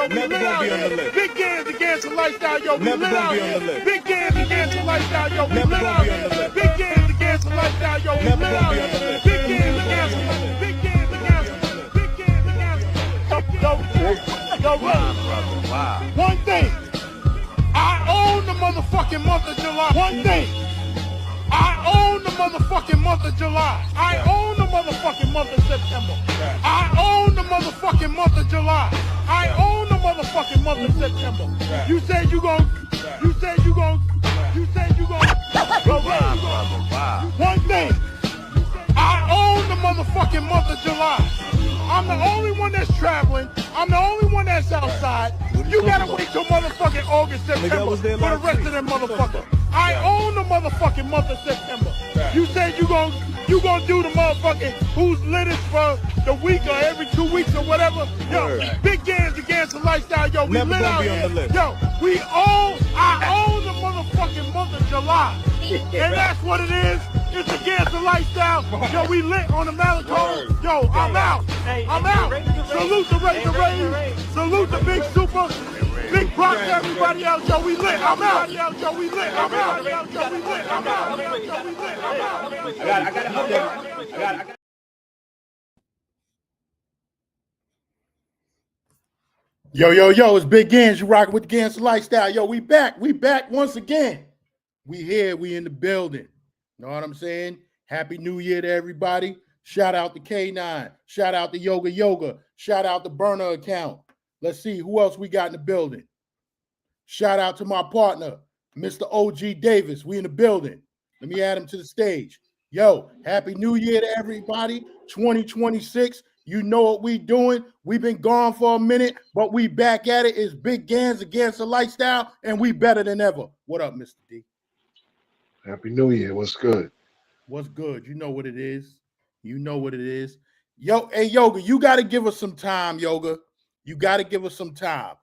yo, we lit out here. Big GanZzta lifestyle, yo, we lit out here. Big GanZzta lifestyle, yo, we lit out here. Big GanZzta lifestyle, yo, we lit out here. Big GanZzta, Big GanZzta, Big GanZzta. Yo, wow. One thing, I own the motherfucking month of July. One thing, I own the motherfucking month of July. I own the motherfucking month of September. I own the motherfucking month of July. I own the motherfucking month of September. You said you gon', you said you gon', you said you gon'. One thing, I own the motherfucking month of July. I'm the only one that's traveling. I'm the only one that's outside. You gotta wait till motherfucking August, September for the rest of them motherfuckers. I own the motherfucking month of September. You said you gon' do the motherfucking who's littest for the week or every 2 weeks or whatever. Yo, Big GanZzta lifestyle, yo, we lit out here. Yo, I own the motherfucking month of July. And that's what it is. It's a GanZzta lifestyle. Yo, we lit on the Malacone. Yo, I'm out. I'm out. Salute the Razor Ray. Salute the Big Super. Big props to everybody else. Yo, we lit. I'm out. Yo, we lit. I'm out. Yo, we lit. I'm out. Yo, we lit. I'm out. I got it. I got it. Yo, it's Big Gans. You rocking with the GanZzta lifestyle. Yo, we back once again. We here, we in the building. Know what I'm saying? Happy New Year to everybody. Shout out to K9. Shout out to Yoga. Shout out to Burner Account. Let's see who else we got in the building. Shout out to my partner, Mr. OG Davis. We in the building. Let me add him to the stage. Yo, Happy New Year to everybody. 2026. You know what we doing. We've been gone for a minute, but we back at it. It's Big GanZzta lifestyle, and we better than ever. What up, Mr. D? Happy New Year. What's good? What's good? You know what it is. You know what it is. Yo, hey, Yoga, you got to give us some time, Yoga. You got to give us some time.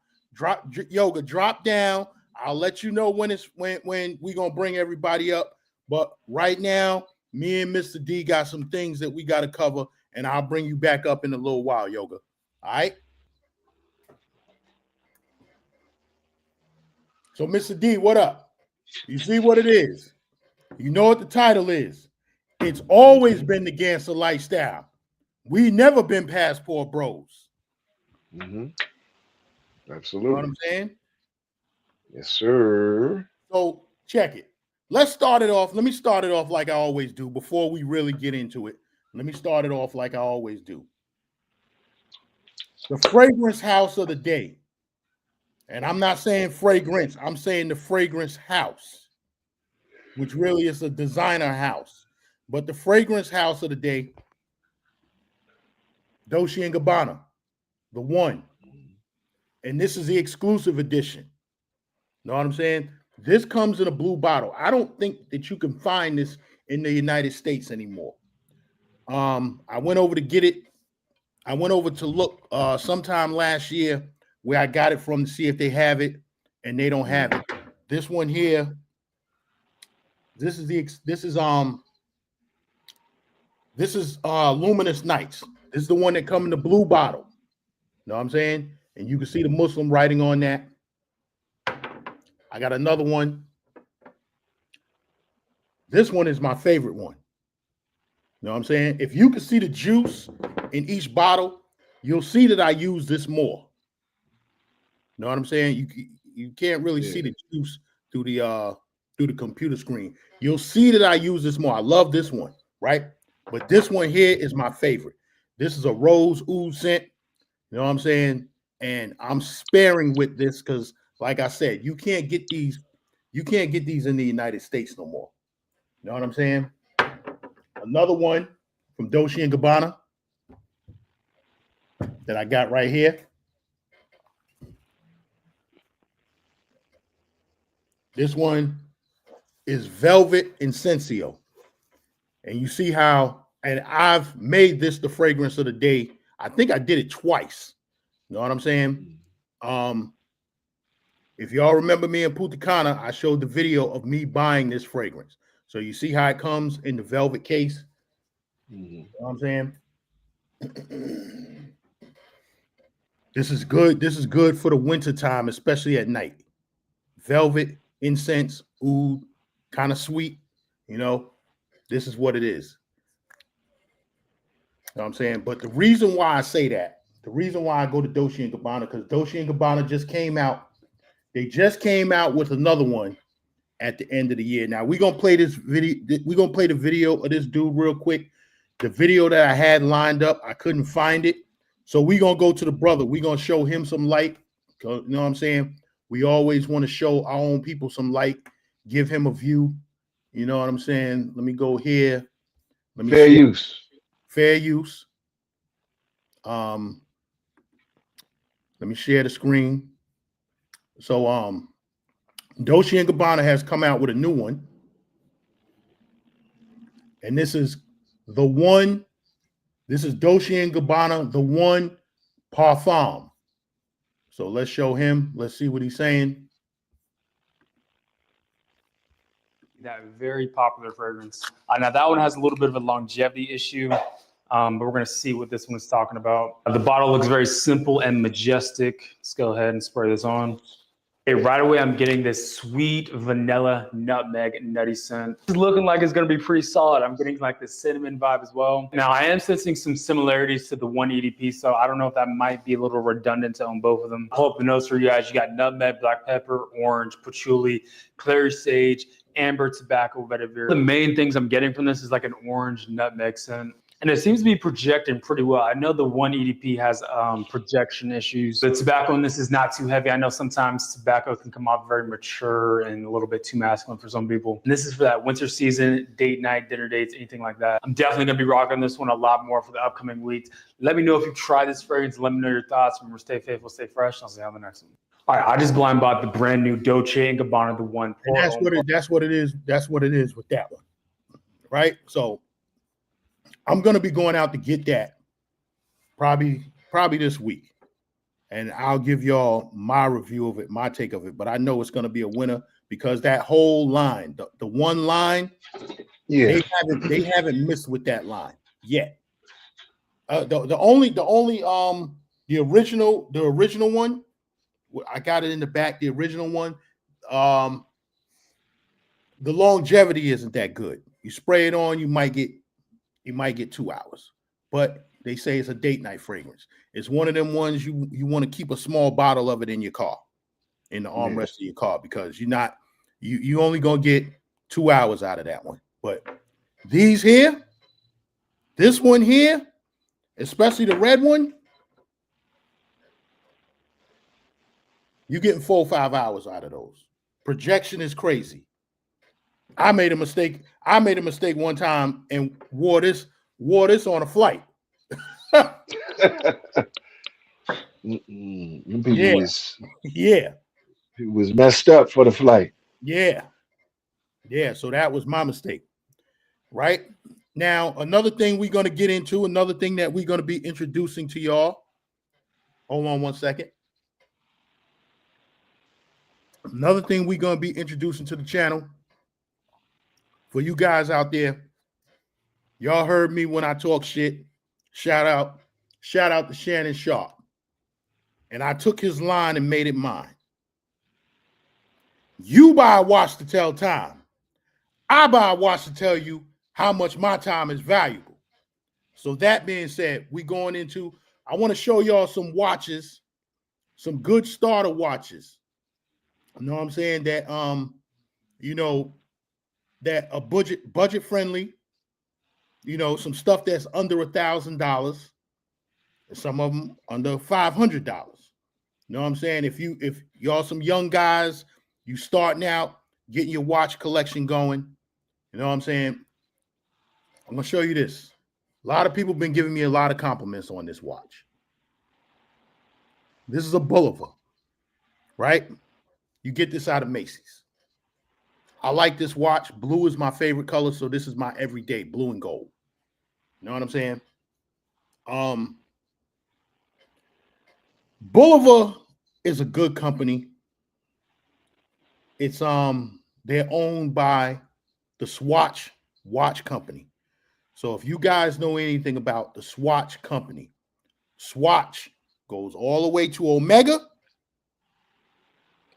Yoga, drop down. I'll let you know when we going to bring everybody up. But right now, me and Mr. D got some things that we got to cover, and I'll bring you back up in a little while, Yoga. All right? So, Mr. D, what up? You see what it is? You know what the title is. It's always been the GanZzta lifestyle. We never been passport bros. Mm-hmm. Absolutely. You know what I'm saying? Yes, sir. So check it. Let's start it off. Let me start it off like I always do before we really get into it. Let me start it off like I always do. The fragrance house of the day. And I'm not saying fragrance. I'm saying the fragrance house, which really is a designer house. But the fragrance house of the day, Dolce & Gabbana, the one. And this is the exclusive edition. Know what I'm saying? This comes in a blue bottle. I don't think that you can find this in the United States anymore. I went over to get it. I went over to look sometime last year where I got it from to see if they have it, and they don't have it. This one here, this is Luminous Nights. This is the one that come in the blue bottle. Know what I'm saying? And you can see the Muslim writing on that. I got another one. This one is my favorite one. You know what I'm saying? If you can see the juice in each bottle, you'll see that I use this more. You know what I'm saying? You can't really see the juice through the computer screen. You'll see that I use this more. I love this one, right? But this one here is my favorite. This is a rose oud scent. You know what I'm saying? And I'm sparing with this because, like I said, you can't get these in the United States no more. You know what I'm saying? Another one from Dolce & Gabbana that I got right here. This one is Velvet Incensio. And you see how, and I've made this the fragrance of the day. I think I did it twice. You know what I'm saying? If y'all remember me in Punta Cana, I showed the video of me buying this fragrance. So you see how it comes in the velvet case? You know what I'm saying? This is good. This is good for the winter time, especially at night. Velvet, incense, oud, kind of sweet. You know, this is what it is. You know what I'm saying? But the reason why I say that, the reason why I go to Dolce & Gabbana, because Dolce & Gabbana just came out. They just came out with another one at the end of the year. Now, we're going to play this video. We're going to play the video of this dude real quick. The video that I had lined up, I couldn't find it. So we're going to go to the brother. We're going to show him some light. You know what I'm saying? We always want to show our own people some light, give him a view. You know what I'm saying? Let me go here. Let me Fair use. Fair use. Let me share the screen. So Dolce & Gabbana has come out with a new one. And this is the one. This is Dolce & Gabbana, the one parfum. So let's show him. Let's see what he's saying. That very popular fragrance. Now that one has a little bit of a longevity issue, but we're going to see what this one is talking about. The bottle looks very simple and majestic. Let's go ahead and spray this on. Okay, right away, I'm getting this sweet vanilla nutmeg nutty scent. It's looking like it's going to be pretty solid. I'm getting like the cinnamon vibe as well. Now, I am sensing some similarities to the 1 EDP, so I don't know if that might be a little redundant to own both of them. I'll pull up the notes for you guys. You got nutmeg, black pepper, orange, patchouli, clary sage, amber, tobacco, vetiver. The main things I'm getting from this is like an orange nutmeg scent. And it seems to be projecting pretty well. I know the 1 EDP has projection issues. The tobacco in this is not too heavy. I know sometimes tobacco can come off very mature and a little bit too masculine for some people. And this is for that winter season, date night, dinner dates, anything like that. I'm definitely gonna be rocking this one a lot more for the upcoming weeks. Let me know if you try this fragrance. Let me know your thoughts. Remember, stay faithful, stay fresh. I'll see you on the next one. All right, I just blind bought the brand new Dolce & Gabbana, the one. And that's what it is. That's what it is with that one, right? So I'm going to be going out to get that probably this week. And I'll give y'all my review of it, my take of it. But I know it's going to be a winner because that whole line, the one line, Yeah, they haven't missed with that line yet. The original one, I got it in the back, the original one. The longevity isn't that good. You spray it on, you might get 2 hours, but they say it's a date night fragrance. It's one of them ones you want to keep a small bottle of it in your car, in the armrest of your car, because you only gonna get 2 hours out of that one. But these here, this one here, especially the red one, you're getting 4 or 5 hours out of those. Projection is crazy. I made a mistake. One time and wore this on a flight. It was messed up for the flight. Yeah. So that was my mistake. Right now, another thing we're going to get into, another thing that we're going to be introducing to y'all. Hold on one second. Another thing we're going to be introducing to the channel. For you guys out there, y'all heard me when I talk shit. Shout out to Shannon Sharp. And I took his line and made it mine. You buy a watch to tell time. I buy a watch to tell you how much my time is valuable. So that being said, I want to show y'all some watches, some good starter watches. You know what I'm saying? That that are budget friendly, some stuff that's under $1,000, some of them under $500. You know what I'm saying? If y'all some young guys, you starting out, getting your watch collection going, you know what I'm saying? I'm gonna show you this. A lot of people have been giving me a lot of compliments on this watch. This is a Boulevard, right? You get this out of Macy's. I like this watch. Blue is my favorite color, so this is my everyday blue and gold. You know what I'm saying? Boulevard is a good company. It's they're owned by the Swatch Watch Company. So if you guys know anything about the Swatch Company, Swatch goes all the way to Omega,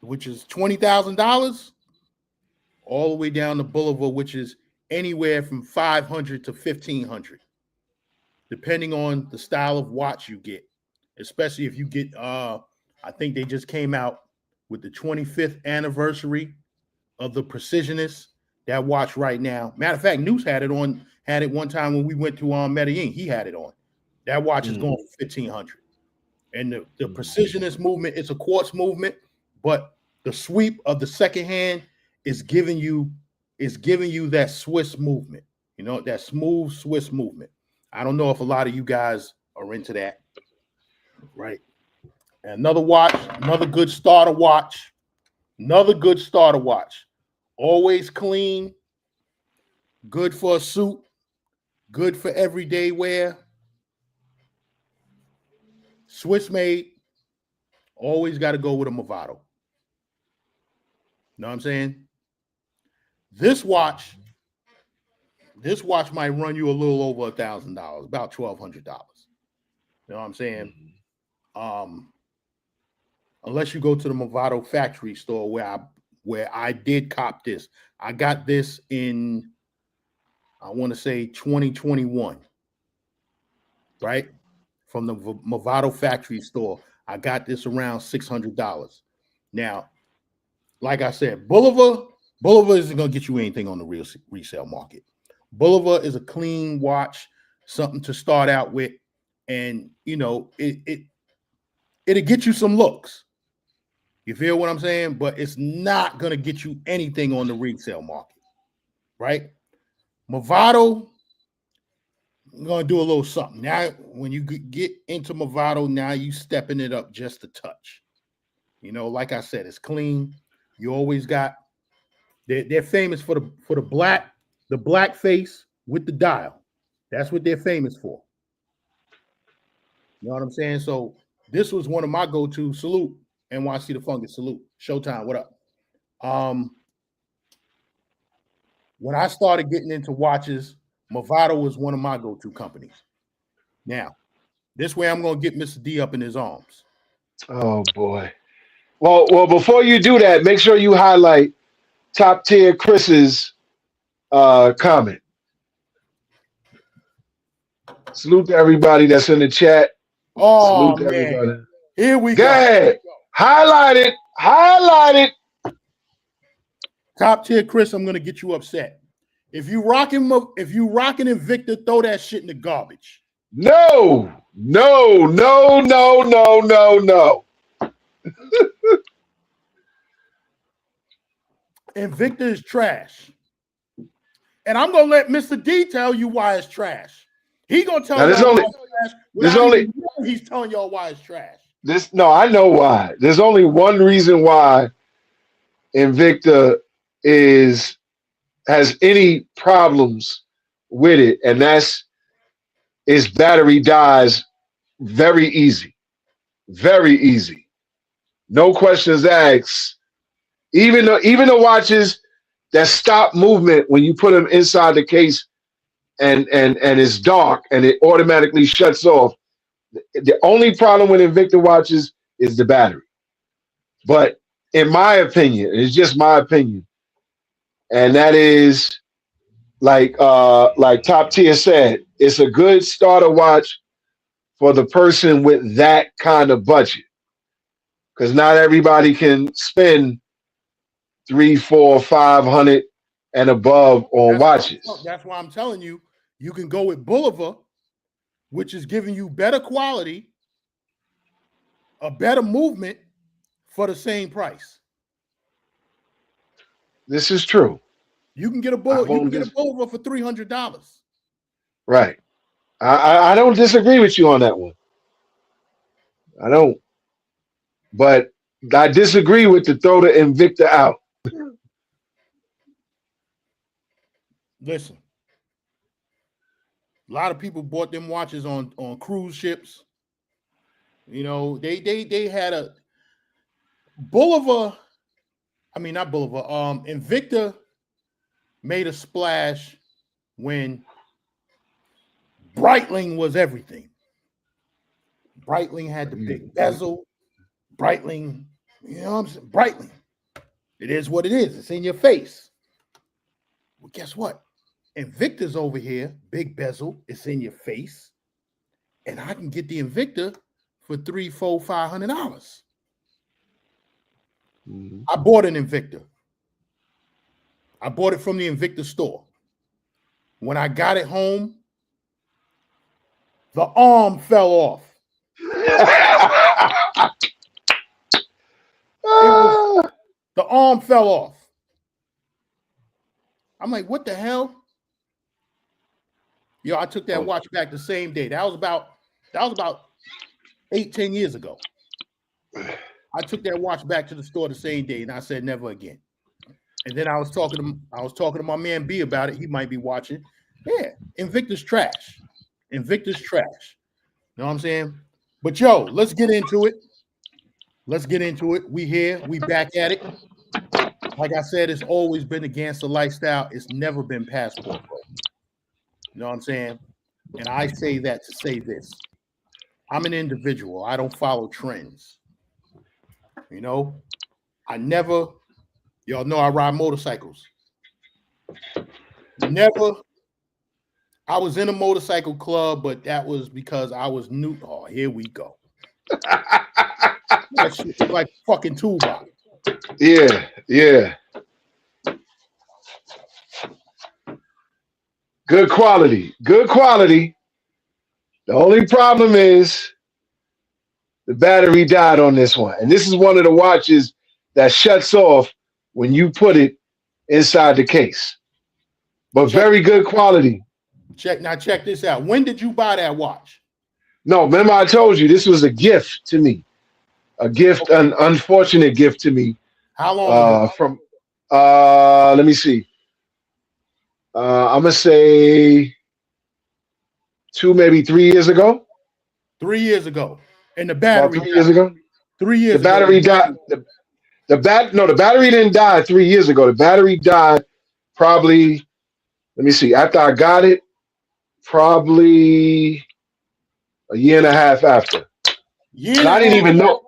which is $20,000, all the way down to Boulevard, which is anywhere from $500 to $1,500, depending on the style of watch you get. Especially if you get, I think they just came out with the 25th anniversary of the Precisionist. That watch right now. Matter of fact, Noose had it one time when we went to Medellin. He had it on. That watch is going for $1,500. And the Precisionist movement, it's a quartz movement, but the sweep of the second hand is giving you that Swiss movement, that smooth Swiss movement. I don't know if a lot of you guys are into that, right? And another watch, another good starter watch, always clean, good for a suit, good for everyday wear, Swiss made. Always got to go with a Movado. Know what I'm saying? This watch might run you a little over $1,000, about $1,200. You know what I'm saying? Unless you go to the Movado factory store where I did cop this. I got this in, I want to say 2021, right? From the Movado factory store. I got this around $600. Now, like I said, Boulevard isn't going to get you anything on the resale market. Boulevard is a clean watch, something to start out with, and it'll get you some looks. You feel what I'm saying? But it's not going to get you anything on the resale market, right? Movado, I'm going to do a little something. Now, when you get into Movado, now you stepping it up just a touch. Like I said, it's clean. You always got, they're famous for the black face with the dial. That's what they're famous for. You know what I'm saying? So this was one of my go-to. Salute, NYC the Fungus. Salute. Showtime, what up? When I started getting into watches, Movado was one of my go-to companies. Now, this way I'm going to get Mr. D up in his arms. Oh, boy. Well, before you do that, make sure you highlight Top Tier Chris's comment. Salute to everybody that's in the chat. Oh, salute to man. Everybody. Here we go. Ahead. Highlight it. Top Tier Chris, I'm going to get you upset. If you rocking Invicta, throw that shit in the garbage. No. Invicta is trash. And I'm going to let Mr. D tell you why it's trash. He going to tell you why it's trash. He's telling y'all why it's trash. I know why. There's only one reason why Invicta has any problems with it, and that's its battery dies very easy. Very easy. No questions asked. Even the watches that stop movement when you put them inside the case and it's dark and it automatically shuts off. The only problem with Invicta watches is the battery. But in my opinion, it's just my opinion, and that is like Top Tier said, it's a good starter watch for the person with that kind of budget, because not everybody can spend $300, $400, $500 and above on watches. That's why I'm telling you, you can go with Boulevard, which is giving you better quality, a better movement for the same price. This is true. You can get a Boulevard for $300. Right. I don't disagree with you on that one. I don't. But I disagree with the throw the Invicta out. Listen, a lot of people bought them watches on cruise ships. They had a Boulevard. I mean, not Boulevard. Invicta made a splash when Breitling was everything. Breitling had the big bezel. Breitling, you know what I'm saying? Breitling. It is what it is. It's in your face. Well, guess what? Invicta's over here, big bezel. It's in your face. And I can get the Invicta for $300, $400, $500. I bought an Invicta. I bought it from the Invicta store. When I got it home, the arm fell off. The arm fell off. I'm like, what the hell? Yo, I took that watch back the same day. That was about 8-10 years ago. I took that watch back to the store the same day, and I said never again. And then I was talking to my man B about it. He might be watching. Yeah, Invicta's trash. Invicta's trash. You know what I'm saying? But yo, let's get into it. Let's get into it. We here. We back at it. Like I said, it's always been the GanZzta lifestyle. It's never been passport. You know what I'm saying? And I say that to say this. I'm an individual. I don't follow trends. You know? Y'all know I ride motorcycles. I was in a motorcycle club, but that was because I was new. Oh, here we go. That shit was like fucking toolbox. Yeah. Good quality. The only problem is the battery died on this one. And this is one of the watches that shuts off when you put it inside the case. But very good quality. Check this out. When did you buy that watch? No, remember I told you this was a gift to me. A gift, an unfortunate gift to me. How long ago? Let me see. I'm gonna say 2, maybe 3 years ago. 3 years ago. And the battery. About 3 years ago. 3 years. The battery died. The battery didn't die 3 years ago. The battery died probably. Let me see. After I got it, probably a year and a half after. And I didn't even know.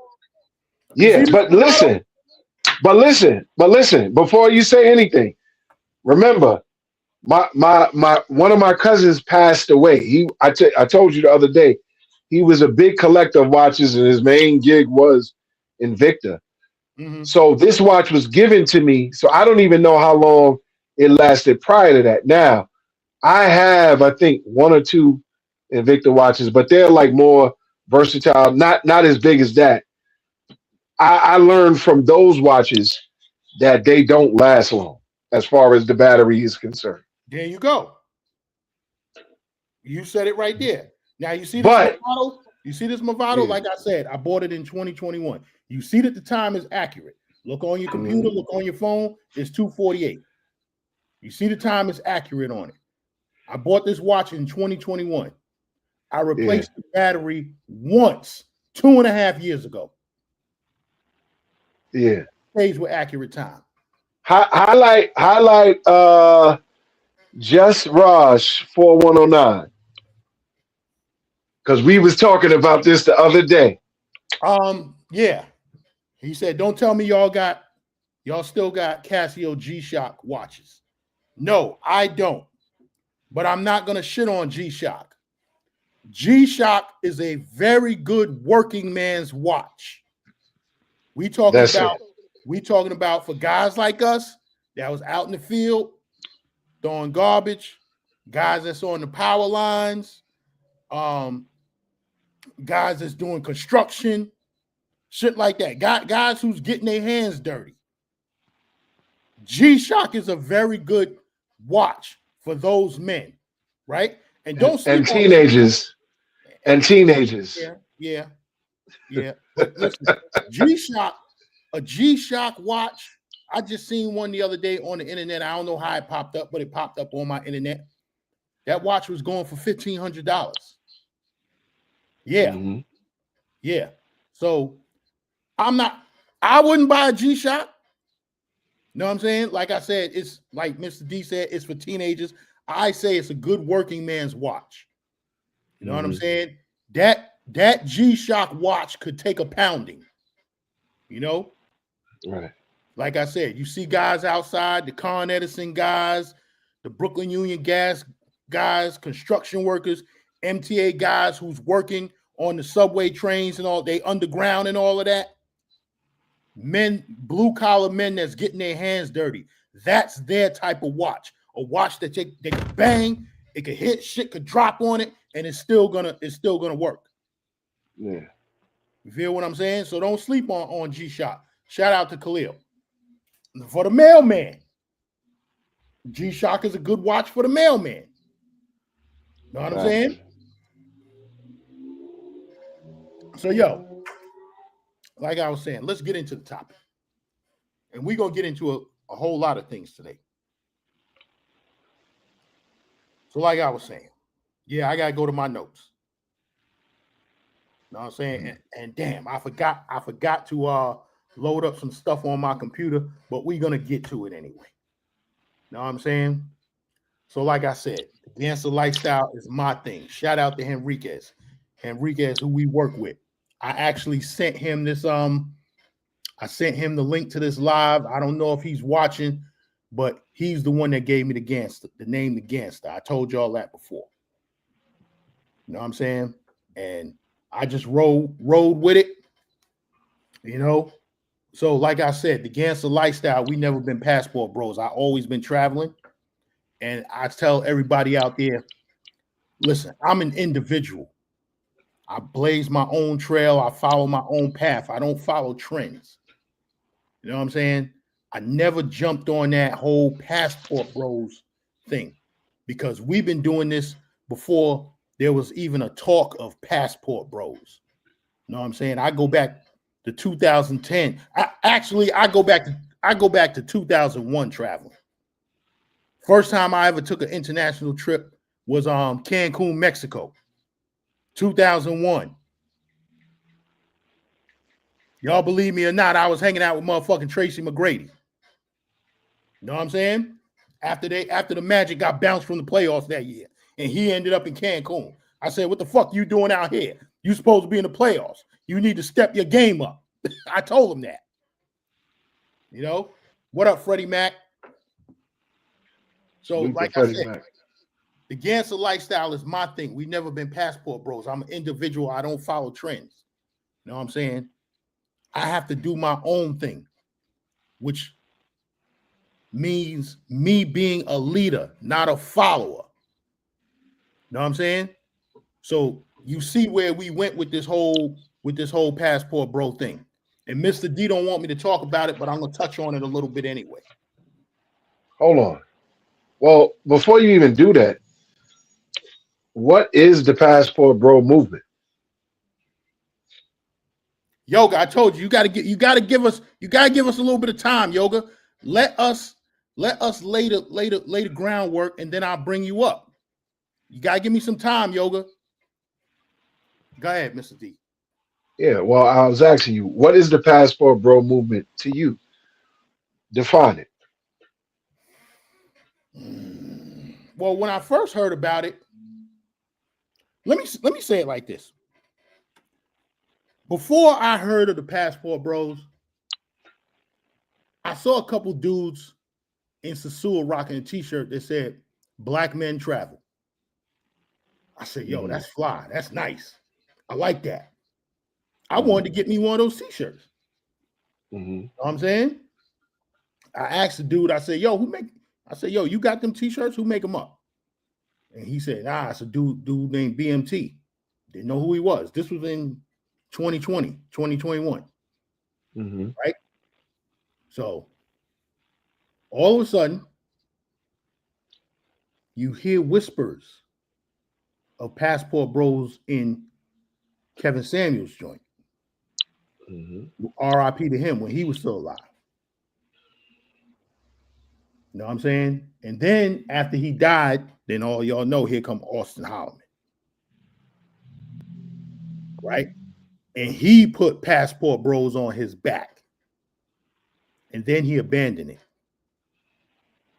Yeah, but listen. Before you say anything, remember, my one of my cousins passed away. I told you the other day, he was a big collector of watches, and his main gig was Invicta. Mm-hmm. So this watch was given to me. So I don't even know how long it lasted prior to that. Now, I have, I think, 1 or 2 Invicta watches, but they're like more versatile, not as big as that. I learned from those watches that they don't last long as far as the battery is concerned. There you go. You said it right there. Now you see this Movado? You see this Movado? Yeah. Like I said, I bought it in 2021. You see that the time is accurate. Look on your computer, look on your phone, it's 2:48. You see the time is accurate on it. I bought this watch in 2021. I replaced the battery once 2.5 years ago. Yeah. Stays with accurate time. Highlight Just Raj 4109. Because we was talking about this the other day. Yeah. He said, don't tell me y'all still got Casio G-Shock watches. No, I don't. But I'm not gonna shit on G-Shock. G-Shock is a very good working man's watch. We talking about for guys like us that was out in the field throwing garbage, guys that's on the power lines, guys that's doing construction, shit like that. Guys who's getting their hands dirty. G-Shock is a very good watch for those men, right? And don't sleep and teenagers. And teenagers. Yeah. But listen, a G-Shock watch. I just seen one the other day on the internet. I don't know how it popped up, but it popped up on my internet. That watch was going for $1,500. Yeah. Mm-hmm. Yeah. So I wouldn't buy a G-Shock. You know what I'm saying? Like I said, it's like Mr. D said, it's for teenagers. I say it's a good working man's watch. You know what I'm saying? That that G-Shock watch could take a pounding. You know? Right. Like I said, you see guys outside, the Con Edison guys, the Brooklyn Union Gas guys, construction workers, MTA guys who's working on the subway trains and all, they underground and all of that. Men, blue collar men that's getting their hands dirty. That's their type of watch. A watch that they can bang, it could hit, shit could drop on it, and it's still gonna work. Yeah. You feel what I'm saying? So don't sleep on G-Shock. Shout out to Khalil. For the mailman, G-Shock is a good watch for the mailman. Know what I'm saying? So, yo, like I was saying, let's get into the topic. And we're going to get into a whole lot of things today. So, like I was saying, yeah, I got to go to my notes. Know what I'm saying? And damn, I forgot to load up some stuff on my computer, but we're going to get to it anyway. Know what I'm saying? So like I said, the GanZzta lifestyle is my thing. Shout out to Henriquez, who we work with. I actually sent him this, I sent him the link to this live. I don't know if he's watching, but he's the one that gave me the GanZzta, the name the GanZzta. I told y'all that before. You know what I'm saying? And I just rode with it, you know? So like I said, the GanZzta lifestyle, we never been passport bros. I always been traveling. And I tell everybody out there, listen, I'm an individual. I blaze my own trail. I follow my own path. I don't follow trends. You know what I'm saying? I never jumped on that whole passport bros thing because we've been doing this before there was even a talk of passport bros. You know what I'm saying? I go back to 2010. I go back to 2001 traveling. First time I ever took an international trip was Cancun, Mexico, 2001. Y'all believe me or not, I was hanging out with motherfucking Tracy McGrady. You know what I'm saying? After the Magic got bounced from the playoffs that year, and he ended up in Cancun. I said, what the fuck you doing out here? You supposed to be in the playoffs. You need to step your game up. I told him that. You know? What up, Freddie Mac? So, like I said, the GanZzta lifestyle is my thing. We've never been passport bros. I'm an individual. I don't follow trends. You know what I'm saying? I have to do my own thing, which means me being a leader, not a follower. You know what I'm saying? So you see where we went with this whole passport bro thing. And Mr. D don't want me to talk about it, but I'm gonna touch on it a little bit anyway. Hold on. Well, before you even do that, what is the passport bro movement? Yoga, I told you, you gotta give us a little bit of time, Yoga. Let us lay the groundwork, and then I'll bring you up. You gotta give me some time, Yoga. Go ahead, Mr. D. Yeah, well, I was asking you, what is the passport bro movement to you? Define it. Well, when I first heard about it, let me say it like this. Before I heard of the passport bros, I saw a couple dudes in Sasua rocking a t-shirt that said "Black Men Travel." I said, yo, that's fly. That's nice. I like that. I wanted to get me one of those t-shirts. You know what I'm saying? I asked the dude, I said, yo, you got them t-shirts? Who make them up? And he said, nah, it's a dude named BMT. Didn't know who he was. This was in 2020, 2021. Right? So all of a sudden, you hear whispers of passport bros in Kevin Samuels' joint. RIP to him when he was still alive. You know what I'm saying? And then after he died, then all y'all know, here come Austin Holloman. Right? And he put passport bros on his back. And then he abandoned it.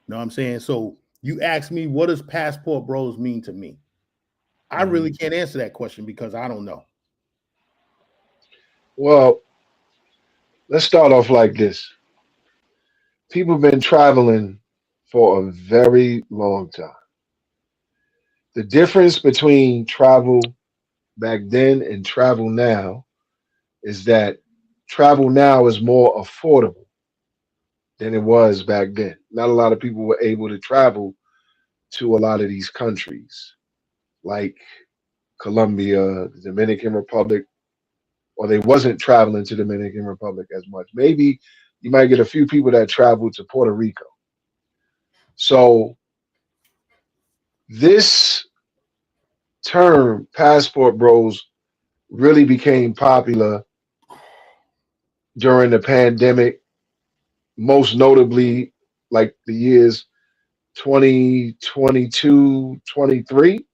You know what I'm saying? So you ask me, what does passport bros mean to me? I really can't answer that question because I don't know. Well, let's start off like this. People have been traveling for a very long time. The difference between travel back then and travel now is that travel now is more affordable than it was back then. Not a lot of people were able to travel to a lot of these countries like Colombia, the Dominican Republic, or they wasn't traveling to Dominican Republic as much. Maybe you might get a few people that travel to Puerto Rico. So this term, passport bros, really became popular during the pandemic, most notably like the years 2022, 23,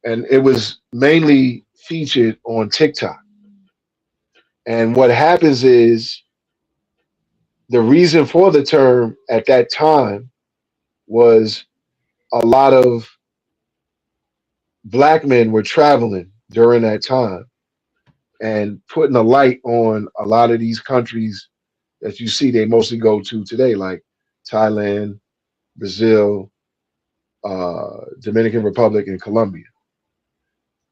and it was mainly featured on TikTok. And what happens is the reason for the term at that time was a lot of black men were traveling during that time and putting a light on a lot of these countries that you see they mostly go to today, like Thailand, Brazil, Dominican Republic, and Colombia.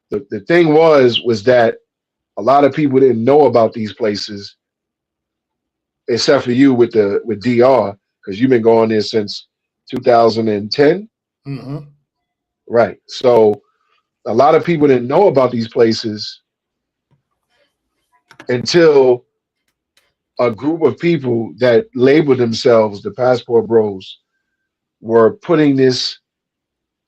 The thing was that a lot of people didn't know about these places, except for you with DR, because you've been going there since 2010, Mm-hmm. right? So a lot of people didn't know about these places until a group of people that labeled themselves the Passport Bros were putting this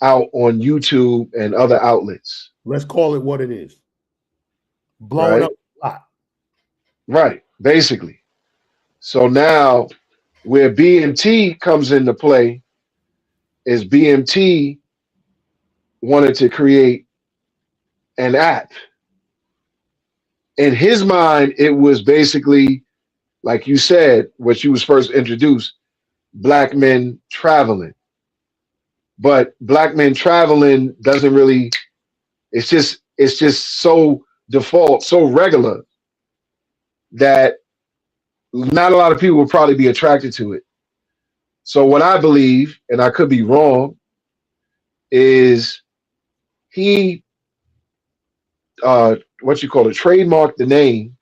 out on YouTube and other outlets, Let's call it what it is. Blowing right? up a lot. Right, basically. So now where BMT comes into play is BMT wanted to create an app. In his mind, it was basically, like you said, what you was first introduced, black men traveling. But black men traveling doesn't really, it's just so default, so regular that not a lot of people will probably be attracted to it. So what I believe, and I could be wrong, is he what you call it, trademarked the name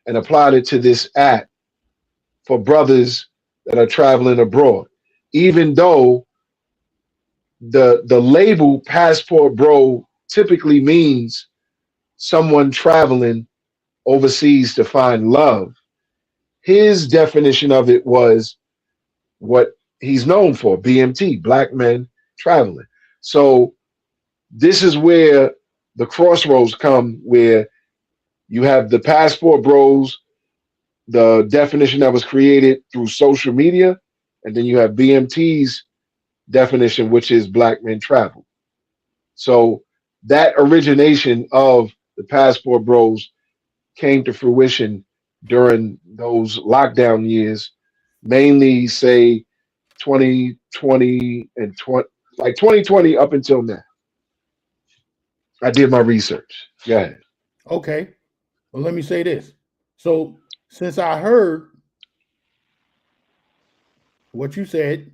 and applied it to this app for brothers that are traveling abroad. Even though the label passport bro typically means someone traveling overseas to find love. His definition of it was what he's known for, BMT, black men traveling. So this is where the crossroads come, where you have the passport bros, the definition that was created through social media, and then you have BMT's definition, which is black men travel. So that origination of the passport bros came to fruition during those lockdown years, mainly say 2020 and 20, like 2020 up until now. I did my research. Go ahead. Okay. Well, let me say this. So since I heard what you said,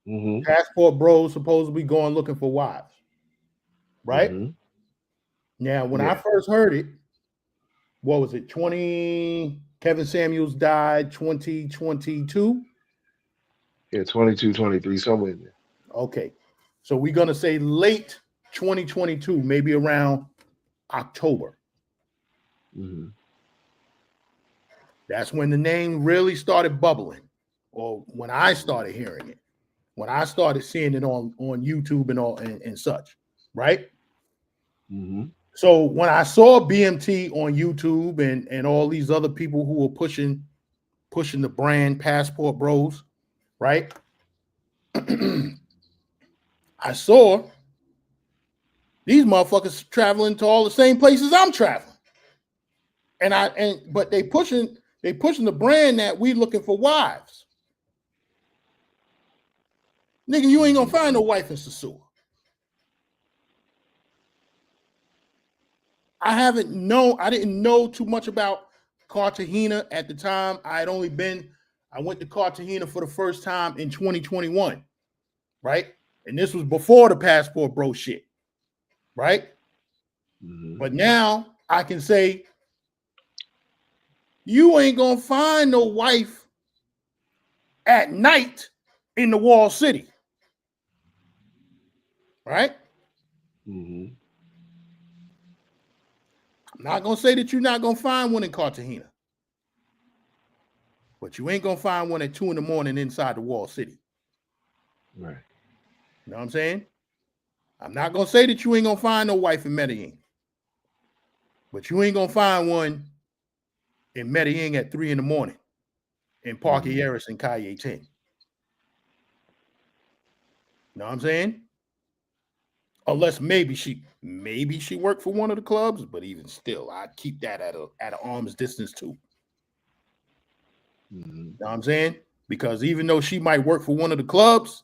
Mm-hmm. passport bros supposed to be going looking for wives, right? Mm-hmm. Now, when I Yeah. first heard it, what was it? Kevin Samuels died 2022. Yeah, 22, 23, somewhere in there. Okay. So we're gonna say late 2022, maybe around October. Mm-hmm. That's when the name really started bubbling, or when I started hearing it, when I started seeing it on YouTube and all and such, right? Mm-hmm. So when I saw BMT on YouTube and all these other people who were pushing the brand Passport Bros, right? I saw these motherfuckers traveling to all the same places I'm traveling. But they pushing the brand that we looking for wives. Nigga, you ain't gonna find no wife in Sasua. I didn't know too much about Cartagena at the time. I went to Cartagena for the first time in 2021, right? And this was before the passport bro shit, right? Mm-hmm. But now I can say, you ain't gonna find no wife at night in the wall city, right? Mm-hmm. I'm not gonna say that you're not gonna find one in Cartagena, but you ain't gonna find one at 2 a.m. inside the wall city. Right. You know what I'm saying? I'm not gonna say that you ain't gonna find no wife in Medellin, but you ain't gonna find one in Medellin at 3 a.m. in Parque Aris and Calle 10. You know what I'm saying? Unless maybe she worked for one of the clubs, but even still, I'd keep that at an arm's distance too. Mm-hmm. You know what I'm saying? Because even though she might work for one of the clubs,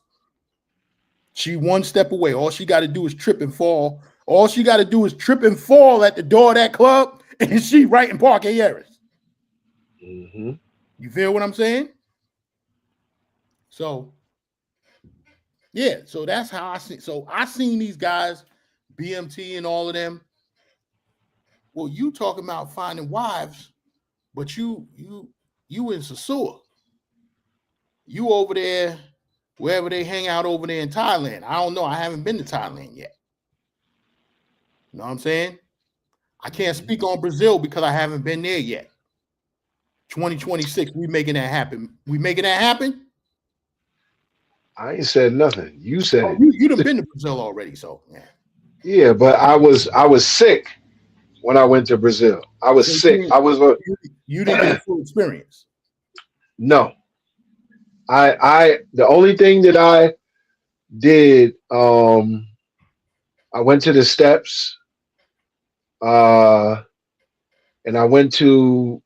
she one step away. All she got to do is trip and fall. All she got to do is trip and fall at the door of that club, and she right in Parque Aris. Mm-hmm. You feel what I'm saying? So, yeah. So that's how I see. So I seen these guys, BMT and all of them. Well, you talking about finding wives, but you in Sasua. You over there, wherever they hang out over there in Thailand. I don't know. I haven't been to Thailand yet. You know what I'm saying? I can't speak on Brazil because I haven't been there yet. 2026, we making that happen. We making that happen? I ain't said nothing. You said it. You done been to Brazil already, so yeah. Yeah, but I was sick when I went to Brazil. I was So sick. you didn't get the full experience. No. I the only thing that I did, I went to the steps, uh, and I went to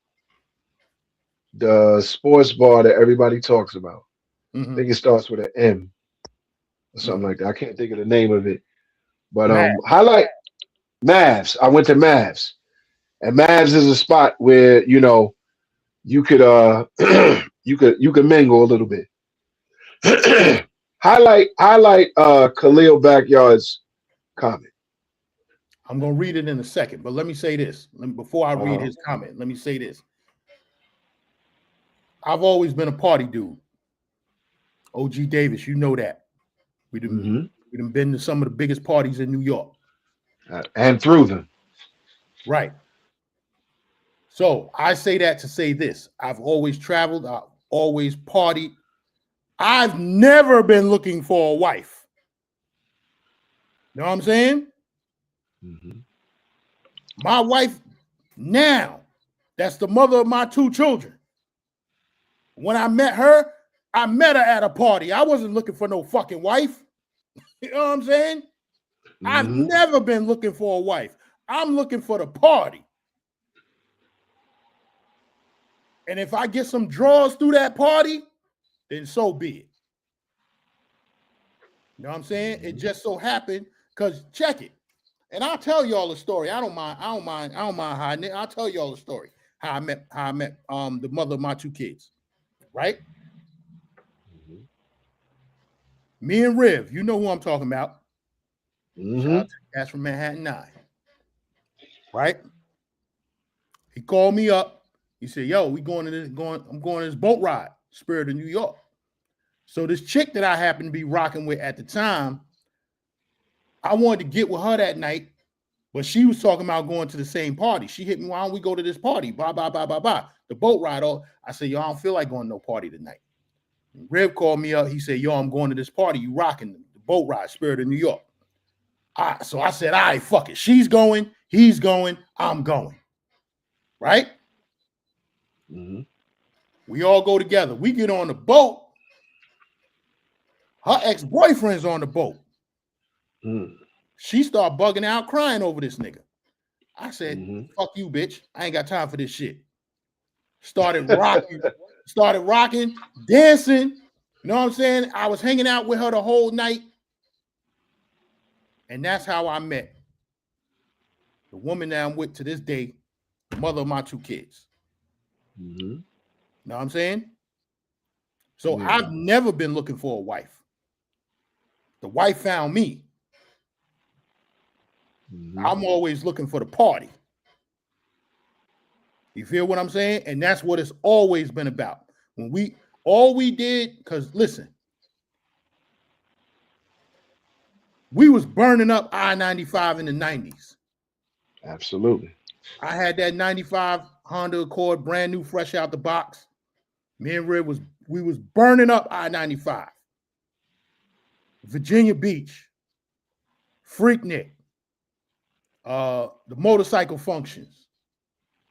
the sports bar that everybody talks about. I think it starts with an M or something like that. I can't think of the name of it. But Matt, highlight Mavs. I went to Mavs. And Mavs is a spot where, you could you could mingle a little bit. highlight Khalil Backyard's comment. I'm gonna read it in a second, but let me say this. Before I read Uh-huh. his comment, let me say this. I've always been a party dude. OG Davis, you know that. We done been to some of the biggest parties in New York. And through them. Right. So I say that to say this. I've always traveled. I've always partied. I've never been looking for a wife. You know what I'm saying? Mm-hmm. My wife now, that's the mother of my 2 children. When I met her at a party. I wasn't looking for no fucking wife. You know what I'm saying? Mm-hmm. I've never been looking for a wife. I'm looking for the party. And if I get some draws through that party, then so be it. You know what I'm saying? It just so happened, because check it. And I'll tell y'all the story. I don't mind hiding it. I'll tell y'all the story. How I met the mother of my 2 kids. Right? Mm-hmm. Me and Riv, you know who I'm talking about. Mm-hmm. Shout out to the guys from Manhattan 9. Right? He called me up. He said, yo, I'm going to this boat ride, Spirit of New York. So this chick that I happened to be rocking with at the time, I wanted to get with her that night, but she was talking about going to the same party. She hit me, why don't we go to this party? Blah, blah, blah, blah, blah. The boat ride. I said, yo, I don't feel like going to no party tonight. And Rev called me up. He said, yo, I'm going to this party. You rocking the boat ride, Spirit of New York. So I said, all right, fuck it. She's going, he's going, I'm going. Right? Mm-hmm. We all go together. We get on the boat. Her ex-boyfriend's on the boat. Mm-hmm. She started bugging out, crying over this nigga. I said, fuck you, bitch. I ain't got time for this shit. Started rocking, dancing. You know what I'm saying? I was hanging out with her the whole night. And that's how I met The woman that I'm with to this day, the mother of my 2 kids. Mm-hmm. Know what I'm saying? So Yeah. I've never been looking for a wife. The wife found me. Mm-hmm. I'm always looking for the party. You feel what I'm saying? And that's what it's always been about. All we did, because listen, we was burning up I-95 in the 90s. Absolutely. I had that 95 Honda Accord, brand new, fresh out the box. Me and Red we was burning up I-95. Virginia Beach, Freaknik, the motorcycle functions.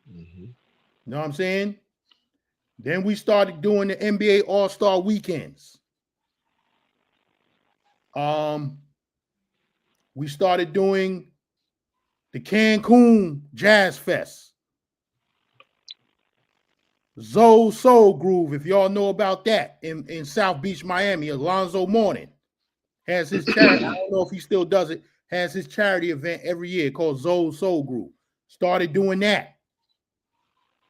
Mm-hmm. You know what I'm saying? Then we started doing the NBA All-Star weekends. We started doing the Cancun Jazz Fest. Zoe Soul Groove, if y'all know about that, in South Beach, Miami. Alonzo Mourning has his charity. I don't know if he still does it. Has his charity event every year called Zoe Soul Groove. Started doing that.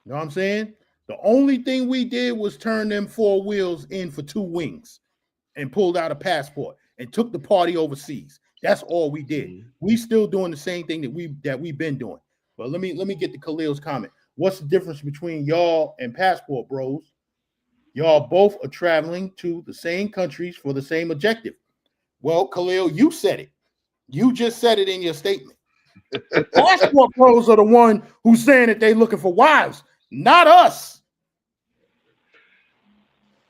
You know what I'm saying? The only thing we did was turn them 4 wheels in for 2 wings and pulled out a passport and took the party overseas. That's all we did. Mm-hmm. We still doing the same thing that we've been doing. But let me get to Khalil's comment. What's the difference between y'all and Passport Bros? Y'all both are traveling to the same countries for the same objective. Well, Khalil, you said it. You just said it in your statement. The Passport Bros are the one who's saying that they're looking for wives, not us.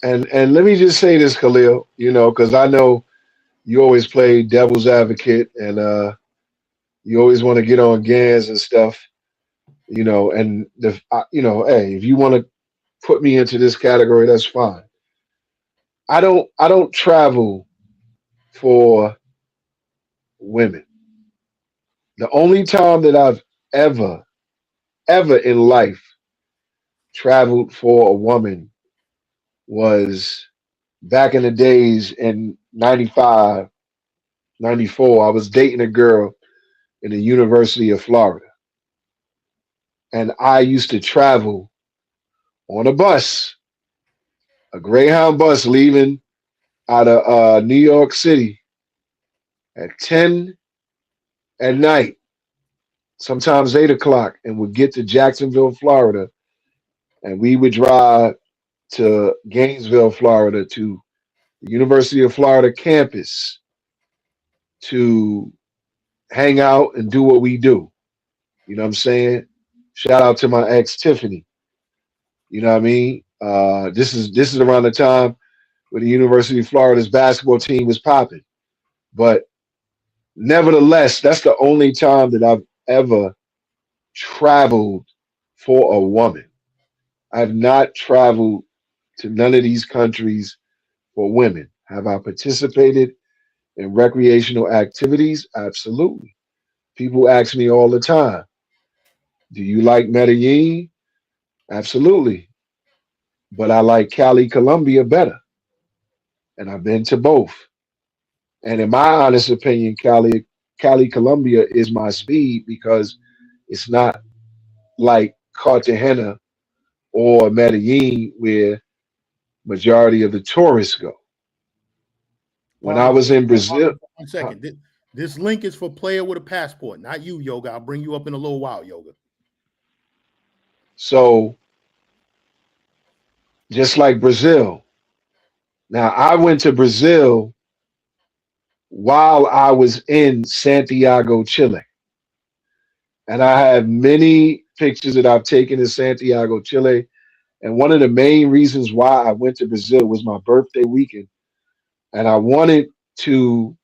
And let me just say this, Khalil, because I know you always play devil's advocate and you always want to get on GanZzta and stuff, and hey, if you want to put me into this category, that's fine. I don't travel for women. The only time that I've ever in life traveled for a woman was back in the days in 95, 94. I was dating a girl in the University of Florida. And I used to travel on a bus, a Greyhound bus leaving out of New York City at 10 at night, sometimes 8 o'clock, and would get to Jacksonville, Florida. And we would drive to Gainesville, Florida, to the University of Florida campus to hang out and do what we do. You know what I'm saying? Shout out to my ex Tiffany. You know what I mean? This is around the time when the University of Florida's basketball team was popping. But nevertheless, that's the only time that I've ever traveled for a woman. I've not traveled to none of these countries for women. Have I participated in recreational activities? Absolutely. People ask me all the time, do you like Medellin? Absolutely. But I like Cali, Colombia better. And I've been to both. And in my honest opinion, Cali, Colombia is my speed because it's not like Cartagena or Medellin where majority of the tourists go. When I was in Brazil, 1 second. This link is for player with a passport, not you, Yoga. I'll bring you up in a little while, Yoga. So just like Brazil. Now I went to Brazil while I was in Santiago, Chile. And I have many pictures that I've taken in Santiago, Chile. And one of the main reasons why I went to Brazil was my birthday weekend. And I wanted to,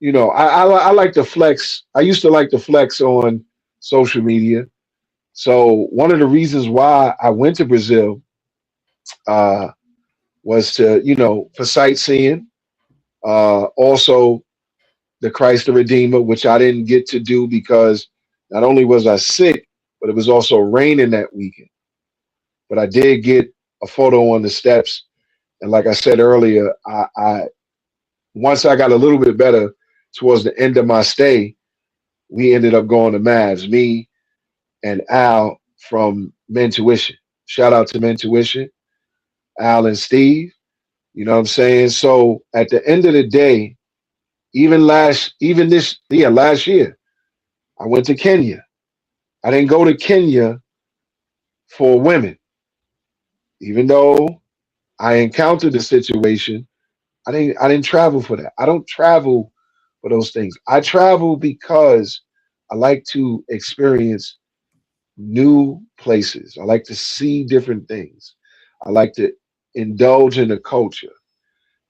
I like to flex. I used to like to flex on social media. So one of the reasons why I went to Brazil uh, was to, for sightseeing. Also, the Christ the Redeemer, which I didn't get to do because not only was I sick, but it was also raining that weekend. But I did get a photo on the steps. And like I said earlier, I once I got a little bit better towards the end of my stay, we ended up going to Mavs. Me and Al from Mentuition. Shout out to Mentuition, Al and Steve. You know what I'm saying? So at the end of the day, last year, I went to Kenya. I didn't go to Kenya for women, even though I encountered the situation. I didn't travel for that. I don't travel for those things. I travel because I like to experience new places. I like to see different things. I like to indulge in the culture.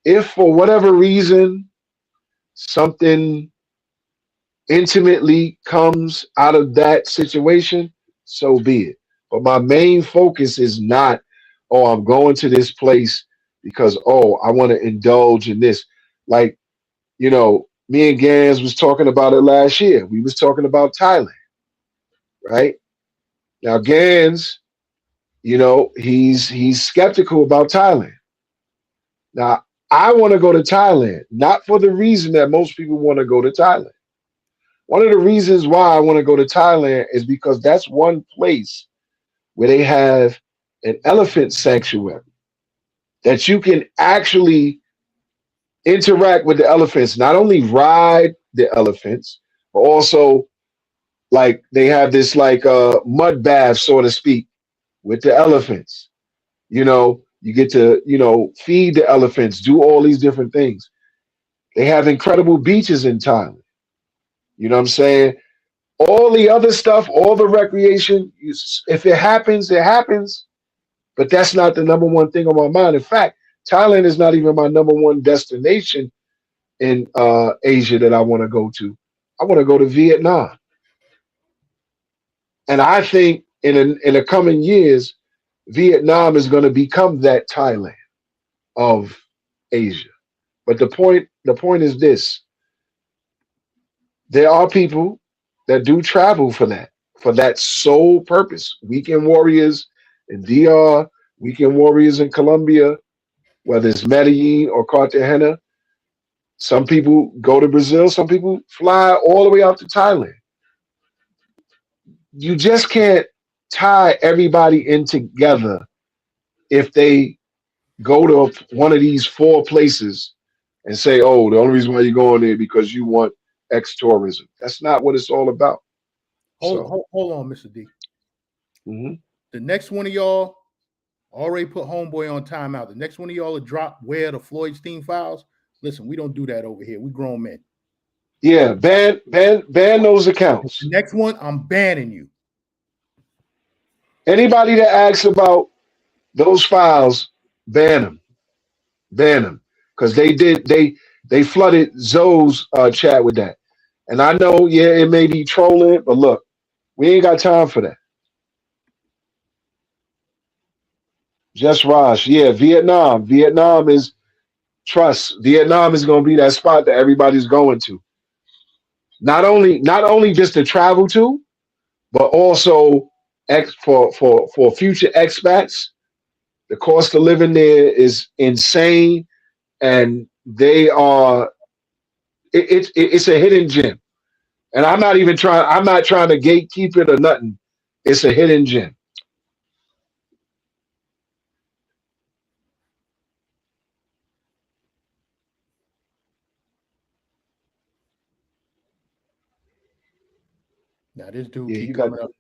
If for whatever reason something intimately comes out of that situation, so be it. But my main focus is not, oh, I'm going to this place because, oh, I want to indulge in this. Like, me and Gans was talking about it last year. We was talking about Thailand, right? Now Gans, he's skeptical about Thailand. Now I want to go to Thailand, not for the reason that most people want to go to Thailand. One of the reasons why I want to go to Thailand is because that's one place where they have an elephant sanctuary that you can actually interact with the elephants, not only ride the elephants, but also like they have this like mud bath, so to speak, with the elephants. You get to, feed the elephants, do all these different things. They have incredible beaches in Thailand. You know what I'm saying? All the other stuff, all the recreation, if it happens, it happens. But that's not the number one thing on my mind. In fact, Thailand is not even my number one destination in Asia that I want to go to. I want to go to Vietnam. And I think in the coming years, Vietnam is going to become that Thailand of Asia. But the point is this: there are people that do travel for that sole purpose. Weekend warriors in DR, weekend warriors in Colombia, whether it's Medellin or Cartagena. Some people go to Brazil, some people fly all the way out to Thailand. You just can't tie everybody in together if they go to one of these four places and say, oh, the only reason why you're going there because you want X tourism. That's not what it's all about. Hold on, Mr. D. Mhm. The next one of y'all already put homeboy on timeout. The next one of y'all will drop where the Floydstein files. Listen, we don't do that over here. We grown men. Yeah, ban those accounts. The next one, I'm banning you. Anybody that asks about those files, ban them, because they flooded Zoe's chat with that. And I know, yeah, it may be trolling, but look, we ain't got time for that. Just Raj, yeah, Vietnam. Vietnam is trust. Vietnam is going to be that spot that everybody's going to. Not only just to travel to, but also for future expats. The cost of living there is insane, and they are it's a hidden gem. And I'm not trying to gatekeep it or nothing. It's a hidden gem. Now this dude Yeah, keep you got coming up.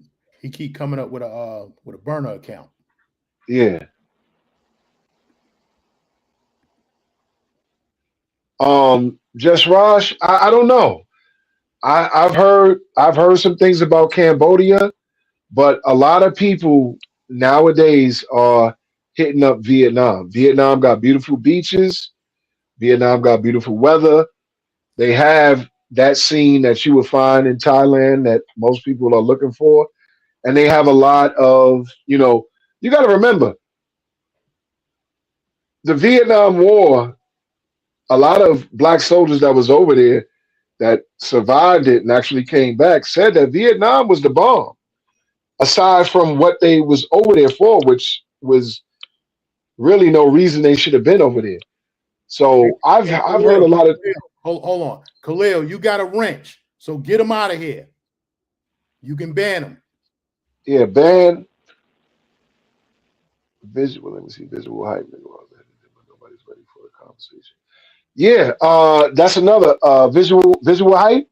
He keep coming up with a burner account. yeah. Just Raj, I don't know. I've heard some things about Cambodia, but a lot of people nowadays are hitting up Vietnam. Vietnam got beautiful beaches. Vietnam got beautiful weather. They have that scene that you would find in Thailand that most people are looking for. And they have a lot of, you got to remember the Vietnam War, a lot of black soldiers that was over there that survived it and actually came back said that Vietnam was the bomb, aside from what they was over there for, which was really no reason they should have been over there. So I've heard a lot of Hold on. Khalil, you got a wrench. So get them out of here. You can ban them. Yeah, ban visual. Let me see. Visual hype. Nobody's ready for the conversation. Yeah, that's another visual hype.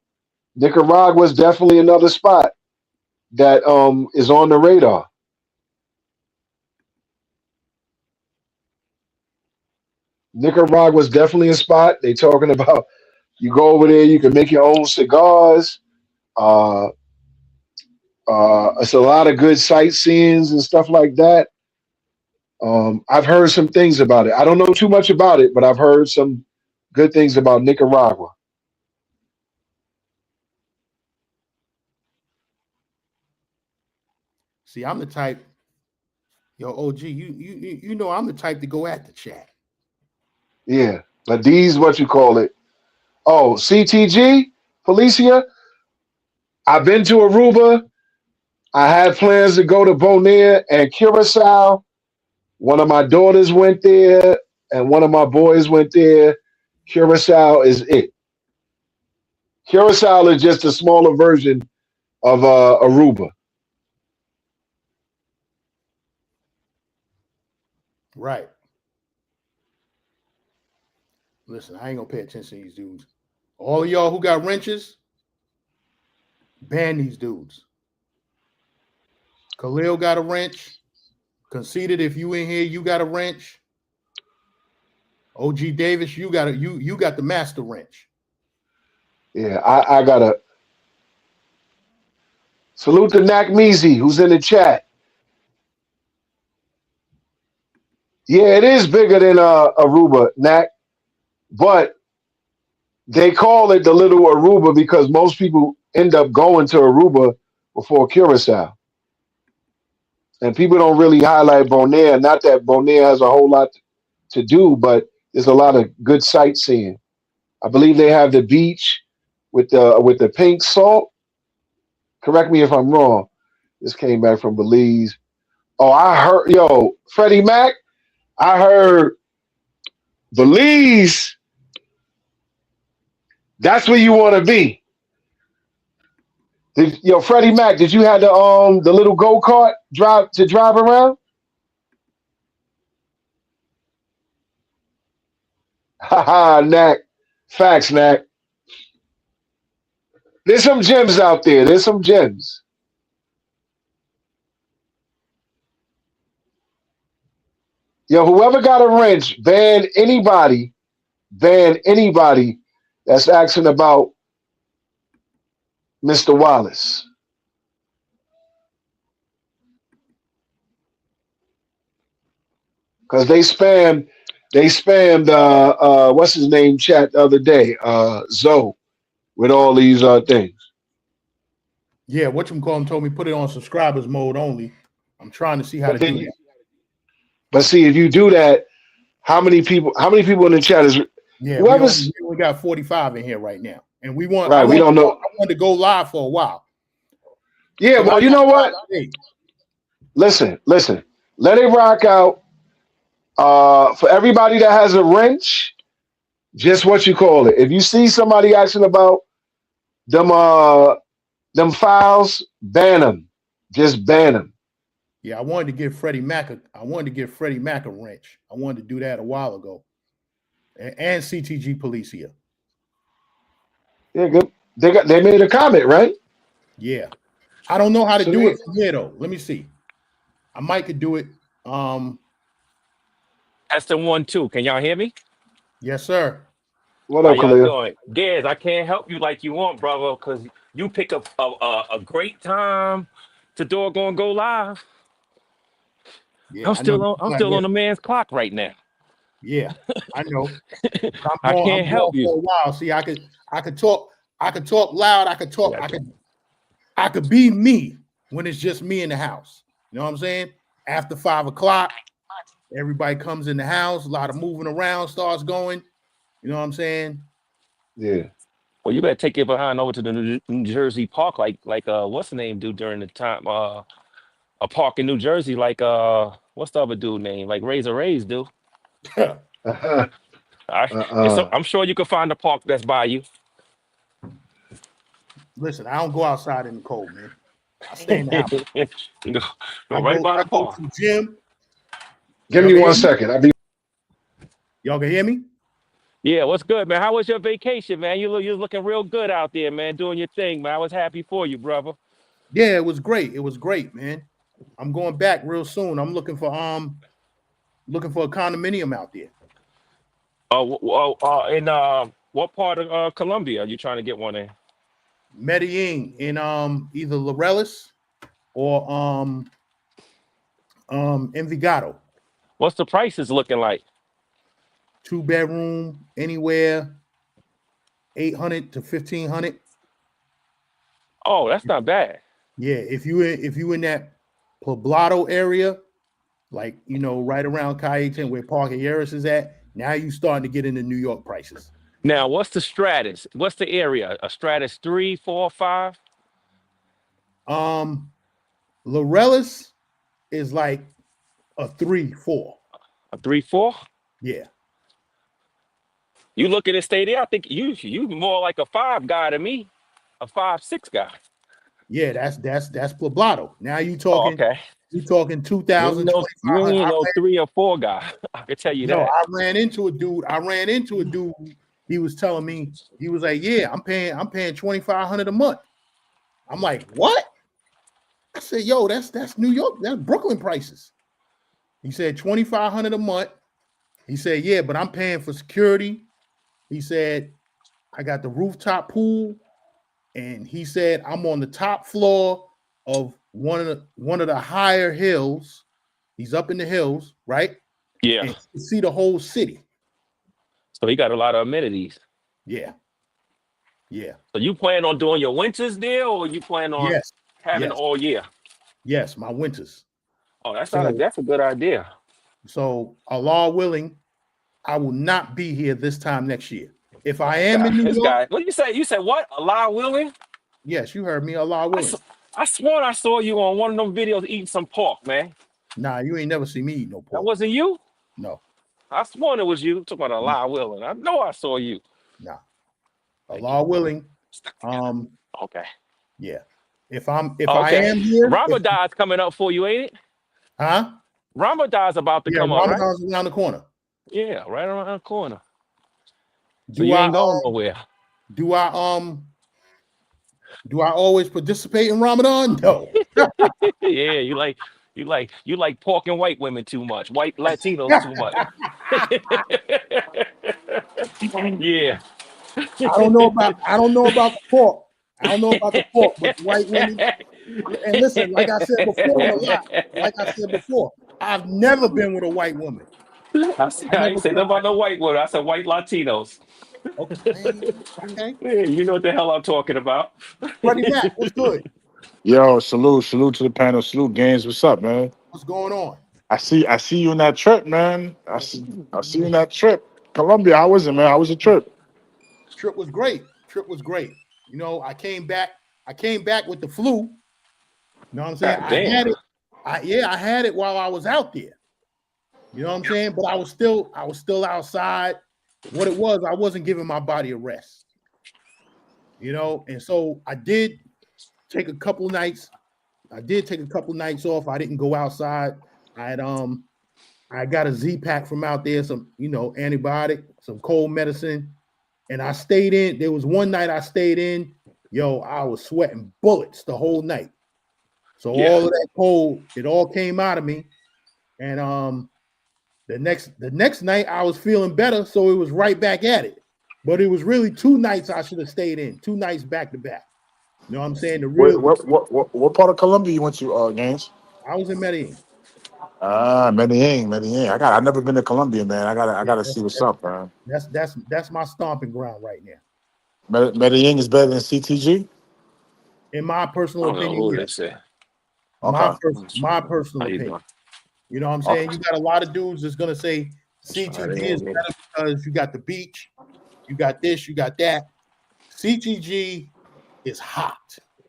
Nicaragua is definitely another spot that is on the radar. Nicaragua is definitely a spot. They talking about you go over there, you can make your own cigars. Uh, it's a lot of good sightseeing and stuff like that. I've heard some things about it. I don't know too much about it, but I've heard some good things about Nicaragua. See, I'm the type, yo, OG, you know I'm the type to go at the chat. Yeah, but these what you call it? Oh, CTG, Felicia. I've been to Aruba. I had plans to go to Bonaire and Curacao. One of my daughters went there, and one of my boys went there. Curacao is it. Curacao is just a smaller version of Aruba. Right. Listen, I ain't gonna pay attention to these dudes. All of y'all who got wrenches, ban these dudes. Khalil got a wrench. Conceded, if you in here, you got a wrench. OG Davis, you got the master wrench. Yeah, I gotta salute to Nak Meezy, who's in the chat. Yeah, it is bigger than Aruba, Nak, but they call it the little Aruba because most people end up going to Aruba before Curacao. And people don't really highlight Bonaire. Not that Bonaire has a whole lot to do, but there's a lot of good sightseeing. I believe they have the beach with the pink salt. Correct me if I'm wrong. This came back from Belize. Oh, I heard, Freddie Mac. I heard Belize. That's where you want to be. Freddie Mac, did you have the little go-kart drive around? Haha, Knack. Facts, Knack. There's some gems out there. There's some gems. Whoever got a wrench, ban anybody that's asking about Mr. Wallace. Because they spammed what's his name chat the other day, Zoe, with all these things. Yeah, whatchamacallit told me put it on subscribers mode only. I'm trying to see how to do that. But see, if you do that, how many people in the chat is? Yeah, we only got 45 in here right now, and we want. Right, we don't know. I wanted to go live for a while. Yeah, well, you know what? Listen. Let it rock out. For everybody that has a wrench, just what you call it. If you see somebody asking about them files, ban them. Just ban them. Yeah, I wanted to give Freddie Mac a wrench. I wanted to do that a while ago. And CTG Policia. Yeah, good. They made a comment, right? Yeah. I don't know how to do it from here though. Let me see. I might could do it. That's the 1, 2. Can y'all hear me? Yes, sir. What up, How y'all Khalil? doing? Dez, I can't help you like you want, brother, because you pick up a great time to doggone go live. Yeah, I'm still on the man's clock right now. Yeah, I know. I can't help you for a while. See, I could talk loud. I could be me when it's just me in the house. You know what I'm saying? After 5 o'clock, everybody comes in the house. A lot of moving around starts going. You know what I'm saying? Yeah. Well, you better take it behind over to the New Jersey park, like what's the name do during the time? A park in New Jersey, like what's the other dude name? Like Razor Rays do. I'm sure you can find a park that's by you. Listen, I don't go outside in the cold, man. I stay in the house. Go I right go by the to park. the gym. Give Y'all me can 1 hear me? second. Y'all can hear me? Yeah, what's good, man? How was your vacation, man? You're looking real good out there, man, doing your thing, man. I was happy for you, brother. Yeah, it was great. It was great, man. I'm going back real soon. I'm looking for a condominium out there. In what part of Colombia are you trying to get one in? Medellin in either Laureles or Envigado. What's the prices looking like? 2-bedroom, anywhere 800 to 1500. Oh, that's not bad. Yeah, if you in that Poblado area, like right around Calle 10 where Parque Harris is at, now you starting to get into New York prices. Now, what's the Stratus? What's the area? A Stratus 3, 4, 5? Laureles is like a 3-4. A 3, 4? Yeah. You looking to stay there? I think you more like a 5 guy to me, a 5, 6 guy. Yeah, that's Poblado. Now you Oh, talking okay. 2,000, You ain't 2,500. no 3 or 4 guy. I can tell you No, that. I ran into a dude. He was telling me, he was like, "Yeah, I'm paying $2,500 a month." I'm like, "What?" I said, "Yo, that's New York. That's Brooklyn prices." He said $2,500 a month. He said, "Yeah, but I'm paying for security." He said, "I got the rooftop pool," and he said, "I'm on the top floor of one of the higher hills." He's up in the hills, right? Yeah. And you see the whole city. So he got a lot of amenities. Yeah. Yeah. So you plan on doing your winters there, or you plan on Yes. having Yes. all year? Yes. My winters. Oh, that's a good idea. So Allah willing, I will not be here this time next year. If I am in New This York, guy. What did you say? You said what? Allah willing? yes, you heard me. Allah willing. I sworn I saw you on one of them videos eating some pork, man. Nah, you ain't never see me eat no That pork. wasn't you? No. I sworn it was you. Talking about Allah willing. I know I saw you. Nah. Allah willing. Okay. Yeah. If I Okay. am here, Ramadan's coming up for you, ain't it? huh? Ramadan's about to Yeah, come up, right? Ramadan's around the corner. Yeah, right around the corner. So Do you I ain't going nowhere. do I always participate in Ramadan? No. Yeah, you like pork and white women too much, white Latinos too much. Yeah. I don't know about the pork. I don't know about the pork, but the white women. And listen, like I said before on the lot, I've never been with a white woman. I ain't say nothing about no white women. I said white Latinos. Okay. Yeah, you know what the hell I'm talking about. Freddie Mac, what's good? Yo, salute to the panel. Salute games. What's up, man? What's going on? I see you in that trip, man. I see you in that trip. Colombia, how was it, man? How was your trip? Trip was great. I came back with the flu. You know what I'm saying? God damn. I had it while I was out there. You know what I'm saying? But I was still outside. What it was, I wasn't giving my body a rest. And so I did take a couple nights. off. I didn't go outside. I got a Z pack from out there, some antibiotic, some cold medicine, and I stayed in. There was one night I stayed in. Yo, I was sweating bullets the whole night. So all of that cold, it all came out of me. And the next night I was feeling better, so it was right back at it. But it was really 2 nights I should have stayed in, 2 nights back to back. You know what I'm saying? What part of Colombia you went to, games? I was in Medellin. Medellin. I never been to Colombia, man. I gotta see what's up, man. That's my stomping ground right now. Medellin is better than CTG. In my I personal don't know opinion, who yes. this is. Okay. My personal How you opinion. doing? You know what I'm saying? You got a lot of dudes that's gonna say CTG is better because you got the beach, you got this, you got that. CTG is hot.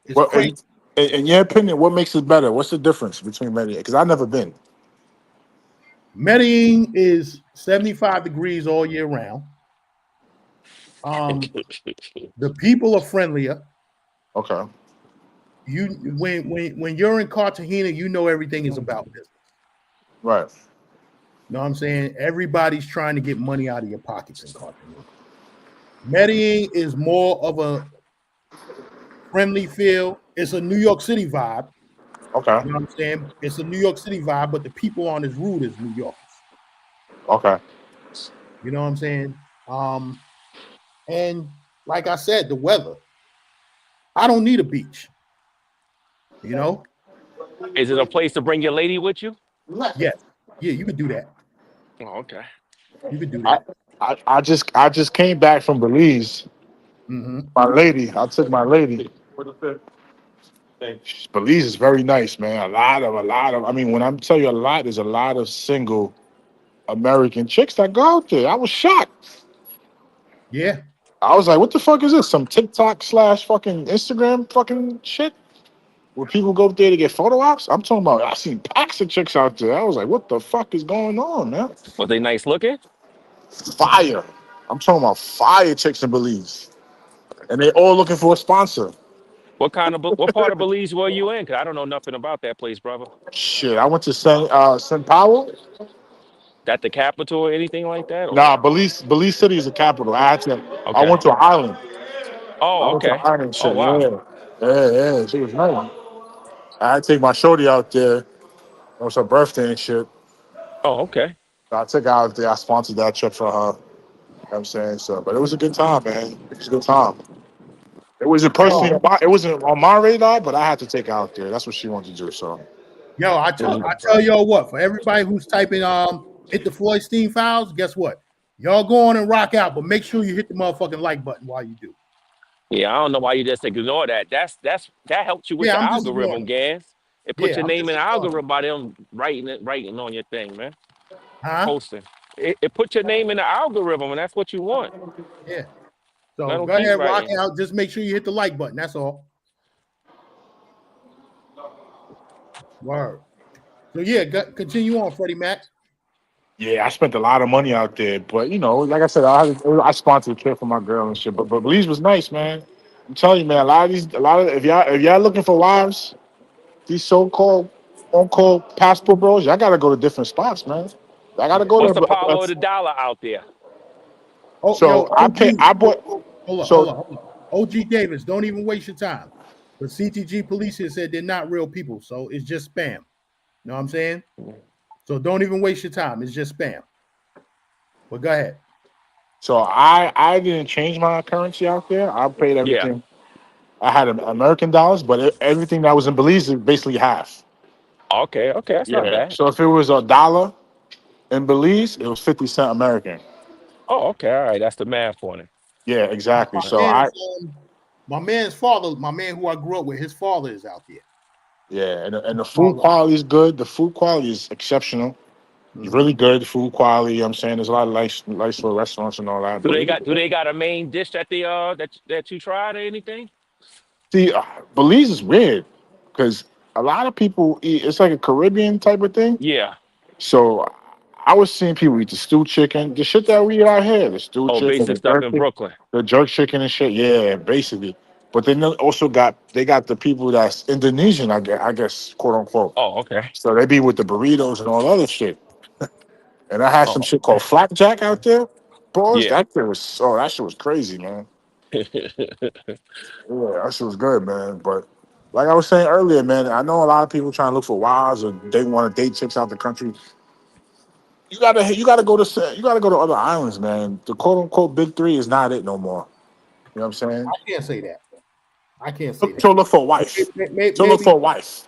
It's Well, crazy. in your opinion, what makes it better? What's the difference between Medellin? Because I've never been. Medellin is 75 degrees all year round. The people are friendlier. Okay. When you're in Cartagena, you know everything is about business. Right. You know what I'm saying? Everybody's trying to get money out of your pockets in Cartagena. Medellin is more of a friendly feel. It's a New York City vibe. Okay. You know what I'm saying? It's a New York City vibe, but the people aren't as rude as New Yorkers. Okay. You know what I'm saying? And like I said, the weather. I don't need a beach. You know? Is it a place to bring your lady with you? Yes. Yeah, you could do that. Oh, okay. You could do I, that. I just came back from Belize. Mm-hmm. I took my lady. Belize is very nice, man. A lot of. I mean, when I'm telling you a lot, there's a lot of single American chicks that go out there. I was shocked. Yeah. I was like, what the fuck is this? Some TikTok / fucking Instagram fucking shit? Where people go up there to get photo ops? I'm talking about, I seen packs of chicks out there. I was like, what the fuck is going on, man? Was they nice looking? Fire. I'm talking about fire chicks in Belize. And they all looking for a sponsor. What part of Belize were you in? Cause I don't know nothing about that place, brother. Shit, I went to San Paulo. That the capital or anything like that? Or Nah, Belize City is the capital. I okay. went to an island. I Oh, went to okay. an island Oh, shit, wow. yeah. Yeah, she was nice. I had to take my shorty out there. It was her birthday and shit. Oh, okay. So I took her out there. I sponsored that trip for her. You know what I'm saying? So, but it was a good time, man. It was a good time. It wasn't Yo, it wasn't on my radar, but I had to take her out there. That's what she wanted to do. So I tell y'all what, for everybody who's typing hit the Floydstein files, guess what? Y'all go on and rock out, but make sure you hit the motherfucking like button while you do. Yeah, I don't know why you just ignore that. That helps you with Yeah, the I'm just ignoring algorithm, it. Gans. It puts Yeah, your I'm name just in the ignoring it. algorithm by them writing on your thing, man. Huh? Posting. It puts your name in the algorithm, and that's what you want. Yeah. Let So them go keep ahead, rock writing. out. Just make sure you hit the like button. That's all. Word. So yeah, continue on, Freddie Mac. yeah, I spent a lot of money out there. But you know, like I said, I sponsored a trip for my girl and shit. But Belize was nice, man. I'm telling you, man, a lot of if y'all looking for wives, these so-called on-call passport bros, y'all gotta go to different spots, man. I gotta Yeah. go What's there. the power of the dollar out there? Oh, yo, So I bought. hold So on. OG Davis, don't even waste your time. The CTG police here said they're not real people, so it's just spam. You know what I'm saying? So don't even waste your time. It's just spam. But go ahead. so I didn't change my currency out there. I paid Yeah. everything. I had American dollars, but everything that was in Belize is basically half. Okay. Okay. That's not Yeah. bad. So if it was a dollar in Belize, it was 50 cents American. Oh, okay. All right. That's the math on it. Yeah, exactly. My So man's, my man's father, my man who I grew up with, his father is out there. and the Father. food quality is good. The food quality is exceptional. It's Mhm. really good food quality. You know what I'm saying there's a lot of nice little restaurants and all that. Do they got a main dish that they that you tried or anything? See, Belize is weird because a lot of people eat. It's like a Caribbean type of thing. Yeah. So I was seeing people eat the stewed chicken, the shit that we eat out here, the stewed Oh, chicken, basic stuff in Brooklyn. the jerk chicken and shit. Yeah, basically. But then they also got the people that's Indonesian, I guess, quote unquote. Oh, okay. So they be with the burritos and all other shit. And I had some Oh, shit called flapjack out there. Boys, yeah. that shit was crazy, man. Yeah, that shit was good, man. But like I was saying earlier, man, I know a lot of people trying to look for wives or they want to date chicks out the country. You gotta go to other islands, man. The quote unquote big three is not it no more. You know what I'm saying? I can't say that. I can't say that. Look for a wife. Look Maybe. for a wife.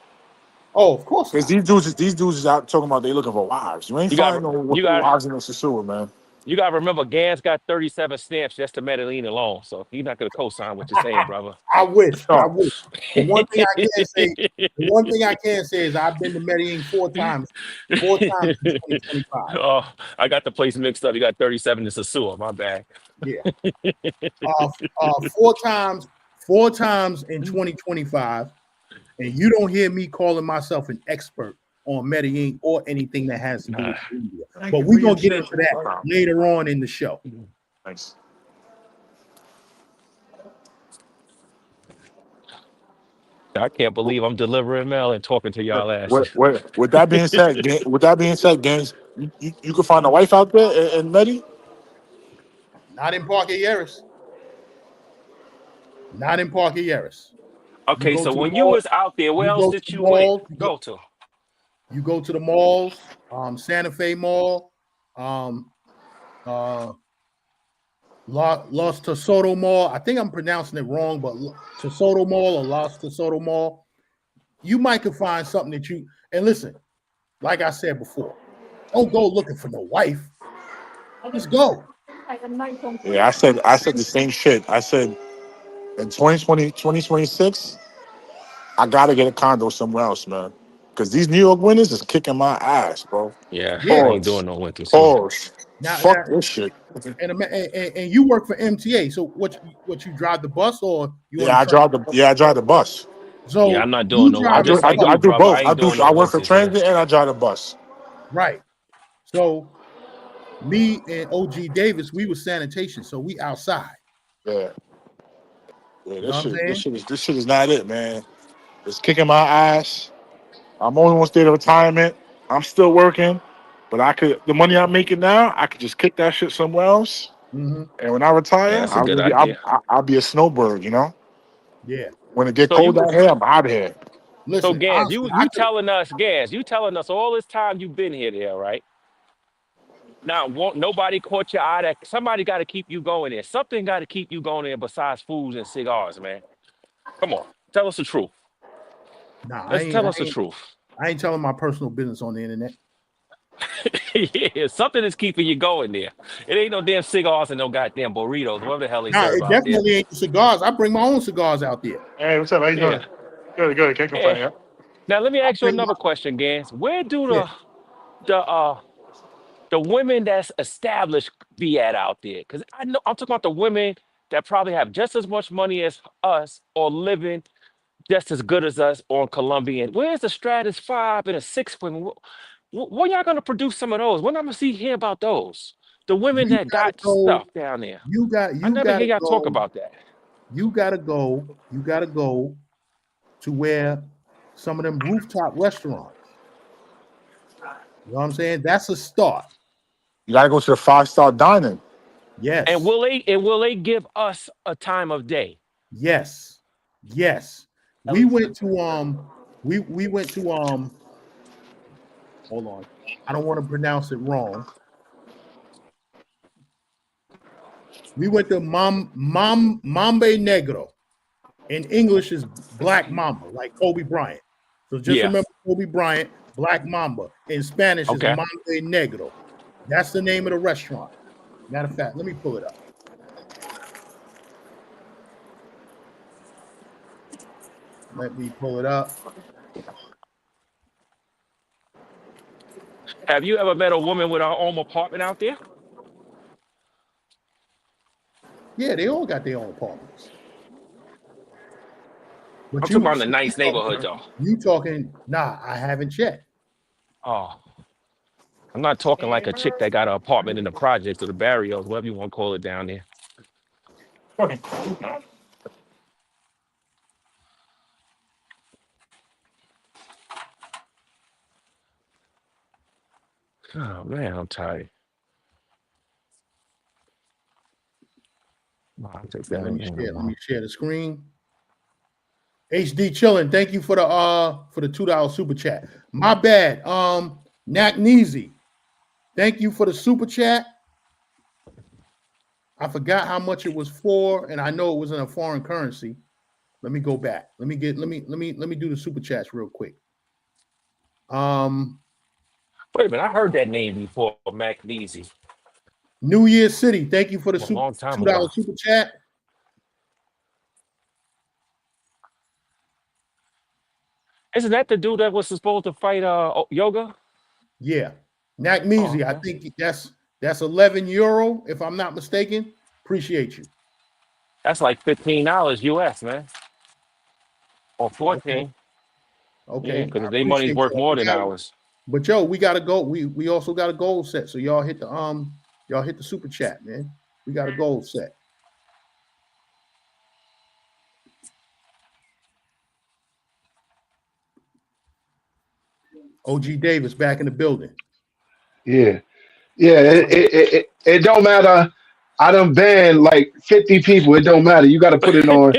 Oh, of course Because not. these dudes is out talking about they looking for wives. You ain't You got finding no you got wives in the Sasua, man. you got to remember, Gans got 37 stamps just to Medellin alone, so he's not gonna co-sign what you're saying, brother. I wish. I No, wish. The one thing I can say. The one thing I can say is I've been to Medellin four times. Four times in 2025. Oh, I got the place mixed up. You got 37 in Sasua. My bad. Yeah. Uh, four times. Four times in 2025, and you don't hear me calling myself an expert on Medellin or anything that has to do Nah. with India. thank But you for we're your gonna get shit. into that later on in the show. Thanks. I can't believe I'm delivering mail and talking to y'all asses. With that being said, gangs, you can find a wife out there in Meddy. Not in Parque Yaris. Not in Parque Yaris. You Okay, go so to the when you mall. was out there, where You else go to did the you went malls. go to? You go to the malls. Santa Fe Mall. Um, uh, Los Tesoto Mall. I think I'm pronouncing it wrong, but Tesoto Mall or Los Tesoto Mall. You might could find something that you and listen. Like I said before, don't go looking for no wife. Just go. Yeah, I said the same shit. I said in 2020, 2026, I gotta get a condo somewhere else, man. Because these New York winters is kicking my ass, bro. Yeah, Yeah. I ain't Pause. doing no winter, so Pause. Now Fuck this shit. and you work for MTA. So what you drive the bus or you on the train? I drive the bus. yeah, I'm So not doing you no. I'm driving just the like bus, I you, do brother. I both. ain't doing no I work for winters here. transit and I drive the bus. right? So me and OG Davis, we were sanitation, so we outside. Yeah. Yeah, You know what I'm saying? this shit is not it, man. It's kicking my ass. I'm only one state of retirement. I'm still working, but the money I'm making now, I could just kick that shit somewhere else. Mm-hmm. And when I Yeah, retire, that's a good idea. I'll be a snowbird, you know. Yeah. When it get So you cold out was here, I'm out of here. so Listen, Gans, honestly, I could. You telling us all this time you've been here, there, right? Now, won't nobody caught your eye? That somebody got to keep you going there. Something got to keep you going there besides foods and cigars, man. Come on, tell us the truth. Nah, Let's tell us the truth. I ain't telling my personal business on the internet. Yeah, something is keeping you going there. It ain't no damn cigars and no goddamn burritos, whatever the hell they Nah, serve it out there. definitely ain't cigars. I bring my own cigars out there. Hey, what's up? How you Yeah, doing? Good. Can't yeah. complain. Yeah. Now let me I ask you bring my another question, Gans. Where do yeah. the women that's established be at out there? Because I know I'm talking about the women that probably have just as much money as us or living just as good as us on Colombian. Where's the Stratus 5 and a 6 women? When y'all gonna produce some of those? When I'm gonna hear about those? The women You that gotta got go. stuff down there. I You never hear gotta y'all talk go. about that. You gotta go. You gotta go to where some of them rooftop restaurants. You know what I'm saying? That's a start. You gotta go to the 5-star dining. And Yes. will they give us a time of day? Yes. Yes. We went to we went to hold on. I don't want to pronounce it wrong. We went to Mambe Negro. In English is Black Mamba, like Kobe Bryant. So just Yeah. remember Kobe Bryant, Black Mamba. In Spanish is Okay. Mambe Negro. That's the name of the restaurant. Matter of fact, let me pull it up. Let me pull it up. Have you ever met a woman with her own apartment out there? Yeah, they all got their own apartments. I'm But talking about in a nice neighborhood though. you talking, nah, I haven't yet. Oh, I'm not talking like a chick that got an apartment in the projects or the barrios, whatever you want to call it down there. Oh man, I'm tired. No, I'll take Yeah, that in a let me while. share the screen. HD chilling. Thank you for the $2 super chat. My bad. Nakneezy. Thank you for the super chat. I forgot how much it was for, and I know it was in a foreign currency. Let me go back. Let me do the super chats real quick. Wait a minute, I heard that name before, MacNeasy, New Year City. Thank you for the a long time $2 ago. super chat. Isn't that the dude that was supposed to fight Yoga? Yeah, Oh, Nakmeezy. I okay. think that's €11 if I'm not mistaken. Appreciate you. That's like $15 US, man, or Okay, 14. Yeah, okay. I because their money's appreciate worth y'all. more than ours. But yo, we gotta go. We also got a goal set. So y'all hit the super chat, man. We got a goal set. OG Davis back in the building. Yeah. Yeah. It don't matter. I done banned like 50 people. It don't matter. You got to put it on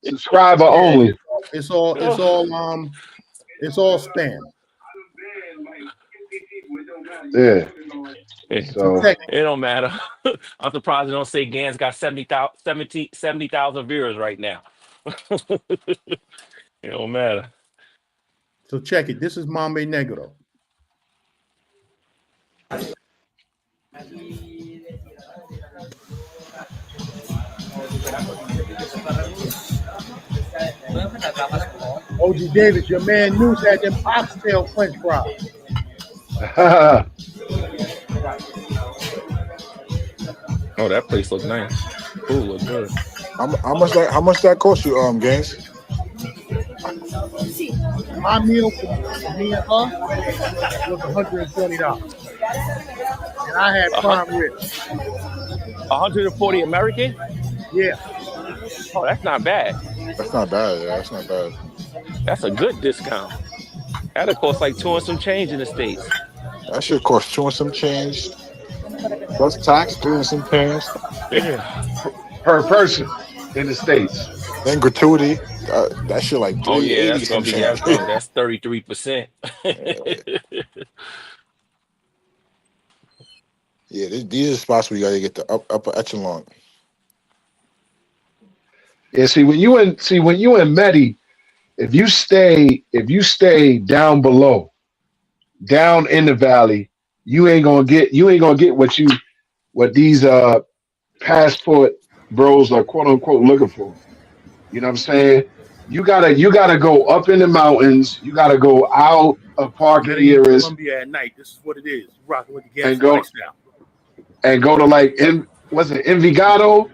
subscriber Yeah, only. it's all spam. Yeah. It So don't matter. I'm surprised they don't say GanZzta got 70,000 viewers right now. It don't matter. So check it. This is Mambe Negro. OG Davis, your man News had them oxtail French fries. Oh, that place look nice. Food look good. How much that cost you, Gaines? My meal for me and her was $120. And I had prime ribs. 140 American? Yeah. Oh, that's not bad. That's not bad. Yeah, that's not bad. That's a good discount. That'll cost like 2 and some change in the States. That should cost 2 and some change. Plus tax, 3 and some change. Yeah. per person in the States. Then gratuity. That shit like 380 Oh yeah, that's gonna some be change. that's 33%. Yeah, these are spots where you gotta get the upper echelon. Yeah, when you in Medi, if you stay down below, down in the valley, you ain't gonna get what these passport bros are quote unquote looking for. You know what I'm saying? You gotta go up in the mountains. You gotta go out of parking areas. Columbia at night. This is what it is. Rocking with the and GanZzta lifestyle. And go to like Envigado?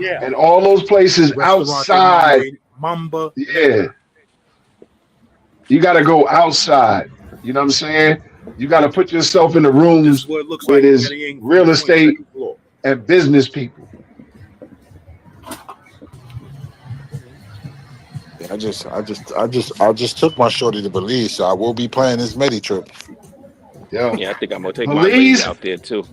Yeah. And all those places outside. Mamba. Yeah. You gotta go outside. You know what I'm saying? You gotta put yourself in the rooms where there's real estate and business people. Yeah, I just took my shorty to Belize, so I will be playing this Medi trip. Yo. Yeah, I think I'm gonna take my ladies out there too.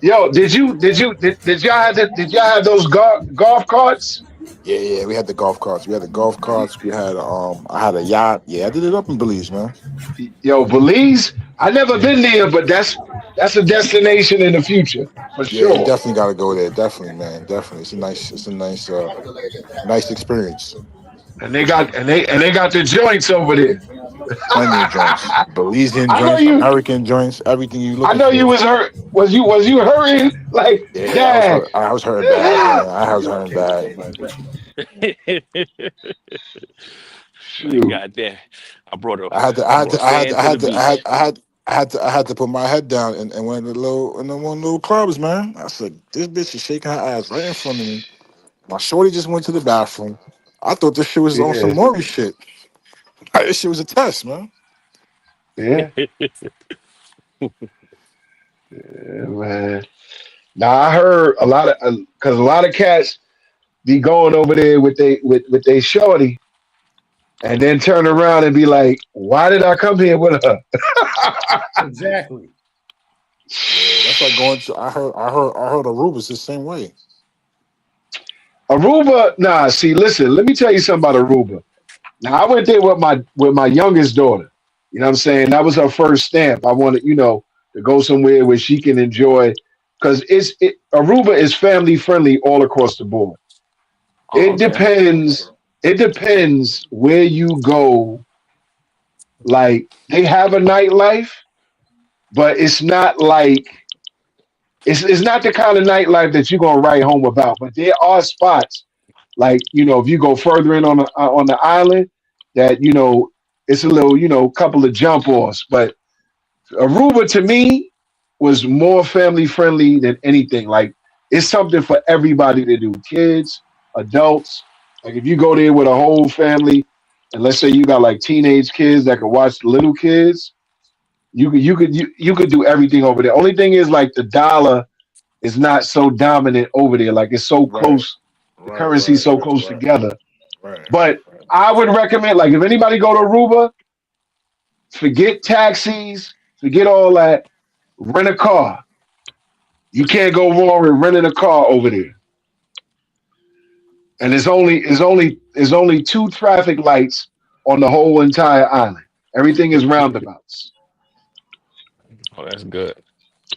Yo, did y'all have those golf carts? Yeah, we had the golf carts. We had I had a yacht. Yeah, I did it up in Belize, man. Yo, Belize, I never been there, but that's a destination in the future for sure. You definitely gotta go there. Definitely, man. Definitely. It's a nice experience. And they got the joints over there. Plenty of joints. Belizean joints, American joints, everything you look. I know you was hurt. Was you hurting? Like, yeah, I was hurting bad. Man. I was hurting bad. Goddamn. I brought her. I had to put my head down and one of the little clubs, man. I said, this bitch is shaking her ass right in front of me. My shorty just went to the bathroom. I thought this shit was on some Maury shit. This shit was a test, man. Yeah. Yeah, man. Now I heard a lot of cats be going over there with they shorty, and then turn around and be like, "Why did I come here with her?" Exactly. Yeah, that's like going to. I heard Aruba's the same way. Aruba, nah. See, listen. Let me tell you something about Aruba. Now I went there with my youngest daughter. You know what I'm saying? That was her first stamp. I wanted, to go somewhere where she can enjoy, because Aruba is family friendly all across the board. It depends where you go. Like, they have a nightlife, but it's not like it's not the kind of nightlife that you're gonna write home about. But there are spots, like, if you go further in on the island, that it's a little, couple of jump offs. But Aruba to me was more family friendly than anything. Like, it's something for everybody to do, kids, adults. Like, if you go there with a whole family, and let's say you got like teenage kids that can watch the little kids, you could do everything over there. Only thing is, like, the dollar is not so dominant over there. Like, it's so close, the currency's so close together. But I would recommend, like, if anybody go to Aruba, Forget taxis. Forget all that. Rent a car. You can't go wrong with renting a car over there. And it's only two traffic lights on the whole entire island. Everything is roundabouts. Oh, that's good.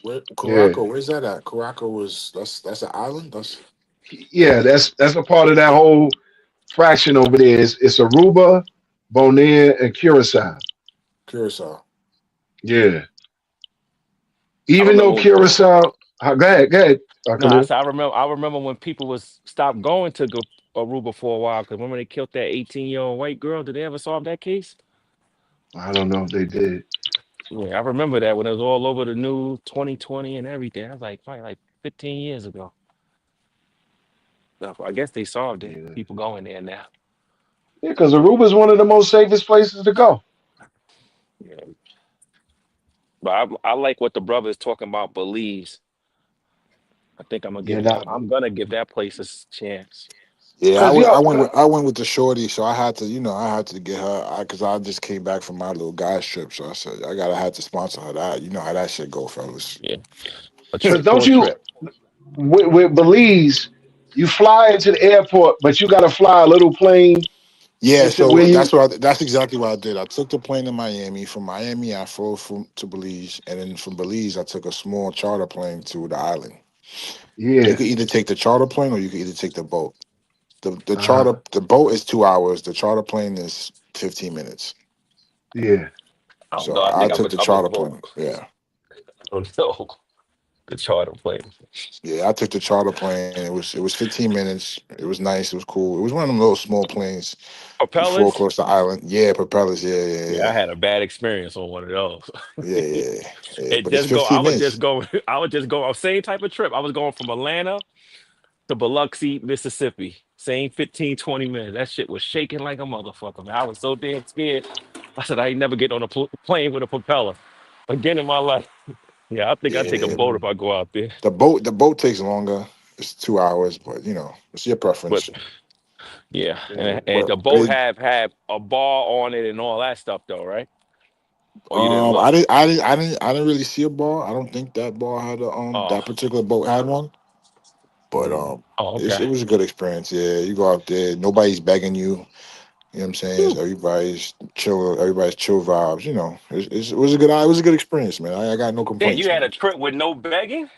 Where Yeah, Caraco? Where's that at? Caraco was that's an island. That's yeah. That's a part of that whole fraction over there. It's Aruba, Bonaire, and Curacao. Curacao. Yeah. I Even though remember. Curacao, go ahead, No, I Khalil. said I remember. I remember when people was stopped going to go Aruba for a while because remember they killed that 18-year-old white girl. Did they ever solve that case? I don't know if they did. Yeah, I remember that when it was all over the news, 2020 and everything. I was like, probably like 15 years ago. So I guess they solved it. Yeah, People going there now. yeah, because Aruba is one of the most safest places to go. Yeah. But I like what the brother is talking about. Belize. I think I'm gonna Yeah, give. nah, I'm gonna give that place a chance. Yeah, because yo, I went with the shorty, so I had to, I had to get her because I just came back from my little guys trip, so I said I had to sponsor her. That you know how that shit go, fellas. Yeah, a because trip don't for a you trip. with Belize, you fly into the airport, but you got to fly a little plane Yeah, into where so you. that's exactly what I did. I took the plane to Miami. From Miami, I flew to Belize, and then from Belize, I took a small charter plane to the island. You Yeah, could either take the charter plane or you could either take the boat. uh, The boat is 2 hours. The charter plane is 15 minutes. yeah, I don't So know. I I think took the I'm a charter vote. plane. Yeah. I don't know the charter plane. Yeah, I took the charter plane. It was 15 minutes. It was nice. It was cool. It was one of them little small planes. You flew Propellers. across the island. Yeah, propellers. Yeah, Yeah, I yeah, had a bad experience on one of those. yeah, yeah, yeah, yeah. It But it's just go. I 15 would just minutes. go. I would just go. Same type of trip. I was going from Atlanta to Biloxi, Mississippi. Same 15, 20 minutes. That shit was shaking like a motherfucker, man. I was so damn scared. I said I ain't never get on a plane with a propeller again in my life. Yeah, I think I take a Yeah, boat mm, if I go out there. the boat takes longer. It's 2 hours, but it's your But preference. yeah, yeah. and But the boat have a bar on it and all that stuff though, right? Or you didn't look? I didn't really see a bar. I don't think that bar had Oh, that particular boat had one. But Mm. oh, it okay. was a good experience. Yeah, you go out there, nobody's begging you. You know what I'm saying? Whew. Everybody's chill vibes. It was a good experience, man. I got no Damn, you complaints, had a man. trip with no begging?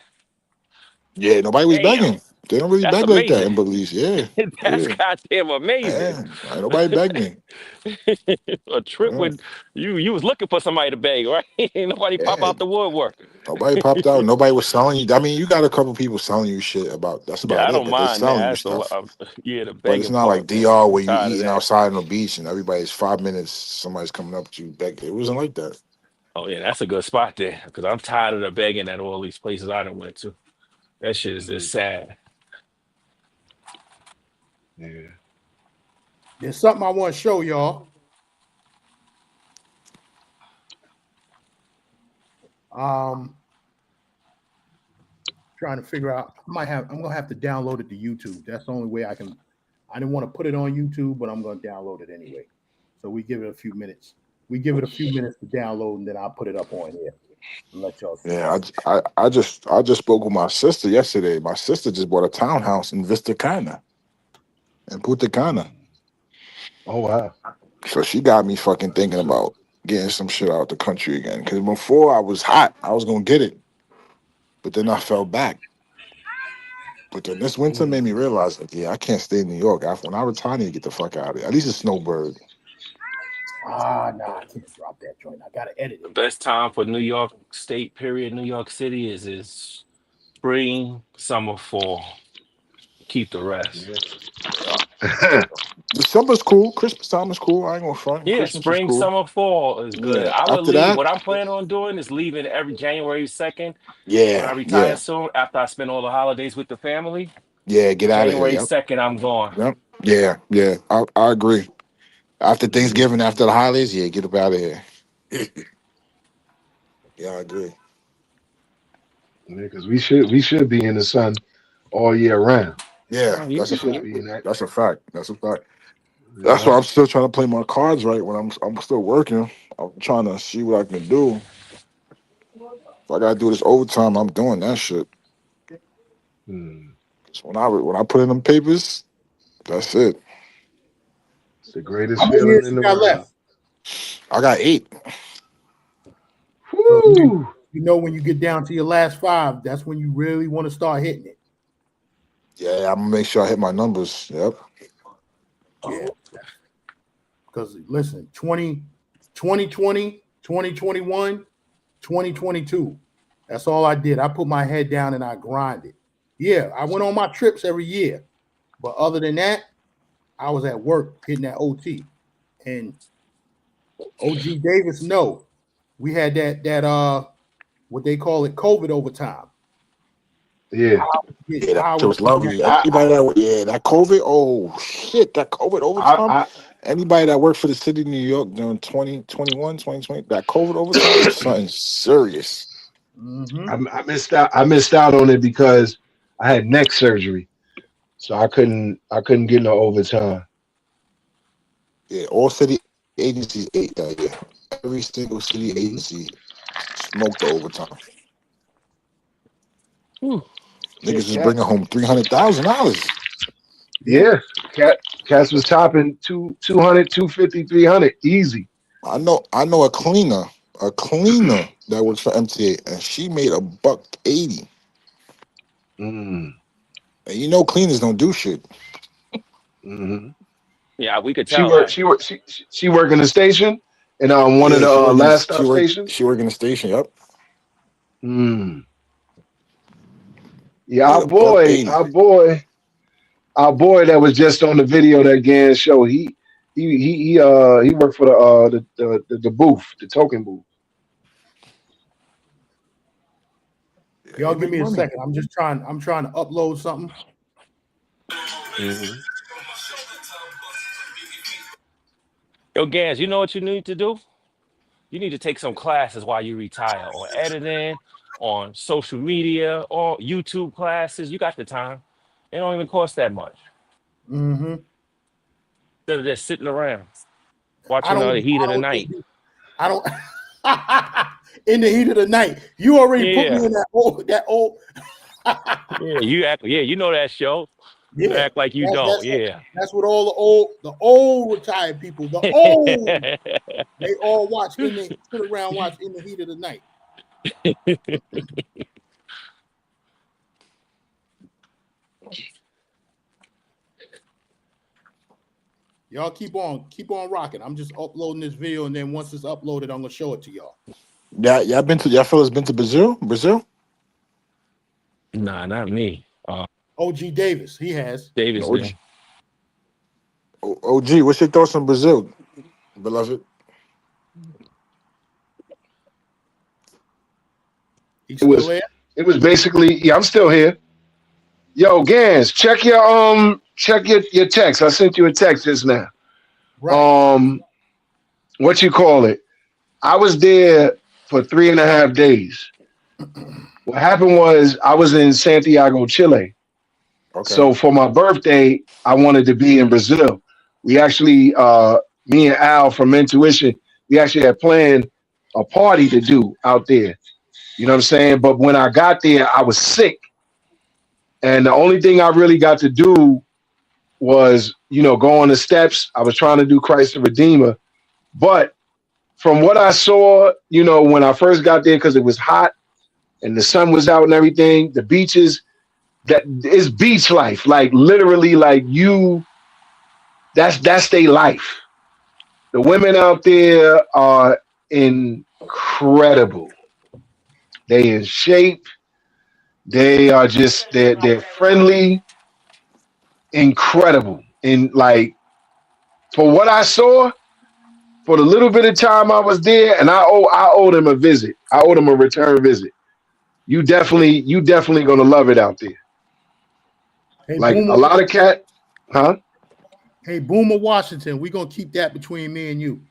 Yeah, nobody was Damn, begging. They don't really that's beg like that amazing. in Belize. Yeah, That's yeah, goddamn amazing. yeah. Ain't nobody begging. A trip Yeah, with you was looking for somebody to beg, right? Ain't nobody pop yeah. out the woodwork. Nobody popped out. Nobody was selling you. I mean, you got a couple people selling you shit about. That's Yeah, about I it. don't But they mind that. selling you That's stuff. yeah, the But it's begging not like part, man. DR I'm where you tired of eating that. outside on the beach and everybody's 5 minutes. Somebody's coming up to you begging. It wasn't like that. Oh yeah, that's a good spot there because I'm tired of the begging at all these places I done went to. That shit is just Mm. sad. Yeah. There's something I want to show y'all. Um, trying to figure out. I'm gonna have to download it to YouTube. That's the only way I can. I didn't want to put it on YouTube, but I'm gonna download it anyway. So we give it a few minutes. We give it a few minutes to download, and then I'll put it up on here and let y'all see. Yeah, I just spoke with my sister yesterday. My sister just bought a townhouse in Vista Cana in Punta Cana. Oh wow. So she got me fucking thinking about getting some shit out the country again. Because before I was hot, I was gonna get it, but then I fell back. But then this winter Mm. made me realize, like, yeah, I can't stay in New York. When I retire, I need to get the fuck out of here. At least a snowbird. Nah, I can't drop that joint. I gotta edit The it. best time for New York State, period, New York City is spring, summer, fall. Keep the rest. Yeah. December's cool. Christmas time is cool. I ain't gonna front. Yeah, Christmas is spring, cool. summer, fall is good. Yeah. I would After leave. that, What I'm planning on doing is leaving every January 2nd when I yeah, retire yeah, soon. After I spend all the holidays with the family, yeah. Get out of here. January Yep, 2nd, I'm gone. yep. Yeah, yeah. I agree. After Mhm. Thanksgiving, after the holidays, yeah, get up out of here. Yeah, I agree. Because we should be in the sun all year round. Yeah, Oh, you that's We a should you be in that. that's a fact. That's a fact. That's why Yeah. I'm still trying to play my cards right when I'm still working. I'm trying to see what I can do. If I gotta do this overtime, I'm doing that shit. Hmm. So when I put in them papers, that's it. It's the greatest How many feeling years in you the got world. left? I got 8. So Woo! you know when you get down to your last 5, that's when you really want to start hitting it. Yeah, I'm gonna make sure I hit my numbers. Yep. Yeah. Because listen, 2020, 2021, 2022. That's all I did. I put my head down and I grinded. Yeah, I went on my trips every year. But other than that, I was at work hitting that OT. And OG Davis, no. We had that what they call it COVID overtime. Yeah. Yeah, that How I shit was was getting that. lovely. I Anybody that COVID, oh shit, that COVID overtime. I Anybody that worked for the city of New York during 2021, 2020, that COVID overtime was something serious. Mm-hmm. I missed out. I missed out on it because I had neck surgery, so I couldn't get no overtime. Yeah, all city agencies ate that year. Every single city Hmm. agency smoked the overtime. Whew. Yeah, Niggas was cat. bringing home $300,000. Yeah. Yeah, cats was topping 200, 250, 300 easy. I know a cleaner that works for MTA, and she made $180. Mm, And you know cleaners don't do shit. hmm. Yeah, we could She tell worked. that. She worked in the station, and one of Yeah, the last stop stations. she worked in the station. Yep, Mm. Yeah, made our a buck boy, eighty. our boy, our boy that was just on the video that Gan show. He worked for the booth, the token booth. Yeah, Y'all they give make me a money. second. I'm trying to upload something. Hmm. Yo, Gans, you know what you need to do? You need to take some classes while you retire on editing, on social media, or YouTube classes. You got the time. It don't even cost that much. Mm-hmm. Instead of just sitting around I watching don't the heat I of the don't think night. I don't in the heat of the night. You already put me Yeah. in that old Yeah. You act, yeah, you know that show. You yeah. act like you That, don't. that's what Yeah. that's what all the old retired people, the old they all watch in the sit around watch in the heat of the night. Y'all keep on rocking. I'm just uploading this video, and then once it's uploaded, I'm gonna show it to y'all. Yeah, y'all fellas been to Brazil? Brazil? Nah, not me. OG Davis, he has. Davis, OG, yeah. OG, what's your thoughts on Brazil, beloved? He's It still was there. it was basically, yeah. I'm still here. Yo, Gans, check your text. I sent you a text just now. Right. Um, what you call it? I was there for 3.5 days. What happened was I was in Santiago, Chile. Okay, So for my birthday, I wanted to be in Brazil. We actually, me and Al from Intuition, we actually had planned a party to do out there. You know what I'm saying? But when I got there, I was sick, and the only thing I really got to do was, go on the steps. I was trying to do Christ the Redeemer, but from what I saw, when I first got there, because it was hot and the sun was out and everything, the beaches, that is beach life, like literally, like that's their life. The women out there are incredible. They in shape. They are just they're friendly, incredible. And like for what I saw, for the little bit of time I was there, and I owed him a visit. I owed him a return visit. You definitely gonna love it out there. Hey Like Boomer, a lot of cat, huh? hey Boomer Washington, we're gonna keep that between me and you.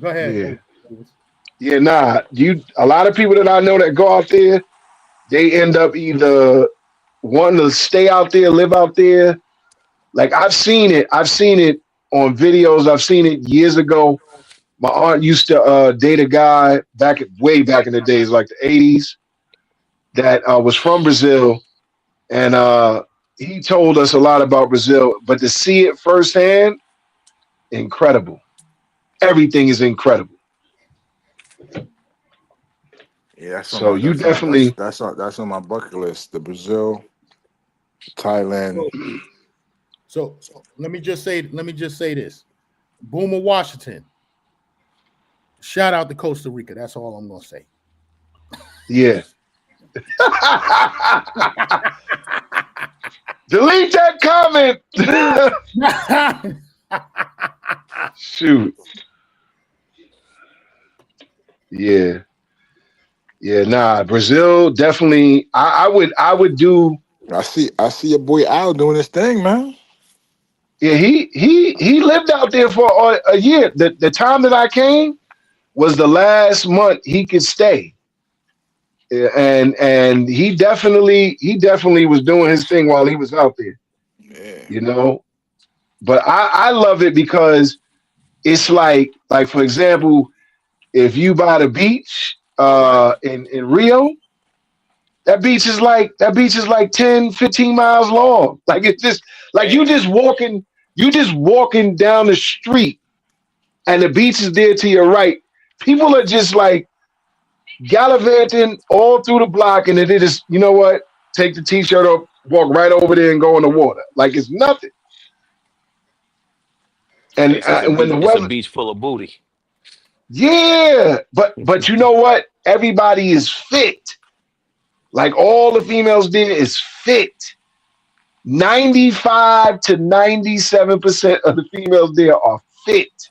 Go ahead, Yeah. OG Davis. Yeah, nah. A lot of people that I know that go out there, they end up either wanting to stay out there, live out there, Like I've seen it on videos. I've seen it years ago. My aunt used to date a guy way back in the days, like the 80s, that was from Brazil, and he told us a lot about Brazil. But to see it firsthand, incredible. Everything is incredible. Yeah, that's on So my you definitely, that's on my bucket list. The Brazil, Thailand. So let me just say this. Boomer Washington. Shout out to Costa Rica. That's all I'm gonna say. yeah. Delete that comment. Shoot. Yeah. Yeah, nah. Brazil definitely. I would do. I see your boy Al doing his thing, man. Yeah, he lived out there for a year. The time that I came was the last month he could stay. Yeah, and he definitely was doing his thing while he was out there. Yeah. You know, but I love it because it's like for example, if you by the beach in Rio, that beach is like 10, 15 miles long. Like it's just like you just walking down the street and the beach is there to your right. People are just like gallivanting all through the block, and then they just, you know what, take the t-shirt off, walk right over there and go in the water. Like it's nothing. And when the It's a weather, beach full of booty. yeah, but you know what? Everybody is fit. Like all the females there is fit. 95 to 97% of the females there are fit.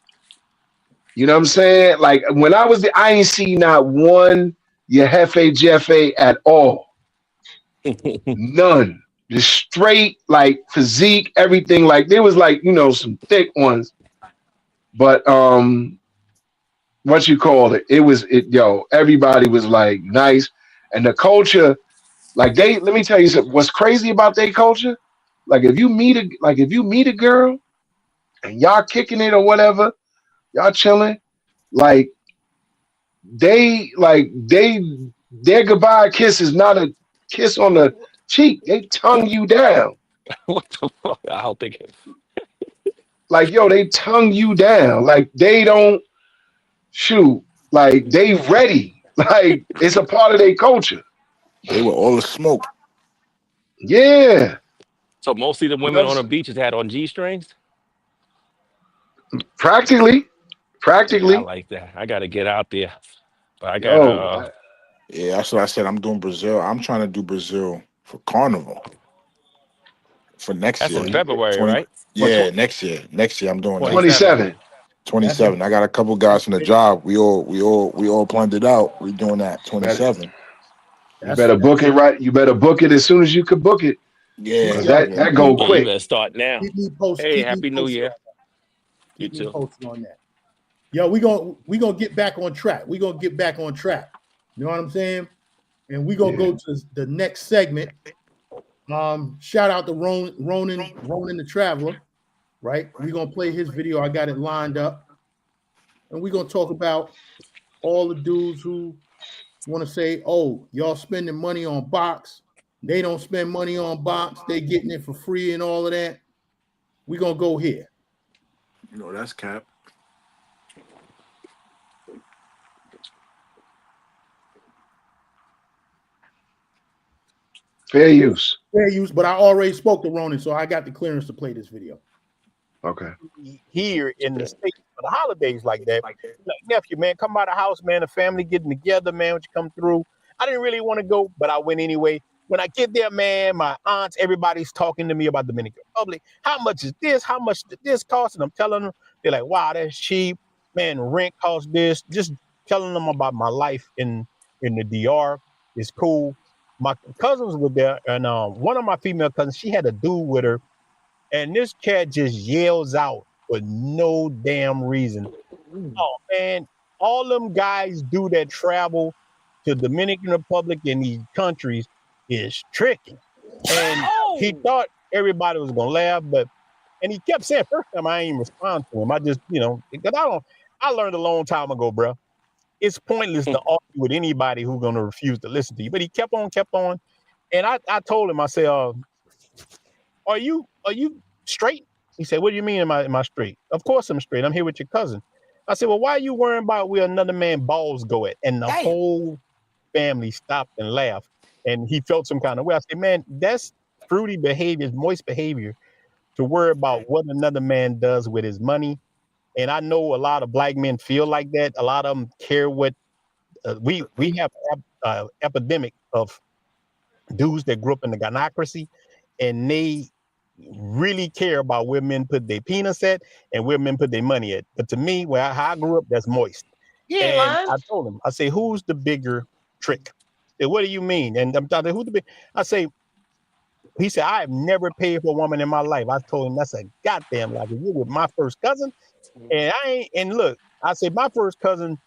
You know what I'm saying? Like when I was there, I ain't see not one Yehefe Jeffe at all. None. Just straight like physique, everything. Like there was like, some thick ones. But what you call it? Everybody was like nice. And the culture, like let me tell you something. What's crazy about their culture? Like if you meet a girl and y'all kicking it or whatever, y'all chilling, like their goodbye kiss is not a kiss on the cheek. They tongue you down. What the fuck? I don't think it. Like, yo, they tongue you down. Like they don't shoot. Like they ready. Like it's a part of their culture. They were all the smoke. Yeah. So mostly the women on the beaches had on G-strings. Practically. Yeah, I like that. I got to get out there, but I got to. Yeah, that's what I said. I'm doing Brazil. I'm trying to do Brazil for Carnival for next That's year. in February, right? Yeah, next year. Next year I'm doing 27. 27. I got a couple guys from the job. We all planned it out. We doing that 27. You better book it right. You better book it as soon as you could book it. Yeah, because that go Yeah, quick. you better start now. Hey, happy New Year. You too. Posting on that. Yo, we gonna get back on track. We gonna get back on track. You know what I'm saying? And we gonna go to the next segment. Shout out to Ronan the Traveler. Right? We gonna play his video. I got it lined up, and we gonna talk about all the dudes who want to say, "Oh, y'all spending money on box." They don't spend money on box. They getting it for free and all of that. We gonna go here. You know that's cap. Fair use. Fair use, but I already spoke to Ronan, so I got the clearance to play this video. Okay. Here in the States for the holidays like that. Like, nephew, man, come by the house, man. The family getting together, man. Would you come through? I didn't really want to go, but I went anyway. When I get there, man, my aunts, everybody's talking to me about Dominican Republic. How much is this? How much did this cost? And I'm telling them, they're like, wow, that's cheap. Man, rent costs this. Just telling them about my life in the DR is cool. My cousins were there, and one of my female cousins, she had a dude with her, and this cat just yells out for no damn reason. Oh, man, all them guys do that travel to Dominican Republic and these countries is tricky. And he thought everybody was going to laugh, but And he kept saying, first time I ain't even respond to him. I just, because I learned a long time ago, bro. It's pointless to argue with anybody who's going to refuse to listen to you. But he kept on. And I told him, I said, are you straight? He said, what do you mean am I straight? Of course I'm straight. I'm here with your cousin. I said, well, why are you worrying about where another man's balls go at? And the whole family stopped and laughed. And he felt some kind of way. I said, man, that's fruity behavior, moist behavior to worry about what another man does with his money. And I know a lot of black men feel like that. A lot of them care what we have epidemic of dudes that grew up in the gynocracy, and they really care about where men put their penis at and where men put their money at. But to me, how I grew up, that's moist. And I told him, I say, who's the bigger trick? Said, what do you mean? And I'm talking, who's the big? I say, he said, I have never paid for a woman in my life. I told him, that's a goddamn lie. You're with my first cousin. And look, I said, my first cousin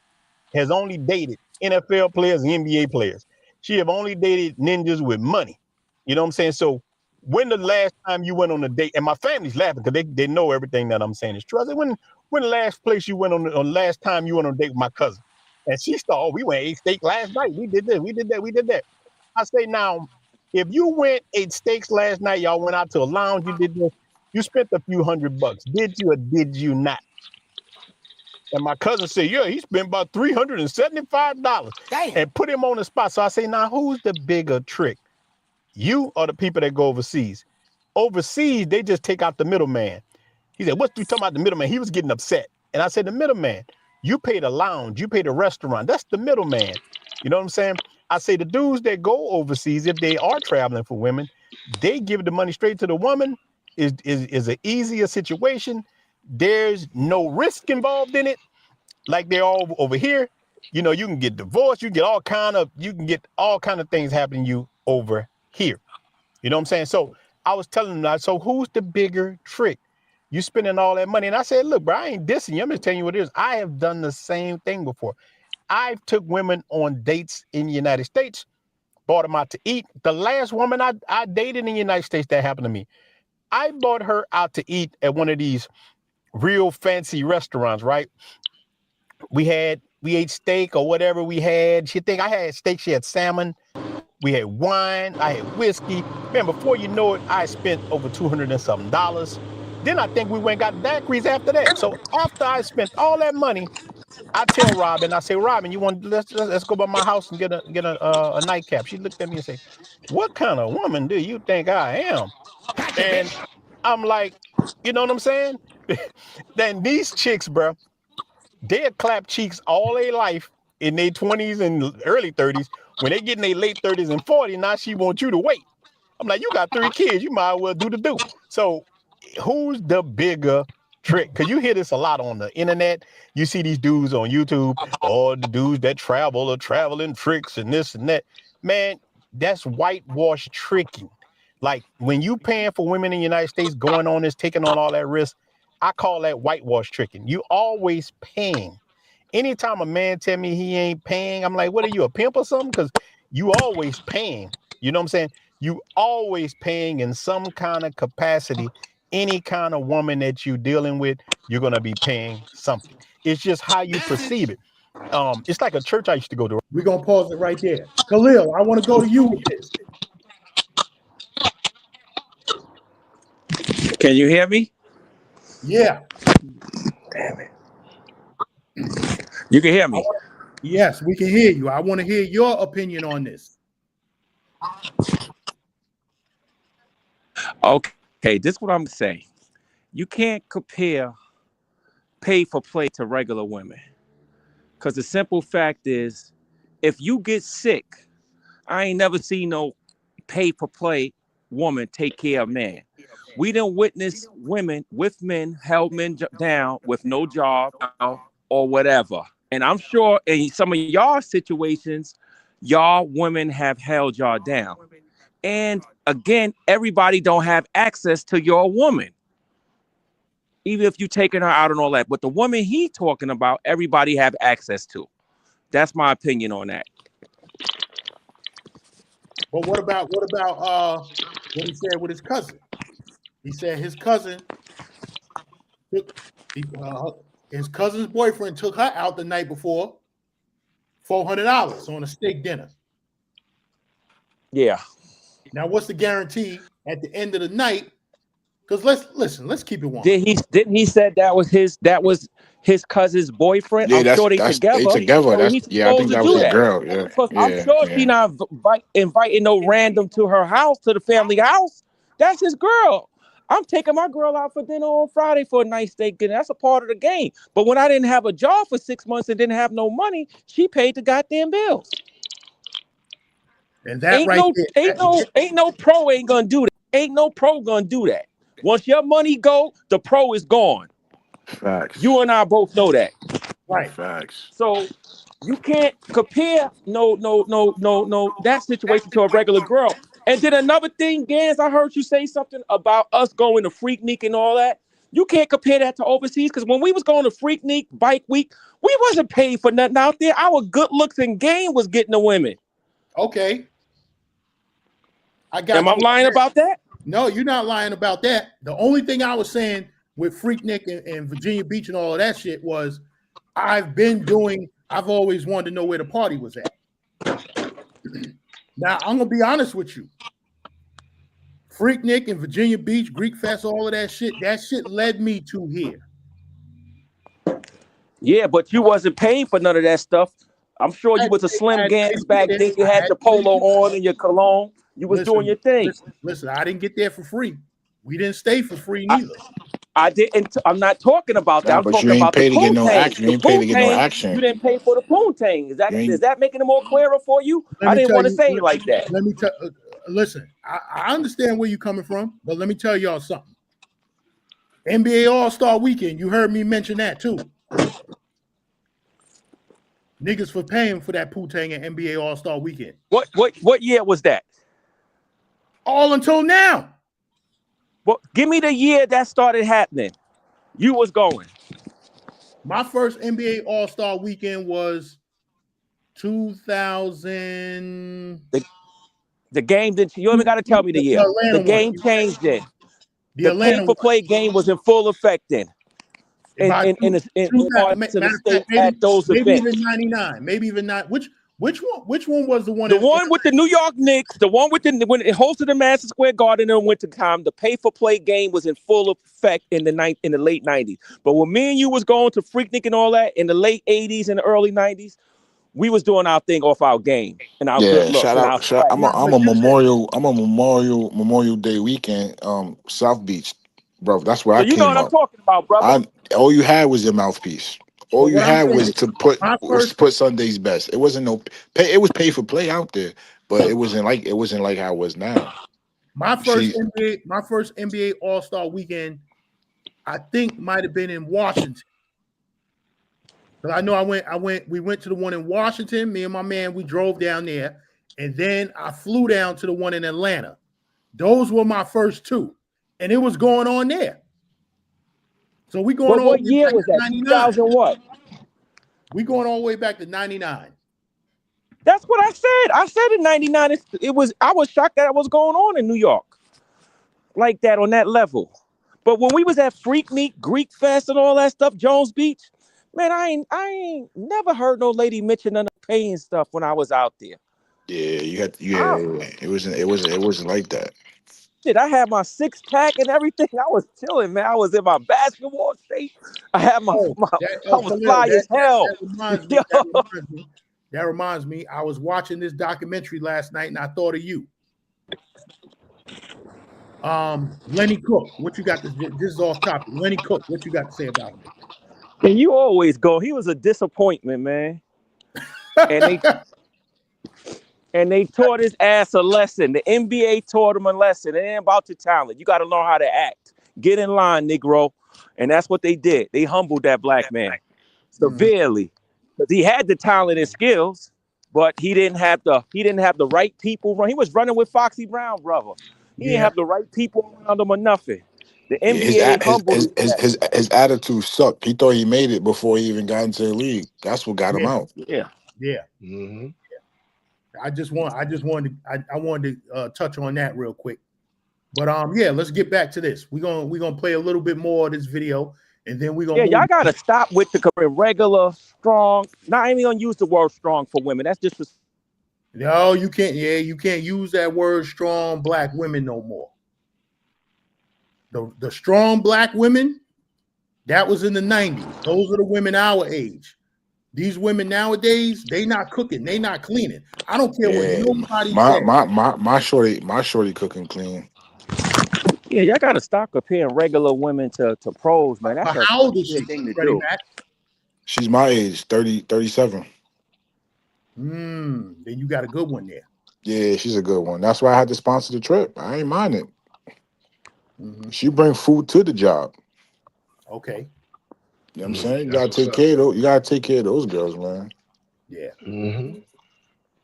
has only dated NFL players and NBA players. She have only dated ninjas with money. You know what I'm saying? So when the last time you went on a date, and my family's laughing because they know everything that I'm saying is true. I said, when the last place you went on last time you went on a date with my cousin? And she started, oh, we went ate steak last night. We did this, we did that, we did that. I say, now, if you went ate steaks last night, y'all went out to a lounge, you did this, you spent a few $100. Did you or did you not? And my cousin said, yeah, he spent about $375 and put him on the spot. So I say, now, who's the bigger trick? You or the people that go overseas? Overseas, they just take out the middleman. He said, what you talking about the middleman? He was getting upset. And I said, the middleman, you pay the lounge, you pay the restaurant. That's the middleman. You know what I'm saying? I say the dudes that go overseas, if they are traveling for women, they give the money straight to the woman. Is an easier situation. There's no risk involved in it. Like they're all over here, you can get divorced, you can get all kind of things happening to you over here. You know what I'm saying? So I was telling them, so who's the bigger trick? You spending all that money. And I said, look, bro, I ain't dissing you. I'm just telling you what it is. I have done the same thing before. I've took women on dates in the United States, bought them out to eat. The last woman I dated in the United States, that happened to me. I bought her out to eat at one of these real fancy restaurants, right? We ate steak or whatever we had. She think I had steak, she had salmon. We had wine, I had whiskey. Man, before you know it, I spent over $200 and something. Then I think we went and got daiquiris after that. So after I spent all that money, I tell Robin, I say, Robin, you want let's go by my house and get a nightcap. She looked at me and said, what kind of woman do you think I am? And I'm like, you know what I'm saying? Then these chicks, bro, they'll clap cheeks all their life in their 20s and early 30s. When they get in their late 30s and 40s, now she wants you to wait. I'm like, you got 3 kids, you might as well do the do. So who's the bigger trick? Because you hear this a lot on the internet. You see these dudes on YouTube, or the dudes that travel or traveling tricks and this and that. Man, that's whitewash tricking. Like when you paying for women in the United States, going on this, taking on all that risk, I call that whitewash tricking. You always paying. Anytime a man tell me he ain't paying, I'm like, what are you, a pimp or something? Because you always paying. You know what I'm saying? You always paying in some kind of capacity. Any kind of woman that you dealing with, you're gonna be paying something. It's just how you perceive it. It's like a church I used to go to. We're gonna pause it right there. Khalil, I want to go to you with this. Can you hear me? Yeah. Damn it. You can hear me. Yes, we can hear you. I want to hear your opinion on this. Okay, this is what I'm gonna say. You can't compare pay for play to regular women. Because the simple fact is, if you get sick, I ain't never seen no pay for play woman take care of man. We done witness women with men held men down with no job or whatever. And I'm sure in some of y'all situations, y'all women have held y'all down. And again, everybody don't have access to your woman, even if you taking her out and all that. But the woman he talking about, everybody have access to. That's my opinion on that. But what about what he said with his cousin? He said his cousin His cousin's boyfriend took her out the night before, $400 on a steak dinner. Yeah. Now, what's the guarantee at the end of the night? Because let's keep it 100. Didn't he said that was his cousin's boyfriend? Yeah, I'm sure they they together. together. So That's he's yeah. I supposed think to that was do his that. girl. Yeah, Because I'm sure she not inviting no random to her house, to the family house. That's his girl. I'm taking my girl out for dinner on Friday for a nice steak dinner. That's a part of the game. But when I didn't have a job for 6 months and didn't have no money, she paid the goddamn bills. And that ain't no pro ain't gonna do that. Ain't no pro gonna do that. Once your money go, the pro is gone. Facts. You and I both know that. Right. Facts. So you can't compare that situation to a regular girl. And then another thing, Gans, I heard you say something about us going to Freaknik and all that. You can't compare that to overseas, because when we was going to Freaknik Bike Week, we wasn't paid for nothing out there. Our good looks and game was getting the women. Okay. I got Am I lying about that? No, you're not lying about that. The only thing I was saying with Freaknik and Virginia Beach and all of that shit was I've always wanted to know where the party was at. Now, I'm going to be honest with you. Freaknik and Virginia Beach, Greek Fest, all of that shit led me to here. Yeah, but you wasn't paying for none of that stuff. I'm sure you was a slim Gans back then. You had your polo on and your cologne. You was doing your thing. Listen, I didn't get there for free. We didn't stay for free neither. I didn't. I'm not talking about that. I'm talking about the poontang. You ain't paid to get no action. You didn't pay for the poontang. Is that making it more clearer for you? I didn't want to say it like that. Let me tell. Listen, I understand where you're coming from, but let me tell y'all something. NBA All-Star Weekend. You heard me mention that too. Niggas for paying for that poontang at NBA All-Star Weekend. What year was that? All until now. Well, give me the year that started happening. You was going. My first NBA All-Star Weekend was 2000. The game didn't. You even got to tell me the year. The game changed then. The pay-for-play game was in full effect then. In parts of the state at those events. Maybe even 99. Maybe even not. Which one was the one? The one with the New York Knicks. The one with when it hosted the Madison Square Garden in winter time. The pay-for-play game was in full effect in the late 90s. But when me and you was going to Freaknik and all that in the late 80s and the early 90s, we was doing our thing off our game and our good looks. I'm a Memorial Day weekend, South Beach, bro. That's where I came up. You know what I'm talking about, brother. All you had was your mouthpiece. All you had was to put Sunday's best. It wasn't no pay. It was pay for play out there, but it wasn't like how it was now. My first NBA All-Star Weekend, I think, might have been in Washington. But I know we went to the one in Washington. Me and my man, we drove down there, and then I flew down to the one in Atlanta. Those were my first two, and it was going on there. So we going what year was that? 2000 what? We going all the way back to 99. That's what I said. I said in 99. I was shocked that it was going on in New York like that on that level. But when we was at Freaknik, Greek Fest, and all that stuff, Jones Beach, man, I ain't never heard no lady mention none of paying stuff when I was out there. Yeah, it wasn't like that. Shit, I had my 6-pack and everything. I was chilling, man. I was in my basketball shape. I had I was fly as hell. That reminds me. I was watching this documentary last night, and I thought of you. Lenny Cook, what you got to this is off topic. Lenny Cook, what you got to say about him? And you always go. He was a disappointment, man. And they taught his ass a lesson. The NBA taught him a lesson. It ain't about your talent. You got to learn how to act. Get in line, Negro. And that's what they did. They humbled that black man severely. Because he had the talent and skills, but he didn't have the right people run. He was running with Foxy Brown, brother. He didn't have the right people around him or nothing. The NBA humbled his attitude sucked. He thought he made it before he even got into the league. That's what got him out. Yeah. Mm-hmm. I wanted to touch on that real quick. But let's get back to this. We're gonna play a little bit more of this video, And then we're Yeah, gonna y'all move. gotta stop with the regular, strong. Not even gonna use the word strong for women. That's just No, you can't. Yeah, you can't use that word strong black women no more. The strong black women, that was in the 90s. Those are the women our age. These women nowadays, they not cooking, they not cleaning. I don't care what Yeah, nobody my says. my my my shorty cooking clean. yeah. Y'all gotta stop comparing regular women to pros, man. That's But a how old is weird she, thing to Freddie do. Mac? She's my age, 37. Then you got a good one there. Yeah, she's a good one. That's why I had to sponsor the trip. I ain't mind it. Mm-hmm. She bring food to the job. Okay. You know what I'm saying? You That's gotta what's take up. care of those. You gotta take care of those girls, man. Yeah. Mm-hmm. You know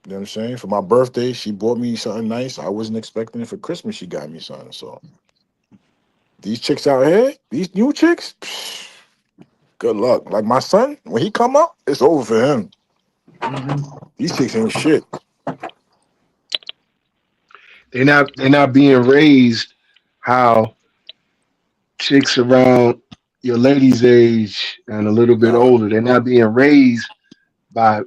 what I'm saying? For my birthday, she bought me something nice. I wasn't expecting it for Christmas. She got me something. So these chicks out here, these new chicks, psh, good luck. Like my son, when he come up, it's over for him. Mm-hmm. These chicks ain't shit. They're not being raised how chicks around your lady's age and a little bit Nah, older. They're not being raised by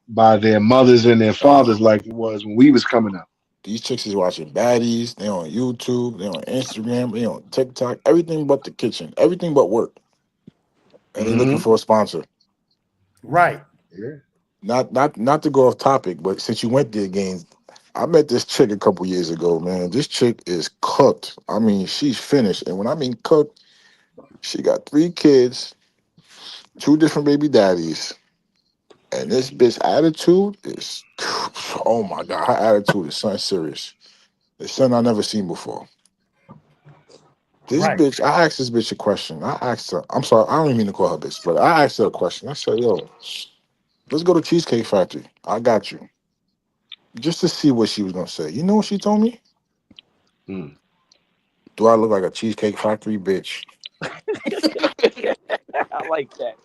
their mothers and their nah. fathers like it was when we was coming up. These chicks is watching baddies. They on YouTube. They on Instagram. They on TikTok. Everything but the kitchen. Everything but work. And they looking Mm-hmm. for a sponsor. Right. Yeah. Not to go off topic, but since you went there, Gaines, I met this chick a couple years ago, man. This chick is cooked. I mean, she's finished. And when I mean cooked, she got 3 kids, 2 different baby daddies. And this bitch attitude is, oh my God, her attitude is something serious. It's something I never seen before. This Right. bitch, I asked this bitch a question. I asked her, I'm sorry, I don't even mean to call her bitch, but I asked her a question. I said, yo, let's go to Cheesecake Factory. I got you. Just to see what she was gonna say. You know what she told me? Mm. Do I look like a Cheesecake Factory bitch? I like that.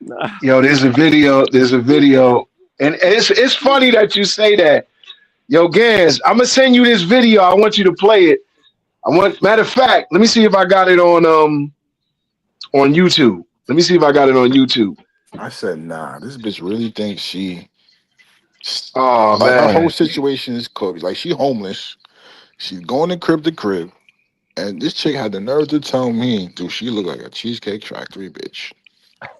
Nah. Yo, there's a video. There's a video, and it's funny that you say that. Yo, Gans, I'm gonna send you this video. I want you to play it. Matter of fact, let me see if I got it on YouTube. Let me see if I got it on YouTube. I said, nah, this bitch really thinks Oh like her whole man, situation is cooked. Like she homeless. She's going to crib. And this chick had the nerve to tell me, dude, she look like a Cheesecake Factory bitch.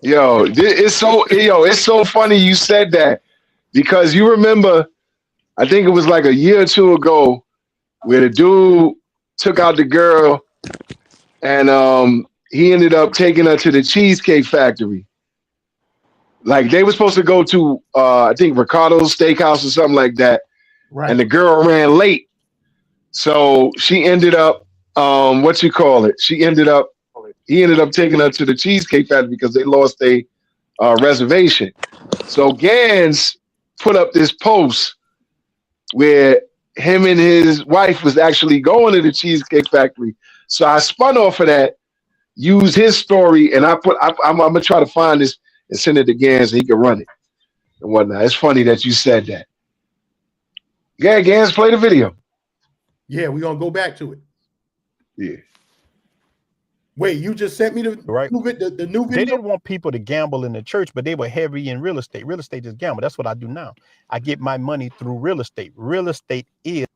it's so funny you said that because you remember, I think it was like a year or two ago where the dude took out the girl and he ended up taking her to the Cheesecake Factory. Like they were supposed to go to I think Ricardo's Steakhouse or something like that, and Right. the girl ran late, so she ended up what you call it? He ended up taking her to the Cheesecake Factory because they lost a reservation. So Gans put up this post where him and his wife was actually going to the Cheesecake Factory. So I spun off of that, used his story, and I'm gonna try to find this and send it to Gans so he can run it and whatnot. It's funny that you said that. Yeah, Gans, play the video. Yeah, we're gonna go back to it. Yeah. Wait, you just sent me the Right. the new They video? didn't want people to gamble in the church, but they were heavy in real estate. Real estate is gamble. That's what I do now. I get my money through real estate. Real estate is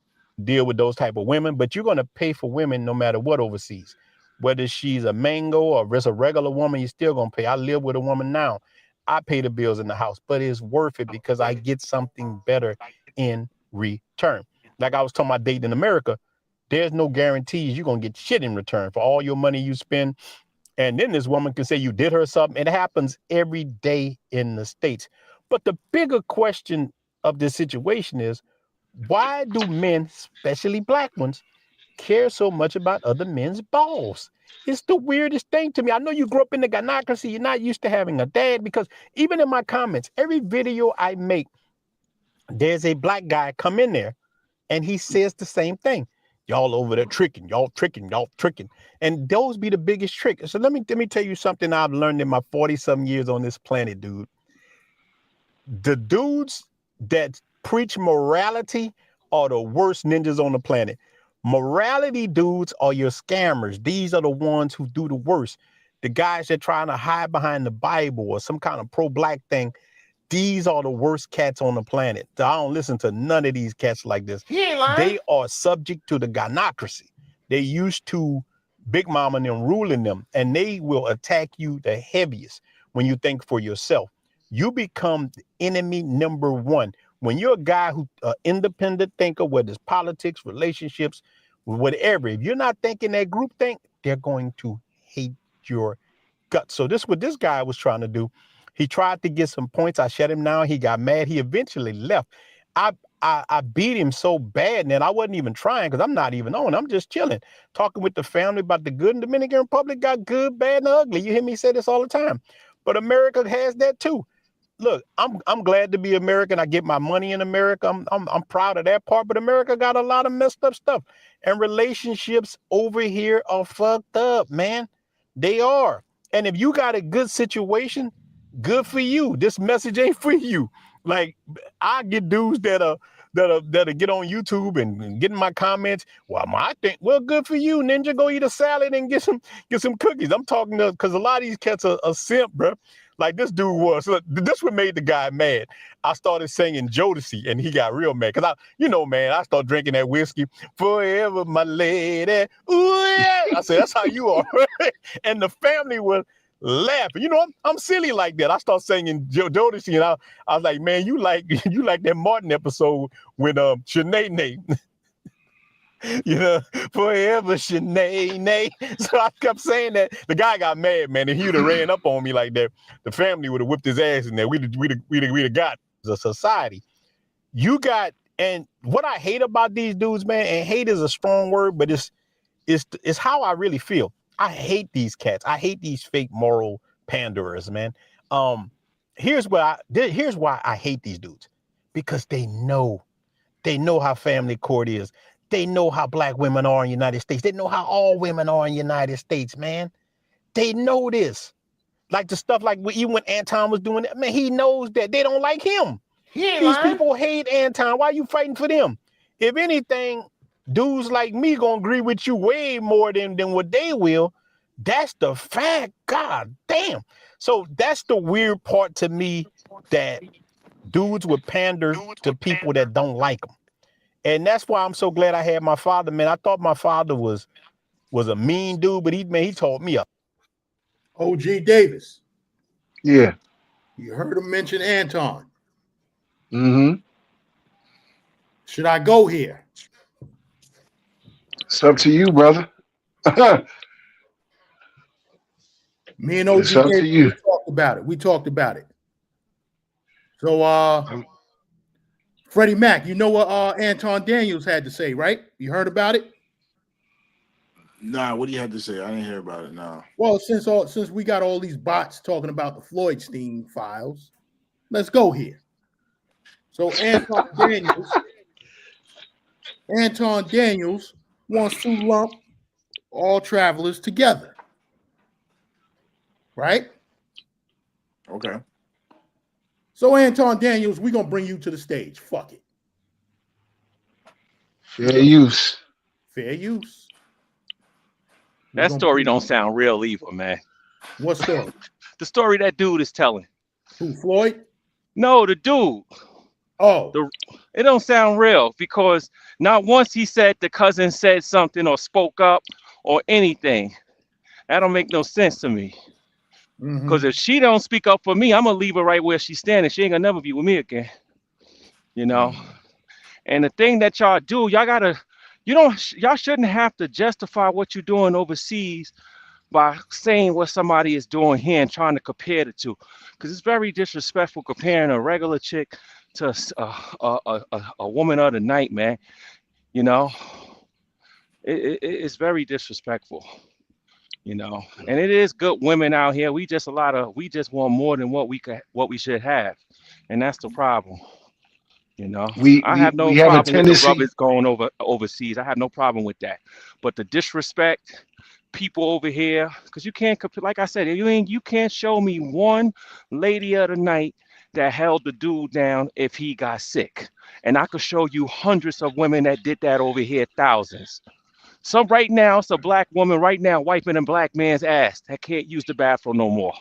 deal with those type of women, but you're gonna pay for women no matter what overseas. Whether she's a mango or just a regular woman, you're still gonna pay. I live with a woman now. I pay the bills in the house, but it's worth it because I get something better in return. Like I was talking about dating in America, there's no guarantees you're gonna get shit in return for all your money you spend. And then this woman can say you did her something. It happens every day in the States. But the bigger question of this situation is, why do men, especially black ones, care so much about other men's balls? It's the weirdest thing to me. I know you grew up in the gynocracy. You're not used to having a dad, because even in my comments, every video I make, there's a black guy come in there and he says the same thing. Y'all over there tricking, y'all tricking. And those be the biggest trick. So let me tell you something I've learned in my 40-some years on this planet, dude. The dudes that preach morality are the worst ninjas on the planet. Morality dudes are your scammers. These are the ones who do the worst. The guys that trying to hide behind the Bible or some kind of pro-black thing. These are the worst cats on the planet. I don't listen to none of these cats like this. They are subject to the gynocracy. They used to Big Mama and them ruling them, and they will attack you the heaviest when you think for yourself. You become enemy number one. When you're a guy who independent thinker, whether it's politics, relationships, whatever, if you're not thinking that group think, they're going to hate your guts. So this is what this guy was trying to do. He tried to get some points. I shut him down. He got mad. He eventually left. I beat him so bad, and I wasn't even trying because I'm not even on. I'm just chilling, talking with the family about the good. And Dominican Republic got good, bad, and ugly. You hear me say this all the time. But America has that too. Look, I'm glad to be American. I get my money in America. I'm proud of that part. But America got a lot of messed up stuff, and relationships over here are fucked up, man. They are. And if you got a good situation, good for you. This message ain't for you. Like, I get dudes that'll get on YouTube and get in my comments. Well, I think, well, good for you, Ninja. Go eat a salad and get some cookies. I'm talking to, because a lot of these cats are simp, bro. Like this dude was. So this what made the guy mad. I started singing Jodeci, and he got real mad. Because I started drinking that whiskey. Forever, my lady. Ooh, yeah. I said, that's how you are. And the family was laughing. I'm silly like that. I start singing Jodeci, and I was like, man, you like that Martin episode with Sinead. Forever Sinead. So I kept saying that. The guy got mad, man, and he would have ran up on me like that. The family would have whipped his ass in there. We'd have got the society. You got, and what I hate about these dudes, man, and hate is a strong word, but it's how I really feel. I hate these cats. I hate these fake moral panderers, man. Here's why I hate these dudes. Because they know how family court is. They know how black women are in the United States. They know how all women are in the United States, man. They know this. Like the stuff like even when Anton was doing it, man, he knows that they don't like him. These people hate Anton. Why are you fighting for them? If anything, dudes like me gonna agree with you way more than what they will. That's the fact. God damn. So that's the weird part to me, that dudes would pander to people that don't like them. And that's why I'm so glad I had my father, man. I thought my father was a mean dude, but he taught me up. O.G. Davis. Yeah. You heard him mention Anton. Mm-hmm. Should I go here? It's up to you, brother. Me and O.G. It's up to Davis, you. we talked about it. So Freddie Mac, you know what Anton Daniels had to say, right? You heard about it? Nah, what do you have to say? I didn't hear about it. No. Well, since we got all these bots talking about the Floydstein files, let's go here. So Anton Daniels wants to lump all travelers together, right? Okay. So Anton Daniels, we're gonna bring you to the stage. Fuck it. Fair use. Fair use. That story don't sound real either, man. What story? The story that dude is telling. Who, Floyd? No, the dude. Oh. It don't sound real, because not once he said the cousin said something or spoke up or anything. That don't make no sense to me. Because if she don't speak up for me, I'm gonna leave her right where she's standing. She ain't gonna never be with me again. And the thing that y'all do, y'all shouldn't have to justify what you're doing overseas by saying what somebody is doing here and trying to compare the two. Because it's very disrespectful comparing a regular chick to a woman of the night, man. It's very disrespectful. And it is good women out here. We just want more than what we should have, and that's the problem. I have no problem with the brothers going overseas. I have no problem with that. But the disrespect people over here, because you can't, like I said, you can't show me one lady of the night that held the dude down if he got sick. And I could show you hundreds of women that did that over here, thousands. Some right now, it's a black woman right now wiping a black man's ass that can't use the bathroom no more.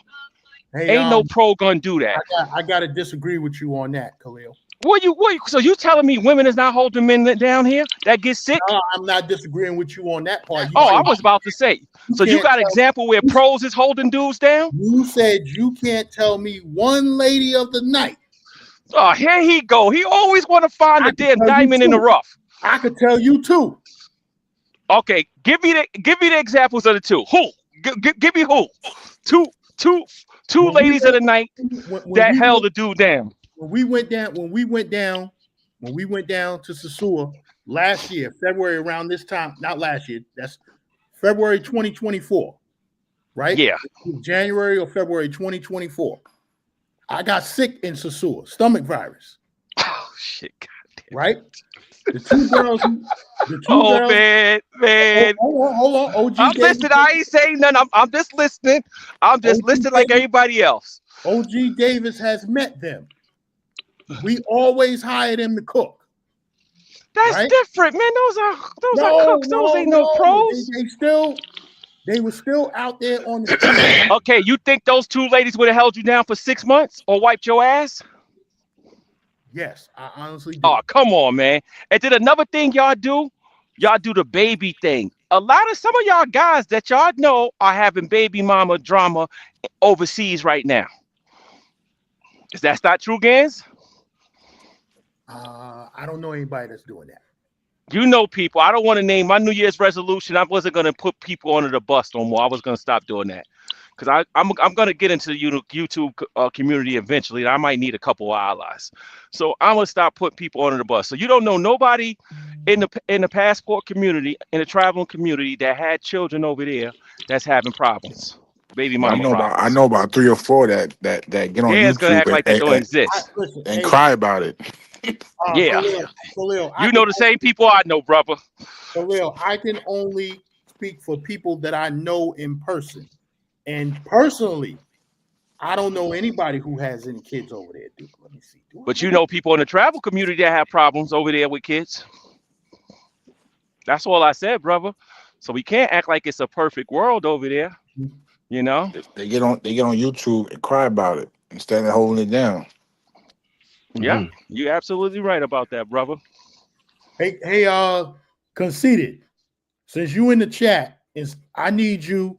Hey, Ain't no pro gonna do that. I gotta disagree with you on that, Khalil. So you telling me women is not holding men down here that get sick? No, I'm not disagreeing with you on that part. I was about to say. So you got an example where pros is holding dudes down? You said you can't tell me one lady of the night. Oh, here he go. He always want to find the damn diamond in the rough. I could tell you two. Okay, give me the examples of the two. Who? Give me who? Two ladies of the night that held the dude down. When we went down to Sasua last year, February around this time, not last year, that's February 2024, right? Yeah. January or February 2024. I got sick in Sasua, stomach virus. Oh shit, goddamn. Right? The two girls. Man. Hold on. OG I'm listening. I ain't saying nothing. I'm just listening. I'm just listening like everybody else. OG Davis has met them. We always hire them to cook. That's different, man. Those are cooks. Those ain't no pros. They were still out there on the street. Okay, you think those two ladies would have held you down for 6 months or wiped your ass? Yes, I honestly do. Oh, come on, man. And then another thing y'all do the baby thing. Some of y'all guys that y'all know are having baby mama drama overseas right now. Is that not true, Gans? I don't know anybody that's doing that. You know people. I don't want to name my New Year's resolution. I wasn't going to put people under the bus no more. I was going to stop doing that. Because I'm going to get into the YouTube community eventually. And I might need a couple of allies. So I'm going to stop putting people under the bus. So you don't know nobody in the passport community, in the traveling community that had children over there that's having problems. Baby mama problems. I know about 3 or 4 that get on YouTube gonna act like they don't exist and cry about it. Khalil, you know the same people I know, brother. Khalil, I can only speak for people that I know in person. And personally, I don't know anybody who has any kids over there, dude. Let me see. But you know people in the travel community that have problems over there with kids. That's all I said, brother. So we can't act like it's a perfect world over there. You know? They get on YouTube and cry about it instead of holding it down. Yeah, you're absolutely right about that, brother. Hey, Conceited, since you in the chat, I need you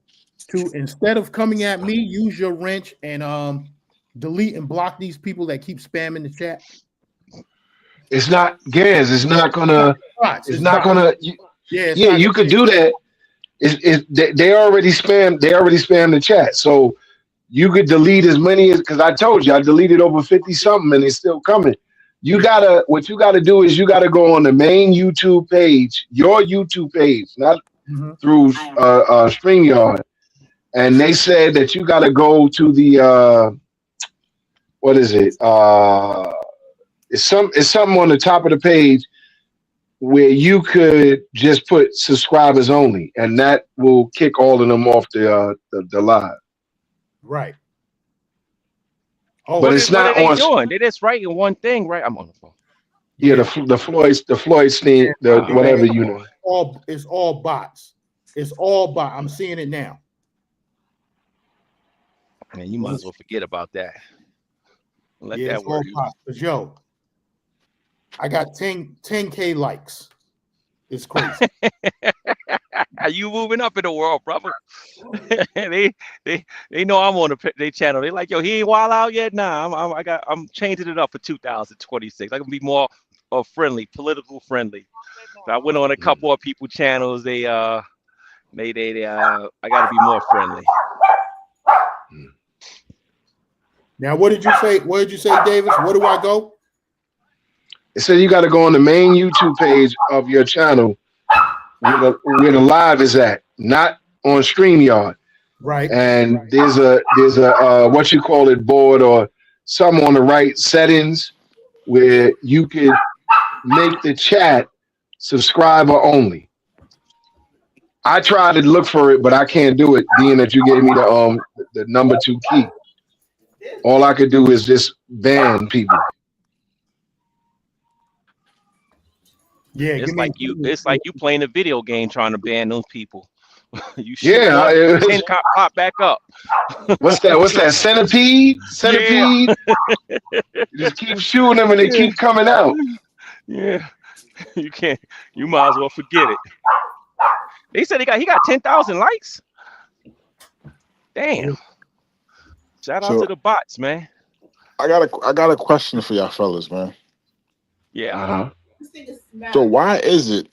to, instead of coming at me, use your wrench and delete and block these people that keep spamming the chat. It's not, Gans. It's not gonna. It's not gonna. You could do that. They already spam. They already spam the chat. So you could delete as many as, because I told you I deleted over 50 something and it's still coming. What you gotta do is you gotta go on the main YouTube page, your YouTube page, not through StreamYard. And they said that you gotta go to the what is it? It's something on the top of the page where you could just put subscribers only, and that will kick all of them off the live. Right. Oh, but it's not on. Doing? They just writing one thing, right? I'm on the phone. Yeah, the Floyd Steen, whatever you know. It's all bots. It's all bots. I'm seeing it now. Man, you might as well forget about that. Let that work. Yo, I got 10K likes. It's crazy. Are you moving up in the world, brother? they know I'm on their channel. They like, yo, he ain't wild out yet. Nah, I'm changing it up for 2026. I can be more friendly, political friendly. So I went on a couple of people channels. I got to be more friendly. Now, what did you say? What did you say, Davis? Where do I go? It said you got to go on the main YouTube page of your channel where the live is at, not on StreamYard. Right. And there's a what you call it board or something on the right settings where you could make the chat subscriber only. I tried to look for it, but I can't do it, being that you gave me the number 2 key. all I could do is just ban people. Yeah, It's give me. like you playing a video game trying to ban those people. You shoot Yeah, one, 10 pop back up. what's that? What's that? Centipede? Yeah. Centipede? You just keep shooting them and they Yeah. keep coming out. Yeah. You can't. You might as well forget it. They said he got 10,000 likes. Damn. Shout out to the bots, man. I got a question for y'all fellas, man. Yeah. Uh-huh. So why is it,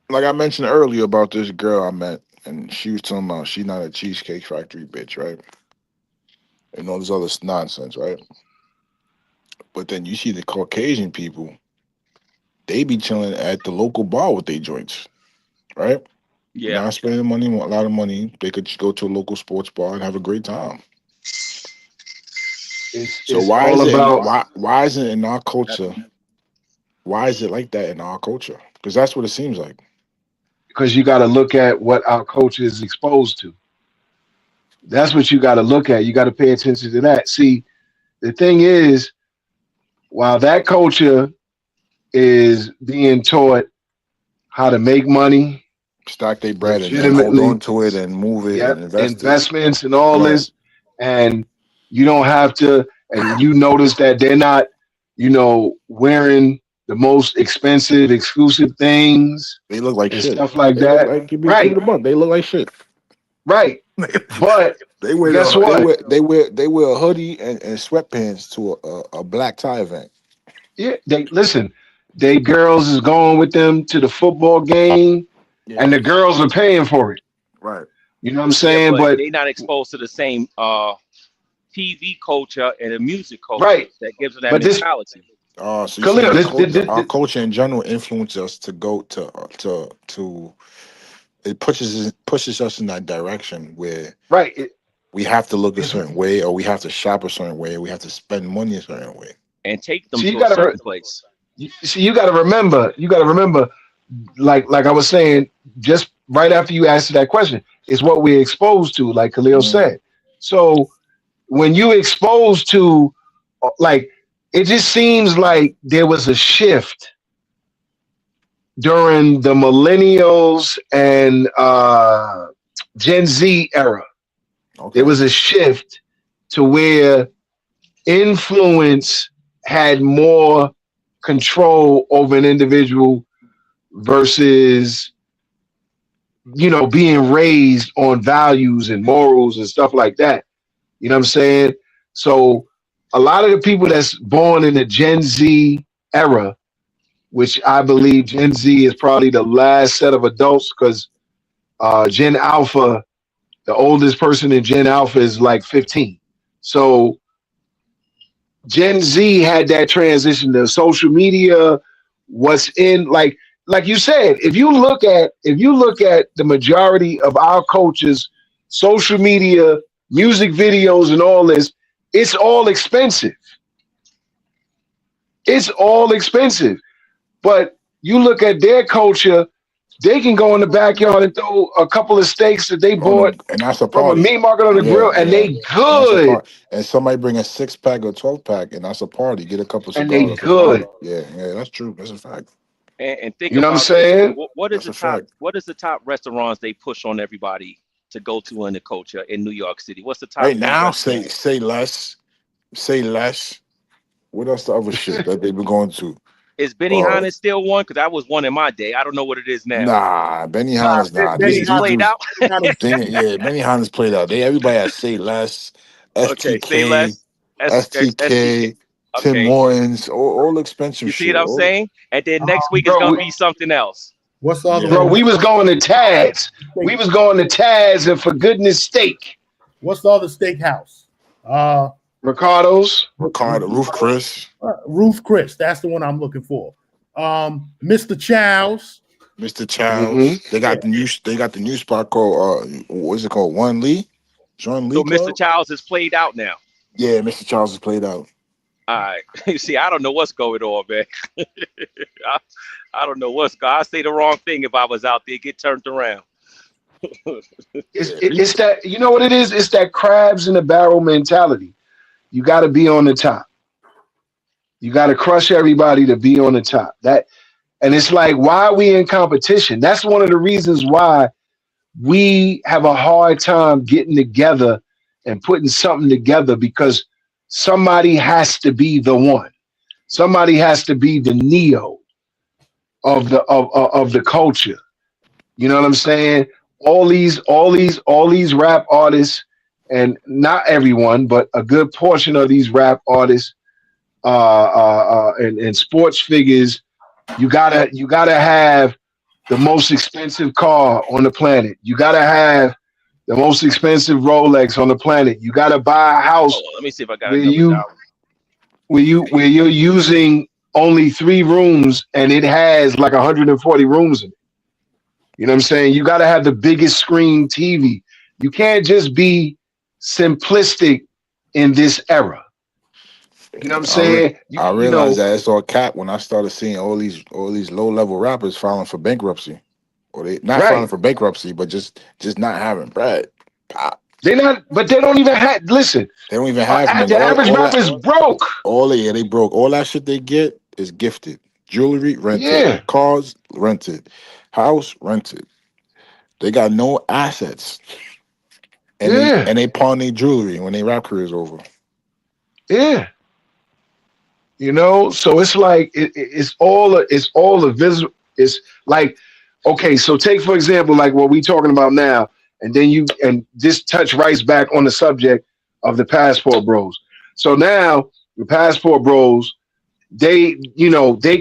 like I mentioned earlier about this girl I met, and she was talking about she's not a Cheesecake Factory bitch, right? And all this other nonsense, right? But then you see the Caucasian people, they be chilling at the local bar with their joints, right? Yeah. Not spending money, a lot of money. They could go to a local sports bar and have a great time. So why is it in our culture? Why is it like that in our culture? Because that's what it seems like. Because you got to look at what our culture is exposed to. That's what you got to look at. You got to pay attention to that. See, the thing is, while that culture is being taught how to make money, stack their bread and then hold on to it and move it and invest investments and all this, and you don't have to. And you notice that they're not, wearing the most expensive, exclusive things. They look like and shit. Stuff like that. Right. They look like shit. Right. But they wear guess what? They wear a hoodie and sweatpants to a black tie event. Yeah, they girls is going with them to the football game, and the girls are paying for it. Right. You know what I'm saying? But they're not exposed to the same TV culture and the music culture that gives them that mentality. So our culture in general influences us to go to it pushes us in that direction where we have to look a certain way, or we have to shop a certain way, or we have to spend money a certain way, and take them to a certain place. You got to remember. Like I was saying, just right after you asked that question, it's what we're exposed to, like Khalil said. So when you exposed to, like, it just seems like there was a shift during the millennials and Gen Z era. There was a shift to where influence had more control over an individual versus, being raised on values and morals and stuff like that. You know what I'm saying? So a lot of the people that's born in the Gen Z era, which I believe Gen Z is probably the last set of adults, because Gen Alpha, the oldest person in Gen Alpha is like 15. So Gen Z had that transition to social media. What's in, like you said, if you look at the majority of our culture's social media, music videos, and all this, it's all expensive. It's all expensive. But you look at their culture, they can go in the backyard and throw a couple of steaks that they bought from a meat market on the grill, and they good. And somebody bring a 6-pack or 12-pack, and that's a party. Get a couple of cigars. And they good. Yeah, that's true. That's a fact. And think about, what I'm saying? What is the top restaurants they push on everybody to go to in the culture in New York City? What's the top right now? Say less. What else the other shit that they've been going to? Is Benihana still one? Because that was one in my day. I don't know what it is now. Nah, Benihana's not. Benihana's played out. Benihana's played out. Everybody has Say Less, STK, Say Less, STK, Tim Hortons, all expensive you see shit. what I'm saying? And then next week it's gonna be something else. What's the other Bro, one? we was going to Taz. We was going to Taz and For Goodness Steak. What's the other steakhouse? Ricardo's. Roof Chris. Roof Chris. That's the one I'm looking for. Mr. Chow's. Mr. Chow's. They got the new spot called what's it called? John Lee. So Mr. Chow's is played out now. Yeah, Mr. Chow's is played out. All right. You see, I don't know what's going on, man. I don't know what's going on. I'd say the wrong thing if I was out there, get turned around. It's that, you know what it is? It's that crabs in the barrel mentality. you got to be on the top. You got to crush everybody to be on the top. And it's like, why are we in competition? That's one of the reasons why we have a hard time getting together and putting something together, because somebody has to be the one. Somebody has to be the Neo of the culture. You know what I'm saying? All these rap artists, and not everyone, but a good portion of these rap artists and sports figures, you gotta have the most expensive car on the planet. You gotta have the most expensive Rolex on the planet. You gotta buy a house Hold on, let me see if I got where another you dollar. where you're using only 3 rooms and it has like 140 rooms in it. You know what I'm saying? You gotta have the biggest screen TV. You can't just be simplistic in this era. You know what I'm saying? I You realized know, that it's all cap when I started seeing all these low level rappers filing for bankruptcy, or they not filing right. for bankruptcy, but just not having bread. They're not, but they don't even have, listen, They don't even have money. the average rapper is broke. They broke. All that shit they get is gifted. Jewelry rented, Yeah, cars rented, house rented. They got no assets, and yeah, they pawn their jewelry when their rap career is over. yeah. You know, so it's like it's all a visual. It's like, okay, so take for example, like what we talking about now, and then and this touch right back on the subject of the Passport Bros. So now the Passport Bros, they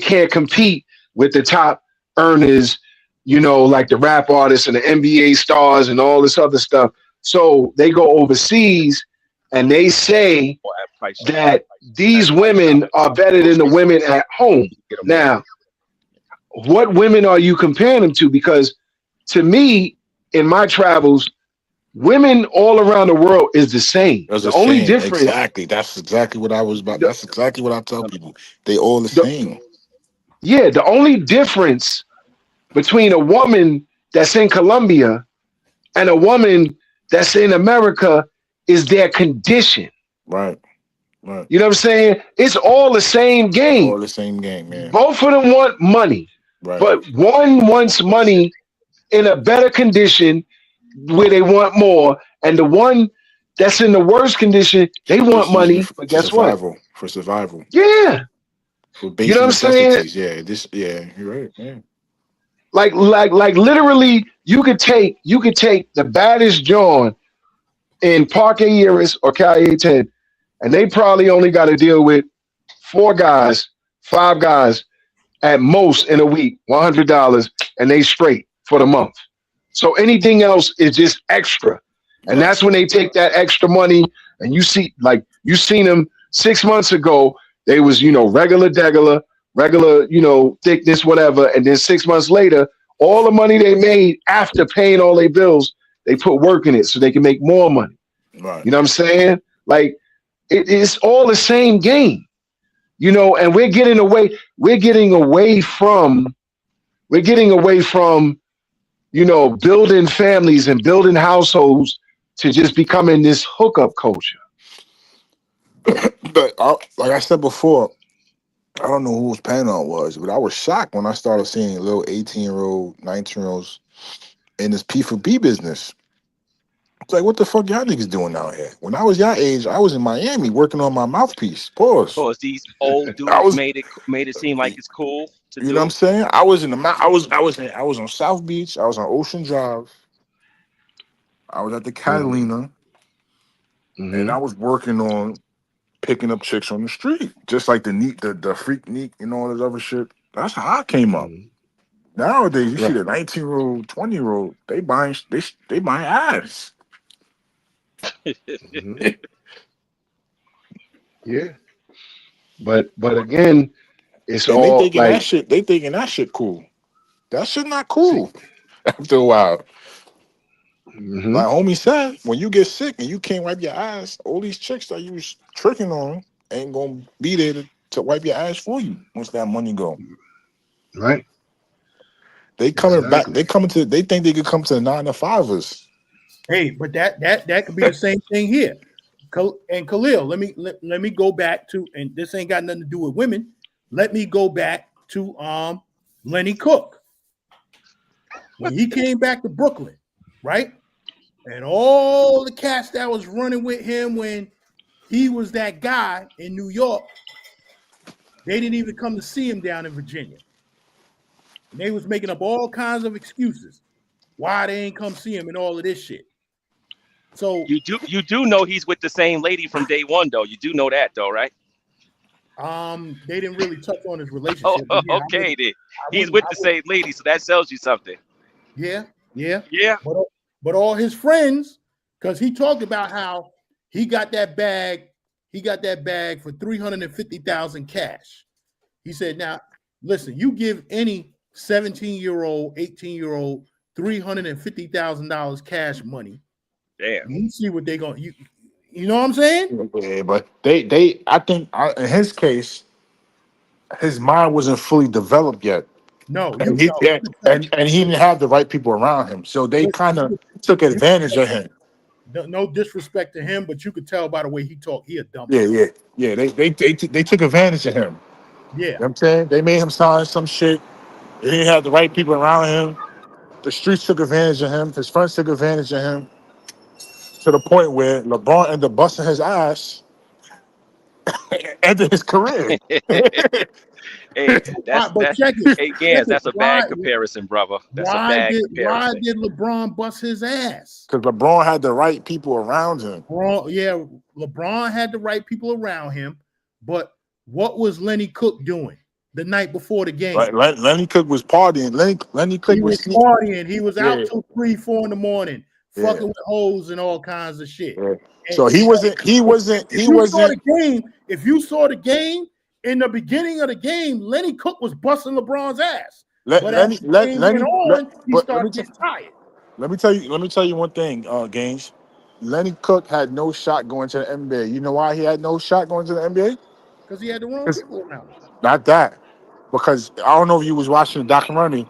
can't compete with the top earners, like the rap artists and the NBA stars and all this other stuff. So they go overseas and they say Or at price that these women are better than the women at home. Now, what women are you comparing them to? Because to me, in my travels, women all around the world is the same. That's The the only same. difference, Exactly. That's exactly what I was about. the, That's exactly what I tell people. They all the the, same. yeah, the only difference between a woman that's in Colombia and a woman that's in America is their condition. Right. Right. You know what I'm saying? It's all the same game. All the same game, man. Both of them want money, Right. but one wants money in a better condition where they want more, and the one that's in the worst condition, they want It's usually money, for but guess what? survival, Yeah, for you know basic what I'm saying? necessities. Yeah, you're right. Yeah. Like literally, you could take the baddest John in Parque Iris or Calle 10, and they probably only got to deal with 4 guys, 5 guys at most in a week, $100, and they straight for the month. So anything else is just extra. And Right. that's when they take that extra money, and you seen them 6 months ago, they was, regular, thickness, whatever. And then 6 months later, all the money they made after paying all their bills, they put work in it so they can make more money. Right. You know what I'm saying? Like it's all the same game, and we're getting away from building families and building households to just becoming this hookup culture. But like I said before, I don't know whose panel it was, but I was shocked when I started seeing little 18-year-old, 19-year-olds in this P4P business. It's like, what the fuck y'all niggas doing out here? When I was your age, I was in Miami working on my mouthpiece. Pause. because these old I dudes was, made it seem like it's cool to you know what I'm do. saying? I was in the I was on South Beach. I was on Ocean Drive. I was at the Catalina, and Mm-hmm. I was working on picking up chicks on the street, just like the freak neat, and all this other shit. That's how I came up. Mm-hmm. Nowadays, you see Right. the 19-year-old, 20-year-old, they buying ass. Mm-hmm. Yeah. But again, it's And they all thinking that like, shit. They thinking that shit cool. That shit not see. cool. After a while, Mm-hmm. like homie said, when you get sick and you can't wipe your ass, all these chicks that you was tricking on ain't gonna be there to wipe your ass for you once that money go. Right. They coming back. Exactly. They think they could come to the 9 to 5ers. Hey, but that could be the same thing here. And Khalil, let me go back to, and this ain't got nothing to do with women. Let me go back to Lenny Cook. When he came back to Brooklyn, right? And all the cats that was running with him when he was that guy in New York, they didn't even come to see him down in Virginia. And they was making up all kinds of excuses why they ain't come see him and all of this shit. So you do know he's with the same lady from day one, though. You do know that, though, right? They didn't really touch on his relationship. Oh, okay, then. He's with the same lady, so that tells you something. Yeah. But all his friends, because he talked about how he got that bag for $350,000 cash. He said, now, listen, you give any 17-year-old, 18-year-old $350,000 cash money. Damn. You see what they gonna you know what I'm saying? Yeah, but they I think in his case, his mind wasn't fully developed yet. No, And he didn't have the right people around him. So they kind of took advantage of him. No disrespect to him, but you could tell by the way he talked, he a dumb. Yeah. They took advantage of him. Yeah. You know what I'm saying? They made him sign some shit. They didn't have the right people around him. The streets took advantage of him. His friends took advantage of him to the point where LeBron ended up busting his ass and ended his career. Hey, hey, Gans, that's a bad comparison, brother. That's a bad comparison. Why did LeBron bust his ass? Because LeBron had the right people around him. LeBron had the right people around him, but what was Lenny Cook doing the night before the game? Right, Lenny Cook was partying. Lenny Cook was partying. He was out till 3, 4 in the morning, fucking with hoes and all kinds of shit. Yeah. So he wasn't. If you saw the game in the beginning of the game, Lenny Cook was busting LeBron's ass. He started getting tired. Let me tell you one thing, Gaines. Lenny Cook had no shot going to the NBA. You know why he had no shot going to the NBA? Because he had the wrong people around him. Not that. Because I don't know if you was watching the documentary,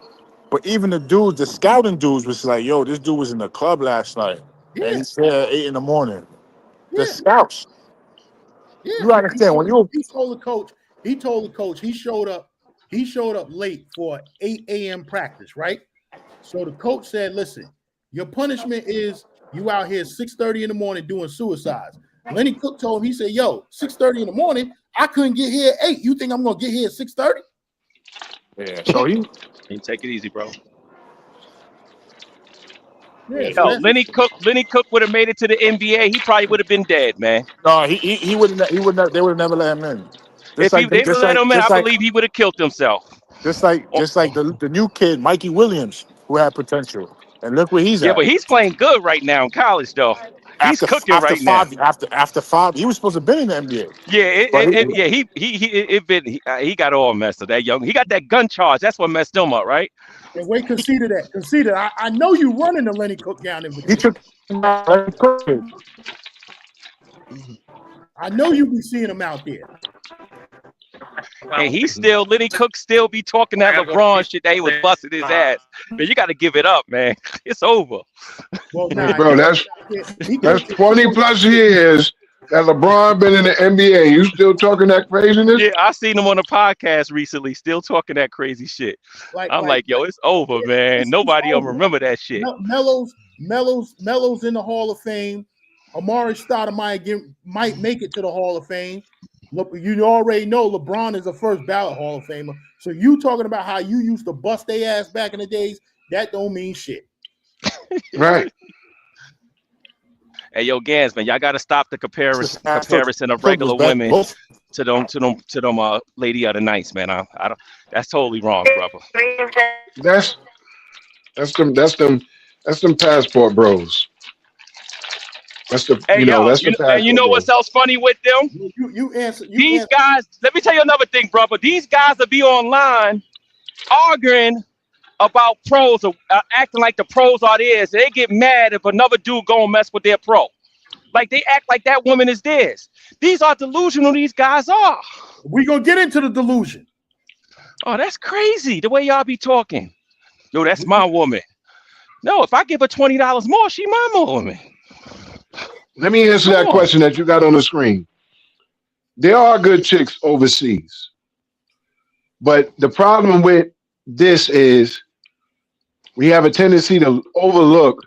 but even the scouting dudes was like, yo, this dude was in the club last night. Yeah. And he's there at 8 in the morning. The scouts. Yeah. You understand he told the coach he showed up late for 8 a.m. practice, right? So the coach said, listen, your punishment is you out here 6:30 in the morning doing suicides. Lenny Cook told him, he said, yo, 6:30 in the morning, I couldn't get here at 8. You think I'm gonna get here at 6:30? Yeah, so he take it easy, bro. Yeah, Yo, Lenny Cook would have made it to the NBA. He probably would have been dead, man. No, he wouldn't. They would have never let him in. If they would let him in, I believe he would have killed himself. Just like the new kid, Mikey Williams, who had potential, and look where he's at. Yeah, but he's playing good right now in college, though. He's cooking right now. After 5, he was supposed to be in the NBA. Yeah, he got all messed up. That young, he got that gun charge. That's what messed him up, right? And wait, concede that. I know you running the Lenny Cook down in Virginia. He took Lenny Cook. I know you be seeing him out there. And Lenny Cook still be talking that LeBron shit that he was busting his ass. Man, you got to give it up, man. It's over. Well, bro, that's 20 plus years that LeBron been in the NBA. You still talking that craziness? Yeah, I seen him on a podcast recently, still talking that crazy shit. I'm like, yo, it's over, man. Nobody will remember that shit. Melo's in the Hall of Fame. Amari Stoudemire might make it to the Hall of Fame. Look, you already know LeBron is a first ballot Hall of Famer. So you talking about how you used to bust their ass back in the days, that don't mean shit. Right. Hey, yo, Gans, man, y'all got to stop the comparison of regular women to them lady of the nights, man. I don't. That's totally wrong, brother. That's them passport bros. That's the and you know what's else funny with them? You answer. These guys. Let me tell you another thing, brother. These guys will be online arguing about pros or acting like the pros are theirs. They get mad if another dude go and mess with their pro. Like they act like that woman is theirs. These are delusional. These guys are. We gonna get into the delusion. Oh, that's crazy. The way y'all be talking. Yo, that's my woman. No, if I give her $20 more, she my woman. Let me answer that question that you got on the screen. There are good chicks overseas, but the problem with this is we have a tendency to overlook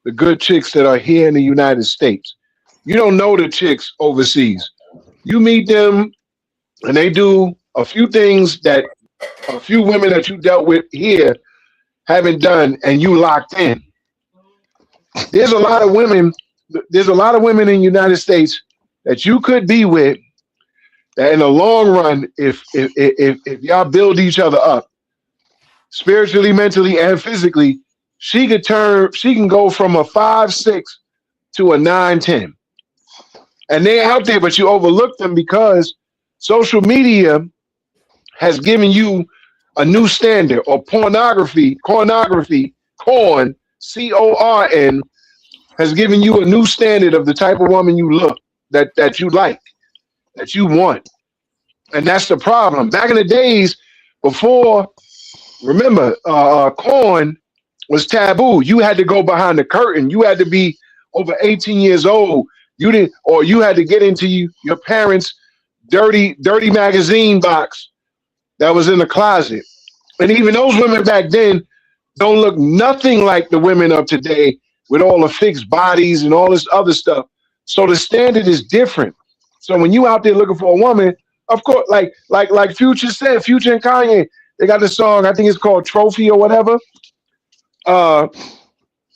the good chicks that are here in the United States. You don't know the chicks overseas. You meet them and they do a few things that a few women that you dealt with here haven't done, and you locked in. There's a lot of women. There's a lot of women in the United States that you could be with. That in the long run, if y'all build each other up spiritually, mentally, and physically, she can go from a 5'6" to a 9'10", and they're out there, but you overlook them because social media has given you a new standard, or pornography, corn, CORN, has given you a new standard of the type of woman you look, that you like, that you want. And that's the problem. Back in the days before, remember, corn was taboo. You had to go behind the curtain. You had to be over 18 years old. You didn't, or you had to get into your parents' dirty magazine box that was in the closet. And even those women back then don't look nothing like the women of today with all the fixed bodies and all this other stuff. So the standard is different. So when you out there looking for a woman, of course, like Future said, Future and Kanye, they got the song, I think it's called Trophy or whatever. You're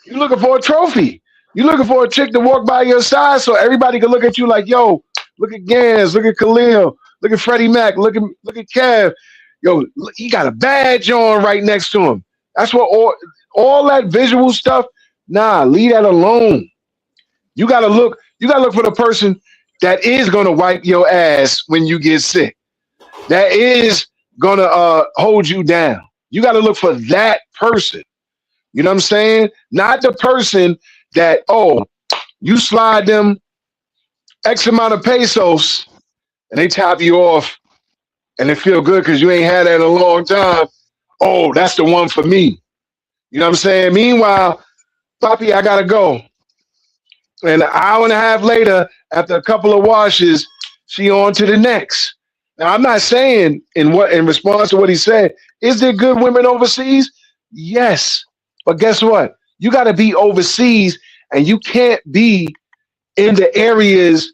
looking for a trophy. You're looking for a chick to walk by your side so everybody can look at you like, yo, look at GanZzta, look at Khalil, look at Freddie Mac, look at Kev. Yo, he got a badge on right next to him. That's what all that visual stuff. Nah, leave that alone. You gotta look for the person that is gonna wipe your ass when you get sick. That is gonna hold you down. You gotta look for that person. You know what I'm saying? Not the person that, oh, you slide them X amount of pesos and they top you off and they feel good because you ain't had that in a long time. Oh, that's the one for me. You know what I'm saying? Meanwhile, Papi, I gotta go. And an hour and a half later, after a couple of washes, she on to the next. Now, I'm not saying in response to what he said, is there good women overseas? Yes. But guess what? You got to be overseas, and you can't be in the areas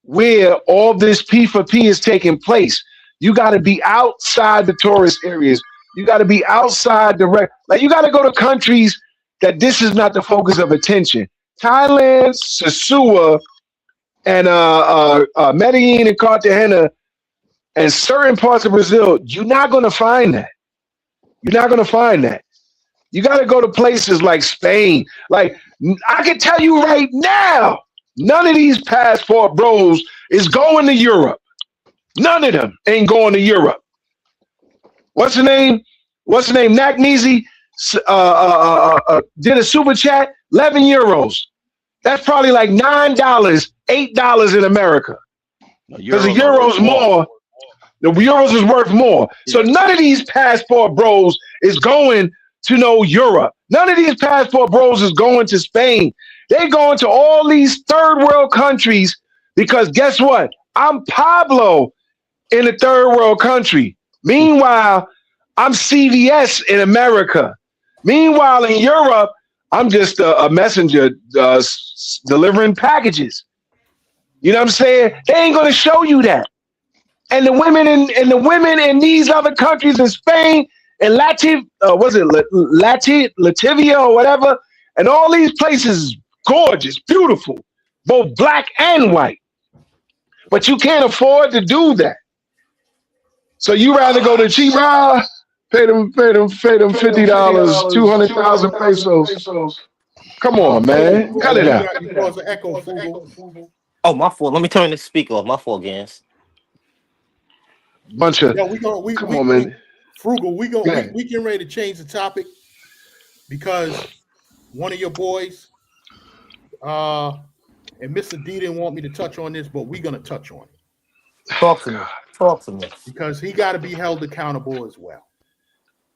where all this P for P is taking place. You got to be outside the tourist areas. You got to be outside like you got to go to countries that this is not the focus of attention. Thailand, Sasua, and Medellin and Cartagena, and certain parts of Brazil, you're not going to find that. You're not going to find that. You got to go to places like Spain. Like, I can tell you right now, none of these passport bros is going to Europe. None of them ain't going to Europe. What's the name? Nak Neezy did a super chat, 11 euros. That's probably like $9, $8 in America. Because the euro's more. The euros is worth more. So none of these passport bros is going to no Europe. None of these passport bros is going to Spain. They going to all these third world countries because guess what? I'm Pablo in a third world country. Meanwhile, I'm CVS in America. Meanwhile, in Europe, I'm just a messenger delivering packages. You know what I'm saying? They ain't gonna show you that. And the women in these other countries in Spain and Latvia or whatever, and all these places, gorgeous, beautiful, both black and white. But you can't afford to do that. So you rather go to cheap pay them $50, 200,000 pesos. Come on, man. Cut it out. Oh, my fault. Let me turn this speaker off. My fault, Gans. Bunch of come on, man. Frugal, we getting ready to change the topic because one of your boys, and Mr. D didn't want me to touch on this, but we're gonna touch on it. Talk to me. Talk to me. Because he got to be held accountable as well.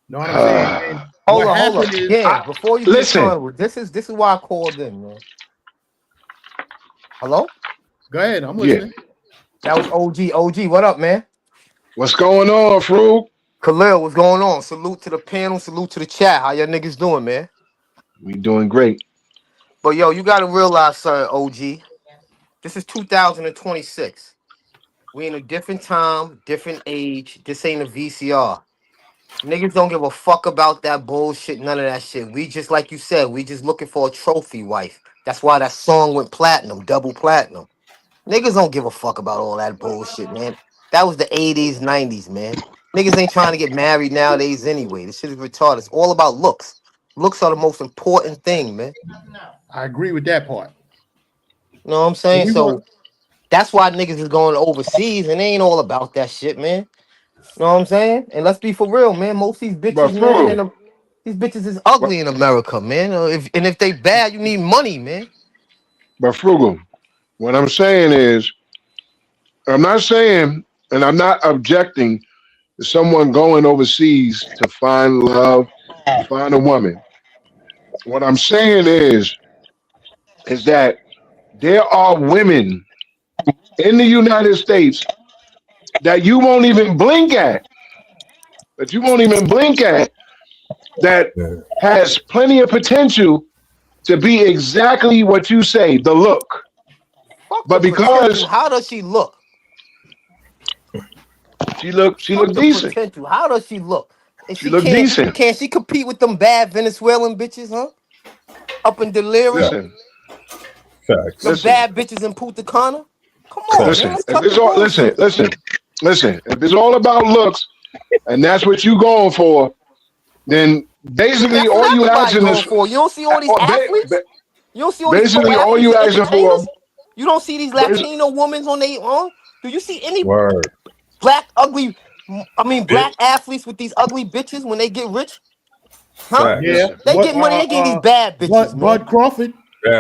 Know what I'm saying? And hold on. Yeah, before you listen. This is why I called in, man. Hello? Go ahead, I'm Yeah. listening. That was OG. OG, what up, man? What's going on, Frug? Khalil, what's going on? Salute to the panel. Salute to the chat. How y'all niggas doing, man? We doing great. But yo, you gotta realize, sir, OG, this is 2026. We in a different time, different age. This ain't a VCR. Niggas don't give a fuck about that bullshit, none of that shit. We just, like you said, we just looking for a trophy wife. That's why that song went platinum, double platinum. Niggas don't give a fuck about all that bullshit, man. That was the 80s, 90s, man. Niggas ain't trying to get married nowadays anyway. This shit is retarded. It's all about looks. Looks are the most important thing, man. I agree with that part. You know what I'm But saying? we So want that's why niggas is going overseas and they ain't all about that shit, man. You know what I'm saying? And let's be for real, man. Most of these But bitches, man, Frug, these bitches is but, ugly in America, man. If they bad, you need money, man. but Frugal, what I'm saying is, I'm not saying, and I'm not objecting to someone going overseas to find love, to find a woman. What I'm saying is that there are women in the United States that you won't even blink at, that you won't even blink at, that has plenty of potential to be exactly what you say, the look. Fuck the But potential. because How does she look? she Fuck looked the decent. potential. How does she look? And She she looked decent. can't she compete with them bad Venezuelan bitches, huh? Up in Delirium, Listen, them listen, bad bitches in Punta Cana. Come on, man. listen. Let's If cut it's the all listen, bullshit. listen, listen. If it's all about looks and that's what you going for, then basically That's what all you everybody asking going is for. You don't see all these athletes? You don't see all these pro basically all athletes you and asking for. entertainers? You don't see these bas- Latino women on they own? Do you see any black ugly black athletes with these ugly bitches when they get rich? Huh? yeah, Listen, They but get money, they get these bad bitches, man. Bud Crawford,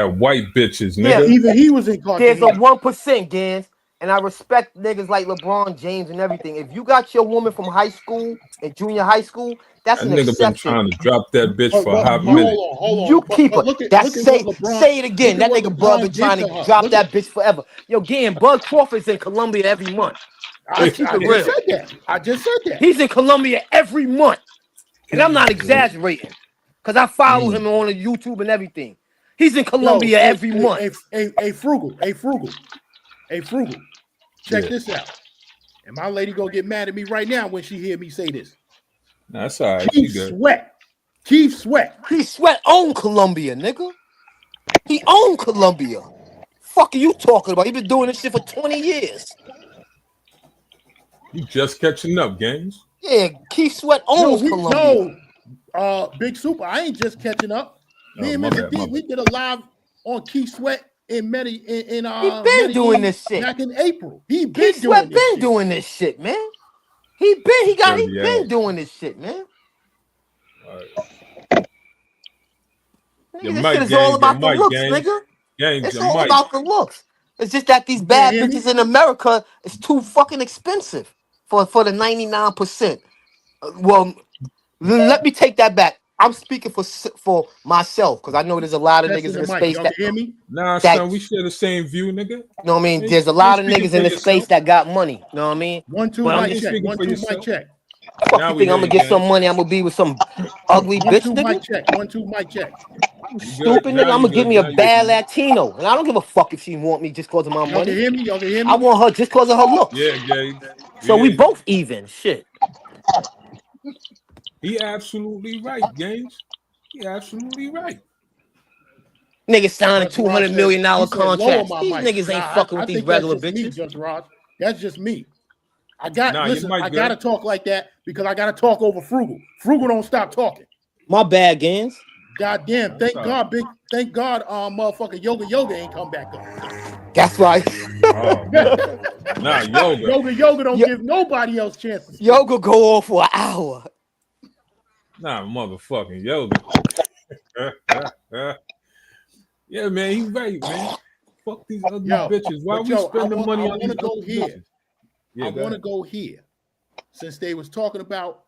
White bitches, Yeah, nigga. even he was in there's a Cartagena. 1%, Gans, and I respect niggas like LeBron James and everything. If you got your woman from high school and junior high school, that's That an nigga been exception. trying to drop that bitch for a hot You minute. Hold you on. keep her. Look That's at what say it again. That nigga Bud been LeBron did trying to to her. drop that bitch forever. Yo, again, Bud Crawford's in Colombia every month. Let's keep I it just real. said that. I just said that. He's in Colombia every month. And I'm not exaggerating. Because I follow him on YouTube and everything. He's in Yo, Colombia every month. frugal. Check this out. And my lady gonna get mad at me right now when she hear me say this. That's all right. Keith She good. Sweat. Keith Sweat. He Sweat own Colombia, nigga. He own Colombia. Fuck are you talking about? He been doing this shit for 20 years. You just catching up, games. Yeah, Keith Sweat owns Colombia. Big Super. I ain't just catching up. Me Oh, and my Mr. bad, my D, we bad. did a live on Keith Sweat in He been doing Medellin this shit. back in April. He Keith been doing Sweat this been shit. doing this shit, man. He Dirty been ass. doing this shit, man. All right. Nigga, Your this shit mic is all gang, your about the mic looks, gang. nigga. Gangs, It's your all mic. about the looks. It's just that these You can't bad hear me? bitches in America is too fucking expensive for the 99%. Well, let me take that back. I'm speaking for myself because I know there's a lot of niggas Testing in the the mic. space Y'all can hear me? Nah, that son, we share the same view, nigga. you know what I mean. You There's a ain't lot of speaking niggas for in the yourself. space that got money. You know what I mean? 1 2 But I'm mic You ain't just check. speaking 1 for 2 mic yourself. check. fuck Now you we think I'm hear gonna you, get some gang. money? I'm gonna be with some ugly 1 bitch, 2 nigga. mic check. 1 2 mic check. You You good. stupid nigga. Now I'm you gonna give good. me a Now you bad good. Latino, and I don't give a fuck if she want me just cause of my Y'all can money. hear me? Y'all can hear I me? want her just cause of her looks. Yeah, gang. So we Yeah. both even. Shit. He absolutely right, gangs. He absolutely right. Niggas signing Just Rod $200 said, million he said lower contracts. my These mic. niggas ain't Nah, fucking I with these think that's regular just me, bitches. Just Rod. That's just me. Nah, your Listen, mic I good. gotta talk like that because I gotta talk over Frugal. Frugal don't stop talking. My bad, Gans. God damn, That's all right. thank God, motherfucker Yoga ain't come back up. That's right. Oh man. Nah, yoga. Yoga don't Yo- give nobody else chance to speak. Yoga go on for an hour. Nah, motherfucking yoga. Yeah, man, he right, man. Fuck these ugly bitches. Why we I spending money on want these to go ugly here. bitches? Yeah, I go want to ahead. go here. Since they was talking about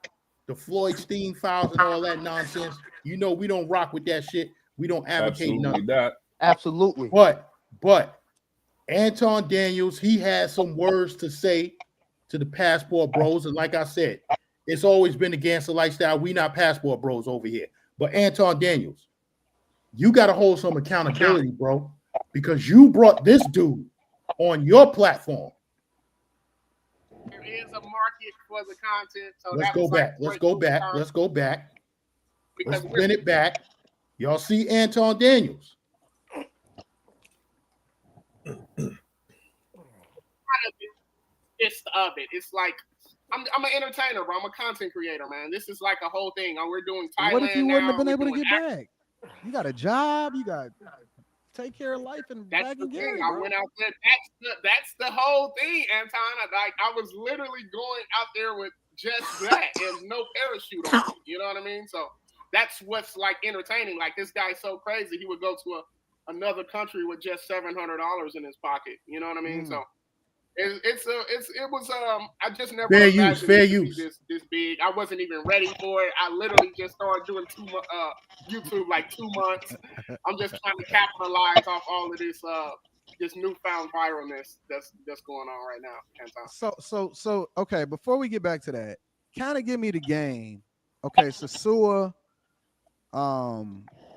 the Floyd Steen files and all that nonsense, you know we don't rock with that shit. We don't advocate Absolutely nothing. not. Absolutely. But Anton Daniels, he has some words to say to the Passport Bros. And like I said, it's always been the GanZzta lifestyle. We not Passport Bros over here. But Anton Daniels, you got to hold some accountability, bro, because you brought this dude on your platform. There is a market for the content. So Let's go back. Let's go back. Let's go back. Let's spin it back. Y'all see Anton Daniels. It's of it. It's like I'm an entertainer, bro. I'm a content creator, man. This is like a whole thing. We're doing Thailand. What if you wouldn't have been now. able to get back? You got a job. You got take care of life and that's back the and get thing. it, I bro. went out there. That's the whole thing, Anton. I was literally going out there with just that. There's no parachute on me. You know what I mean? So that's what's like entertaining. Like this guy's so crazy. He would go to another country with just $700 in his pocket. You know what I mean? So. It was I just never fair imagined use, fair it to use. be this big. I wasn't even ready for it. I literally just started doing YouTube like 2 months. I'm just trying to capitalize off all of this newfound viralness that's going on right now. So okay, before we get back to that, kind of give me the game. Okay, so Sua,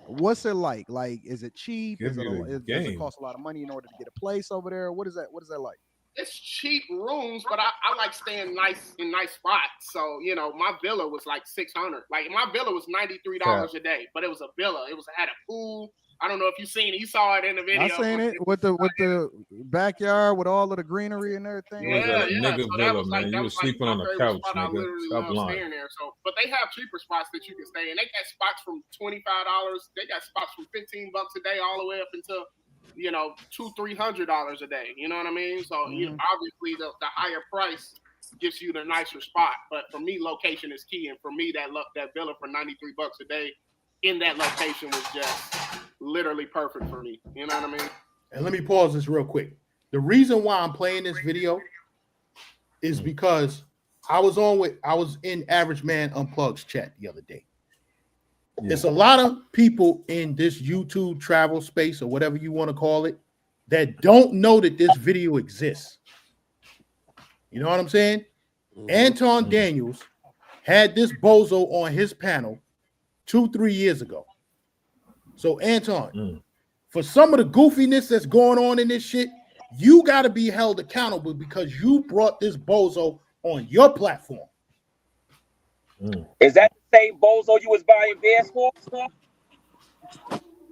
what's it like? Like, is it cheap? Does it cost a lot of money in order to get a place over there? What is that like? It's cheap rooms, but I like staying in nice spots. So, you know, my villa was like $600. Like my villa was $93 a day, but it was a villa. It had a pool. I don't know if you seen it. You saw it in the video. I seen it with the backyard with all of the greenery and everything. Yeah. Nigga so villa, was man. You were sleeping on the couch, I nigga. literally Stop love lying. staying there. So, but they have cheaper spots that you can stay in. They got spots from $25. They got spots from $15 a day all the way up until $200-$300 a day. You know what I mean? So obviously the higher price gives you the nicer spot. But for me, location is key. And for me, that villa for $93 a day in that location was just literally perfect for me. You know what I mean? And let me pause this real quick. The reason why I'm playing this video is because I was in Average Man Unplugged's chat the other day. There's a lot of people in this YouTube travel space or whatever you want to call it that don't know that this video exists. You know what I'm saying? Anton Daniels had this bozo on his panel 2-3 years ago. So Anton, for some of the goofiness that's going on in this shit, you got to be held accountable because you brought this bozo on your platform. Is that the same bozo you was buying beers for?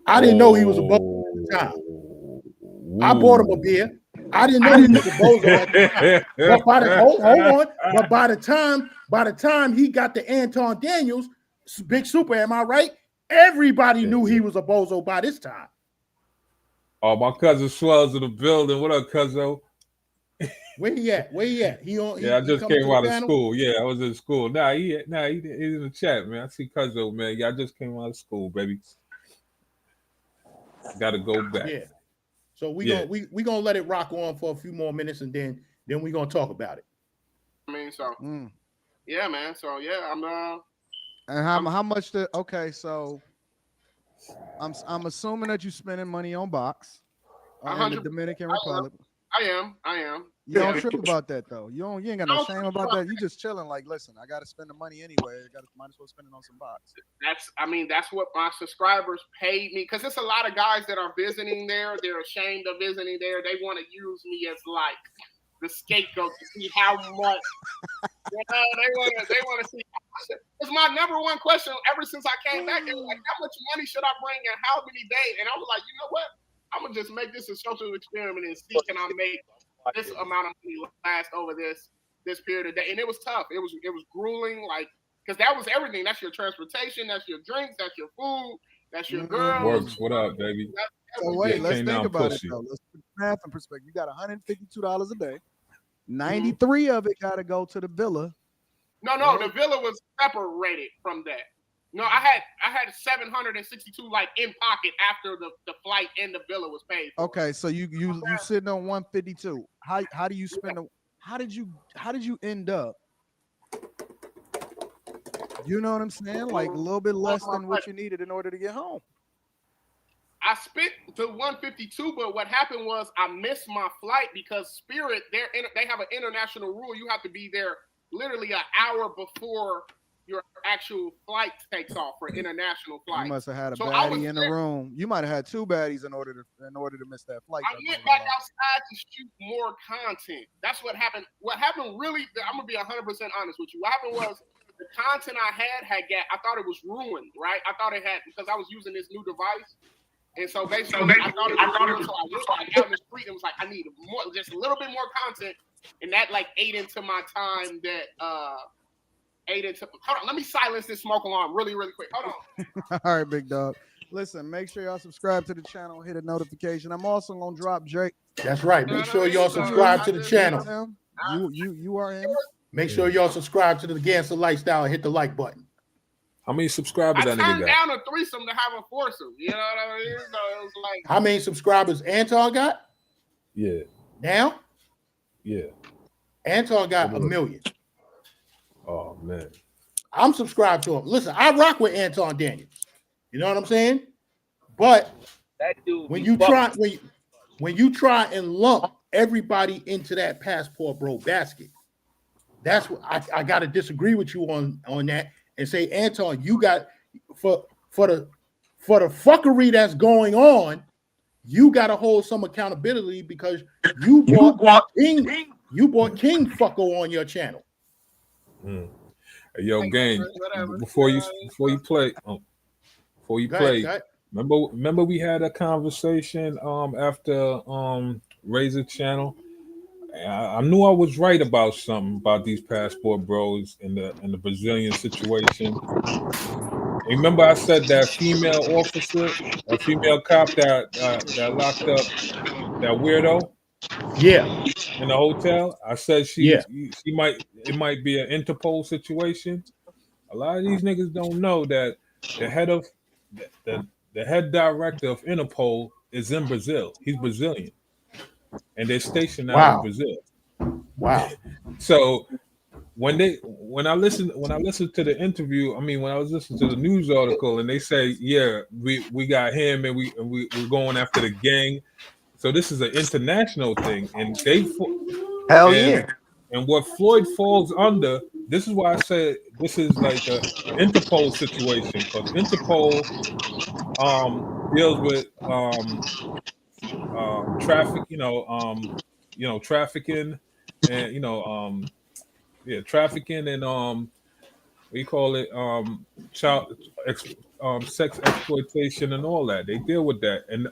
I didn't know he was a bozo at the time. I bought him a beer. I didn't know he was a bozo at the time. But hold on. But by the time he got to Anton Daniels, Big Super, am I right? Everybody knew he was a bozo by this time. Oh, my cousin Swells in the building. What up, cuzzo? Where he at? I just came out of school. Yeah, I was in school. He's in the chat, man. I see cuzzo, man. Yeah, I just came out of school, baby. Got to go back. Yeah. So we gonna let it rock on for a few more minutes, and then we gonna talk about it. I mean, so yeah, man. So yeah, I'm And how much so I'm assuming that you're spending money on box in the Dominican Republic. I am. You don't trip about that though. You ain't got no shame about that. You just chilling. Like, listen, I gotta spend the money anyway. Might as well spend it on some box. That's what my subscribers paid me, because there's a lot of guys that are visiting there. They're ashamed of visiting there. They want to use me as like the scapegoat to see how much. They want to see. It's my number one question ever since I came back. They were like, how much money should I bring and how many days? And I was like, you know what? I'm gonna just make this a social experiment and see can I make this amount of money last over this period of day. And it was tough. It was grueling, like, because that was everything. That's your transportation, that's your drinks, that's your food, that's your girl. Works. What up, baby? So wait, let's think about it though. Let's put math in perspective. You got $152 a day. 93 of it got to go to the villa. No, the villa was separated from that. No, I had 762 like in pocket after the flight and the villa was paid for. Okay, so you sitting on 152. How do you spend how did you end up? You know what I'm saying? Like a little bit less than what you needed in order to get home. I spent the 152, but what happened was I missed my flight because Spirit, they have an international rule. You have to be there literally an hour before your actual flight takes off for international flight. You must have had a So baddie in the room. You might have had two baddies in order to miss that flight. I went back outside to shoot more content. That's what happened. What happened really, I'm gonna be 100% honest with you. What happened was the content I I thought it was ruined, right? I thought it had, because I was using this new device. And so basically, I thought it was ruined, so I went back out in the street and was like, I need more, just a little bit more content. And that like ate into my time hold on, let me silence this smoke alarm really, really quick. Hold on. All right, big dog. Listen, make sure y'all subscribe to the channel, hit a notification. I'm also gonna drop Drake. That's right. Make sure y'all subscribe to the channel. You are him. Make sure y'all subscribe to the GanZzta Lifestyle and hit the like button. How many subscribers that nigga got? I turned down a threesome to have a foursome. You know what I mean? So it was like, how many subscribers Anton got? Yeah. Now? Yeah. Anton got 1 million. Oh man. I'm subscribed to him. Listen, I rock with Anton Daniels. You know what I'm saying? But that dude, when you try and lump everybody into that passport bro basket, that's what I gotta disagree with you on that and say, Anton, you got for the fuckery that's going on, you gotta hold some accountability because you bought King Fucko on your channel. Hey, yo, gang. Before you play, remember we had a conversation after Razor channel. I knew I was right about something about these passport bros in the Brazilian situation. And remember I said that female officer, a female cop that locked up that weirdo. Yeah. In the hotel. I said it might be an Interpol situation. A lot of these niggas don't know that the head director of Interpol is in Brazil. He's Brazilian. And they're stationed out in Brazil. Wow. So when I listened to the interview, when I was listening to the news article and they say, yeah, we got him and we're going after the gang. So this is an international thing, and and what Floyd falls under. This is why I said this is like a Interpol situation, because Interpol deals with traffic, trafficking, and trafficking and we call it child sex exploitation and all that. They deal with that and.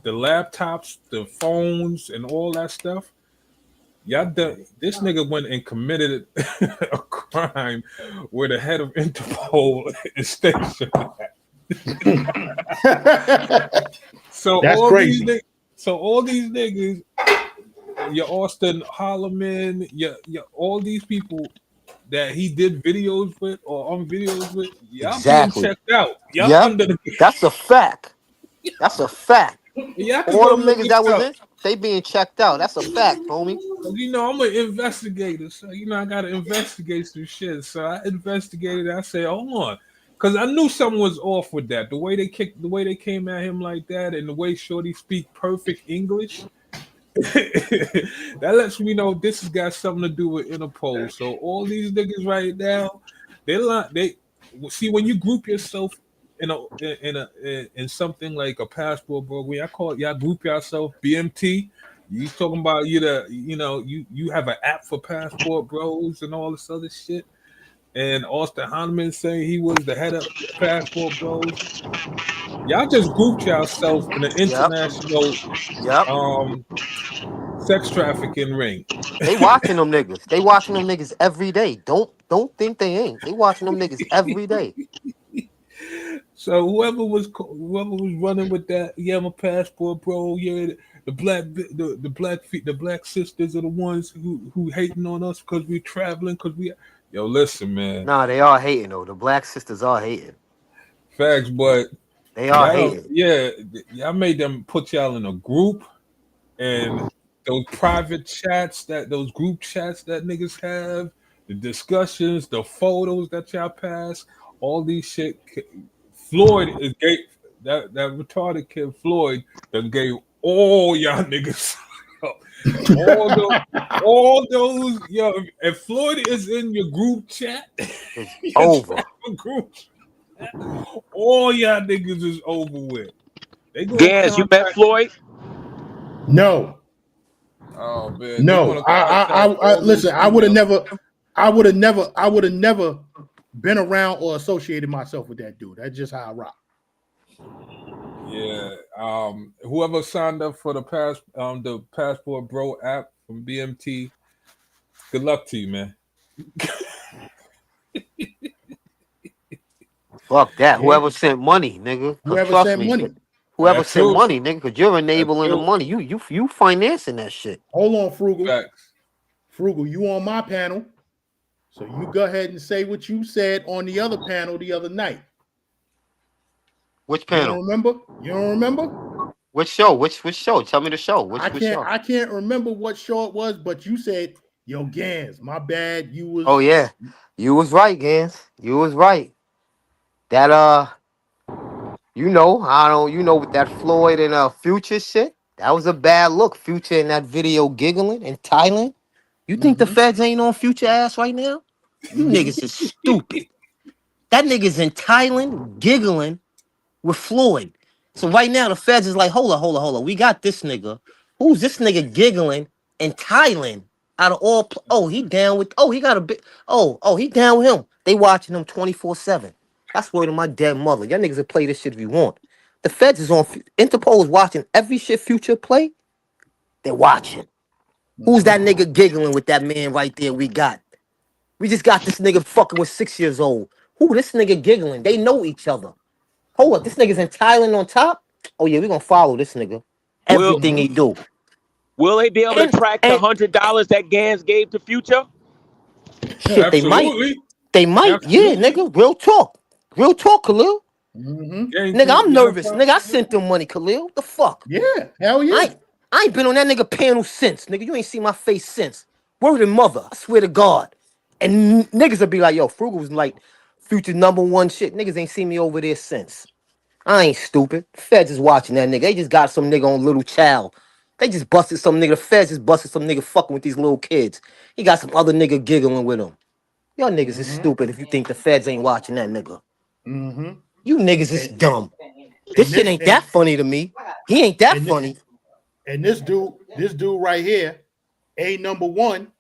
The laptops, the phones, and all that stuff. This nigga went and committed a crime where the head of Interpol is stationed. So that's crazy. All these niggas, your Austin Holloman, your all these people that he did videos with or on videos with, y'all being checked out. Y'all under the. That's a fact. That's a fact. All them niggas that was in, they being checked out. That's a fact, homie. I'm an investigator, so I gotta investigate some shit. So I investigated. I say, hold on, because I knew something was off with that. The way they came at him like that, and the way Shorty speak perfect English, that lets me know this has got something to do with Interpol. So all these niggas right now, they see when you group yourself. In something like a passport program, y'all group yourself BMT. You talking about you have an app for passport bros and all this other shit. And Austin Hahnemann saying he was the head of passport bros. Y'all just grouped yourself in an international sex trafficking ring. They watching them niggas. They watching them niggas every day. Don't think they ain't. They watching them niggas every day. So whoever was running with that, I'm a passport bro. Yeah, the black sisters are the ones who hating on us because we traveling. Yo, listen, man. Nah, they are hating though. The black sisters are hating. Facts, but they are hating. Yeah, I made them put y'all in a group, and those private chats those group chats that niggas have, the discussions, the photos that y'all pass, all these shit. Floyd is gay. that retarded kid Floyd that gave all y'all niggas all those yo. If Floyd is in your group chat, It's your over. travel group chat, all y'all niggas is over with. They gonna Gans, you met contact. Floyd? No, Oh man, they no. gonna contact I all those listen. I would have females. never. I would have never been around or associated myself with that dude. That's just how I rock. Yeah. Whoever signed up for the Passport Bro app from BMT, good luck to you, man. Fuck that. Yeah. Whoever sent money, nigga. Cause Whoever trust sent me, money. whoever That sent too. money, nigga, cause you're That enabling the too. money. You financing that shit. Hold on, Frugal. Facts. Frugal, you on my panel. So you go ahead and say what you said on the other panel the other night. Which You don't panel? remember? You don't remember? Which show? Which show? Tell me the show. Which show? I can't remember what show it was, but you said, "Yo, Gans, my bad. You was." Oh yeah. You was right, Gans. You was right. That you know with that Floyd and Future shit, that was a bad look. Future in that video giggling in Thailand. You think the Mm-hmm. feds ain't on Future ass right now? You Mm-hmm. niggas is stupid. That nigga's in Thailand giggling with Floyd. So right now the feds is like, hold on. We got this nigga. Who's this nigga giggling in Thailand? Out of all, he down with. Oh, he got a bit. He down with him. They watching him 24/7. That's word of my dead mother. Y'all niggas will play this shit if you want. The feds is on. Interpol is watching every shit Future play. They're watching. Who's that nigga giggling with that man right there? We just got this nigga fucking with 6 years old. Who this nigga giggling? They know each other. Hold up, this nigga's in Thailand on top. Oh yeah, we gonna follow this nigga. Will Everything he do. Will they be able to track the And $100 that Gans gave to Future? shit, they might. Absolutely. They might. Yeah, Absolutely. nigga. Real talk. Real talk, Khalil. Mm-hmm. Nigga, Guaranteed. I'm You know nervous. what Nigga, I I'm saying? sent them money, Khalil. What the fuck? Yeah. Hell I yeah. ain't, I ain't been on that nigga panel since. Nigga, you ain't seen my face since. Word of mother. I swear to God. And niggas will be like, yo, Frugal was like Future #1 shit. Niggas ain't seen me over there since. I ain't stupid. Feds is watching that nigga. They just got some nigga on Little Child. They just busted some nigga. The Feds just busted some nigga fucking with these little kids. He got some other nigga giggling with him. Y'all niggas is Mm-hmm. stupid if you think the Feds ain't watching that nigga. Mm-hmm. You niggas is And, dumb. This and shit this ain't that funny to me. He ain't that and funny. and this dude right here, A number one,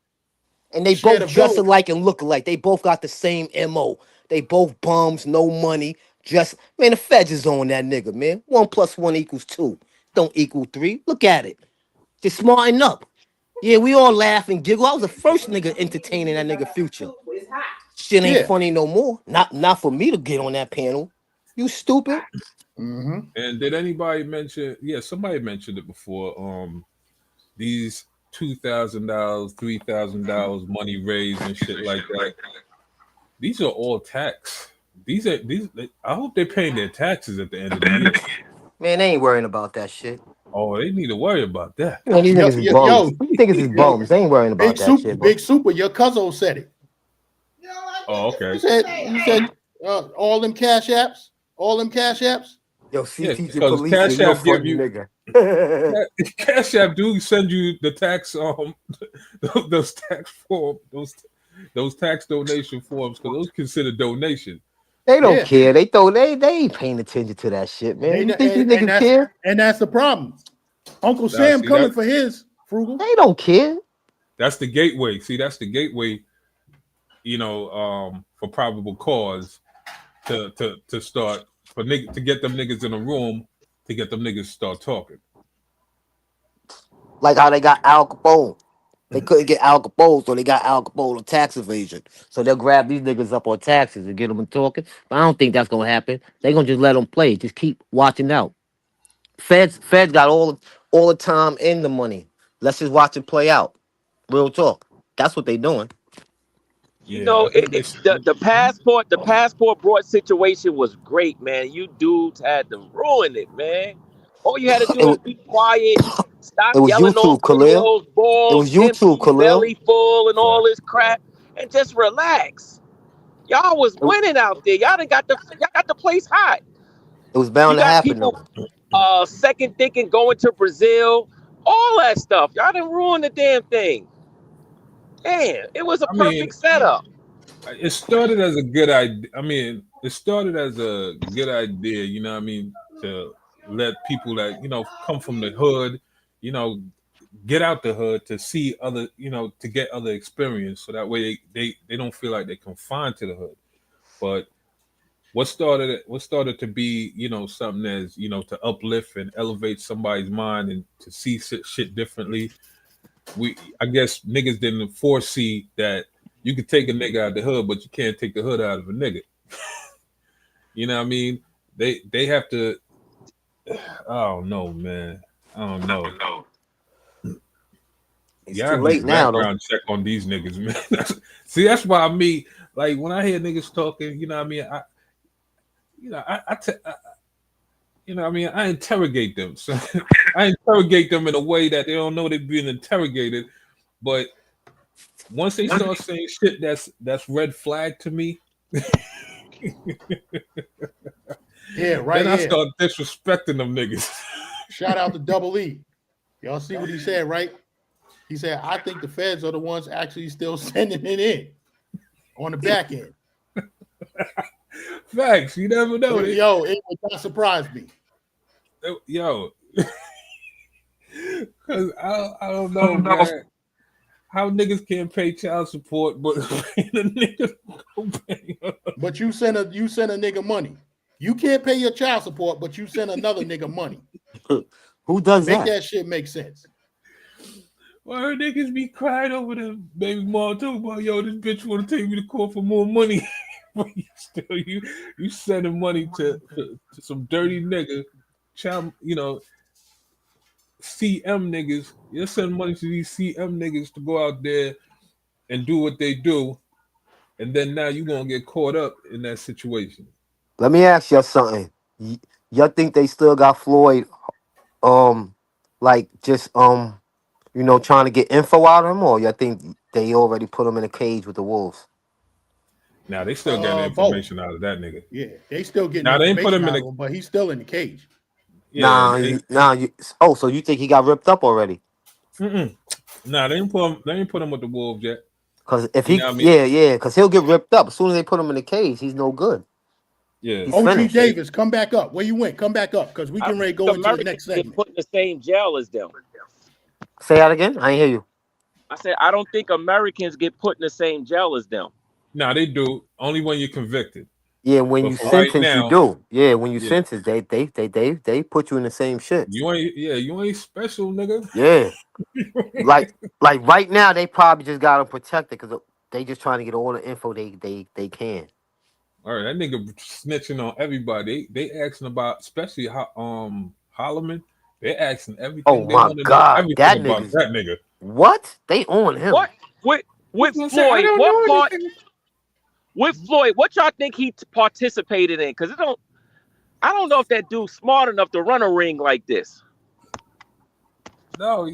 And they shared both a dress bill. alike and look alike. They both got the same MO. They both bums, no money. Just man, the Feds is on that nigga, man. 1 + 1 = 2. Don't equal 3. Look at it. Just smarten up. Yeah, we all laugh and giggle. I was the first nigga entertaining that nigga Future. Shit ain't Yeah. funny no more. Not for me to get on that panel. You stupid. Mm-hmm. And did anybody mention? Yeah, somebody mentioned it before. These $2,000, $3,000 money raised and shit like that. These are all tax. These. I hope they're paying their taxes at the end of the year. Man, they ain't worrying about that shit. Oh, they need to worry about that. Man, these Yo, niggas is yo, bums. yo, These niggas is yo, bums. They ain't worrying about that shit, bro. Big Super, your cousin said it. Oh, okay. You said all them cash apps, Yo, Yeah, CT's because police, Cash you're a App give funny you nigga. Cash App do send you the tax those tax form those tax donation forms because those consider donation. They don't Yeah, care. They ain't paying attention to that shit, man. You think these niggas care? that's the problem. Uncle Now, Sam see that coming for his Frugal. They don't care. that's the gateway. See, that's the gateway. For probable cause to start to get them niggas in a room to get them niggas to start talking. Like how they got Al Capone. They couldn't get Al Capone, so they got Al Capone on tax evasion. So they'll grab these niggas up on taxes and get them talking. But I don't think that's gonna happen. They gonna just let them play. Just keep watching out. Feds got all the time and the money. Let's just watch it play out. Real talk. That's what they doing. You Yeah, know, I think they should. the passport broad situation was great, man. You dudes had to ruin it, man. All you had to It, do wa- is be quiet, stop it was yelling those YouTube, Khalil. videos, It balls was YouTube, empty, Khalil. belly full, and all Fact. this crap, and just relax. Y'all was winning out there. Y'all got the place hot. It was bound You to got happen people though. second thinking going to Brazil, all that stuff. Y'all done ruined the damn thing. Damn, it was a I mean, perfect setup. it started as a good idea. I mean, it started as a good idea, you know what I mean, to let people that, come from the hood, you know, get out the hood to see other, to get other experience. So that way they don't feel like they're confined to the hood. But what started to be, something as, to uplift and elevate somebody's mind and to see shit differently. I guess niggas didn't foresee that you could take a nigga out of the hood, but you can't take the hood out of a nigga. You know what I mean? They have to. I don't know, man. I don't know. It's Y'all too need late a now though. background check on these niggas, man. See, that's why like when I hear niggas talking, you know what I mean? I interrogate them. So I interrogate them in a way that they don't know they're being interrogated. But once they start saying shit that's red flag to me, Yeah, right then I here. start disrespecting them niggas. Shout out to Double E. Y'all see what he said, right? He said, I think the feds are the ones actually still sending it in on the back end. Facts. You never know. Yo, it would not surprise me. Yo. Because I don't know, man. How niggas can't pay child support, but But you send a nigga money. You can't pay your child support, but you send another nigga money. Who does Make that? that shit make sense. Well, her niggas be crying over them baby mom too, about yo, this bitch want to take me to court for more money. But you sending money to some dirty nigga, child, CM niggas. You're sending money to these CM niggas to go out there and do what they do, and then now you gonna get caught up in that situation. Let me ask y'all something. Y'all think they still got Floyd like just trying to get info out of him, or y'all think they already put him in a cage with the wolves? Now they still getting information out of that nigga. Yeah, they still getting now they put information him in out of him, but he's still in the cage. Yeah, so you think he got ripped up already? Nah, they didn't put him with the wolves yet. Because if You know what I mean? because he'll get ripped up as soon as they put him in the cage. He's no good. Yeah. He's OG finished. Davis, come back up. Where you went? Come back up because we can ready to go into the next segment. Get put in the same jail as them. Say that again. I ain't hear you. I said I don't think Americans get put in the same jail as them. Nah, they do. Only when you're convicted. Yeah, when But you for right sentence, now, you do. Yeah, when you sentence, they put you in the same shit. You ain't special, nigga. Yeah. like right now, they probably just got him protected because they just trying to get all the info they can. All right, that nigga snitching on everybody. They asking about, especially Holloman. They asking everything. Oh they my want to know God, everything that about nigga's that nigga. What? They on him? What with Floyd? What part? With Floyd, what y'all think he participated in? Because I don't know if that dude's smart enough to run a ring like this. No,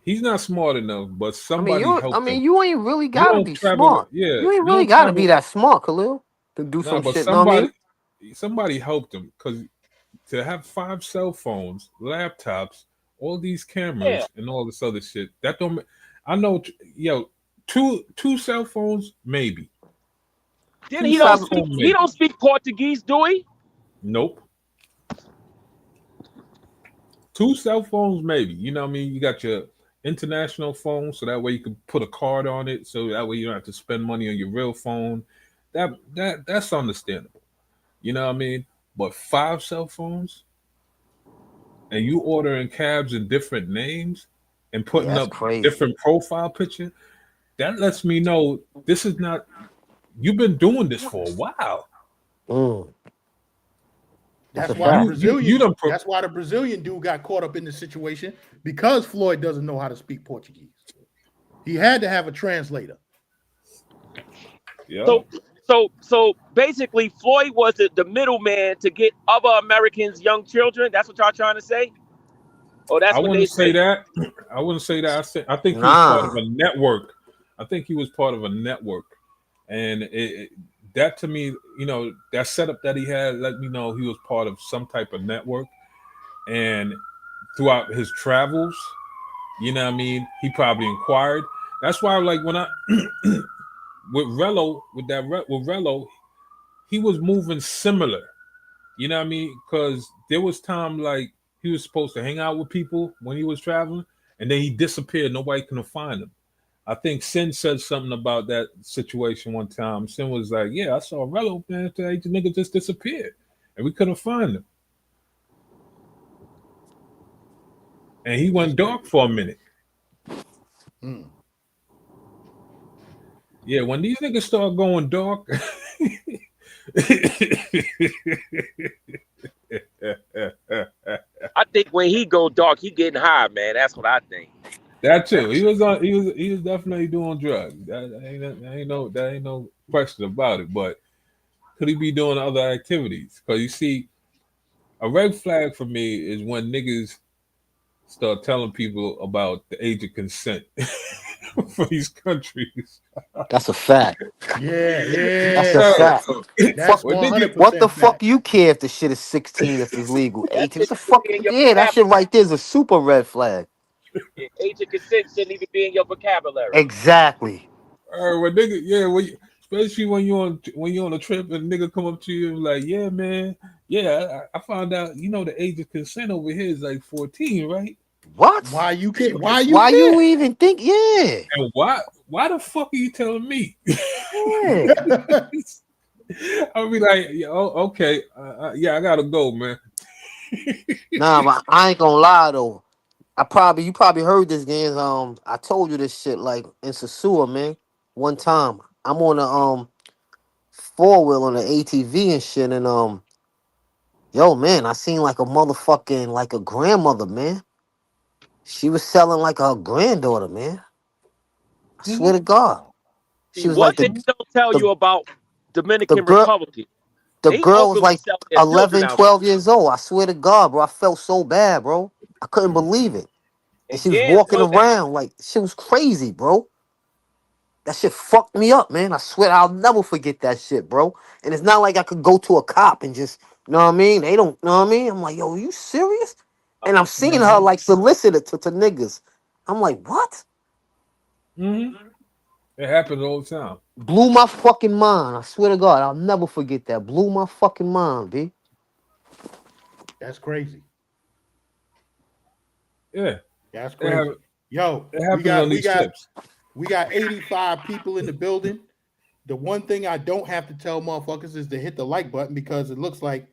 he's not smart enough. But somebody helped him. You ain't really gotta be smart. You ain't really gotta be that smart, Khalil, to do some but shit. Know what I mean? Somebody helped him because to have 5 cell phones, laptops, all these cameras, and all this other shit. That don't. I know. Two cell phones, maybe. Then he don't speak Portuguese, do he? Nope. 2 cell phones, maybe. You know what I mean? You got your international phone, so that way you can put a card on it, so that way you don't have to spend money on your real phone. That's understandable. You know what I mean? But 5 cell phones, and you ordering cabs in different names and putting up different profile picture, that lets me know this is not. You've been doing this for a while. That's why that's why the Brazilian dude got caught up in the situation, because Floyd doesn't know how to speak Portuguese. He had to have a translator. Yeah. So basically, Floyd was the middleman to get other Americans, young children. That's what y'all trying to say? Oh, that's what they say. I wouldn't say that. I think he was part of a network. I think he was part of a network, and that to me, you know, that setup that he had let me know he was part of some type of network. And throughout his travels, you know what I mean, he probably inquired. That's why, like, when I with Rello, with Rello, he was moving similar. You know what I mean? Because there was time like he was supposed to hang out with people when he was traveling, and then he disappeared. Nobody couldn't find him. I think Sin said something about that situation one time. Sin was like, "Yeah, I saw Rello, man. The nigga just disappeared, and we couldn't find him." And he went dark for a minute. Yeah, when these niggas start going dark. I think when he go dark, he getting high, man. That's what I think. That too. He was definitely doing drugs. That ain't no question about it. But could he be doing other activities? Because you see, a red flag for me is when niggas start telling people about the age of consent for these countries. That's a fact. Yeah, That's a fact. That's Fuck, 100% what the fuck fact. you care if the shit is 16 if it's legal? That 18. What shit the should fuck? be in your Yeah, that shit vocabulary. right there is a super red flag. Age of consent shouldn't even be in your vocabulary. Exactly. When nigga, yeah, especially when you're on a trip and nigga come up to you and like, yeah, man, yeah, I found out, you know, the age of consent over here is like 14, right? What? Why you care? Why you Why you care? even think? Yeah. And why the fuck are you telling me? Yeah. I'll be like, yeah, okay, yeah, I gotta go, man. Nah, but I ain't gonna lie though. You probably heard this, games. I told you this shit like in Sasua, man. One time, I'm on a four wheel on the ATV and shit, and yo, man, I seen like a motherfucking like a grandmother, man. She was selling like her granddaughter, man. I swear to God, See, she was what like niggas don't tell the you about the Dominican girl. Republic? The They girl was openly like sell their children 11, out 12 years old. I swear to God, bro. I felt so bad, bro. I couldn't believe it. there. And And she was Gans walking know that. around like she was crazy, bro. That shit fucked me up, man. I swear I'll never forget that shit, bro. And it's not like I could go to a cop and just, you know what I mean? They don't, you know what I mean? I'm like, yo, you serious? And I'm seeing her like solicited to niggas. I'm like, what? Mm-hmm. It happens all the time. Blew my fucking mind. I swear to God, I'll never forget that. Blew my fucking mind, B. That's crazy. Yeah, That's it, crazy. Yo, happens on these trips. we got 85 people in the building. The one thing I don't have to tell motherfuckers is to hit the like button because it looks like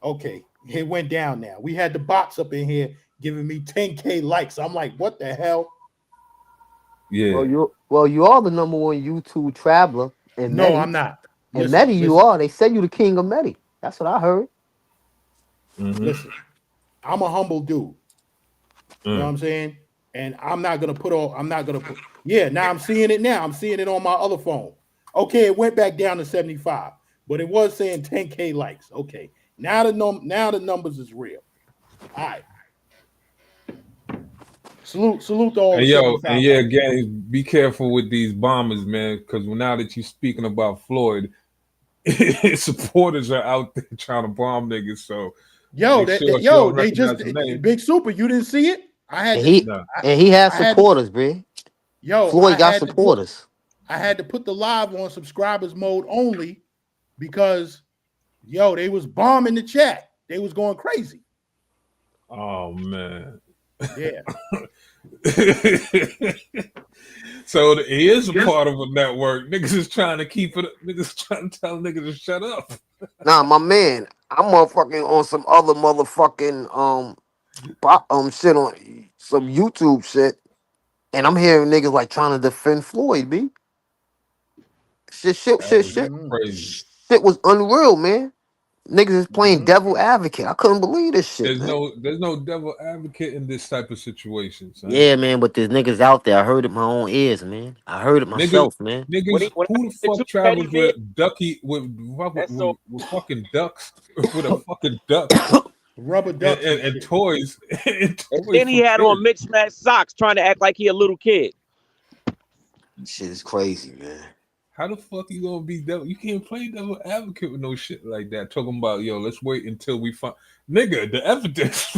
okay, it went down now. We had the bots up in here giving me 10K likes. I'm like, what the hell? Yeah. Well, you are the number one YouTube traveler in No, Medi. I'm not. And Listen, Medi, you listen, are. They said you the king of Medi. That's what I heard. Mm-hmm. listen. I'm a humble dude. You know what I'm saying? And I'm not gonna put. Yeah, now I'm seeing it now. I'm seeing it on my other phone. Okay, it went back down to 75, but it was saying 10K likes. Okay, now the numbers is real. All right. Salute to all And the yo, 75 and yeah, likes. again, be careful with these bombers, man, because now that you're speaking about Floyd, supporters are out there trying to bomb niggas. So Yo, make sure if you don't they just recognize the name. Big Super. You didn't see it? I had And to. No. he has I had to. supporters, bro. Yo, Floyd got supporters. I had to put the live on subscribers mode only because yo, they was bombing the chat. They was going crazy. Oh man. Yeah. So he is a part of a network. Niggas is trying to keep it. Niggas trying to tell niggas to shut up. Nah, my man, I'm motherfucking on some other motherfucking shit on some YouTube shit, and I'm hearing niggas like trying to defend Floyd, B. Crazy. Shit was unreal, man. Niggas is playing devil advocate. I couldn't believe this shit, man. There's no devil advocate in this type of situation, son. Yeah, man, but there's niggas out there. I heard it my own ears, man. I heard it myself, man. Niggas, When who I the get fuck too travels petty, man, that's so. with fucking ducks with a fucking duck Rubber ducks and and shit. toys and And toys then he for had kids? on mixed match socks, trying to act like he a little kid. Shit is crazy, man. How the fuck you gonna be devil? You can't play devil advocate with no shit like that. Talking about let's wait until we find nigga. The evidence,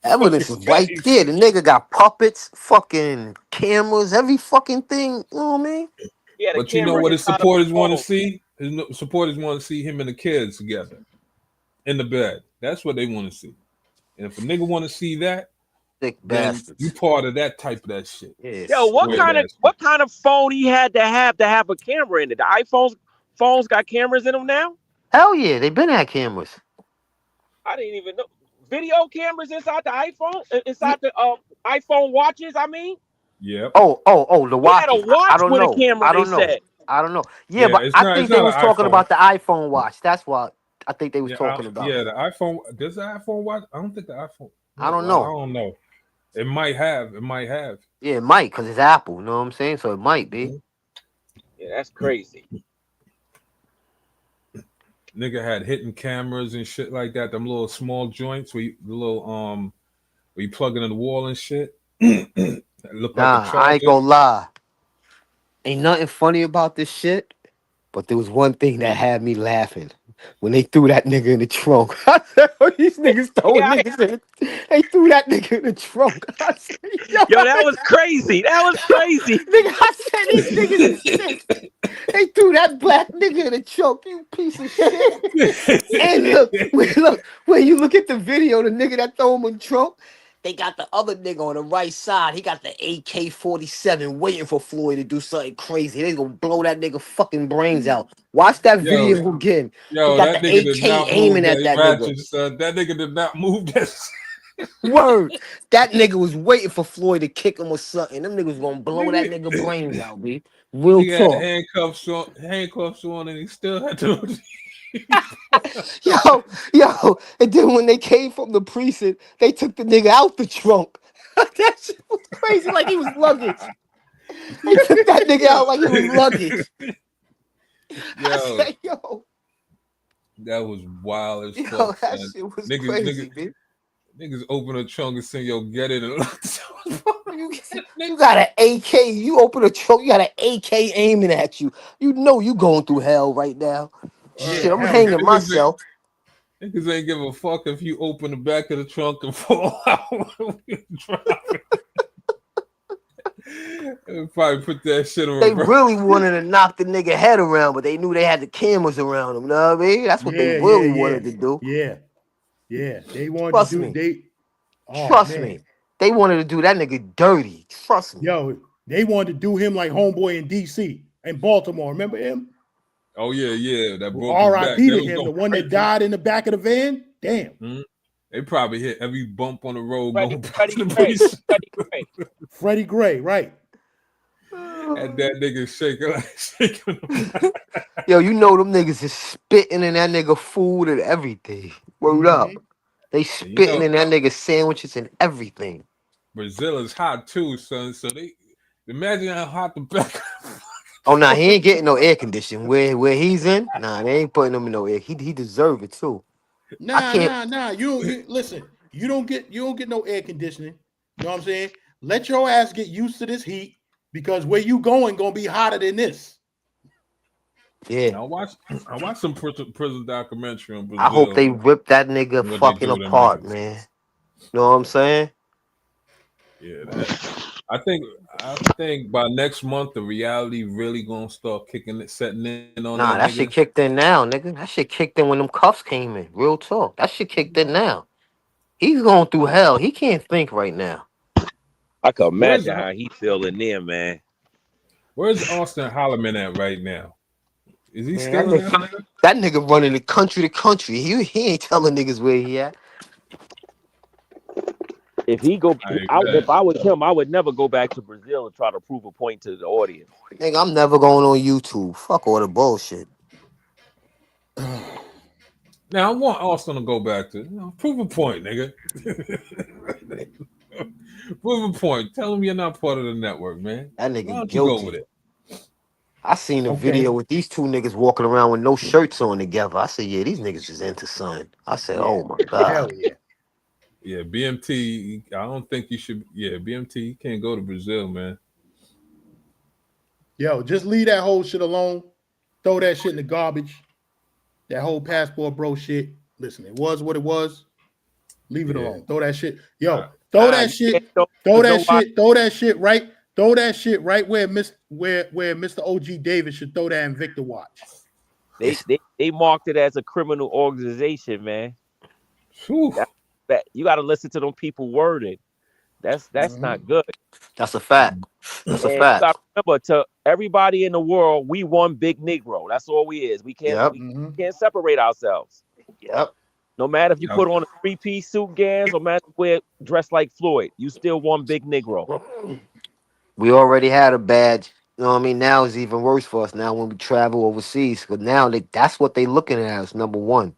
Evidence is right there. The nigga got puppets, fucking cameras, every fucking thing. You know what I mean? He had a But you know camera what his inside of a supporters want to phone. see? His supporters want to see him and the kids together in the bed. That's what they want to see. And if a nigga want to see that, Thick then bastards. you part of that type of that shit. Yes. Yo, what kind of phone he had to have a camera in it? The phones got cameras in them now? Hell yeah, they been had cameras. I didn't even know. Video cameras inside the iPhone, inside the iPhone watches. I mean, Yep. Oh, the he had a watches. I watch don't with a know. camera. I They don't know. said. I don't know. Yeah, Yeah, but it's I not. think It's they not was an talking iPhone. about the iPhone watch. That's what I think they was talking about. Yeah, the iPhone. Does the iPhone watch? I don't think the iPhone. I don't Well, know. I don't know. It might have. It might have. Yeah, it might, because it's Apple. You know what I'm saying? So it might be. Yeah, that's crazy. Nigga had hidden cameras and shit like that. Them little small joints where where you plug it in the wall and shit. Look like a Nah, I ain't charger. gonna lie. Ain't nothing funny about this shit. But there was one thing that had me laughing when they threw that nigga in the trunk. I said, oh, these niggas throwing niggas in. They threw that nigga in the trunk. I said, Yo, that was crazy. That was crazy. Nigga, I said these niggas is sick. They threw that black nigga in the trunk. You piece of shit. And look, when you look at the video, the nigga that throw him in the trunk, they got the other nigga on the right side. He got the AK-47 waiting for Floyd to do something crazy. They gonna blow that nigga fucking brains out. Watch that video again. He got That the nigga did AK not aiming move at that nigga. ratchet, son. That nigga did not move that. Word. That nigga was waiting for Floyd to kick him or something. Them niggas gonna blow that nigga brains out, B. Real He had talk. handcuffs on, and he still had to. Yo, and then when they came from the precinct, they took the nigga out the trunk. That shit was crazy, like he was luggage. They took that nigga out like he was luggage. Yo, that was wild as fuck. That son. shit was Niggas, crazy, man. niggas open a trunk and say, "Yo, get it." You got an AK. You open a trunk, you got an AK aiming at you. You know you going through hell right now. Shit, I'm hanging myself. Niggas ain't give a fuck if you open the back of the trunk and fall out. Probably put that shit on. They really wanted to knock the nigga head around, but they knew they had the cameras around him. You know what I mean? That's what they really wanted to do. Yeah. They wanted Trust to do. me. Trust me. They wanted to do that nigga dirty. Trust me. Yo, they wanted to do him like homeboy in DC and Baltimore. Remember him? Oh yeah. That broke R.I.P. to him, the one that died in the back of the van. Damn. Mm-hmm. They probably hit every bump on the road. Freddie Gray, right? And that nigga shaking. Yo, you know them niggas is spitting in that nigga food and everything. Word up. They spitting in that nigga sandwiches and everything. Brazil is hot too, son. So they imagine how hot the back. Oh nah, he ain't getting no air conditioning. Where he's in, nah, they ain't putting him in no air. He deserve it too. Nah. You listen. You don't get no air conditioning. You know what I'm saying? Let your ass get used to this heat because where you going gonna be hotter than this. Yeah. I watched some prison documentary on Brazil. I hope they rip that nigga fucking apart, man. You know what I'm saying? Yeah, I think by next month the reality really gonna start setting in on Nah, that nigga. shit kicked in now, nigga. That shit kicked in when them cuffs came in. Real talk. That shit kicked in now. He's going through hell. He can't think right now. I can imagine how he feeling there, man. Where's Austin Holloman at right now? Is he Man, still in there? That nigga running the country to country. He ain't telling niggas where he at. If I was him, I would never go back to Brazil and try to prove a point to the audience. Nigga, I'm never going on YouTube. Fuck all the bullshit. Now I want Austin to go back to prove a point, nigga. Prove a point. Tell him you're not part of the network, man. That nigga Why don't guilty. you go with it? I seen a video with these two niggas walking around with no shirts on together. I said, yeah, these niggas is into something. I said, oh my God. Hell yeah. Yeah, BMT, I don't think you should. Yeah, BMT, you can't go to Brazil, man. Yo, just leave that whole shit alone. throw that shit in the garbage. That whole passport bro shit. Listen, it was what it was. Leave it alone. Throw that shit. Yo, throw that You shit. can't throw Throw that nobody. shit. Throw that shit right. Throw that shit right where Mr. OG Davis should throw that Invicta watch. They marked it as a criminal organization, man. That you got to listen to them people wording. That's not good. That's a fact. That's a And you got fact. to remember, to everybody in the world, we one big Negro. That's all we is. We can't Yep. can't separate ourselves. Yep. No matter if you put on a 3-piece suit, Gans, or matter if we're dressed like Floyd, you still one big Negro. We already had a badge. You know what I mean? Now it's even worse for us now when we travel overseas. Because now that's what they looking at as number one.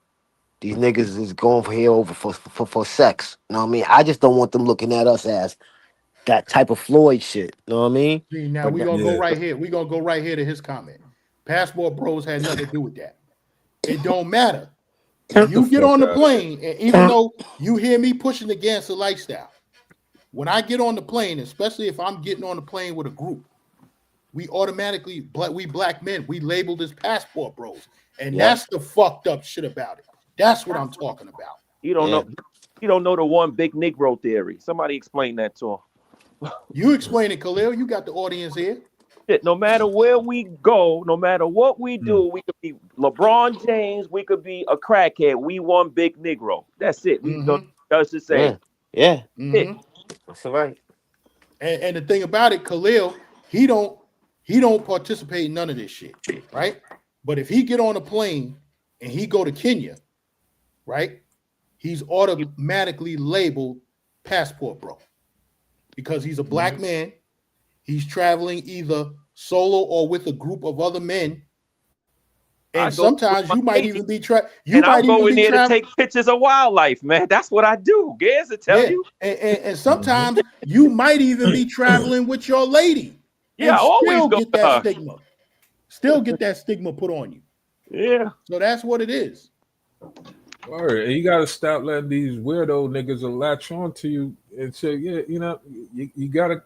These niggas is going for here over for sex. You know what I mean? I just don't want them looking at us as that type of Floyd shit. You know what I mean? See, now But we're gonna go right here. We're gonna go right here to his comment. Passport bros had nothing to do with that. It don't matter. You get on the plane, and even though you hear me pushing against the lifestyle, when I get on the plane, especially if I'm getting on the plane with a group, we automatically, we black men, we labeled as passport bros. And that's the fucked up shit about it. That's what I'm talking about. You don't know. You don't know the one big Negro theory. Somebody explain that to him. You explain it, Khalil. You got the audience here. No matter where we go, no matter what we do, we could be LeBron James, we could be a crackhead. We one big Negro. That's it. We just to say. Yeah. That's right. And the thing about it, Khalil, he don't participate in none of this shit, right? But if he get on a plane and he go to Kenya, right, he's automatically labeled passport bro because he's a black man. He's traveling either solo or with a group of other men. And sometimes you might even be I'm going there to take pictures of wildlife, man. That's what I do. GanZzta tell you. And sometimes you might even be traveling with your lady. Yeah, and I always still go get that stigma. Still get that stigma put on you. Yeah. So that's what it is. Word. And you gotta stop letting these weirdo niggas latch on to you and say, yeah, you know, you gotta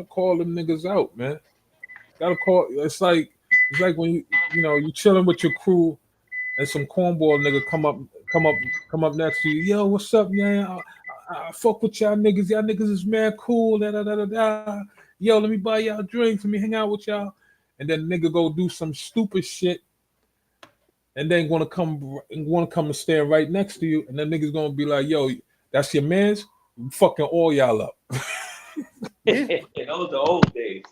call them niggas out, man. Gotta call. It's like when you chilling with your crew and some cornball nigga come up next to you. Yo, what's up, man? I fuck with y'all niggas. Y'all niggas is mad cool. Da, da, da, da, da. Yo, let me buy y'all drinks. Let me hang out with y'all. And then nigga go do some stupid shit. And then want to come and stand right next to you. And then niggas gonna be like, yo, that's your man's? I'm fucking all y'all up. Those are the old days.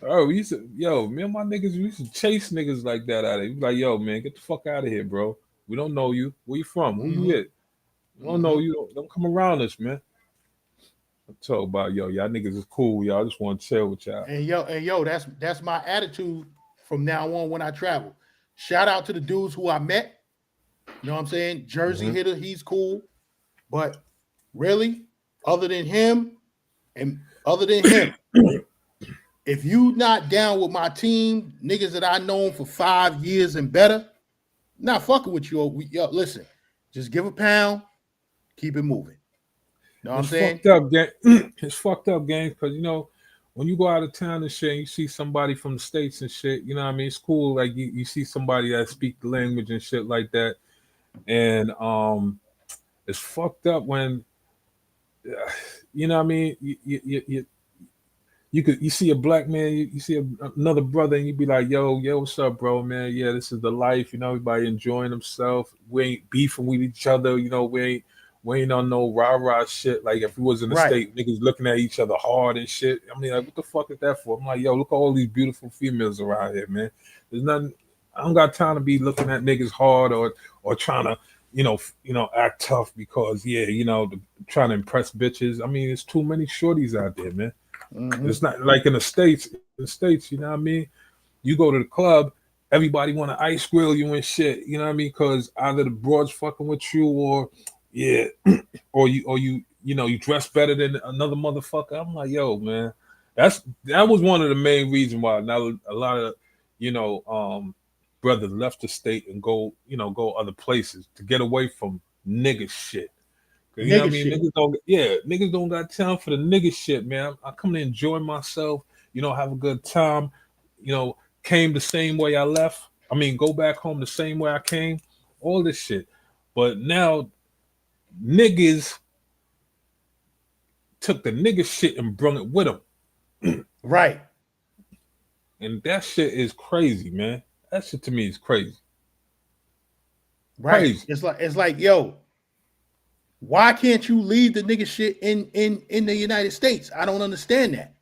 Oh, me and my niggas, we used to chase niggas like that out of here. Like, yo, man, get the fuck out of here, bro. We don't know you. Where you from? Who you with? We don't know you. Don't come around us, man. I talk about, y'all niggas is cool. Y'all just want to chill with y'all. And yo, that's my attitude from now on when I travel. Shout out to the dudes who I met. You know what I'm saying? Jersey hitter, he's cool. But really, other than him, if you not down with my team, niggas that I known for 5 years and better, not fucking with you. Yo, listen, just give a pound, keep it moving. Know what I'm saying? It's fucked up, gang, because when you go out of town and shit, and you see somebody from the States and shit, you know what I mean? It's cool. Like you see somebody that speak the language and shit like that. And it's fucked up when you know what I mean? You see a black man, you see another brother, and you be like, yo, what's up, bro, man? Yeah, this is the life, everybody enjoying themselves. We ain't beefing with each other, we ain't on no rah-rah shit. Like if we was in the state, niggas looking at each other hard and shit. I mean, like, what the fuck is that for? I'm like, yo, look at all these beautiful females around here, man. There's nothing. I don't got time to be looking at niggas hard or trying to, act tough because trying to impress bitches. I mean, there's too many shorties out there, man. It's not like in the States. In the States, you know what I mean? You go to the club, everybody want to ice grill you and shit. You know what I mean? Because either the broad's fucking with you or you dress better than another motherfucker. I'm like, yo, man, that was one of the main reasons why now a lot of brothers left the state and go other places to get away from nigga shit. You know what I mean? Niggas don't got time for the nigga shit, man. I come to enjoy myself, have a good time, came the same way I left. I mean, go back home the same way I came, all this shit. But now niggas took the nigga shit and brung it with them. Right. And that shit is crazy, man. That shit to me is crazy. Right. Crazy. It's like, yo, why can't you leave the nigga shit in the United States? I don't understand that.